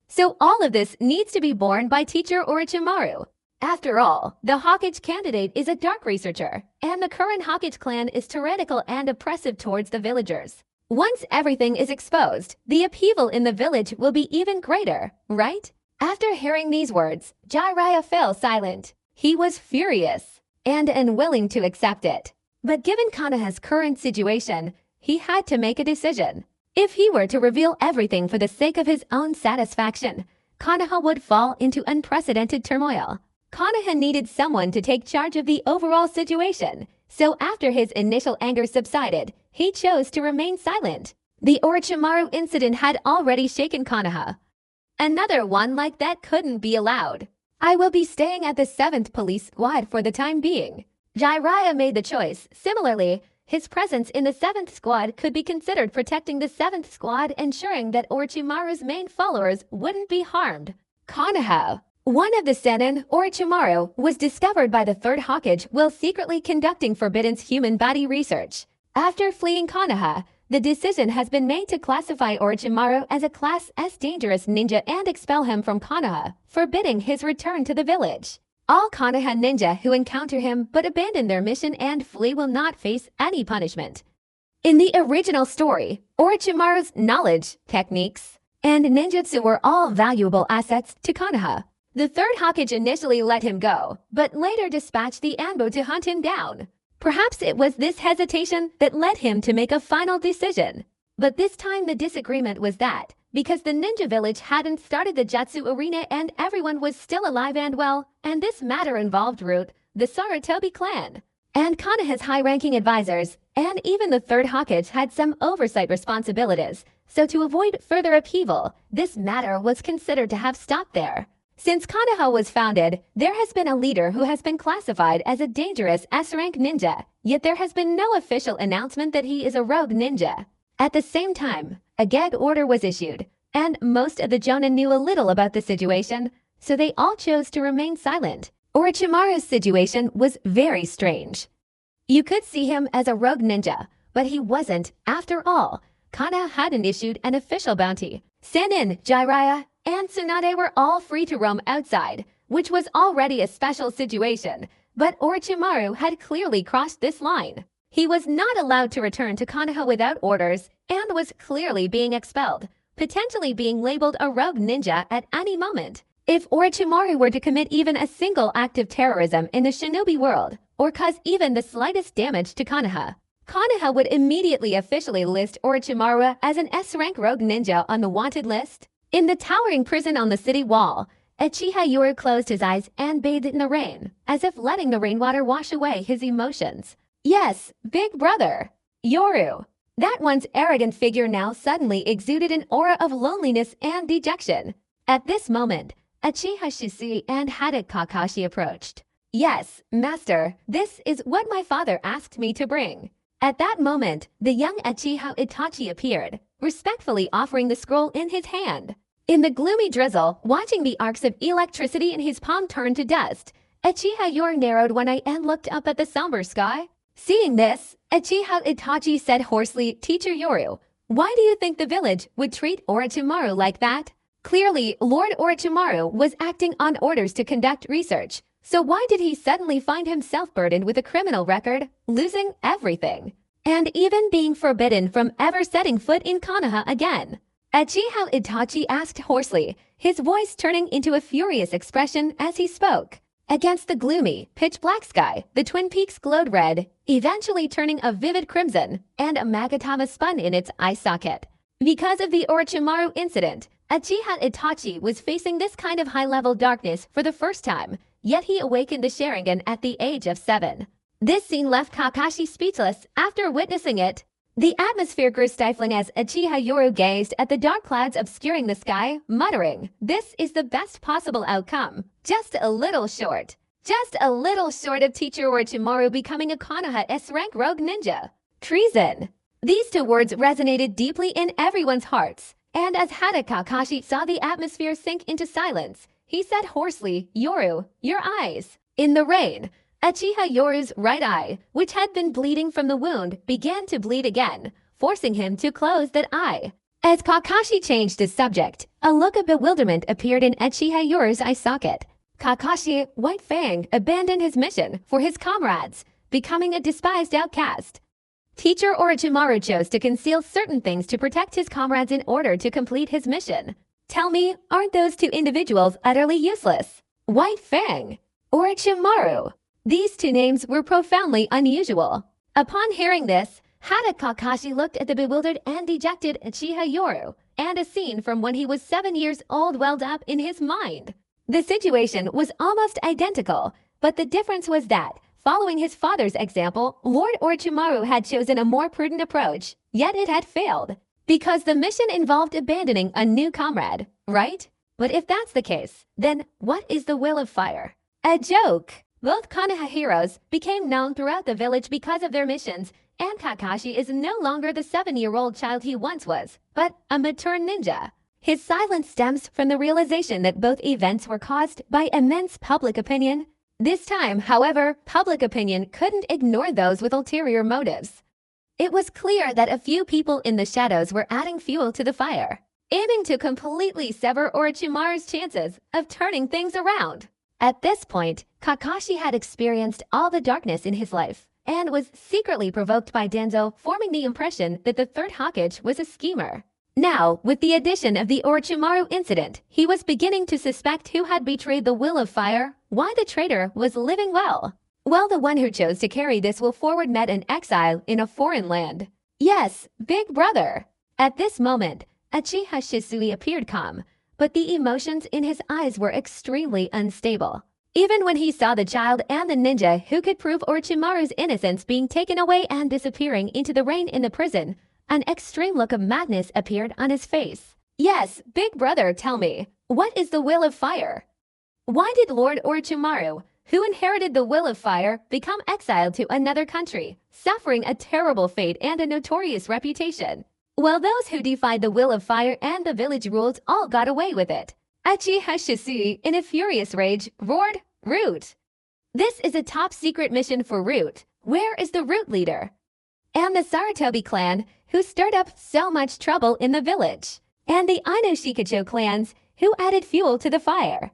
A: So all of this needs to be borne by teacher Orochimaru. After all, the Hokage candidate is a dark researcher, and the current Hokage clan is tyrannical and oppressive towards the villagers. Once everything is exposed, the upheaval in the village will be even greater, right? After hearing these words, Jiraiya fell silent. He was furious and unwilling to accept it. But given Konoha's current situation, he had to make a decision. If he were to reveal everything for the sake of his own satisfaction, Konoha would fall into unprecedented turmoil. Konoha needed someone to take charge of the overall situation, so after his initial anger subsided, he chose to remain silent. The Orochimaru incident had already shaken Konoha. Another one like that couldn't be allowed. I will be staying at the 7th Police Squad for the time being. Jiraiya made the choice. Similarly, his presence in the 7th Squad could be considered protecting the 7th Squad, ensuring that Orochimaru's main followers wouldn't be harmed. Konoha. One of the Sennin, Orochimaru, was discovered by the 3rd Hokage while secretly conducting Forbidden's human body research. After fleeing Konoha, the decision has been made to classify Orochimaru as a Class S dangerous ninja and expel him from Konoha, forbidding his return to the village. All Konoha ninja who encounter him but abandon their mission and flee will not face any punishment. In the original story, Orochimaru's knowledge, techniques, and ninjutsu were all valuable assets to Konoha. The 3rd Hokage initially let him go, but later dispatched the Anbo to hunt him down. Perhaps it was this hesitation that led him to make a final decision. But this time the disagreement was that, because the ninja village hadn't started the Jutsu arena and everyone was still alive and well, and this matter involved Root, the Sarutobi clan, and Konoha's high-ranking advisors, and even the 3rd Hokage had some oversight responsibilities, so to avoid further upheaval, this matter was considered to have stopped there. Since Konoha was founded, there has been a leader who has been classified as a dangerous S-rank ninja, yet there has been no official announcement that he is a rogue ninja. At the same time, a gag order was issued, and most of the Jonin knew a little about the situation, so they all chose to remain silent. Orochimaru's situation was very strange. You could see him as a rogue ninja, but he wasn't. After all, Konoha hadn't issued an official bounty. Sennin, Jiraiya, and Tsunade were all free to roam outside, which was already a special situation, but Orochimaru had clearly crossed this line. He was not allowed to return to Konoha without orders and was clearly being expelled, potentially being labeled a rogue ninja at any moment. If Orochimaru were to commit even a single act of terrorism in the shinobi world, or cause even the slightest damage to Konoha, Konoha would immediately officially list Orochimaru as an S-rank rogue ninja on the wanted list. In the towering prison on the city wall, Uchiha Yoru closed his eyes and bathed in the rain, as if letting the rainwater wash away his emotions. Yes, big brother. Yoru. That once arrogant figure now suddenly exuded an aura of loneliness and dejection. At this moment, Uchiha Shisui and Haddock Kakashi approached. Yes, master, this is what my father asked me to bring. At that moment, the young Uchiha Itachi appeared, respectfully offering the scroll in his hand. In the gloomy drizzle, watching the arcs of electricity in his palm turn to dust, Uchiha Yoru narrowed one eye and looked up at the somber sky. Seeing this, Uchiha Itachi said hoarsely, Teacher Yoru, why do you think the village would treat Orochimaru like that? Clearly, Lord Orochimaru was acting on orders to conduct research. So why did he suddenly find himself burdened with a criminal record, losing everything, and even being forbidden from ever setting foot in Konoha again? Uchiha Itachi asked hoarsely, his voice turning into a furious expression as he spoke. Against the gloomy, pitch-black sky, the Twin Peaks glowed red, eventually turning a vivid crimson, and a Magatama spun in its eye socket. Because of the Orochimaru incident, Uchiha Itachi was facing this kind of high-level darkness for the first time, yet he awakened the Sharingan at the age of 7. This scene left Kakashi speechless after witnessing it. The atmosphere grew stifling as Uchiha Yoru gazed at the dark clouds obscuring the sky, muttering, this is the best possible outcome. Just a little short. Just a little short of Teacher Orochimaru becoming a Konoha S-rank rogue ninja. Treason. These two words resonated deeply in everyone's hearts, and as Hada Kakashi saw the atmosphere sink into silence, he said hoarsely, Yoru, your eyes. In the rain, Uchiha Yoru's right eye, which had been bleeding from the wound, began to bleed again, forcing him to close that eye. As Kakashi changed the subject, a look of bewilderment appeared in Uchiha Yoru's eye socket. Kakashi, White Fang, abandoned his mission for his comrades, becoming a despised outcast. Teacher Orochimaru chose to conceal certain things to protect his comrades in order to complete his mission. Tell me, aren't those two individuals utterly useless? White Fang, Orochimaru. These two names were profoundly unusual. Upon hearing this, Hada Kakashi looked at the bewildered and dejected Uchiha Yoru, and a scene from when he was 7 years old welled up in his mind. The situation was almost identical, but the difference was that, following his father's example, Lord Orochimaru had chosen a more prudent approach, yet it had failed. Because the mission involved abandoning a new comrade, right? But if that's the case, then what is the Will of Fire? A joke! Both Konoha heroes became known throughout the village because of their missions, and Kakashi is no longer the 7-year-old child he once was, but a mature ninja. His silence stems from the realization that both events were caused by immense public opinion. This time, however, public opinion couldn't ignore those with ulterior motives. It was clear that a few people in the shadows were adding fuel to the fire, aiming to completely sever Orochimaru's chances of turning things around. At this point, Kakashi had experienced all the darkness in his life, and was secretly provoked by Danzo, forming the impression that the third Hokage was a schemer. Now, with the addition of the Orochimaru incident, he was beginning to suspect who had betrayed the Will of Fire, why the traitor was living well. Well, the one who chose to carry this will forward met in exile in a foreign land. Yes, Big Brother. At this moment, Uchiha Shisui appeared calm, but the emotions in his eyes were extremely unstable. Even when he saw the child and the ninja who could prove Orochimaru's innocence being taken away and disappearing into the rain in the prison, an extreme look of madness appeared on his face. Yes, Big Brother, tell me, what is the Will of Fire? Why did Lord Orochimaru, who inherited the Will of Fire, become exiled to another country, suffering a terrible fate and a notorious reputation? Well, those who defied the Will of Fire and the village rules all got away with it. Uchiha Shisui, in a furious rage, roared, "Root! This is a top-secret mission for Root. Where is the Root leader? And the Sarutobi clan, who stirred up so much trouble in the village, and the Aino Shikacho clans, who added fuel to the fire.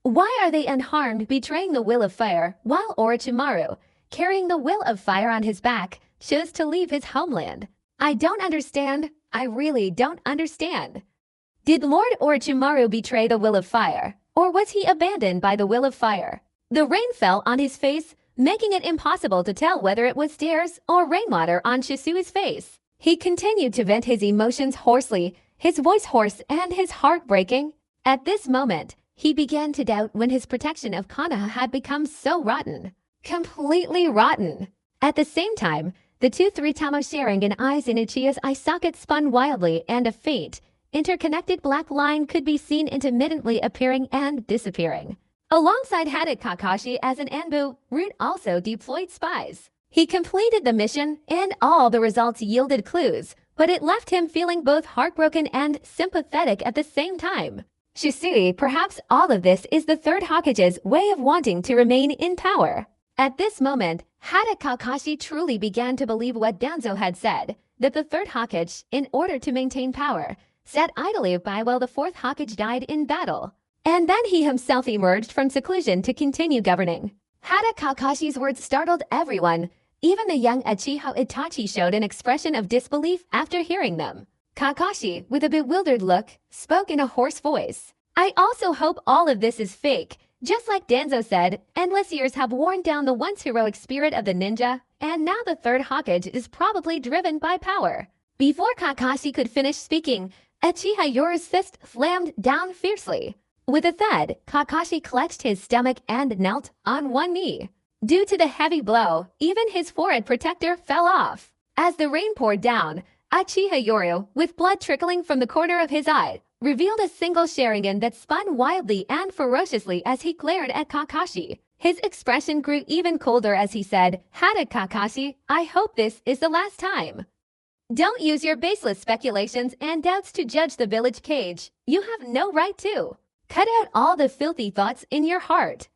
A: Why are they unharmed, betraying the Will of Fire, while Orochimaru, carrying the Will of Fire on his back, chose to leave his homeland? I don't understand. I really don't understand. Did Lord Orochimaru betray the Will of Fire, or was he abandoned by the Will of Fire?" The rain fell on his face, making it impossible to tell whether it was tears or rainwater on Shisui's face. He continued to vent his emotions hoarsely, his voice hoarse and his heart breaking. At this moment, he began to doubt when his protection of Konoha had become so rotten. Completely rotten. At the same time, the two Tritamo Sharingan eyes in Uchiha's eye socket spun wildly, and a faint, interconnected black line could be seen intermittently appearing and disappearing. Alongside Hada Kakashi as an Anbu, Root also deployed spies. He completed the mission, and all the results yielded clues, but it left him feeling both heartbroken and sympathetic at the same time. Shisui, perhaps all of this is the third Hokage's way of wanting to remain in power. At this moment, Hada Kakashi truly began to believe what Danzo had said, that the third Hokage, in order to maintain power, sat idly by while the fourth Hokage died in battle. And then he himself emerged from seclusion to continue governing. Hada Kakashi's words startled everyone. Even the young Uchiha Itachi showed an expression of disbelief after hearing them. Kakashi, with a bewildered look, spoke in a hoarse voice. "I also hope all of this is fake. Just like Danzo said, endless years have worn down the once heroic spirit of the ninja, and now the third Hokage is probably driven by power." Before Kakashi could finish speaking, Uchiha Yoru's fist slammed down fiercely. With a thud, Kakashi clutched his stomach and knelt on one knee. Due to the heavy blow, even his forehead protector fell off. As the rain poured down, Uchiha Yoru, with blood trickling from the corner of his eye, revealed a single Sharingan that spun wildly and ferociously as he glared at Kakashi. His expression grew even colder as he said, "Hada Kakashi, I hope this is the last time. Don't use your baseless speculations and doubts to judge the village cage. You have no right to. Cut out all the filthy thoughts in your heart.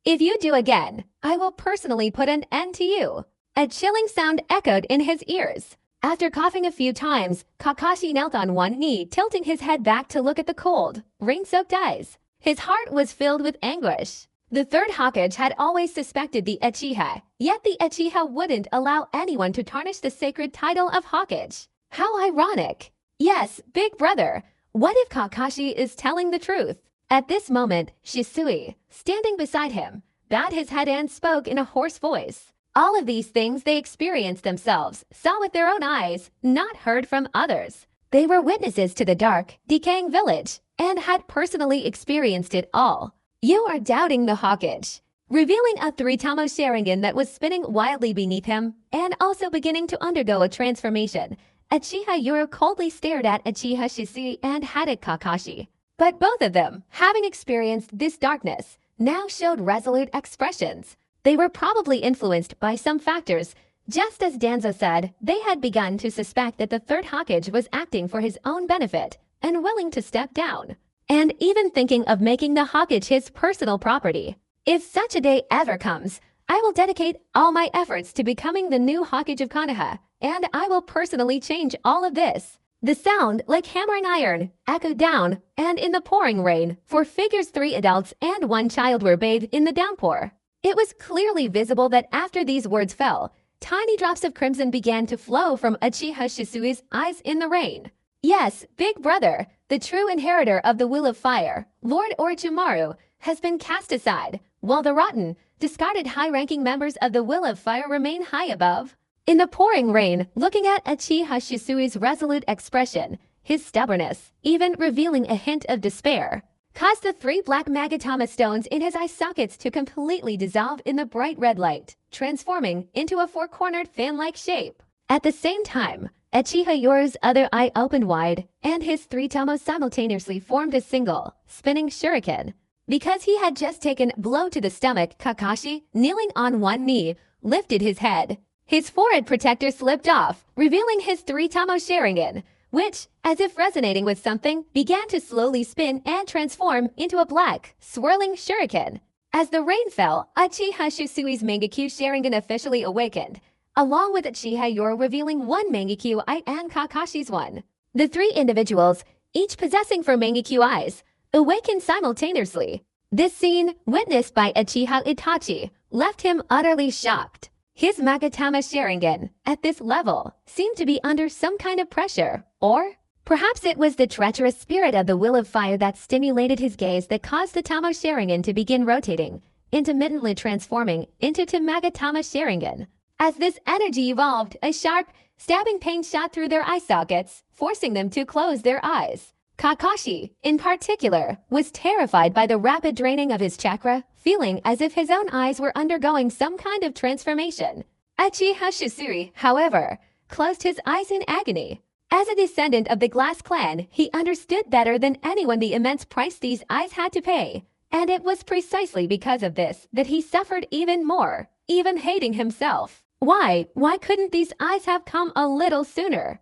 A: If you do again, I will personally put an end to you." A chilling sound echoed in his ears. After coughing a few times, Kakashi knelt on one knee, tilting his head back to look at the cold, rain-soaked eyes. His heart was filled with anguish. The third Hokage had always suspected the Uchiha, yet the Uchiha wouldn't allow anyone to tarnish the sacred title of Hokage. How ironic. Yes, big brother. What if Kakashi is telling the truth? At this moment, Shisui, standing beside him, bowed his head and spoke in a hoarse voice. All of these things they experienced themselves, saw with their own eyes, not heard from others. They were witnesses to the dark, decaying village, and had personally experienced it all. You are doubting the Hokage. Revealing a three-tomo Sharingan that was spinning wildly beneath him, and also beginning to undergo a transformation, Uchiha Yoro coldly stared at Uchiha Shisui and Haddock Kakashi. But both of them, having experienced this darkness, now showed resolute expressions. They were probably influenced by some factors. Just as Danzo said, they had begun to suspect that the third Hokage was acting for his own benefit and willing to step down, and even thinking of making the Hokage his personal property. If such a day ever comes, I will dedicate all my efforts to becoming the new Hokage of Konoha, and I will personally change all of this. The sound, like hammering iron, echoed down, and in the pouring rain, for figures 3 adults and 1 child were bathed in the downpour. It was clearly visible that after these words fell, tiny drops of crimson began to flow from Uchiha Shisui's eyes in the rain. Yes, big brother, the true inheritor of the Will of Fire, Lord Orochimaru, has been cast aside, while the rotten, discarded high-ranking members of the Will of Fire remain high above. In the pouring rain, looking at Uchiha Shisui's resolute expression, his stubbornness, even revealing a hint of despair, caused the 3 black Magatama stones in his eye sockets to completely dissolve in the bright red light, transforming into a 4-cornered fan-like shape. At the same time, Uchiha Yoro's other eye opened wide, and his 3 tomos simultaneously formed a single, spinning shuriken. Because he had just taken a blow to the stomach, Kakashi, kneeling on one knee, lifted his head. His forehead protector slipped off, revealing his 3 tomo Sharingan, which, as if resonating with something, began to slowly spin and transform into a black, swirling shuriken. As the rain fell, Uchiha Shisui's Mangekyo Sharingan officially awakened, along with Uchiha Yoro revealing 1 Mangekyo eye and Kakashi's 1. The 3 individuals, each possessing 4 Mangekyo eyes, awakened simultaneously. This scene, witnessed by Uchiha Itachi, left him utterly shocked. His Magatama Sharingan, at this level, seemed to be under some kind of pressure, or perhaps it was the treacherous spirit of the Will of Fire that stimulated his gaze that caused the Tomo Sharingan to begin rotating, intermittently transforming into Magatama Sharingan. As this energy evolved, a sharp, stabbing pain shot through their eye sockets, forcing them to close their eyes. Kakashi, in particular, was terrified by the rapid draining of his chakra, feeling as if his own eyes were undergoing some kind of transformation. Uchiha Shisui, however, closed his eyes in agony. As a descendant of the Glass Clan, he understood better than anyone the immense price these eyes had to pay, and it was precisely because of this that he suffered even more, even hating himself. Why couldn't these eyes have come a little sooner?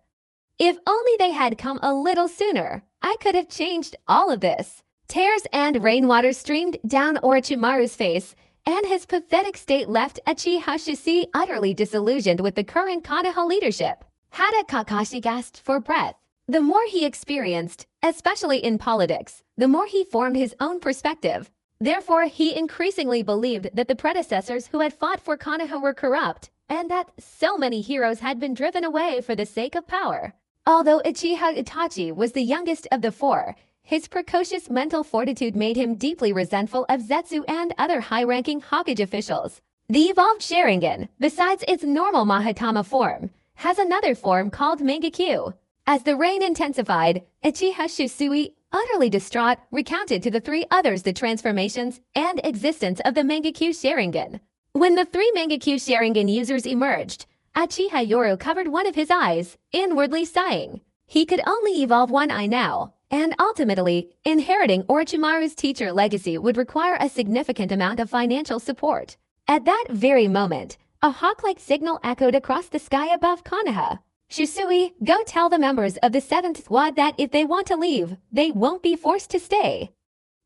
A: If only they had come a little sooner, I could have changed all of this. Tears and rainwater streamed down Orochimaru's face, and his pathetic state left Uchiha Shisui utterly disillusioned with the current Konoha leadership. Hada Kakashi gasped for breath. The more he experienced, especially in politics, the more he formed his own perspective. Therefore, he increasingly believed that the predecessors who had fought for Konoha were corrupt, and that so many heroes had been driven away for the sake of power. Although Uchiha Itachi was the youngest of the 4, his precocious mental fortitude made him deeply resentful of Zetsu and other high-ranking Hokage officials. The evolved Sharingan, besides its normal Mahatama form, has another form called Mangekyo. As the rain intensified, Uchiha Shisui, utterly distraught, recounted to the 3 others the transformations and existence of the Mangekyo Sharingan. When the 3 Mangekyo Sharingan users emerged, Uchiha Yoro covered one of his eyes, inwardly sighing. He could only evolve 1 eye now, and ultimately, inheriting Orochimaru's teacher legacy would require a significant amount of financial support. At that very moment, a hawk-like signal echoed across the sky above Konoha. Shisui, go tell the members of the 7th Squad that if they want to leave, they won't be forced to stay.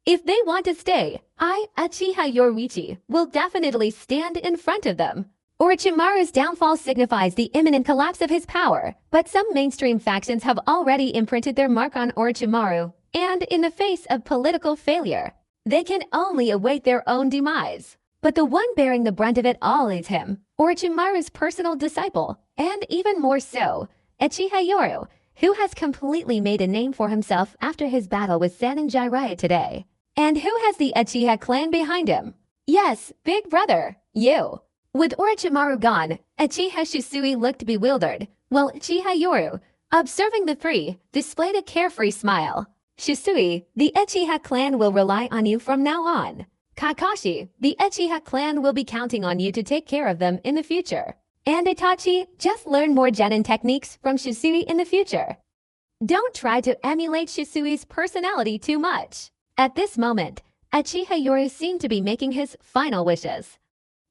A: If they want to stay, I, Uchiha Yoruichi, will definitely stand in front of them. Orochimaru's downfall signifies the imminent collapse of his power, but some mainstream factions have already imprinted their mark on Orochimaru, and in the face of political failure, they can only await their own demise. But the one bearing the brunt of it all is him, Orochimaru's personal disciple, and even more so, Uchiha Yoru, who has completely made a name for himself after his battle with Sannin Jiraiya today. And who has the Uchiha clan behind him? Yes, big brother, you. With Orochimaru gone, Uchiha Shisui looked bewildered, while Uchiha Yoru, observing the three, displayed a carefree smile. Shisui, the Uchiha clan will rely on you from now on. Kakashi, the Uchiha clan will be counting on you to take care of them in the future. And Itachi, just learn more Genin techniques from Shisui in the future. Don't try to emulate Shisui's personality too much. At this moment, Uchiha Yoru seemed to be making his final wishes.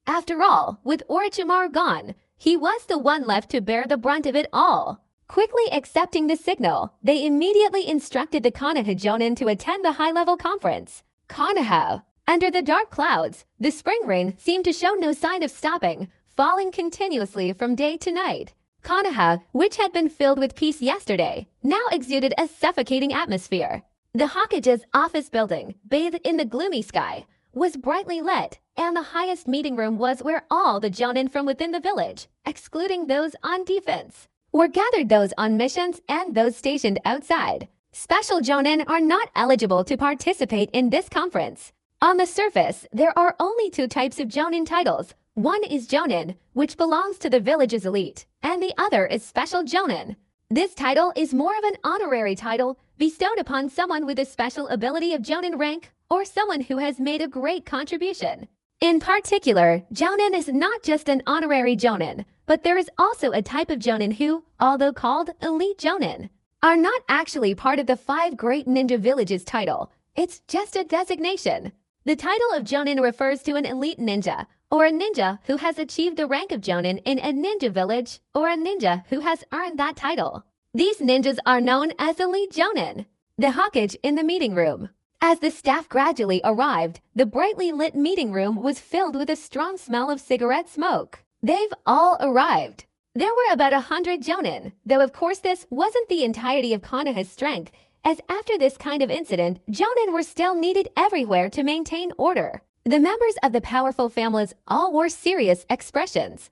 A: After all, with Orochimaru gone, he was the one left to bear the brunt of it all. Quickly accepting the signal, they immediately instructed the Konoha Jonin to attend the high-level conference. Konoha. Under the dark clouds, the spring rain seemed to show no sign of stopping, falling continuously from day to night. Konoha, which had been filled with peace yesterday, now exuded a suffocating atmosphere. The Hokage's office building, bathed in the gloomy sky, was brightly lit, and the highest meeting room was where all the Jonin from within the village, excluding those on defense, were gathered, those on missions and those stationed outside. Special Jonin are not eligible to participate in this conference. On the surface, there are only two types of Jonin titles. One is Jonin, which belongs to the village's elite, and the other is Special Jonin. This title is more of an honorary title bestowed upon someone with a special ability of Jonin rank or someone who has made a great contribution. In particular, Jonin is not just an honorary Jonin, but there is also a type of Jonin who, although called Elite Jonin, are not actually part of the 5 Great Ninja Villages title. It's just a designation. The title of Jonin refers to an elite ninja, or a ninja who has achieved the rank of Jonin in a ninja village, or a ninja who has earned that title. These ninjas are known as Elite Jonin. The Hokage in the meeting room. As the staff gradually arrived, the brightly lit meeting room was filled with a strong smell of cigarette smoke. They've all arrived. There were about 100 Jonin, though of course this wasn't the entirety of Konoha's strength, as after this kind of incident, Jonin were still needed everywhere to maintain order. The members of the powerful families all wore serious expressions.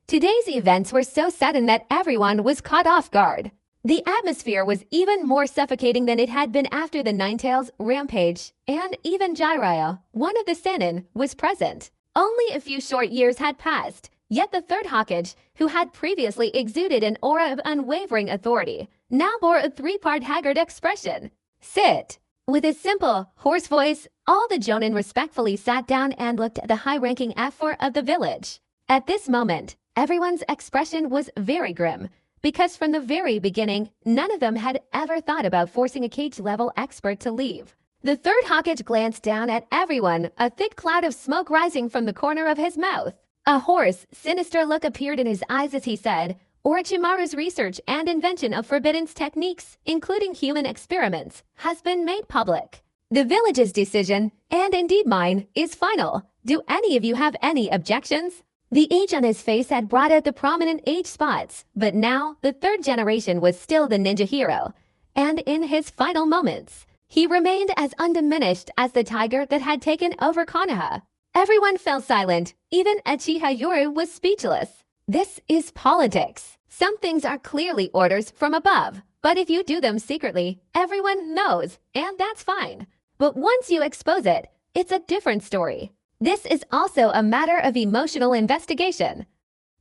A: Today's events were so sudden that everyone was caught off guard. The atmosphere was even more suffocating than it had been after the Ninetales rampage, and even Jiraiya, one of the Sannin, was present. Only a few short years had passed, yet the third Hokage, who had previously exuded an aura of unwavering authority, now bore a 3-part haggard expression. Sit. With a simple, hoarse voice, all the Jonin respectfully sat down and looked at the high-ranking F4 of the village. At this moment, everyone's expression was very grim, because from the very beginning, none of them had ever thought about forcing a cage-level expert to leave. The third Hokage glanced down at everyone, a thick cloud of smoke rising from the corner of his mouth. A hoarse, sinister look appeared in his eyes as he said, Orochimaru's research and invention of Forbidden's techniques, including human experiments, has been made public. The village's decision, and indeed mine, is final. Do any of you have any objections? The age on his face had brought out the prominent age spots, but now the third generation was still the ninja hero. And in his final moments, he remained as undiminished as the tiger that had taken over Konoha. Everyone fell silent. Even Uchiha Yoru was speechless. This is politics. Some things are clearly orders from above, but if you do them secretly, everyone knows, and that's fine. But once you expose it, it's a different story. This is also a matter of emotional investigation.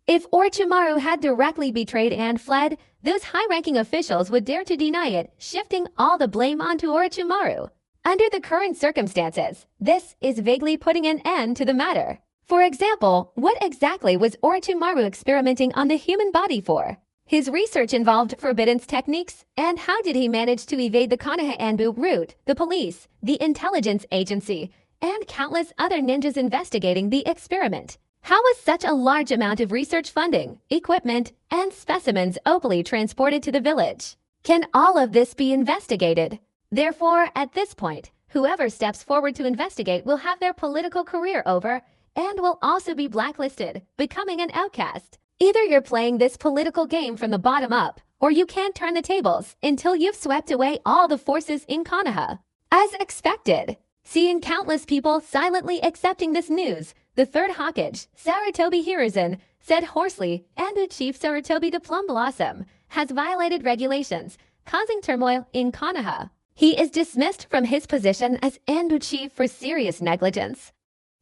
A: If Orochimaru had directly betrayed and fled, those high-ranking officials would dare to deny it, shifting all the blame onto Orochimaru. Under the current circumstances, this is vaguely putting an end to the matter. For example, what exactly was Orochimaru experimenting on the human body for? His research involved Forbidden's techniques, and how did he manage to evade the Konoha Anbu route, the police, the intelligence agency, and countless other ninjas investigating the experiment? How was such a large amount of research funding, equipment, and specimens openly transported to the village? Can all of this be investigated? Therefore, at this point, Whoever steps forward to investigate will have their political career over and will also be blacklisted, becoming an outcast. Either you're playing this political game from the bottom up, or you can't turn the tables until you've swept away all the forces in Konoha. As expected, seeing countless people silently accepting this news, the third Hokage, Sarutobi Hiruzen, said hoarsely, and Chief Sarutobi the Plum Blossom has violated regulations, causing turmoil in Konoha. He is dismissed from his position as Anbu Chief for serious negligence.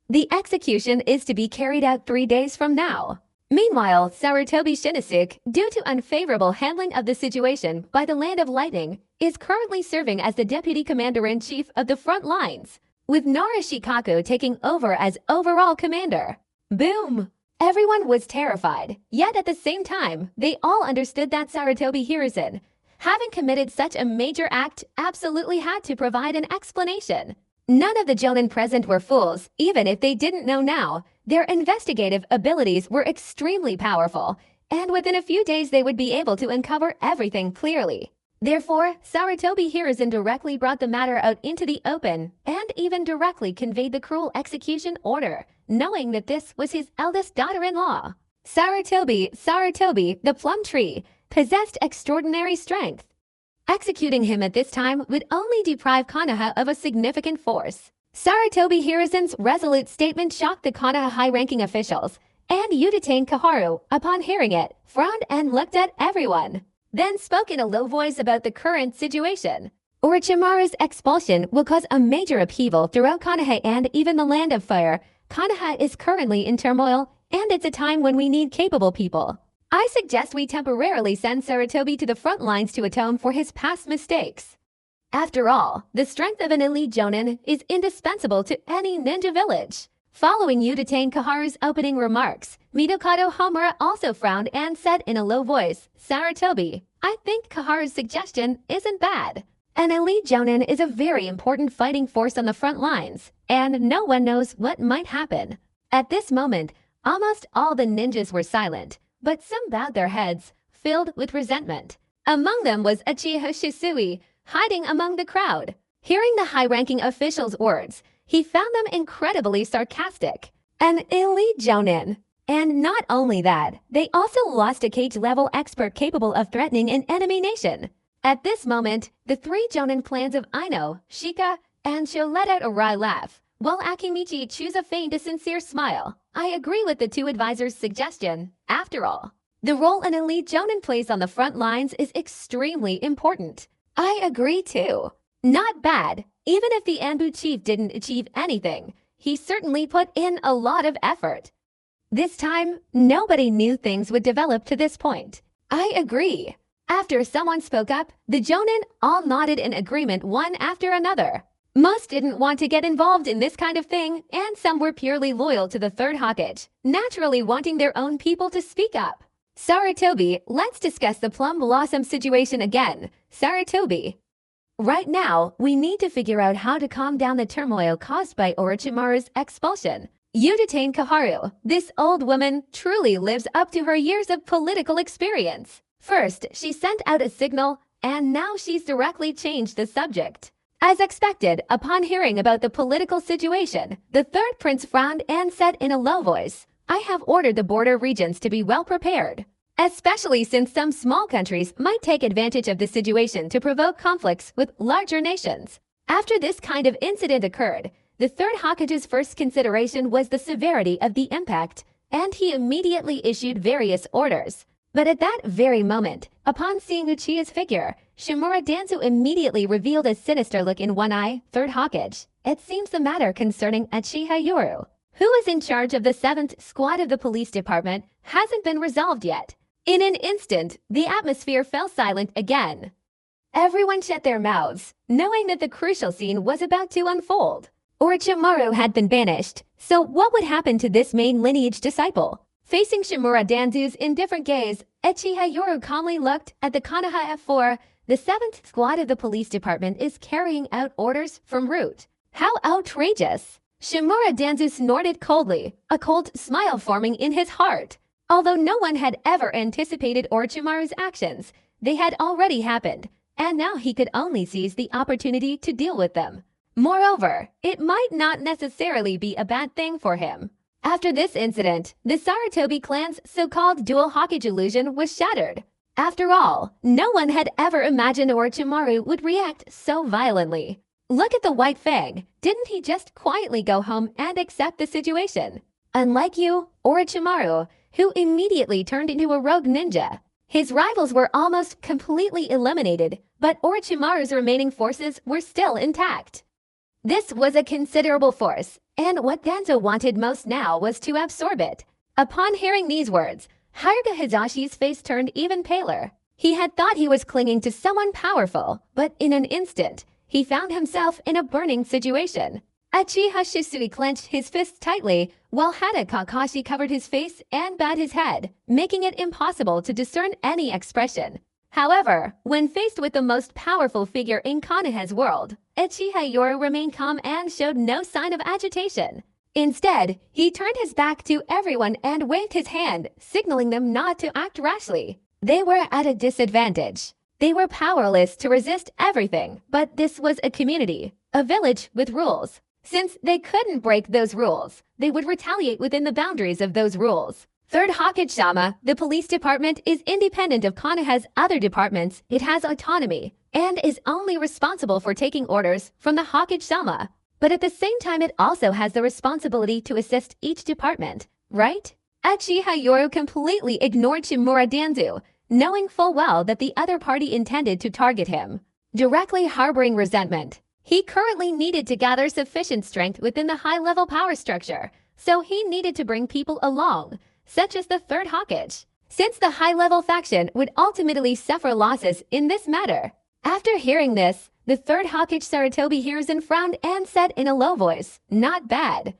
A: The execution is to be carried out 3 days from now. Meanwhile, Sarutobi Shinosuke, due to unfavorable handling of the situation by the Land of Lightning, is currently serving as the Deputy Commander-in-Chief of the front lines, with Nara Shikaku taking over as overall commander. Boom! Everyone was terrified, yet at the same time, they all understood that Sarutobi Hiruzen, having committed such a major act, absolutely had to provide an explanation. None of the Jonin present were fools, even if they didn't know now. Their investigative abilities were extremely powerful, and within a few days they would be able to uncover everything clearly. Therefore, Sarutobi Hiruzen directly brought the matter out into the open, and even directly conveyed the cruel execution order, knowing that this was his eldest daughter-in-law. Sarutobi, the plum tree, possessed extraordinary strength. Executing him at this time would only deprive Konoha of a significant force. Sarutobi Hiruzen's resolute statement shocked the Konoha high-ranking officials, and Uchiha Kaharu, upon hearing it, frowned and looked at everyone, then spoke in a low voice about the current situation. Orochimaru's expulsion will cause a major upheaval throughout Konoha and even the Land of Fire. Konoha is currently in turmoil, and it's a time when we need capable people. I suggest we temporarily send Sarutobi to the front lines to atone for his past mistakes. After all, the strength of an elite Jonin is indispensable to any ninja village. Following Uchiha Kaharu's opening remarks, Mitokado Homura also frowned and said in a low voice, Sarutobi, I think Kaharu's suggestion isn't bad. An elite Jonin is a very important fighting force on the front lines, and no one knows what might happen. At this moment, almost all the ninjas were silent, but some bowed their heads, filled with resentment. Among them was Uchiha Shisui, hiding among the crowd. Hearing the high-ranking official's words, he found them incredibly sarcastic. An elite Jonin. And not only that, they also lost a cage-level expert capable of threatening an enemy nation. At this moment, the 3 Jonin clans of Aino, Shika, and Sho let out a wry laugh, while Akimichi chews a faint a sincere smile. I agree with the 2 advisors' suggestion. After all, the role an elite Jonin plays on the front lines is extremely important. I agree too. Not bad. Even if the Anbu chief didn't achieve anything, he certainly put in a lot of effort. This time, nobody knew things would develop to this point. I agree. After someone spoke up, the Jonin all nodded in agreement one after another. Most didn't want to get involved in this kind of thing, and some were purely loyal to the third Hokage, naturally wanting their own people to speak up. Sarutobi, let's discuss the Plum Blossom situation again. Sarutobi. Right now, we need to figure out how to calm down the turmoil caused by Orochimaru's expulsion. Uchiha Kaharu, this old woman, truly lives up to her years of political experience. First, she sent out a signal, and now she's directly changed the subject. As expected, upon hearing about the political situation, the third prince frowned and said in a low voice, I have ordered the border regions to be well prepared, especially since some small countries might take advantage of the situation to provoke conflicts with larger nations. After this kind of incident occurred, the third Hokage's first consideration was the severity of the impact, and he immediately issued various orders. But at that very moment, upon seeing Uchiha's figure, Shimura Danzu immediately revealed a sinister look in one eye. Third Hokage. It seems the matter concerning Uchiha Yoru, who is in charge of the 7th squad of the police department, hasn't been resolved yet. In an instant, the atmosphere fell silent again. Everyone shut their mouths, knowing that the crucial scene was about to unfold. Orochimaru had been banished, so what would happen to this main lineage disciple? Facing Shimura Danzu's indifferent gaze, Uchiha Yoru calmly looked at the Konoha F4. The 7th squad of the police department is carrying out orders from route. How outrageous! Shimura Danzu snorted coldly, a cold smile forming in his heart. Although no one had ever anticipated Orochimaru's actions, they had already happened, and now he could only seize the opportunity to deal with them. Moreover, it might not necessarily be a bad thing for him. After this incident, the Sarutobi clan's so-called dual Hokage illusion was shattered. After all, no one had ever imagined Orochimaru would react so violently. Look at the White Fang. Didn't he just quietly go home and accept the situation? Unlike you, Orochimaru, who immediately turned into a rogue ninja. His rivals were almost completely eliminated, but Orochimaru's remaining forces were still intact. This was a considerable force, and what Danzo wanted most now was to absorb it. Upon hearing these words, Hyuga Hidashi's face turned even paler. He had thought he was clinging to someone powerful, but in an instant, he found himself in a burning situation. Uchiha Shisui clenched his fists tightly, while Hada Kakashi covered his face and bowed his head, making it impossible to discern any expression. However, when faced with the most powerful figure in Konoha's world, Uchiha Yoru remained calm and showed no sign of agitation. Instead, he turned his back to everyone and waved his hand, signaling them not to act rashly. They were at a disadvantage. They were powerless to resist everything, but this was a community, a village with rules. Since they couldn't break those rules, they would retaliate within the boundaries of those rules. Third Hokage-sama, the police department is independent of Konoha's other departments. It has autonomy and is only responsible for taking orders from the Hokage-sama. But at the same time, it also has the responsibility to assist each department, right? Uchiha Yoru completely ignored Shimura Danzu, knowing full well that the other party intended to target him, directly harboring resentment. He currently needed to gather sufficient strength within the high-level power structure, so he needed to bring people along, such as the third Hokage, since the high-level faction would ultimately suffer losses in this matter. After hearing this, the third Hokage Sarutobi Hiruzen frowned and said in a low voice, "Not bad."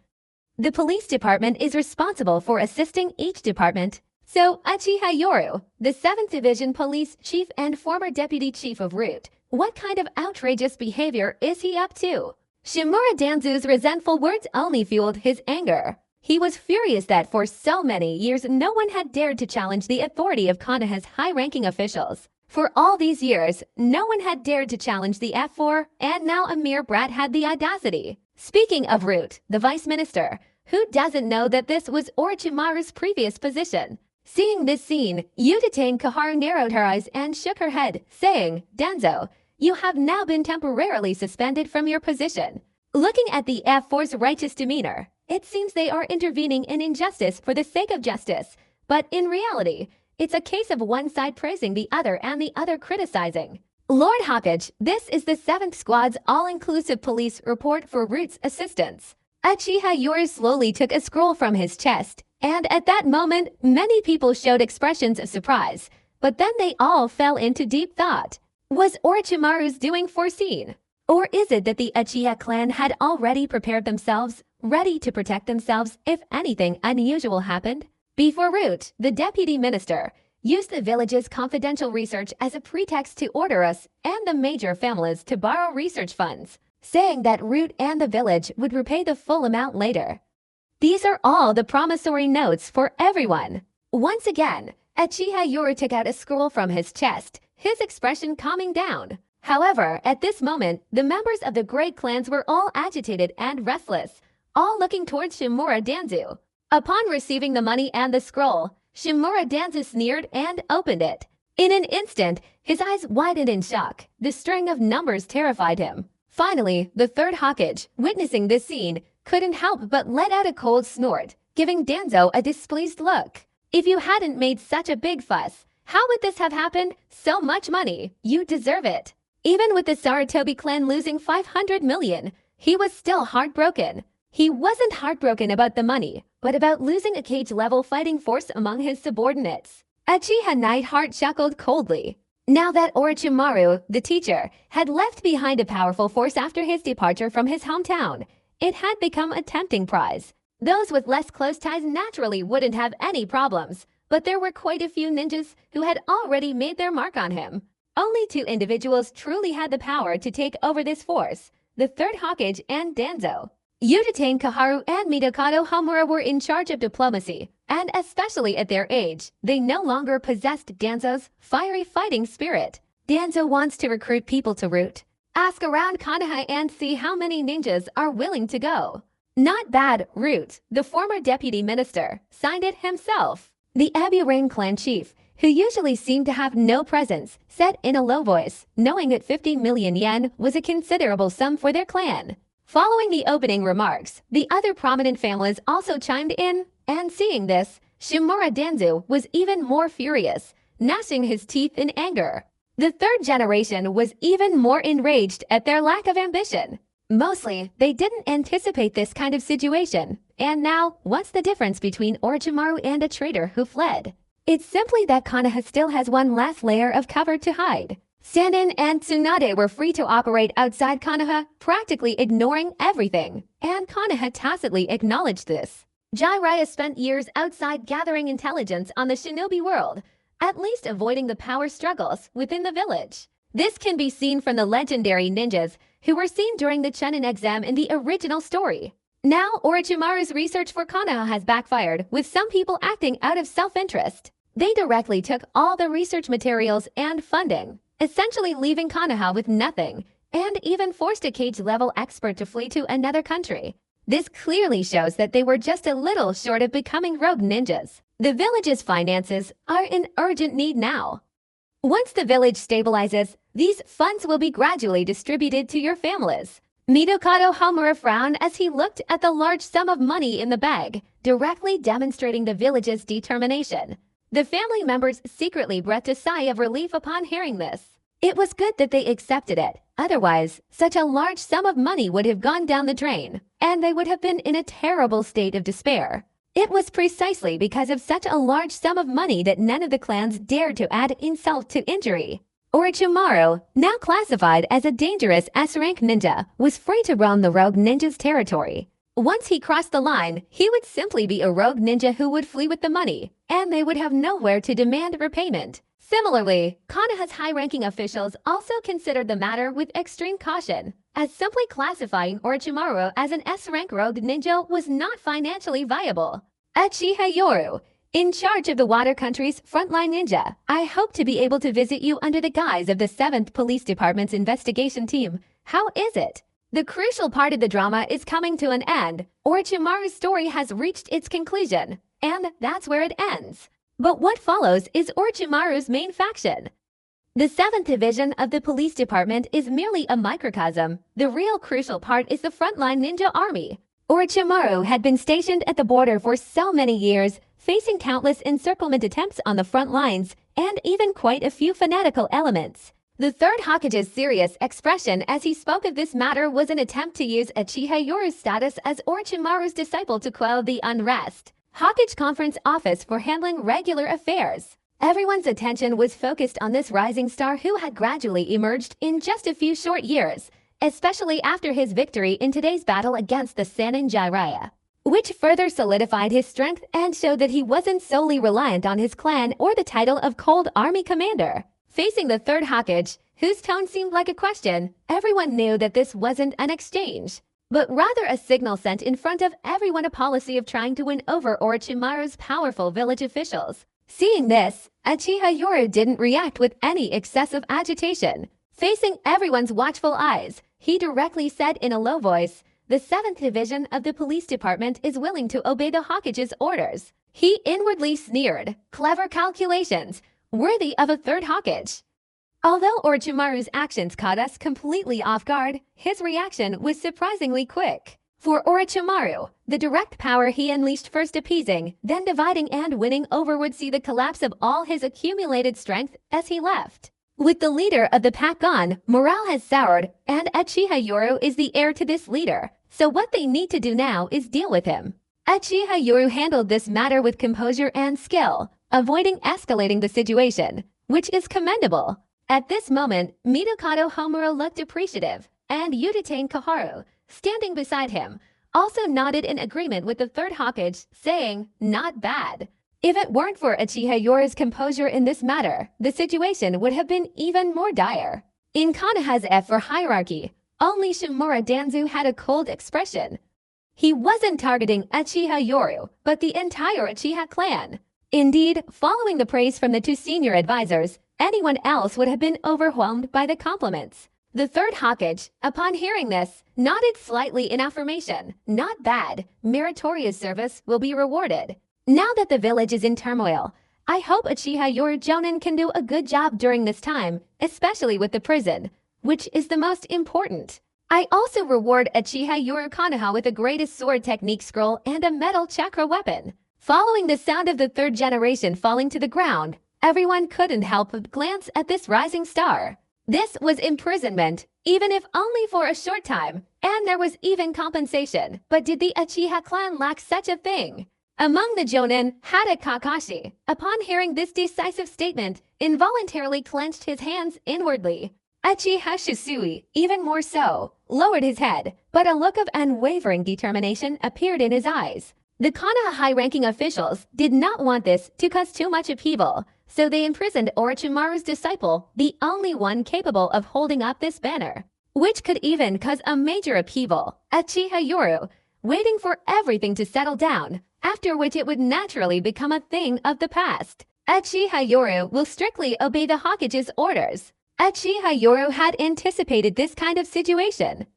A: The police department is responsible for assisting each department. So Uchiha Yoru, the 7th Division Police Chief and former Deputy Chief of Root, what kind of outrageous behavior is he up to? Shimura Danzu's resentful words only fueled his anger. He was furious that for so many years no one had dared to challenge the authority of Konoha's high-ranking officials. For all these years, no one had dared to challenge the F4, and now a mere brat had the audacity. Speaking of Root, the Vice Minister, who doesn't know that this was Orochimaru's previous position? Seeing this scene, Uchiha Kaharu narrowed her eyes and shook her head, saying, "Danzo, you have now been temporarily suspended from your position." Looking at the F4's righteous demeanor, it seems they are intervening in injustice for the sake of justice, but in reality, it's a case of one side praising the other and the other criticizing. Lord Hokage, this is the 7th Squad's all-inclusive police report for Root's assistance. Uchiha Yoru slowly took a scroll from his chest, and at that moment, many people showed expressions of surprise, but then they all fell into deep thought. Was Orochimaru's doing foreseen? Or is it that the Uchiha clan had already prepared themselves, ready to protect themselves if anything unusual happened? Before Root, the deputy minister, used the village's confidential research as a pretext to order us and the major families to borrow research funds, saying that Root and the village would repay the full amount later. These are all the promissory notes for everyone. Once again, Uchiha Yoru took out a scroll from his chest, his expression calming down. However, at this moment, the members of the great clans were all agitated and restless, all looking towards Shimura Danzu. Upon receiving the money and the scroll, Shimura Danzu sneered and opened it. In an instant, his eyes widened in shock. The string of numbers terrified him. Finally, the third Hokage, witnessing this scene, couldn't help but let out a cold snort, giving Danzo a displeased look. If you hadn't made such a big fuss, how would this have happened? So much money. You deserve it. Even with the Sarutobi clan losing 500 million, he was still heartbroken. He wasn't heartbroken about the money, but about losing a cage-level fighting force among his subordinates. Uchiha Nightheart chuckled coldly. Now that Orochimaru, the teacher, had left behind a powerful force after his departure from his hometown, it had become a tempting prize. Those with less close ties naturally wouldn't have any problems, but there were quite a few ninjas who had already made their mark on him. Only 2 individuals truly had the power to take over this force, the third Hokage and Danzo. Uchiha Kaharu and Mitokado Homura were in charge of diplomacy, and especially at their age, they no longer possessed Danzo's fiery fighting spirit. Danzo wants to recruit people to Root. Ask around Konoha and see how many ninjas are willing to go. Not bad, Root, the former deputy minister, signed it himself. The Aburang clan chief, who usually seemed to have no presence, said in a low voice, knowing that 50 million yen was a considerable sum for their clan. Following the opening remarks, the other prominent families also chimed in, and seeing this, Shimura Danzu was even more furious, gnashing his teeth in anger. The third generation was even more enraged at their lack of ambition. Mostly, they didn't anticipate this kind of situation. And now, what's the difference between Orochimaru and a traitor who fled? It's simply that Konoha still has one last layer of cover to hide. Sanin and Tsunade were free to operate outside Konoha, practically ignoring everything. And Konoha tacitly acknowledged this. Jiraiya spent years outside gathering intelligence on the shinobi world, at least avoiding the power struggles within the village. This can be seen from the legendary ninjas who were seen during the Chunin exam in the original story. Now, Orochimaru's research for Konoha has backfired, with some people acting out of self-interest. They directly took all the research materials and funding, essentially leaving Konoha with nothing, and even forced a cage-level expert to flee to another country. This clearly shows that they were just a little short of becoming rogue ninjas. The village's finances are in urgent need now. Once the village stabilizes, these funds will be gradually distributed to your families. Midokado Homura frowned as he looked at the large sum of money in the bag, directly demonstrating the village's determination. The family members secretly breathed a sigh of relief upon hearing this. It was good that they accepted it. Otherwise, such a large sum of money would have gone down the drain, and they would have been in a terrible state of despair. It was precisely because of such a large sum of money that none of the clans dared to add insult to injury. Orochimaru, now classified as a dangerous S-rank ninja, was free to roam the rogue ninja's territory. Once he crossed the line, he would simply be a rogue ninja who would flee with the money, and they would have nowhere to demand repayment. Similarly, Konoha's high-ranking officials also considered the matter with extreme caution, as simply classifying Orochimaru as an S-rank rogue ninja was not financially viable. Uchiha Yoru, in charge of the Water Country's frontline ninja, I hope to be able to visit you under the guise of the 7th Police Department's investigation team. How is it? The crucial part of the drama is coming to an end. Orochimaru's story has reached its conclusion, and that's where it ends. But what follows is Orochimaru's main faction. The 7th Division of the Police Department is merely a microcosm. The real crucial part is the frontline ninja army. Orochimaru had been stationed at the border for so many years, facing countless encirclement attempts on the front lines, and even quite a few fanatical elements. The third Hokage's serious expression as he spoke of this matter was an attempt to use Uchiha Yoru's status as Orochimaru's disciple to quell the unrest. Hokage Conference Office for handling regular affairs. Everyone's attention was focused on this rising star who had gradually emerged in just a few short years, especially after his victory in today's battle against the Sanin Jiraiya, which further solidified his strength and showed that he wasn't solely reliant on his clan or the title of Cold Army Commander. Facing the third Hokage, whose tone seemed like a question, everyone knew that this wasn't an exchange, but rather a signal sent in front of everyone, a policy of trying to win over Orochimaru's powerful village officials. Seeing this, Uchiha Yoru didn't react with any excessive agitation. Facing everyone's watchful eyes, he directly said in a low voice, "The 7th Division of the Police Department is willing to obey the Hokage's orders." He inwardly sneered. Clever calculations, worthy of a third Hokage. Although Orochimaru's actions caught us completely off guard, his reaction was surprisingly quick. For Orochimaru, the direct power he unleashed, first appeasing, then dividing and winning over, would see the collapse of all his accumulated strength as he left. With the leader of the pack gone, morale has soured, and Uchiha Yoru is the heir to this leader, so what they need to do now is deal with him. Uchiha Yoru handled this matter with composure and skill, avoiding escalating the situation, which is commendable. At this moment, Midokado Homura looked appreciative, and Utatane Kaharu, standing beside him, also nodded in agreement with the third Hokage, saying, "Not bad." If it weren't for Uchiha Yoru's composure in this matter, the situation would have been even more dire. In Konoha's F for hierarchy, only Shimura Danzu had a cold expression. He wasn't targeting Uchiha Yoru, but the entire Uchiha clan. Indeed, following the praise from the two senior advisors, anyone else would have been overwhelmed by the compliments. The third Hokage, upon hearing this, nodded slightly in affirmation. Not bad. Meritorious service will be rewarded. Now that the village is in turmoil, I hope Uchiha Yoru can do a good job during this time, especially with the prison, which is the most important. I also reward Uchiha Yoru with the greatest sword technique scroll and a metal chakra weapon. Following the sound of the third generation falling to the ground, everyone couldn't help but glance at this rising star. This was imprisonment, even if only for a short time, and there was even compensation. But did the Uchiha clan lack such a thing? Among the Jonin, Hada Kakashi, upon hearing this decisive statement, involuntarily clenched his hands inwardly. Uchiha Shisui, even more so, lowered his head, but a look of unwavering determination appeared in his eyes. The Konoha high-ranking officials did not want this to cause too much upheaval, so they imprisoned Orochimaru's disciple, the only one capable of holding up this banner, which could even cause a major upheaval. Uchiha Yoru, waiting for everything to settle down, after which it would naturally become a thing of the past. Uchiha Yoru will strictly obey the Hokage's orders. Uchiha Yoru had anticipated this kind of situation.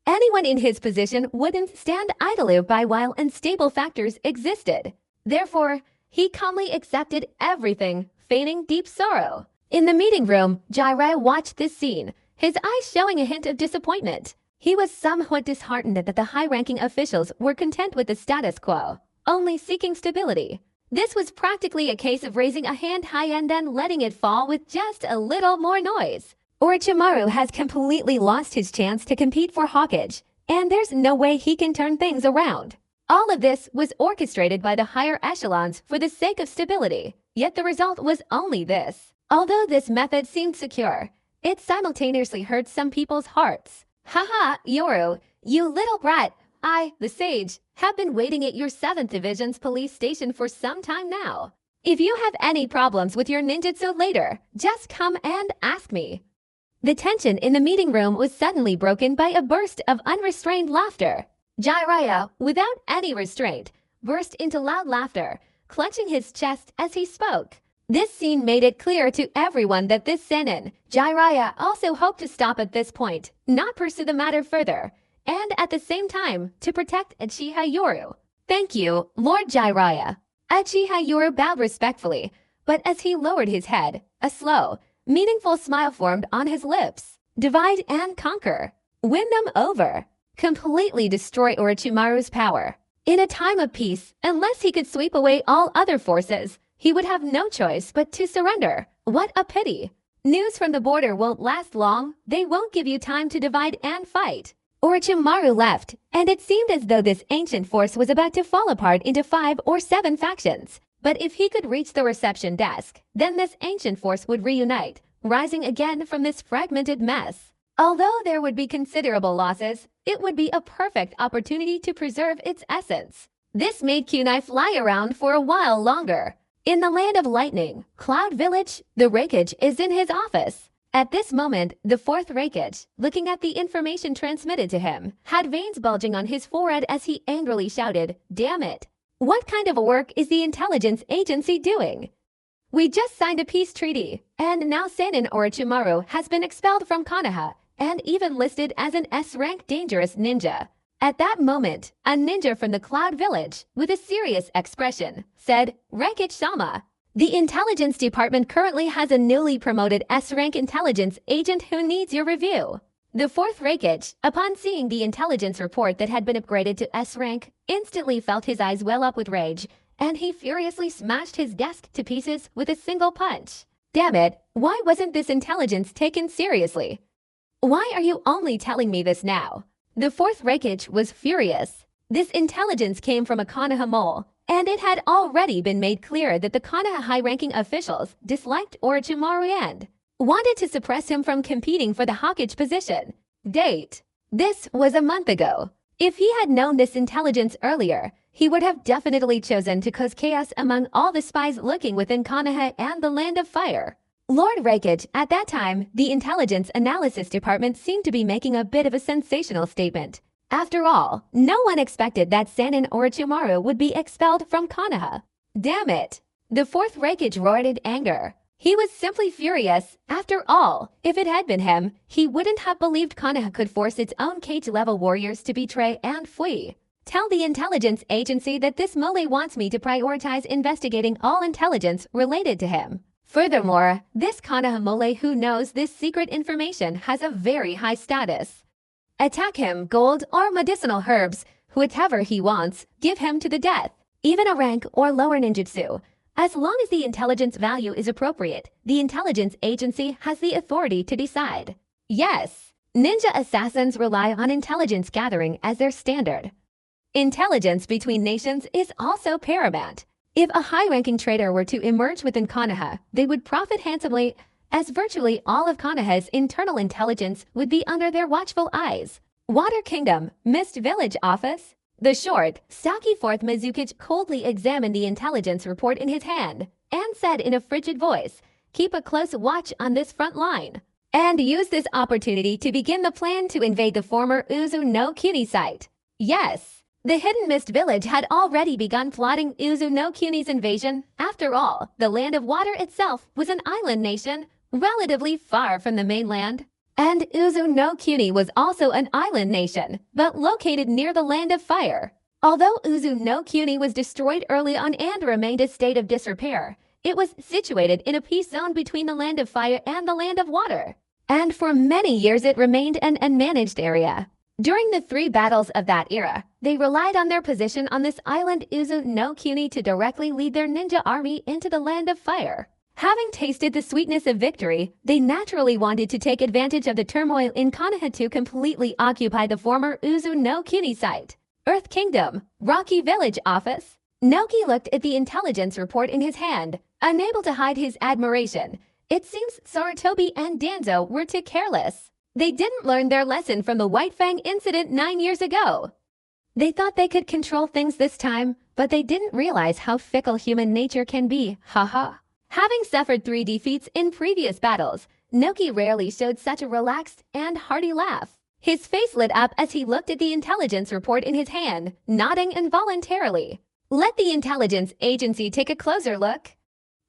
A: Anyone in his position wouldn't stand idly by while unstable factors existed. Therefore, he calmly accepted everything, feigning deep sorrow. In the meeting room, Jiraiya watched this scene, his eyes showing a hint of disappointment. He was somewhat disheartened that the high-ranking officials were content with the status quo, only seeking stability. This was practically a case of raising a hand high and then letting it fall with just a little more noise. Orochimaru has completely lost his chance to compete for Hokage, and there's no way he can turn things around. All of this was orchestrated by the higher echelons for the sake of stability, yet the result was only this. Although this method seemed secure, it simultaneously hurt some people's hearts. Haha, Yoru, you little brat, I, the sage, have been waiting at your 7th Division's police station for some time now. If you have any problems with your ninjutsu later, just come and ask me. The tension in the meeting room was suddenly broken by a burst of unrestrained laughter. Jiraiya, without any restraint, burst into loud laughter, clutching his chest as he spoke. This scene made it clear to everyone that this Sennin, Jiraiya, also hoped to stop at this point, not pursue the matter further, and at the same time, to protect Uchiha Yoru. Thank you, Lord Jiraiya. Uchiha Yoru bowed respectfully, but as he lowered his head, a slow, meaningful smile formed on his lips. Divide and conquer. Win them over. Completely destroy Orochimaru's power. In a time of peace, unless he could sweep away all other forces, he would have no choice but to surrender. What a pity. News from the border won't last long. They won't give you time to divide and fight. Orochimaru left, and it seemed as though this ancient force was about to fall apart into 5 or 7 factions. But if he could reach the reception desk, then this ancient force would reunite, rising again from this fragmented mess. Although there would be considerable losses, it would be a perfect opportunity to preserve its essence. This made Kunai fly around for a while longer. In the land of lightning, Cloud Village, the Raikage is in his office. At this moment, the 4th Raikage, looking at the information transmitted to him, had veins bulging on his forehead as he angrily shouted, "Damn it! What kind of work is the intelligence agency doing? We just signed a peace treaty, and now Sennin Orochimaru has been expelled from Konoha and even listed as an S-rank dangerous ninja." At that moment, a ninja from the Cloud Village, with a serious expression, said, "Raikage-sama, the intelligence department currently has a newly promoted S-rank intelligence agent who needs your review." The 4th Raikage, upon seeing the intelligence report that had been upgraded to S-rank, instantly felt his eyes well up with rage, and he furiously smashed his desk to pieces with a single punch. Damn it, why wasn't this intelligence taken seriously? Why are you only telling me this now? The 4th Raikage was furious. This intelligence came from a Konoha mole, and it had already been made clear that the Konoha high-ranking officials disliked Orochimaru and wanted to suppress him from competing for the Hokage position. Date. This was a month ago. If he had known this intelligence earlier, he would have definitely chosen to cause chaos among all the spies lurking within Konoha and the Land of Fire. Lord Raikage, at that time, the Intelligence Analysis Department seemed to be making a bit of a sensational statement. After all, no one expected that Sennin Orochimaru would be expelled from Konoha. Damn it! The 4th Raikage roared in anger. He was simply furious. After all, if it had been him, he wouldn't have believed Konoha could force its own cage-level warriors to betray and flee. Tell the intelligence agency that this mole wants me to prioritize investigating all intelligence related to him. Furthermore, this Konoha mole who knows this secret information has a very high status. Attack him, gold or medicinal herbs, whatever he wants, give him to the death. Even a rank or lower ninjutsu. As long as the intelligence value is appropriate, the intelligence agency has the authority to decide. Yes, ninja assassins rely on intelligence gathering as their standard. Intelligence between nations is also paramount. If a high-ranking trader were to emerge within Konoha, they would profit handsomely, as virtually all of Konoha's internal intelligence would be under their watchful eyes. Water Kingdom, Mist Village Office. The short, stocky fourth Mizukichi coldly examined the intelligence report in his hand and said in a frigid voice, "Keep a close watch on this front line, and use this opportunity to begin the plan to invade the former Uzu no Kuni site." Yes, the Hidden Mist Village had already begun plotting Uzu no Kuni's invasion. After all, the Land of Water itself was an island nation, relatively far from the mainland. And Uzu no Kuni was also an island nation, but located near the Land of Fire. Although Uzu no Kuni was destroyed early on and remained a state of disrepair, it was situated in a peace zone between the Land of Fire and the Land of Water. And for many years it remained an unmanaged area. During the 3 battles of that era, they relied on their position on this island Uzu no Kuni to directly lead their ninja army into the Land of Fire. Having tasted the sweetness of victory, they naturally wanted to take advantage of the turmoil in Konoha to completely occupy the former Uzu no Kuni site. Earth Kingdom, Rocky Village Office. Noki looked at the intelligence report in his hand, unable to hide his admiration. It seems Sarutobi and Danzo were too careless. They didn't learn their lesson from the White Fang incident 9 years ago. They thought they could control things this time, but they didn't realize how fickle human nature can be, haha. Having suffered 3 defeats in previous battles, Noki rarely showed such a relaxed and hearty laugh. His face lit up as he looked at the intelligence report in his hand, nodding involuntarily. Let the intelligence agency take a closer look.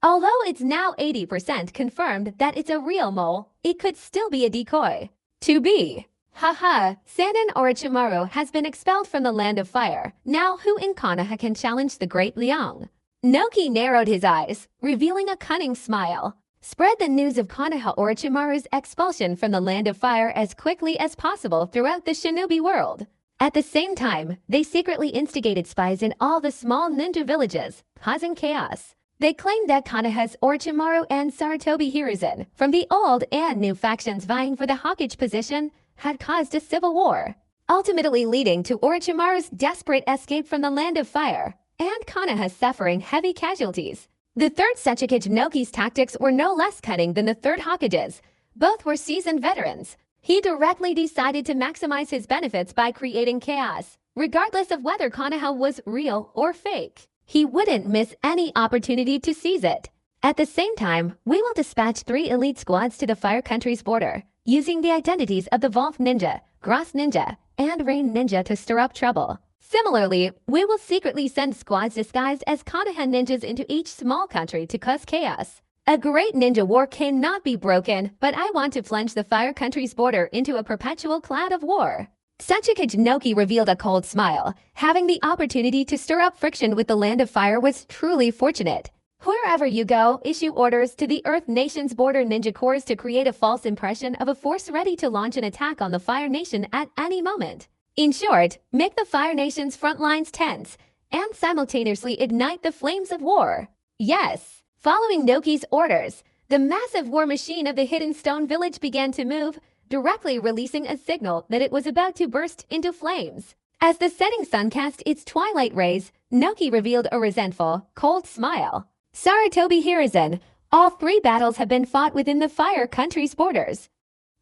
A: Although it's now 80% confirmed that it's a real mole, it could still be a decoy. To be. Haha, Sanin Orochimaru has been expelled from the Land of Fire. Now who in Konoha can challenge the Great Liang? Noki narrowed his eyes, revealing a cunning smile. Spread the news of Konoha Orochimaru's expulsion from the Land of Fire as quickly as possible throughout the shinobi world. At the same time, they secretly instigated spies in all the small ninja villages, causing chaos. They claimed that Konoha's Orochimaru and Sarutobi Hiruzen, from the old and new factions vying for the Hokage position, had caused a civil war, ultimately leading to Orochimaru's desperate escape from the Land of Fire, and Konoha suffering heavy casualties. The 3rd Sechikage Noki's tactics were no less cunning than the 3rd Hokage's. Both were seasoned veterans. He directly decided to maximize his benefits by creating chaos, regardless of whether Konoha was real or fake. He wouldn't miss any opportunity to seize it. At the same time, we will dispatch 3 elite squads to the Fire Country's border, using the identities of the Wolf Ninja, Gross Ninja, and Rain Ninja to stir up trouble. Similarly, we will secretly send squads disguised as Konoha ninjas into each small country to cause chaos. A great ninja war cannot be broken, but I want to plunge the Fire Country's border into a perpetual cloud of war. Sechikage Noki revealed a cold smile. Having the opportunity to stir up friction with the Land of Fire was truly fortunate. Wherever you go, issue orders to the Earth Nation's border ninja corps to create a false impression of a force ready to launch an attack on the Fire Nation at any moment. In short, make the Fire Nation's front lines tense and simultaneously ignite the flames of war. Yes, following Noki's orders, the massive war machine of the Hidden Stone Village began to move, directly releasing a signal that it was about to burst into flames. As the setting sun cast its twilight rays, Noki revealed a resentful, cold smile. Sarutobi Hiruzen, all 3 battles have been fought within the Fire Country's borders.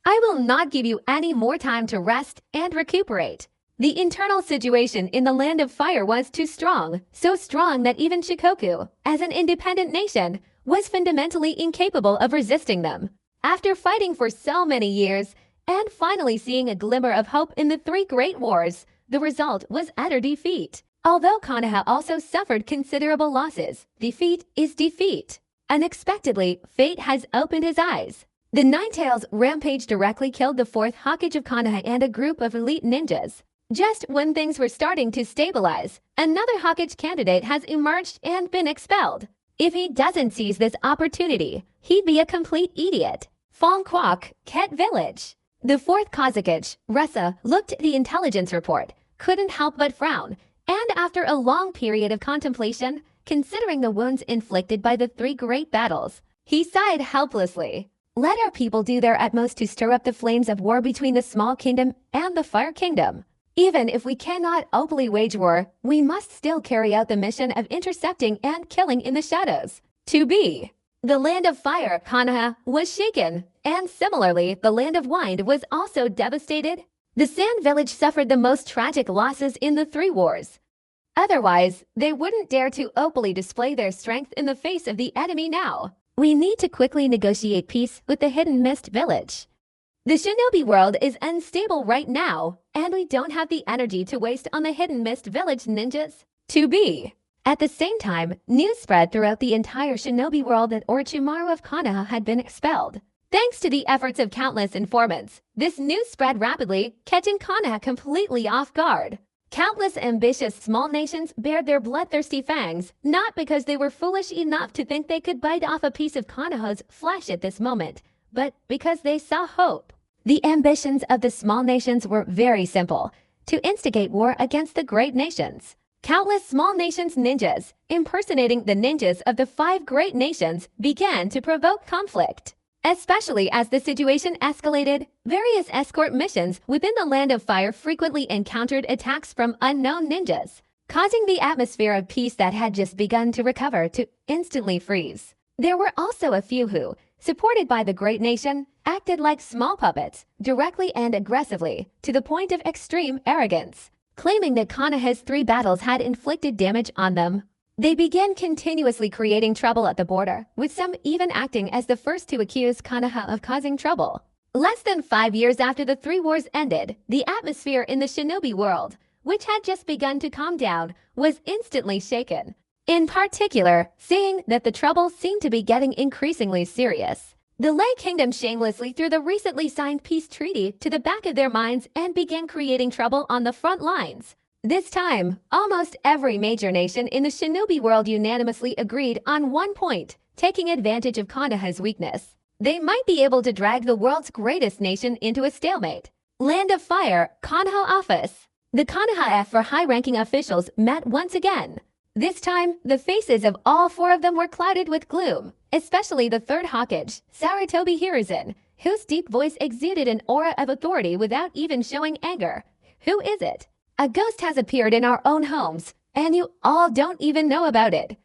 A: I will not give you any more time to rest and recuperate. The internal situation in the Land of Fire was too strong, so strong that even Shikoku, as an independent nation, was fundamentally incapable of resisting them. After fighting for so many years, and finally seeing a glimmer of hope in the 3 great wars, the result was utter defeat. Although Konoha also suffered considerable losses, defeat is defeat. Unexpectedly, fate has opened his eyes. The Ninetales rampage directly killed the fourth Hokage of Konoha and a group of elite ninjas. Just when things were starting to stabilize, another Hokage candidate has emerged and been expelled. If he doesn't seize this opportunity, he'd be a complete idiot. Fongquok, Ket Village. The fourth Kazakage, Ressa, looked at the intelligence report, couldn't help but frown, and after a long period of contemplation, considering the wounds inflicted by the three great battles, he sighed helplessly. Let our people do their utmost to stir up the flames of war between the Small Kingdom and the Fire Kingdom. Even if we cannot openly wage war, we must still carry out the mission of intercepting and killing in the shadows. To be. The land of fire, Konoha, was shaken, and similarly, the land of wind was also devastated. The Sand Village suffered the most tragic losses in the three wars. Otherwise, they wouldn't dare to openly display their strength in the face of the enemy now. We need to quickly negotiate peace with the Hidden Mist Village. The shinobi world is unstable right now, and we don't have the energy to waste on the Hidden Mist Village ninjas. To be. At the same time, news spread throughout the entire shinobi world that Orochimaru of Konoha had been expelled. Thanks to the efforts of countless informants, this news spread rapidly, catching Konoha completely off guard. Countless ambitious small nations bared their bloodthirsty fangs, not because they were foolish enough to think they could bite off a piece of Konoha's flesh at this moment, but because they saw hope. The ambitions of the small nations were very simple: to instigate war against the great nations. Countless small nations' ninjas, impersonating the ninjas of the five great nations, began to provoke conflict. Especially as the situation escalated, various escort missions within the Land of Fire frequently encountered attacks from unknown ninjas, causing the atmosphere of peace that had just begun to recover to instantly freeze. There were also a few who, supported by the great nation, acted like small puppets, directly and aggressively, to the point of extreme arrogance, claiming that Konoha's three battles had inflicted damage on them. They began continuously creating trouble at the border, with some even acting as the first to accuse Konoha of causing trouble. Less than 5 years after the three wars ended, the atmosphere in the shinobi world, which had just begun to calm down, was instantly shaken. In particular, seeing that the trouble seemed to be getting increasingly serious. The Lei Kingdom shamelessly threw the recently signed peace treaty to the back of their minds and began creating trouble on the front lines. This time, almost every major nation in the shinobi world unanimously agreed on one point: taking advantage of Konoha's weakness. They might be able to drag the world's greatest nation into a stalemate. Land of Fire, Konoha Office. The Konoha for high-ranking officials met once again. This time, the faces of all four of them were clouded with gloom, especially the third Hokage, Sarutobi Hiruzen, whose deep voice exuded an aura of authority without even showing anger. Who is it? A ghost has appeared in our own homes, and you all don't even know about it.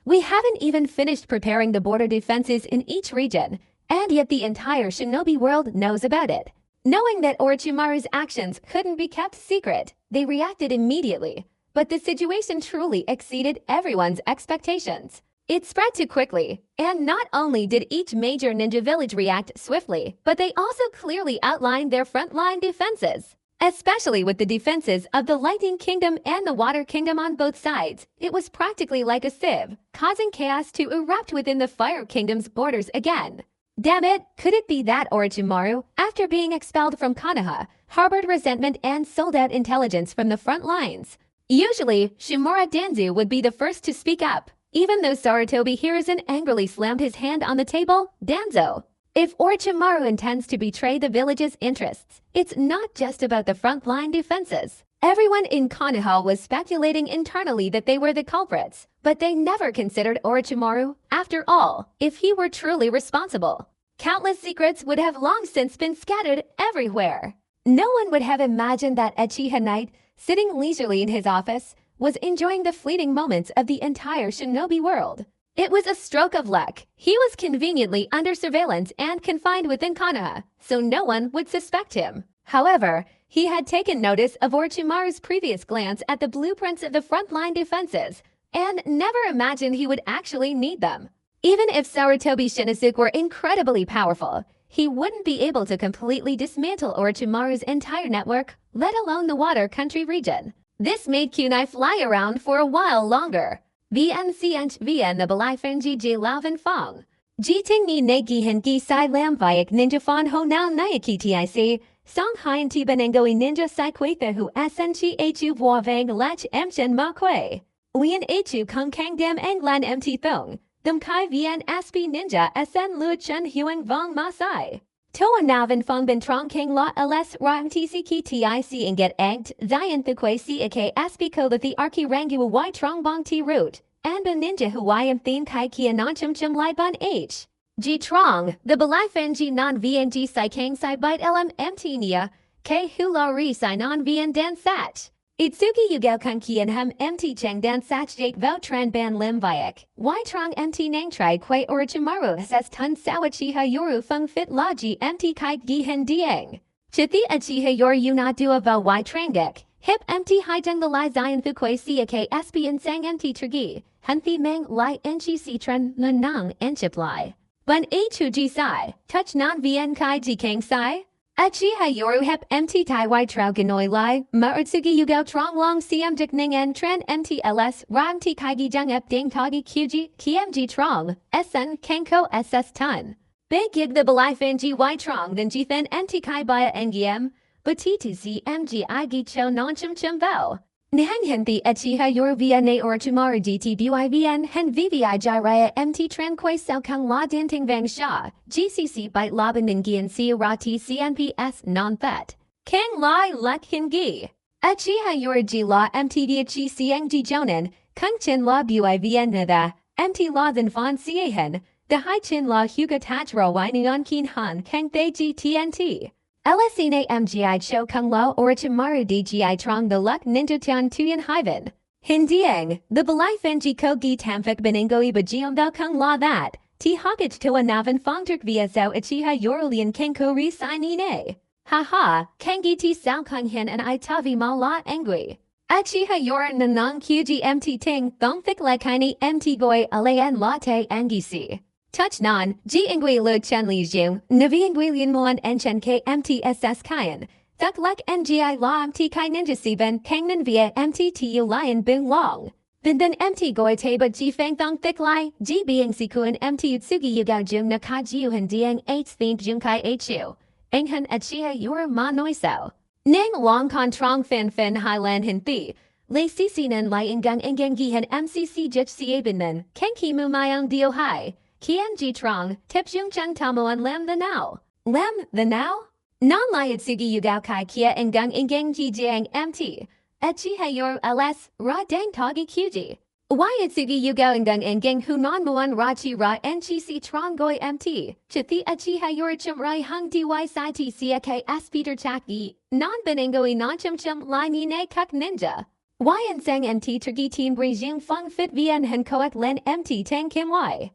A: We haven't even finished preparing the border defenses in each region, and yet the entire shinobi world knows about it. Knowing that Orochimaru's actions couldn't be kept secret, they reacted immediately. But the situation truly exceeded everyone's expectations. It spread too quickly, and not only did each major ninja village react swiftly, but they also clearly outlined their frontline defenses. Especially with the defenses of the Lightning Kingdom and the Water Kingdom on both sides, it was practically like a sieve, causing chaos to erupt within the Fire Kingdom's borders again. Damn it, could it be that Orochimaru, after being expelled from Konoha, harbored resentment and sold out intelligence from the front lines? Usually, Shimura Danzu would be the first to speak up. Even though Sarutobi Hiruzen angrily slammed his hand on the table, Danzo. If Orochimaru intends to betray the village's interests, it's not just about the frontline defenses. Everyone in Konoha was speculating internally that they were the culprits, but they never considered Orochimaru. After all, if he were truly responsible, countless secrets would have long since been scattered everywhere. No one would have imagined that Uchiha Knight, sitting leisurely in his office, was enjoying the fleeting moments of the entire shinobi world. It was a stroke of luck. He was conveniently under surveillance and confined within Konoha, so no one would suspect him. However, he had taken notice of Orochimaru's previous glance at the blueprints of the frontline defenses, and never imagined he would actually need them. Even if Sarutobi Shinosuke were incredibly powerful, he wouldn't be able to completely dismantle Orochimaru's entire network, let alone the Water Country region. This made Kunai fly around for a while longer. VNCH VN the Balifan GG Lavin Fong. G Ting Ni Nagi Hengi Sai Lam Vayak Ninja Fon Ho Now Nayaki TIC. Song Hien Tibanengo Ninja Sai Quatha Hu SNG Hu Vuavang Lach Mchen Ma Quay. Wien Hu Kong Kang Dem Anglan MT Thong. Dum Kai Vien Aspi Ninja SN Lu Chen Huang Vong Ma Sai. Toa Navin Fong Ben Trong King La LS Ram TC TIC and get egged. Zion Thukwe CAK Aspi Ko the Arki Rangu Y Trong Bong T Root. And Ben Ninja Hawaiian Theme Kai Kia Non Chum Chum Lai Bun H. G Trong, the Balifan G Non VNG Sai Kang Sai Bite LM MT Nia, K Hula Re Sai Non VN Dan Sach. Itsuki Yugao Kan Kian Hem MT Cheng Dan Sach Jake Vo Tran Ban Lim Vayak. Y Trong MT Nang Tri Quay Orichimaru SS Tun Sawachiha Yoru Fung Fit Laji MT Kai Gihen Diang. Chithi Achiha Yor Yuna Dua Vo Y Trangek. Hip MT Haijeng the Lai Zion Thukwe CAK Espian Sang MT Trigi. Hanthi Meng Lai Enchi Citran Nanang Enchip Lai. Bun H2 G Sai, touch non Vien Kai G Kang Sai. Achiha Yoru Hep MT Tai Y Trao Ganoi Lai, Mautsugi Yugao Trong Long CM Dik Ning En Tren MTLS, Ram T Kai Gi Jung Ep Ding Tagi QG, KMG Trong, SN Kanko SS Tun. Big Gig the Balifan G Y Trong then G Then MT Kai Baya NGM, Batiti MG Igi Cho Non Chum Chum Vo. Nihang Hindi Achiha Yor VNA or Chumara DT BYVN Hen VVI Jiraya MT Tran Quay Sao Kang La Danting Vang Sha GCC Bite Laban Ningian Si Rati CNPS Non Thet Kang Lai Lek Hingi Achiha Yor G La MTD Achi Siang G Jonan Kung Chin La BYVN Nada MT La Than Fan Siahen The Hai Chin La Huga Tachro Whining on Keen Han Kang Thay G TNT LSNA MGI Cho Kung Lo Orichimaru DGI Trong the Luck Ninja Tian Tuyan Hyven. Hindiang, the Balifan G Kogi Tamfik Beningo Iba Giam Dao Kung La that. T Hokage Toa Navan Fongturk VSO Uchiha Yorulian Kenko Ri Sinine. Haha, Kangi T Sao Kung Hin and Itavi Ma La Angui. Achiha Yoran Nanang QG MT Ting Thong Thik Lekini MT Goy Alayan Latte Angisi. Touch non, G Ingui Lu Chen Li Jung, Navi Ingui Lian Muan Enchen K MTSS Kayan, Thuk Lek NGI La MT Kai Ninja Siben, Kangnan via MTTU Lion Bing Long. Then MT Goi Taba G Fang Thong Thik Lai, G Being Sikuan MT Utsugi Yugao Jung Naka Jiuhan Diang 8 Themed Jung Kai Hu. Enghan Achiha Yura Ma Noiso. Nang Long Con Trong Fin Fin Highland Hin Thi. Lei Sisinan Lai Ingang Ingangihan MCC Jich Siebenan, Kenki Mumayang Dio Hai. KMG Trong, Tipjung Chung Tamoan Lem the Now. Lem the Now? Non Liatsugi Yugao Kai Kia and Gung Ingang Jiang MT. Achiha Yor LS, Ra Dang Tagi QG. Yatsugi Yugao and Gung Ingang Hu Non Muan Rachi Ra NGC Trong Goi MT. Chithi Achiha Yor Chum Rai Hung DY Sai T CK S Peter Chaki. Non Beningoi Non Chum Chum Lai Nine Kuk Ninja. Yan Sang MT Turgi Team Breijing Fung Fit Vien Hen Koek Len MT Tang Kim Y.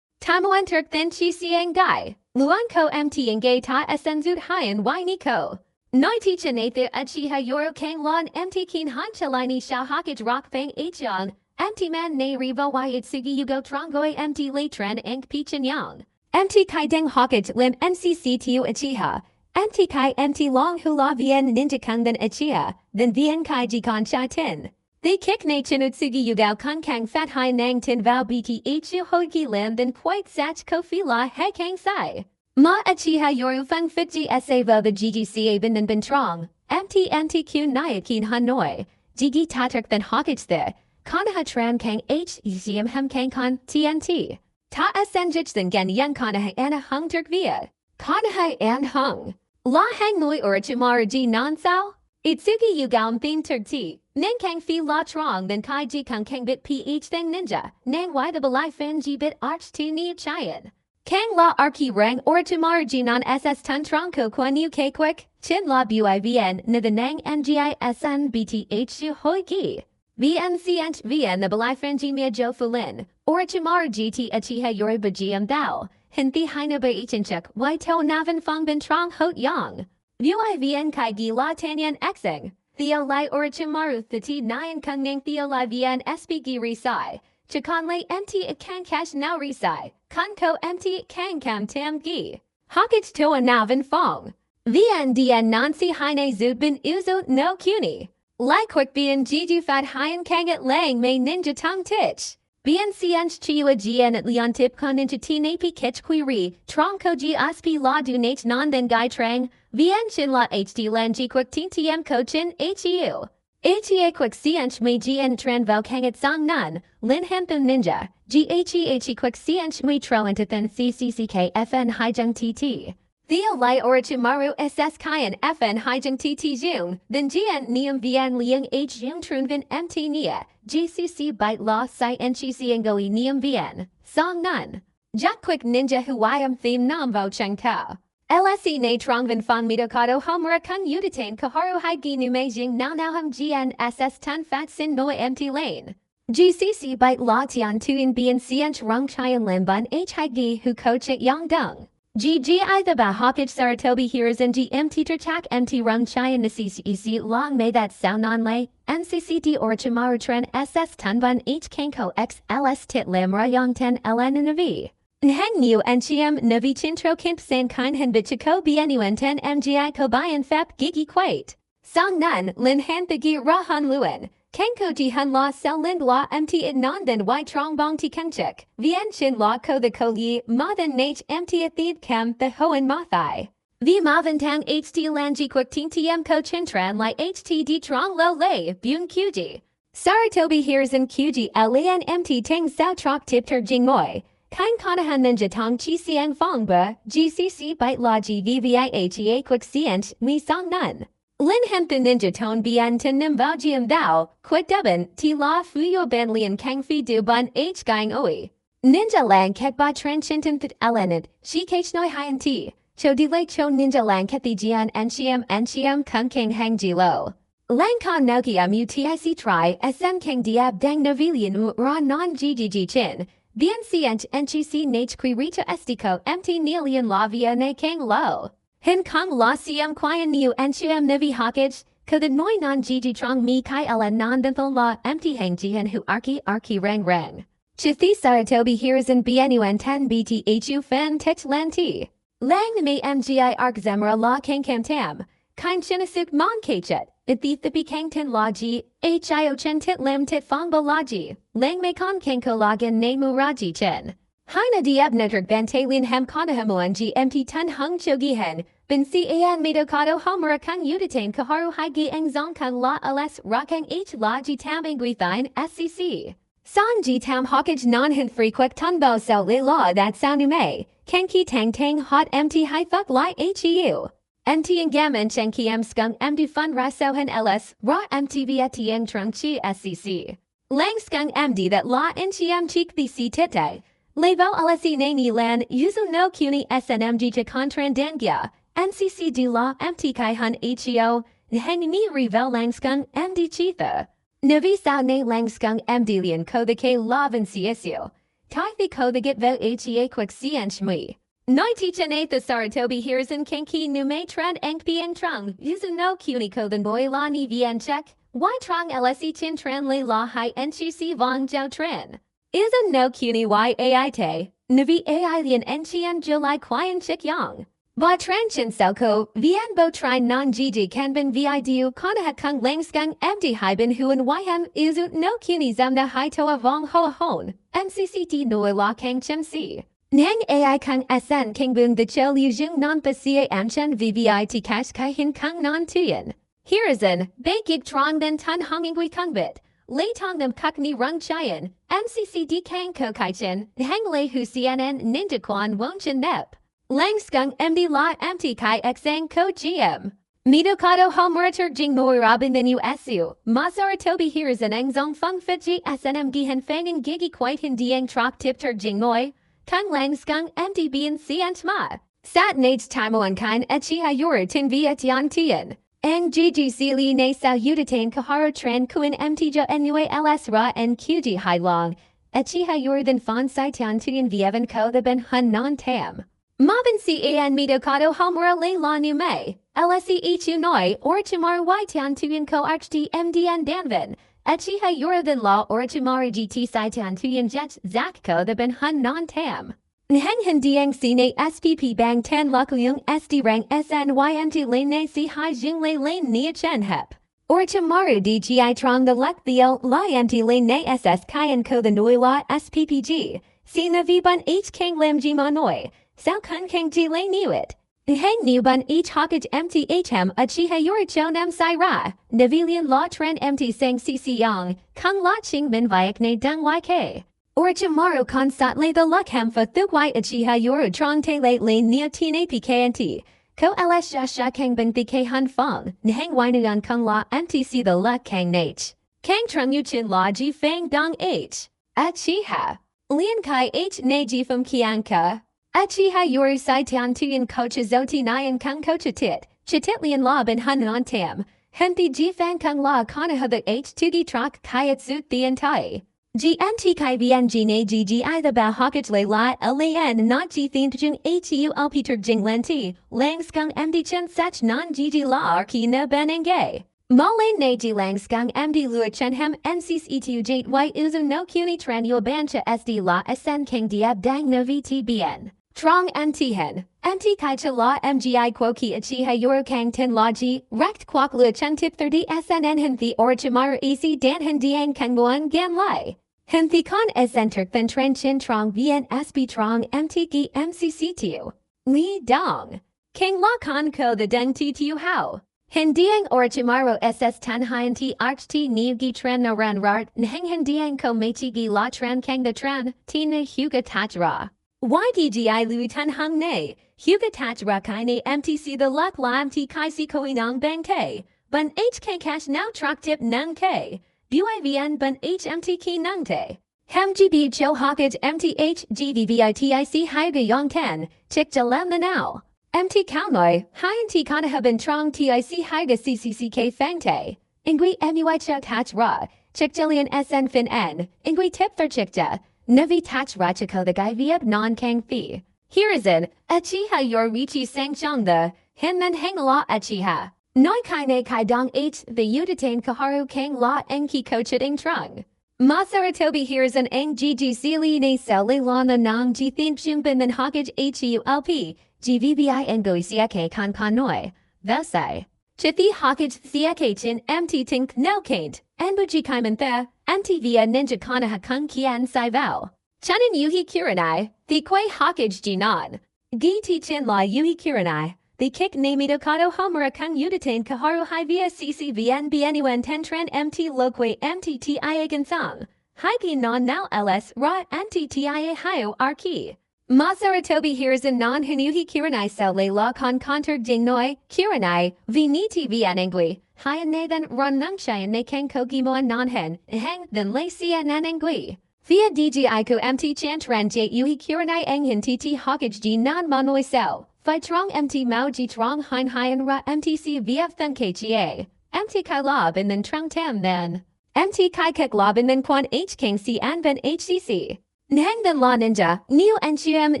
A: Tamuan Turk Then Chi Siang Gai, Luan Ko MT and Gay Ta Asenzut Hyan Y Niko. Noi Teacha Natha Achiha Yoro Kang Lon MT Keen Han Chalini Sha Hokage Rock Fang H MT Man Ne Riva Y Itsugi Yugo Trongoi MT Lei Tren Enk Pichin Yang. MT Kai Deng Hokage Lim NCC Tu Uchiha. MT Kai MT Long Hula Vien Ninja Kung Then Uchiha, then Vien Kai Jikon Sha Tin. They kick na chinutsugi yugao kun kang fat hai nang tin vao biki ichu hoki lim then quite sach kofi la he kang sai. Ma achiha yoru fung fit gsa vo the ggca bin then bin trong. MTQ nyakin hanoi. Jigi tatuk then hokage the. Kanaha tran kang h yim hem kang kon TNT. Ta asenjich then gen yang kanaha ana hung turk via. Kanaha and hung. La hang noi or chimaru ji non sao? Itsugi yugao theme turk ti. Nang kang fi la trong then kai ji kung kang bit ph thing ninja. Nang y the balai fan ji bit arch tu ni chayan. Kang la arki rang or tamar ji non ss tun trong ko quan uk quick. Chin la buivn ni the nang mgi sn bth hoi gi. VNCH VN the balai fan ji mia jo fulin. Or chamar gt achiha yori bajiam dao. Hinthi haina ba ichinchuk y to navan fong bin trong hot yang. Vuivn kai gi la tanyan xing. Theo Lai Orichimaru Thati Nyan Kung Nang Theo Lai Vien SPG Risai. Chakon Lai MT Kang Cash Now Risai. Kanko MT Kang Kam Tam Gi. Hokage Toa Navan Fong. Vien Dien Nansi Haine Zut Bin Uzo No Kuni. Lai Quick Bien Jiju Fat Hyan Kangat Lang May Ninja Tong Tich. Bien cien chiua gian at leon tip con into ti napi kich quiri, trong ko gi aspi la du nate non then gai trang, vien chin la hd lan ji quick tin tm ko chin heu. Hea quick ciench me gn tran vo kang at song nun, lin hempun ninja, ghe quick ciench me tro into thin cck fn hijung tt. Theo Lai Orochimaru SS Kayan FN Hijung TT Jung, then Jian Niam Vian Liang H Jung Trunvin MT Nia, GCC Byte Law Sai NCC Ngoi Niam Vian, Song Nun. Jack Quick Ninja Huayam Theme Nam Vo Cheng Kao. LSE Na Trongvin Fong Mitokado Homura Kung Uditain Kaharu Haigi Nume Jing Now Now Hum GN SS Tan Fat Sin Noi MT Lane. GCC Byte Law Tian Tuin Bien Ciench Rung Chayan Limban H Haigi Hu Coach at Yang Dung. GGI the Bahokage Saratobi hears and GM teacher chak MT Rung Chayan Nasisi Long May That Sound On Lay, NCCT Orochimaru Tren SS Tunbun H Kanko X LS Tit Lim Rayong Ten LN Navi. Nheng Niu NCM Navi Chintro Kimp San Kain Hen Bichiko BNUN 10 MGI Kobayan Fap Gigi Quate. Song Nun Lin Han Thagi Rahan Luen. Kenko ji hun la sel lind la mt it non then y trong bong ti kenchik. Vien chin la ko the ko yi ma then nach mt at the kem the hoen ma thai. V ma van tang ht lan ji quick tin tm ko chin tran like htd trong lo lay bun qji. Saratobi hears in qji lan mt ting sao trok tip ter jing moi. Kain kanahan ninja tong chi siang fong ba gcc byte la gvvihea quick cient mi song nun. Lin hemthu ninja tone bien tin nim vaujium thou, quick dubin, ti la fuyo ben lian kang fi du bun h gang oi. Ninja lang ket ba tren chintin thit elenid, shi kach noi hien ti, cho di lake cho ninja lang ket the jian nchiam kung king hang ji lo. Lang kon nokiam utic tri, sm king diab dang novilian u ra non ggg chin, bien cient nchc nach qui rita estico mt nilian la via ne king lo. Hin kong la siam quian niu nchiam nivi hokage, ko the noi non gigi trong mi kai ela non denthol la empty hang jihan hu arki rang. Chithi saratobi hears in bnun 10 bthu fan tech lan ti. Lang me mgi ark zemra la kang kam tam. Kain chinasuk mon kachet, ithi thipi kang tin la ji, hio chen tit lim tit fong bo la ji, lang me kon kanko login ne muraji chen. Haina diab netrik bantalin hem konahamuan gmt tun hung chogihen. Bin si an mitokado homura kung uditain kaharu haigi ang zong kung la alas rakang h la ji tam angwithine scc. San ji tam hokage non hin frequent tunbo so le la that sound may, kenki tang hot mt hi fuck li heu. Mt and gammon chenki m skung md fun raso hen ls, ra mtv etiang trung chi scc. Lang skung md that la nchiam cheek the si tite. Levo lsi nani lan yuzu no kuni snmg chikontran dangya. NCC du la mt kai hun heo, heng ni revel langskung md chitha. Navi sao ne langskung md lian ko the k lavan csu. Tai the ko the get vo hea quick ciench mui. Noi teachen a the saratobi hears in kenki nume trend engpi and trung, yuzu no kuni ko the boy la ni vien check, y trong lse chin tran le la hi nchc vong jiao tran. Isu no kuni y ai te, navi ai lian nchian july quian chik yang. Ba tranchin selko, vien bo try non gg kanbin vidu konaha kung langskung md hyben huan yhem isu no kuni zamda hi toa vong hoa hon, mcct noi la kang chim si. Nang ai kung sn kingbun the cho liu jung non pasia amchen vvit cash kai hin kung non tuyen. Hirizan, bei gig trong den tun hongingui kung bit. Lei tong them kuk ni rung chayan, mccd kang ko kai chen, hang lei hu cnn ninja quan won chin nep. Langskung md la mt kai xang ko gm. Mitokado homuratur jing moi robin then usu, masaratobi hears an angzong fung fiji snm gihen fangen gigi quite hin diang trok tipter jing moi, kung langskung md bien cient ma. Sat nage timoan kain Uchiha yor tin via tian tien. Ang ggc li na sao uditain kaharo tran kuin mtja nua ls ra en qg hai long. Uchiha yor than fon sai tian tien vievan ko the ben hun non tam. Mabin si an mitokado homura le la nu me, lse ichu noi, orchimar y tian tuyen ko archd mdn danvin, Uchiha yor than la orchimari gt sai tian tuyen jet zak ko the ben hun non tam. Nheng hin diang sine spp bang tan lakuyung sd rang snynt lane na si hai jung le lane nia chen hep. Orochimaru DGI trong the lek theo la mt lane na ss kyan ko the noi la sppg. Si na vi bun h kang lam ji monoi. Sao kun kang ji lane nuit. Hang new bun each hawkage mthm Uchiha yoricho nam sai ra. Navilian la tren mt sang cc yang. Kung la ching min viak na dung yk. Orochimaru constantly the luck ham fa thukwai Uchiha yoru trong te late lane neo tina pknt. Ko ls sha kang bin bk han fong. Nhang wainuan kung la mtc the luck kang nach. Kang trung yu chin la ji fang dong h. Uchiha. Lian kai h na ji from kianka. Uchiha yoru sai tian tuyan kocha zoti nyan kung kocha tit. Chitit lian la bin hun on tam. Henti ji fan kung la konaha the h tugi trak kayat zut the entai. GMT kai vng na ggi the ba hokage le la lan not g themed jung hu peter jing lenti. Lang skung md chen sach non gg la arki na benenge. Malane na ji lang skung md lua chen hem ncs etu jate y uzu no kuni tran yo bancha sd la asen king diab dang no vtbn. Trong mt hen. Mt kai cha la mgi kwoki Uchiha yoru kang tin la ji. Rekt kwak lua chen tip 30 snn hen the Orochimaru ec dan hen diang kang muan gan lai. Hen the con sn turk then tren chin trong vn sb trong mt gi mcc2. Li dong. King la con ko the deng ttu how. Hen diang Orochimaru ss tan hien ti arch ti niu gi tren no ran rart nheng hen diang ko mechi gi la tran kang the tran tina huga tachra. YDGI Louis Tan Hung Ne, Huga Tachra Kai Ne MTC the Luck Lam T Kai Si Koi Nong Bang K, Bun HK Cash Now Truck Tip Nung K, BUIVN Bun HMT Ki Nung Te. Hem GB Cho Hawkage MTH GVVITIC Hyga Yong Ten, Chik Jalem the Now. MT Kalmoi, Hien T Kanaha Bin Trong TIC Hyga CCCK Fang Te. Ingui MUI Chuk Hatch Ra, Chik Jillian SN Fin N, Ingui Tip for Chikja. Navi tach rachiko the guy vieb non kang fi. Here is in, Uchiha yor richi sang chong the, hin then hang la Uchiha. Noi kai ne kai dong h the udatain kaharu kang la enki kochit trung. Masaratobi here is an eng ggc li ne sel le la na nang ji thin chung bin then hokage hulp, gvvi ngoi siake kan noi, vesai. Chithi hokage siake chin mt tink no kaint, enbuji kaiman the. MTVia Ninja Konoha Kung Kian Sai Vao. Chunin Yuhi Kuranai, the Kwei Hokage Jinan. Gi Chin La Yuhi Kuranai, the Kick Namido Kato Homura Kung Udatain Kaharu Hai Via CCVN Bienuen Tentran MT Loque MTTIA Gansang. Haiki Non Now LS Ra MTTIA Hayo Arki. Masaratobi hears in non Hanuhi Kuranai Sel Le La Kon Kontur Ding Noi, Kuranai, Viniti Vianengui. Hien ne then run nung shayan ne kang kogi moan non hen, hang then lay cnn ngui. Via dgi ko mt chant ran j ui kuranai eng hin tt hokage ji non monoi sel. Fi trong mt mao ji trong hein hien ra mtc vf then kga. Mt kai lob and then trong tam then. Mt kai kek lob and then quan h king c an ben hcc. Nhang then la ninja, new nqm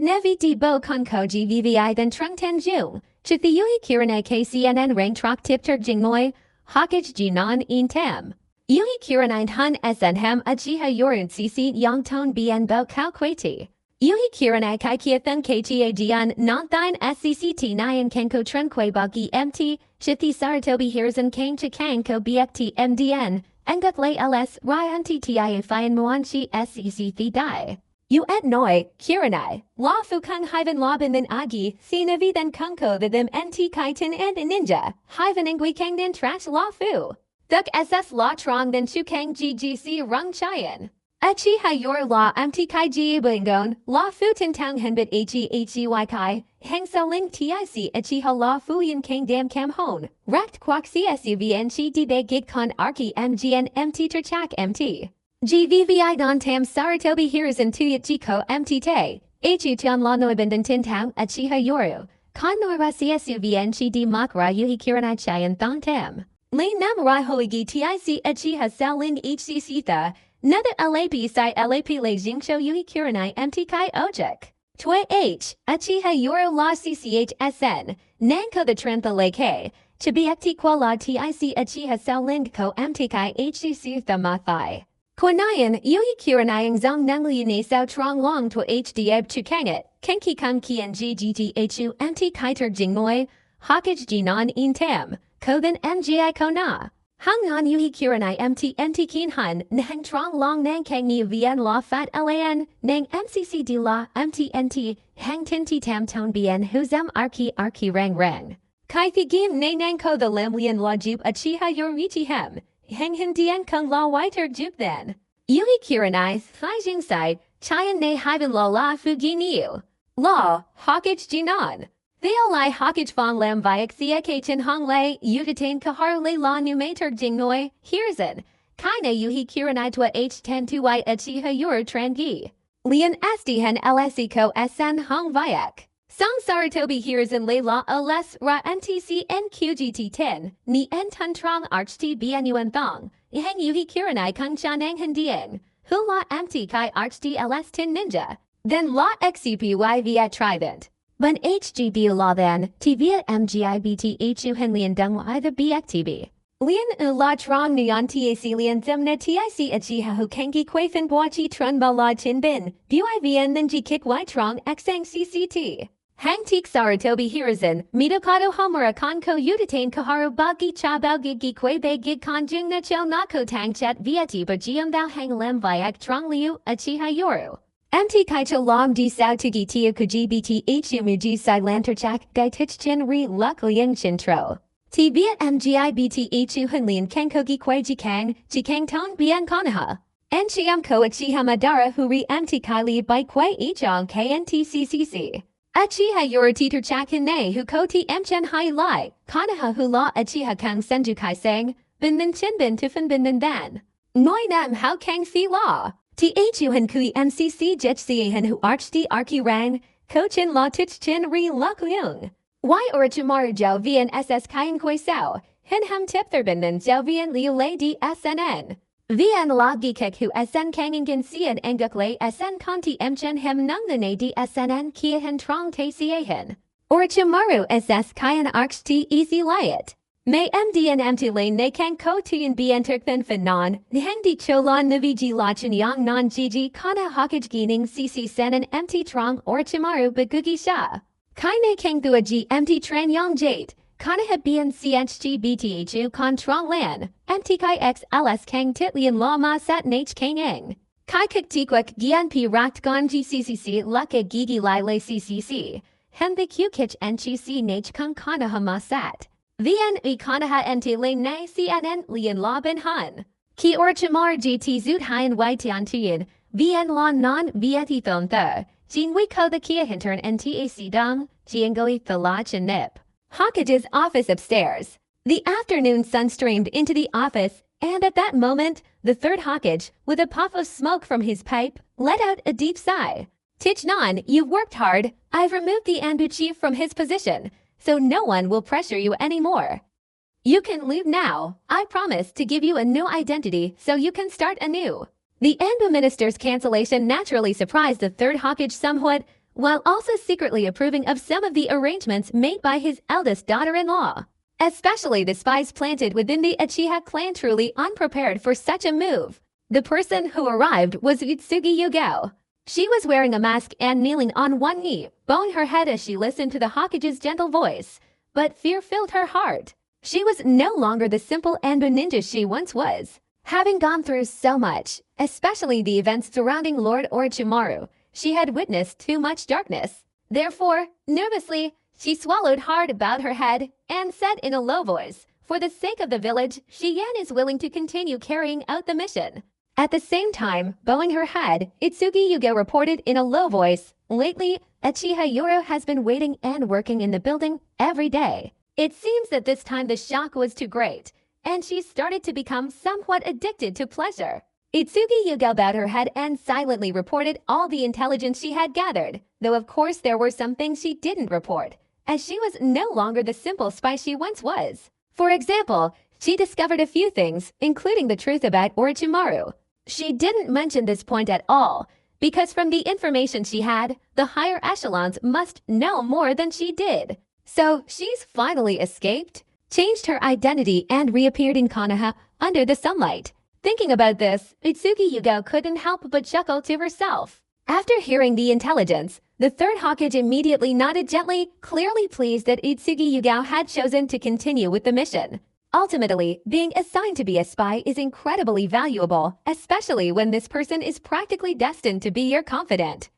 A: nevi di bo con koji vvi then trong ten jung. Chit the yui kuranai kcnn rang trok tip tur jing moi. Hokage Jinan in Tam. Yui Kuranine Hun Sn Hem Uchiha Yorun Cc Yang Ton Bien Bo Kao Kweti. Yui Kuranai Kai Kia Thun Kga Dian Non Thine SCCT Nyan Kenko Trunkwe Baki MT, Chithi Saratobi Hirzan Kang Chikang Ko BFT MDN, Engut Lay LS Ryan TTIA Fian Muanchi SCC Thi Dai. U et noi, Kuranai, La Fu Kung Hyven Lobin then Agi, Sinavi then Kunko the them NT Kaitin and Ninja, Hyven Ingui Kang then Trash La Fu. Thuk SS La Trong then Chukang GGC Rung Chayan. Uchiha yor La MT Kai Ji Bingon, La Fu Tin Tang Henbit HEHEY Kai, Hang So Ling TIC Uchiha La Fu Yin Kang Dam Cam Hon, Rakt Kwak CSUV and Chi Dibe Gig Con Arki MGN MT Terchak MT. GVVI Don Tam Saratobi Hears in Tuyat Jiko MT Te, Hu Tian La Noibendan Tin Tam Uchiha Yoru, Con Noira CSUVN Chi Di Makra Yuhi Kiranai Chayan Thon Tam. Lin Nam Rai Hoigi TIC Uchiha Sal Ling HCC Tha, Nether LAP Sai LAP Le Jingsho Yuhi Kiranai MT Kai Ojek. Twe H, Uchiha Yoru La CCH SN, Nanko the Trentha Lake, Chibiakti Kuala TIC Uchiha Sal Ling Ko MT Kai HCC Tha Mathai. Kwanayan, Yui Kuranayang Zong Nangli Sao Trong Long to HDab Chukanget, Kenki Kung Kian GGTHU MT Kaiter Jingmoy, Hokage Jinan In Tam, Kovin MGI Kona. Hung an Yui Kuranai MT Keen Hun, Nang Trong Long Nang Kang Ni Vien La Fat Lan, Nang MCCD La MTNT, Hang Tinti Tam Tone Bien Huzem Arki Rang Rang. Kai Thi Gim Nay Nang Ko the Lim Lien La Jup Uchiha Yor Michi Hem, Hang Hin Dien Kung La Whiter Jup Then. Yui Kuranai, Thai Jing Sai, Chayan Nay Hivan La Fugi Niu. La, Hawkage Jinan. Theo Lai Hawkage Fong Lam Viak Thia Chin Hong Lei, Yudatain Kahar Lei La Nu Mater Jingnoi, Hirzan. Kaina Yuhi Kiranai Tua H10 Tu Y Uchiha Yor Trangi. Lian Estihan LSE Ko SN Hong Viak. Song Saratobi Hirzan Lei La Oles Ra NTC NQGT 10, Ni En Tun Trong Arch T BNUN Thong, Hang Yuhi Kiranai Kung Chan Ang Handiang, Hula MT Kai Arch T LS Tin Ninja. Then La XCPY via Trident. Bun HGB La then, TVA MGIBT HU Henlian Dung either BXTB. Lian La Trong Neon TAC Lian Zemna TIC Uchiha Hu Kengi Quafin Boachi Trun Ba La Chin Bin, BUIVN Ninji Kik Y Trong Xang CCT. Hang Teek Saratobi Hirazan, Mitokado Homura Konko Udatain Kaharu Bagi Chabao Gigi Quebe Gig Konjung Nacho Nako Tang Chet Vieti Bajium Thou Hang Lem Viak Trong Liu Uchiha Yoru. MT Kaicho Lam Di Sao Tugi Tia Kuji BT Humuji Sai Lanterchak Gai Tich Chin Re Luk Liang Chintro. T Viet MGI BT Hu Hunlian Kenkogi Kwei Jikang Tong Bien Konaha. Nchiam Ko Uchiha Madara Huri MT Kaili Bai Kwei Ichong KNTCCC. Uchiha Yori Teeter Chakin Ne Hu Koti Mchen Hai Lai. Konaha Hula Uchiha Kang Senju Kai Sang. Bin Bin Chin Bin Tufin Bin Bin Dan. Noi Nam How Kang Thi La. THU Han Kui MCC Jech Siahan Hu Arch D Arki Rang, Cochin La Tich Chin Re Luk Leung. Y or Chamaru Jiao Vian SS Kayan Koi Sao, Hin Ham Tip Thurbin Jiao Vian Liu Lei D SNN. Vian La Gikek Hu SN Kangin Sian Enguk Lei SN Conti Mchen Hem Nung the Na D SNN Kia Han Trong Te Siahan. Or Chamaru SS Kayan Arch T Easy Liat. May MDN MT Lane Ne Kang Ko Tuyan Bien Turkben Fanon, Hengdi Cholon Naviji Lachin Yang Non Gigi Kana Hawkage Gining CC Sen and MT Trong or Chimaru Bagugi Sha. Kaine Kang Thua G MT Tran Yang Jade, Kana Bien CHG BTHU Con Trong Lan, MT Kai X LS Kang Titlian La Ma Sat Nach Kang Eng. Kai Kik Tikwek Gian P Rakt Gon GCCC Luka Gigi Lai Le CCC, Hen the Q Kitch Enchi C Nach Kung Kana Hama Sat. Vn Ikanaha Nt Lane Nay CNN Lian La Bin Han. Ki or Chamar GT Zut Hien Waitian Tian, Vn La Non Vieti Thon The, Jin Wiko the Kia Hintern NTAC Dong, Jiangoi the Lach and Nip. Hawkage's office upstairs. The afternoon sun streamed into the office, and at that moment, the third Hawkage, with a puff of smoke from his pipe, let out a deep sigh. Tich Non, you've worked hard. I've removed the Anbu chief from his position, so no one will pressure you anymore. You can leave now. I promise to give you a new identity so you can start anew. The Anbu minister's cancellation naturally surprised the third Hawkage somewhat, while also secretly approving of some of the arrangements made by his eldest daughter-in-law. Especially the spies planted within the Uchiha clan truly unprepared for such a move. The person who arrived was Utsugi Yugao. She was wearing a mask and kneeling on one knee, bowing her head as she listened to the Hawkage's gentle voice. But fear filled her heart. She was no longer the simple Anbu ninja she once was. Having gone through so much, especially the events surrounding Lord Orochimaru, she had witnessed too much darkness. Therefore, nervously, she swallowed hard about her head and said in a low voice, "For the sake of the village, Shiyan is willing to continue carrying out the mission." At the same time, bowing her head, Itsugi Yugo reported in a low voice, "Lately, Uchiha Yoro has been waiting and working in the building every day. It seems that this time the shock was too great, and she started to become somewhat addicted to pleasure." Itsugi Yugo bowed her head and silently reported all the intelligence she had gathered, though of course there were some things she didn't report, as she was no longer the simple spy she once was. For example, she discovered a few things, including the truth about Orochimaru. She didn't mention this point at all, because from the information she had, the higher echelons must know more than she did. So she's finally escaped, changed her identity and reappeared in Konoha under the sunlight. Thinking about this, Itsugi Yugo couldn't help but chuckle to herself. After hearing the intelligence, the third Hawkage immediately nodded gently, clearly pleased that Itsugi Yugo had chosen to continue with the mission. Ultimately, being assigned to be a spy is incredibly valuable, especially when this person is practically destined to be your confidant.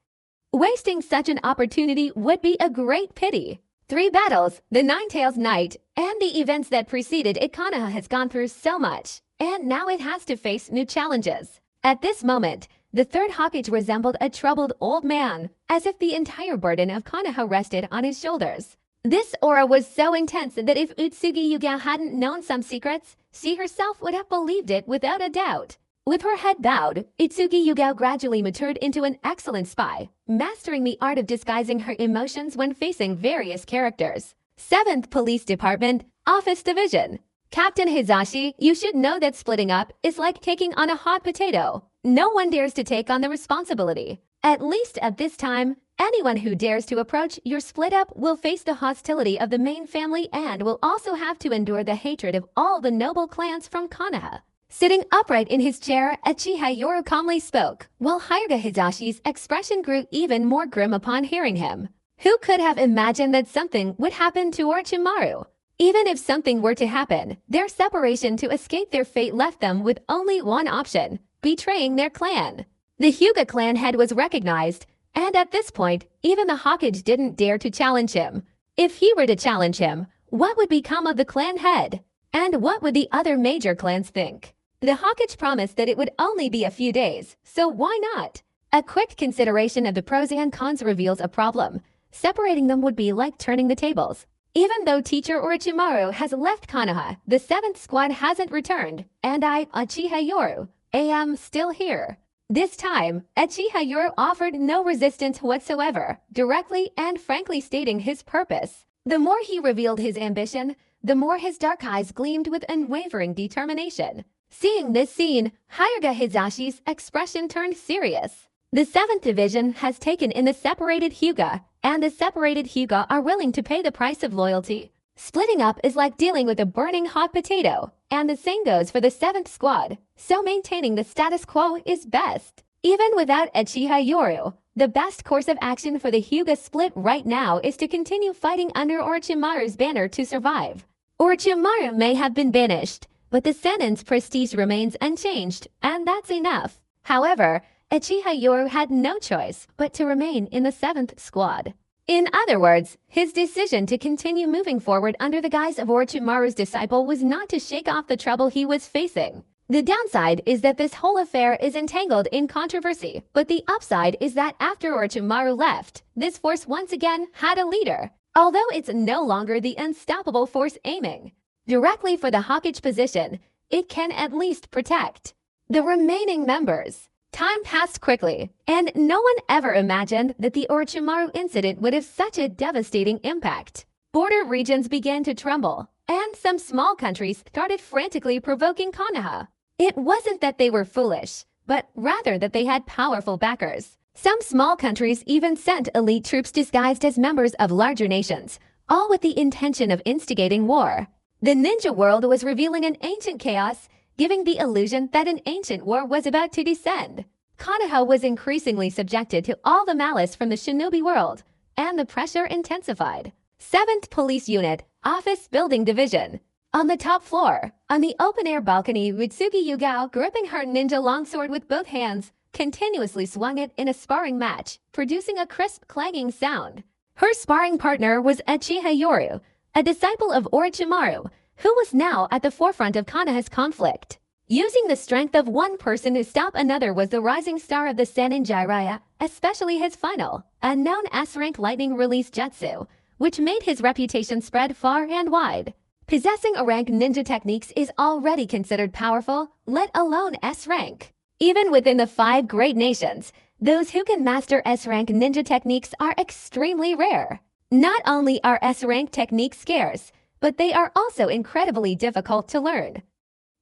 A: Wasting such an opportunity would be a great pity. 3 battles, the Nine-Tails Night, and the events that preceded it. Konoha has gone through so much, and now it has to face new challenges. At this moment, the third Hokage resembled a troubled old man, as if the entire burden of Konoha rested on his shoulders. This aura was so intense that if Utsugi Yuga hadn't known some secrets, she herself would have believed it without a doubt. With her head bowed, Utsugi Yuga gradually matured into an excellent spy, mastering the art of disguising her emotions when facing various characters. 7th Police Department, Office Division. Captain Hizashi, you should know that splitting up is like taking on a hot potato. No one dares to take on the responsibility. At least at this time, anyone who dares to approach your split up will face the hostility of the main family and will also have to endure the hatred of all the noble clans from Konoha. Sitting upright in his chair, Uchiha Yoru calmly spoke, while Hyuga Hizashi's expression grew even more grim upon hearing him. Who could have imagined that something would happen to Orochimaru? Even if something were to happen, their separation to escape their fate left them with only one option: betraying their clan. The Hyuga clan head was recognized, and at this point, even the Hokage didn't dare to challenge him. If he were to challenge him, what would become of the clan head? And what would the other major clans think? The Hokage promised that it would only be a few days, so why not? A quick consideration of the pros and cons reveals a problem. Separating them would be like turning the tables. Even though teacher Orochimaru has left Konoha, the 7th squad hasn't returned, and I, Uchiha Yoru, am still here. This time, Uchiha Yoru offered no resistance whatsoever, directly and frankly stating his purpose. The more he revealed his ambition, the more his dark eyes gleamed with unwavering determination. Seeing this scene, Hyuga Hizashi's expression turned serious. The 7th Division has taken in the separated Hyuga, and the separated Hyuga are willing to pay the price of loyalty. Splitting up is like dealing with a burning hot potato, and the same goes for the 7th squad, so maintaining the status quo is best. Even without Uchiha Yoru, the best course of action for the Hyuga split right now is to continue fighting under Orochimaru's banner to survive. Orochimaru may have been banished, but the Senin's prestige remains unchanged, and that's enough. However, Uchiha Yoru had no choice but to remain in the 7th squad. In other words, his decision to continue moving forward under the guise of Orochimaru's disciple was not to shake off the trouble he was facing. The downside is that this whole affair is entangled in controversy, but the upside is that after Orochimaru left, this force once again had a leader, although it's no longer the unstoppable force aiming directly for the Hokage position. It can at least protect the remaining members. Time passed quickly, and no one ever imagined that the Orochimaru incident would have such a devastating impact. Border regions began to tremble, and some small countries started frantically provoking Konoha. It wasn't that they were foolish, but rather that they had powerful backers. Some small countries even sent elite troops disguised as members of larger nations, all with the intention of instigating war. The ninja world was revealing an ancient chaos, giving the illusion that an ancient war was about to descend. Konoha was increasingly subjected to all the malice from the shinobi world, and the pressure intensified. 7th Police Unit, Office Building Division. On the top floor, on the open-air balcony, Utsugi Yuga, gripping her ninja longsword with both hands, continuously swung it in a sparring match, producing a crisp clanging sound. Her sparring partner was Uchiha Yoru, a disciple of Orochimaru, who was now at the forefront of Konoha's conflict. Using the strength of one person to stop another was the rising star of the Senin Jiraiya, especially his final, unknown S-rank lightning release jutsu, which made his reputation spread far and wide. Possessing A-rank ninja techniques is already considered powerful, let alone S-rank. Even within the 5 great nations, those who can master S-rank ninja techniques are extremely rare. Not only are S-rank techniques scarce, but they are also incredibly difficult to learn.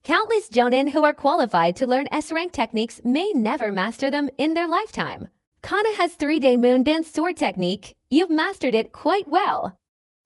A: Countless jonin who are qualified to learn S-rank techniques may never master them in their lifetime. Konoha's 3-day moon dance sword technique, you've mastered it quite well.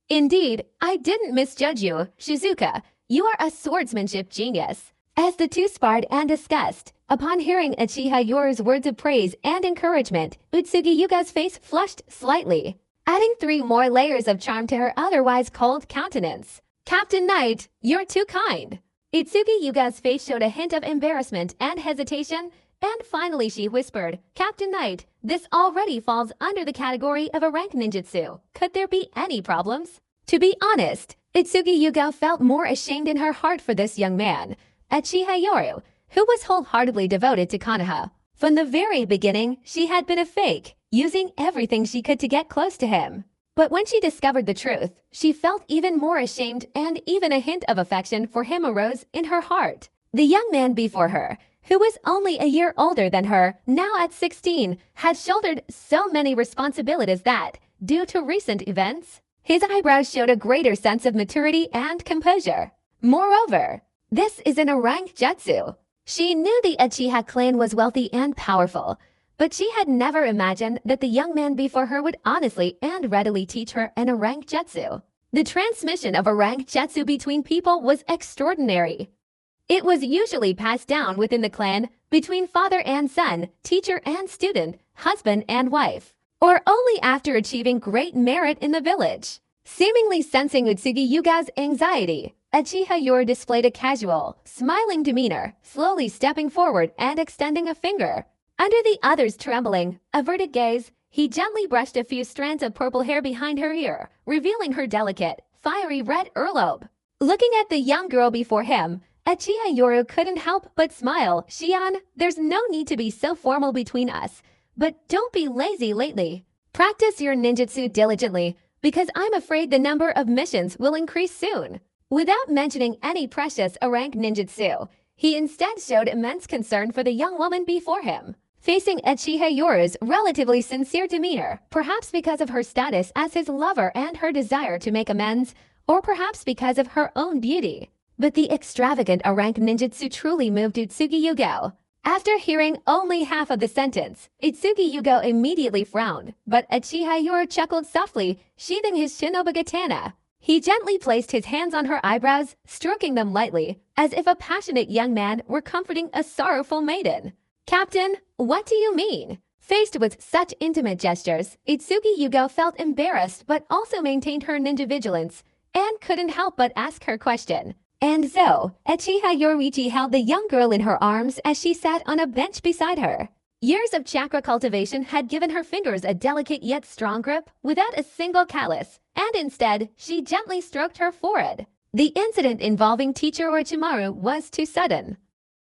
A: Indeed, I didn't misjudge you, Shizuka. You are a swordsmanship genius. As the two sparred and discussed, upon hearing Uchiha Yoru's words of praise and encouragement, Utsugi Yuga's face flushed slightly, adding 3 more layers of charm to her otherwise cold countenance. Captain Knight, you're too kind. Itsuki Yuga's face showed a hint of embarrassment and hesitation, and finally she whispered, Captain Knight, this already falls under the category of a rank ninjutsu. Could there be any problems? To be honest, Itsuki Yuga felt more ashamed in her heart for this young man, Uchiha Yoru, who was wholeheartedly devoted to Konoha. From the very beginning, she had been a fake, using everything she could to get close to him. But when she discovered the truth, she felt even more ashamed, and even a hint of affection for him arose in her heart. The young man before her, who was only a year older than her, now at 16, had shouldered so many responsibilities that, due to recent events, his eyebrows showed a greater sense of maturity and composure. Moreover, this isn't a rank jutsu. She knew the Uchiha clan was wealthy and powerful, but she had never imagined that the young man before her would honestly and readily teach her an rank jutsu. The transmission of a rank jutsu between people was extraordinary. It was usually passed down within the clan between father and son, teacher and student, husband and wife, or only after achieving great merit in the village. Seemingly sensing Utsugi Yuga's anxiety, Uchiha Yoru displayed a casual, smiling demeanor, slowly stepping forward and extending a finger. Under the other's trembling, averted gaze, he gently brushed a few strands of purple hair behind her ear, revealing her delicate, fiery red earlobe. Looking at the young girl before him, Uchiha Yoru couldn't help but smile. Shion, there's no need to be so formal between us, but don't be lazy lately. Practice your ninjutsu diligently, because I'm afraid the number of missions will increase soon. Without mentioning any precious rank ninjutsu, he instead showed immense concern for the young woman before him. Facing Uchiha Yoru's relatively sincere demeanor, perhaps because of her status as his lover and her desire to make amends, or perhaps because of her own beauty. But the extravagant rank ninjutsu truly moved Utsugi Yuga. After hearing only half of the sentence, Itsugi Yuga immediately frowned, but Uchiha Yoru chuckled softly, sheathing his shinobi katana. He gently placed his hands on her eyebrows, stroking them lightly, as if a passionate young man were comforting a sorrowful maiden. Captain, what do you mean? Faced with such intimate gestures, Itsugi Yuga felt embarrassed but also maintained her ninja vigilance and couldn't help but ask her question. And so, Uchiha Yoruichi held the young girl in her arms as she sat on a bench beside her. Years of chakra cultivation had given her fingers a delicate yet strong grip without a single callus, and instead, she gently stroked her forehead. The incident involving teacher Orochimaru was too sudden.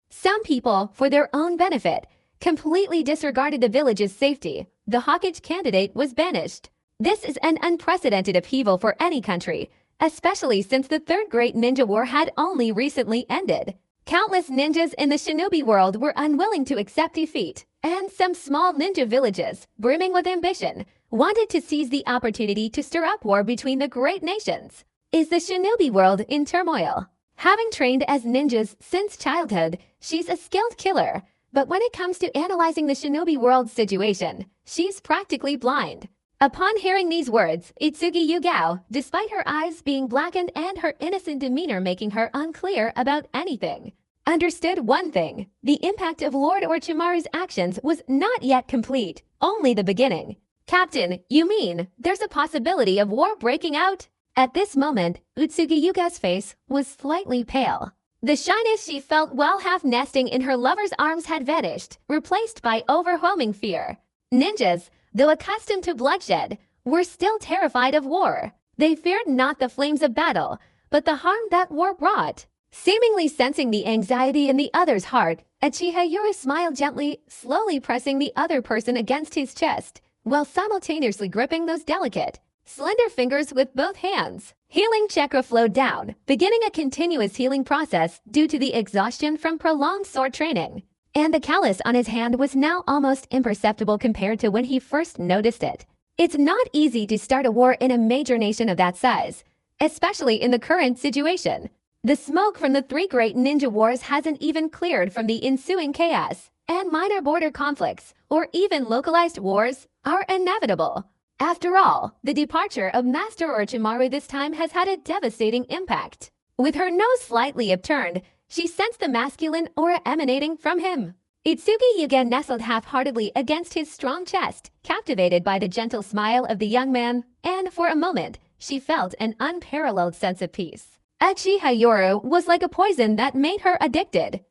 A: Some people, for their own benefit, completely disregarded the village's safety. The Hokage candidate was banished. This is an unprecedented upheaval for any country, especially since the Third Great Ninja War had only recently ended. Countless ninjas in the shinobi world were unwilling to accept defeat, and some small ninja villages, brimming with ambition, wanted to seize the opportunity to stir up war between the great nations. Is the shinobi world in turmoil? Having trained as ninjas since childhood, she's a skilled killer, but when it comes to analyzing the shinobi world's situation, she's practically blind. Upon hearing these words, Itsugi Yuga, despite her eyes being blackened and her innocent demeanor making her unclear about anything, understood one thing: the impact of Lord Orochimaru's actions was not yet complete, only the beginning. Captain, you mean there's a possibility of war breaking out? At this moment, Utsugi Yuga's face was slightly pale. The shyness she felt while half-nesting in her lover's arms had vanished, replaced by overwhelming fear. Ninjas, though accustomed to bloodshed, were still terrified of war. They feared not the flames of battle, but the harm that war brought. Seemingly sensing the anxiety in the other's heart, Uchiha Yoru smiled gently, slowly pressing the other person against his chest, while simultaneously gripping those delicate, slender fingers with both hands. Healing chakra flowed down, beginning a continuous healing process due to the exhaustion from prolonged sword training. And the callus on his hand was now almost imperceptible compared to when he first noticed it. It's not easy to start a war in a major nation of that size, especially in the current situation. The smoke from the three great ninja wars hasn't even cleared from the ensuing chaos, and minor border conflicts, or even localized wars, are inevitable. After all, the departure of Master Orochimaru this time has had a devastating impact. With her nose slightly upturned, she sensed the masculine aura emanating from him. Itsugi Yuga nestled half-heartedly against his strong chest, captivated by the gentle smile of the young man, and for a moment, she felt an unparalleled sense of peace. Uchiha Yoru was like a poison that made her addicted.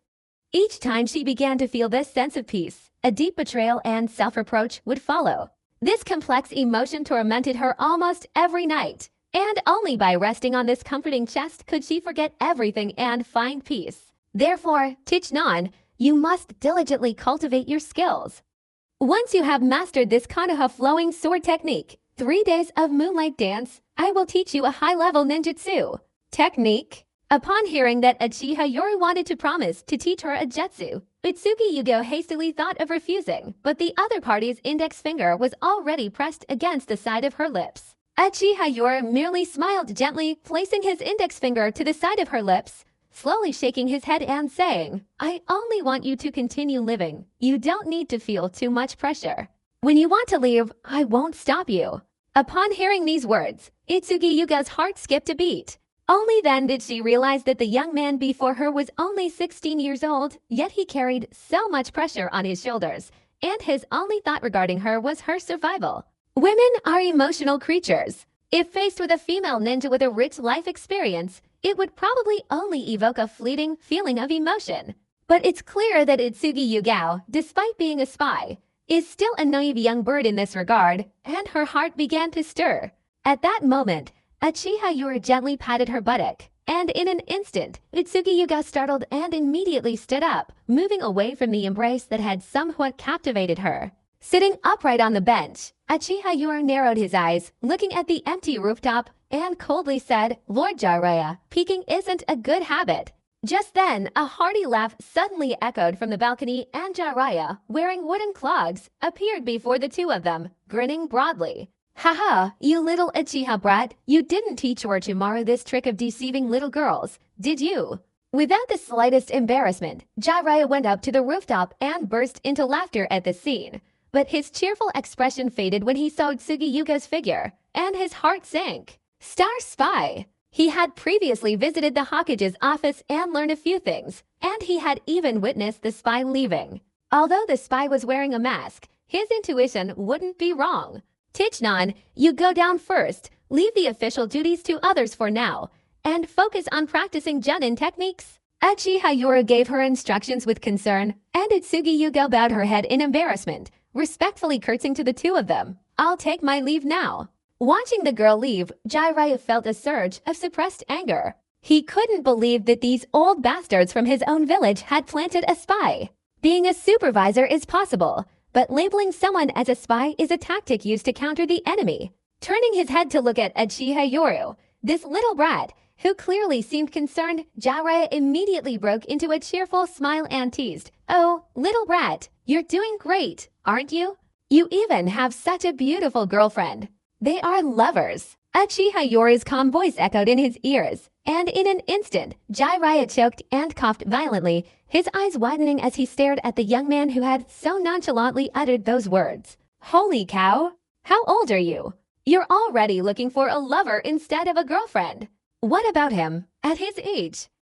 A: Each time she began to feel this sense of peace, a deep betrayal and self-reproach would follow. This complex emotion tormented her almost every night, and only by resting on this comforting chest could she forget everything and find peace. Therefore, Tichnon, you must diligently cultivate your skills. Once you have mastered this Konoha flowing sword technique, 3 days of moonlight dance, I will teach you a high-level ninjutsu technique. Upon hearing that Uchiha Yori wanted to promise to teach her a jutsu, Utsugi Yugo hastily thought of refusing, but the other party's index finger was already pressed against the side of her lips. Uchiha Yori merely smiled gently, placing his index finger to the side of her lips, slowly shaking his head and saying, I only want you to continue living. You don't need to feel too much pressure. When you want to leave, I won't stop you. Upon hearing these words, Utsugi Yuga's heart skipped a beat. Only then did she realize that the young man before her was only 16 years old, yet he carried so much pressure on his shoulders, and his only thought regarding her was her survival. Women are emotional creatures. If faced with a female ninja with a rich life experience, it would probably only evoke a fleeting feeling of emotion. But it's clear that Utsugi Yugao, despite being a spy, is still a naive young bird in this regard, and her heart began to stir. At that moment, Uchiha Yuri gently patted her buttock, and in an instant, Utsugi Yuga startled and immediately stood up, moving away from the embrace that had somewhat captivated her. Sitting upright on the bench, Uchiha Yuri narrowed his eyes, looking at the empty rooftop, and coldly said, Lord Jiraiya, peeking isn't a good habit. Just then, a hearty laugh suddenly echoed from the balcony, and Jiraiya, wearing wooden clogs, appeared before the two of them, grinning broadly. Haha, you little Uchiha brat, you didn't teach Orochimaru this trick of deceiving little girls, did you? Without the slightest embarrassment, Jiraiya went up to the rooftop and burst into laughter at the scene. But his cheerful expression faded when he saw Utsugi Yuga's figure, and his heart sank. Star Spy! He had previously visited the Hokage's office and learned a few things, and he had even witnessed the spy leaving. Although the spy was wearing a mask, his intuition wouldn't be wrong. Tichnon, you go down first, leave the official duties to others for now, and focus on practicing Junin techniques. Uchiha Yoru gave her instructions with concern, and Utsugi Yugo bowed her head in embarrassment, respectfully curtsying to the two of them. I'll take my leave now. Watching the girl leave, Jiraiya felt a surge of suppressed anger. He couldn't believe that these old bastards from his own village had planted a spy. Being a supervisor is possible, but labeling someone as a spy is a tactic used to counter the enemy. Turning his head to look at Uchiha Yoru, this little brat, who clearly seemed concerned, Jiraiya immediately broke into a cheerful smile and teased, Oh, little brat, you're doing great, aren't you? You even have such a beautiful girlfriend. They are lovers. Uchiha Yoru's calm voice echoed in his ears, and in an instant, Jiraiya choked and coughed violently, his eyes widening as he stared at the young man who had so nonchalantly uttered those words. Holy cow! How old are you? You're already looking for a lover instead of a girlfriend. What about him, at his age?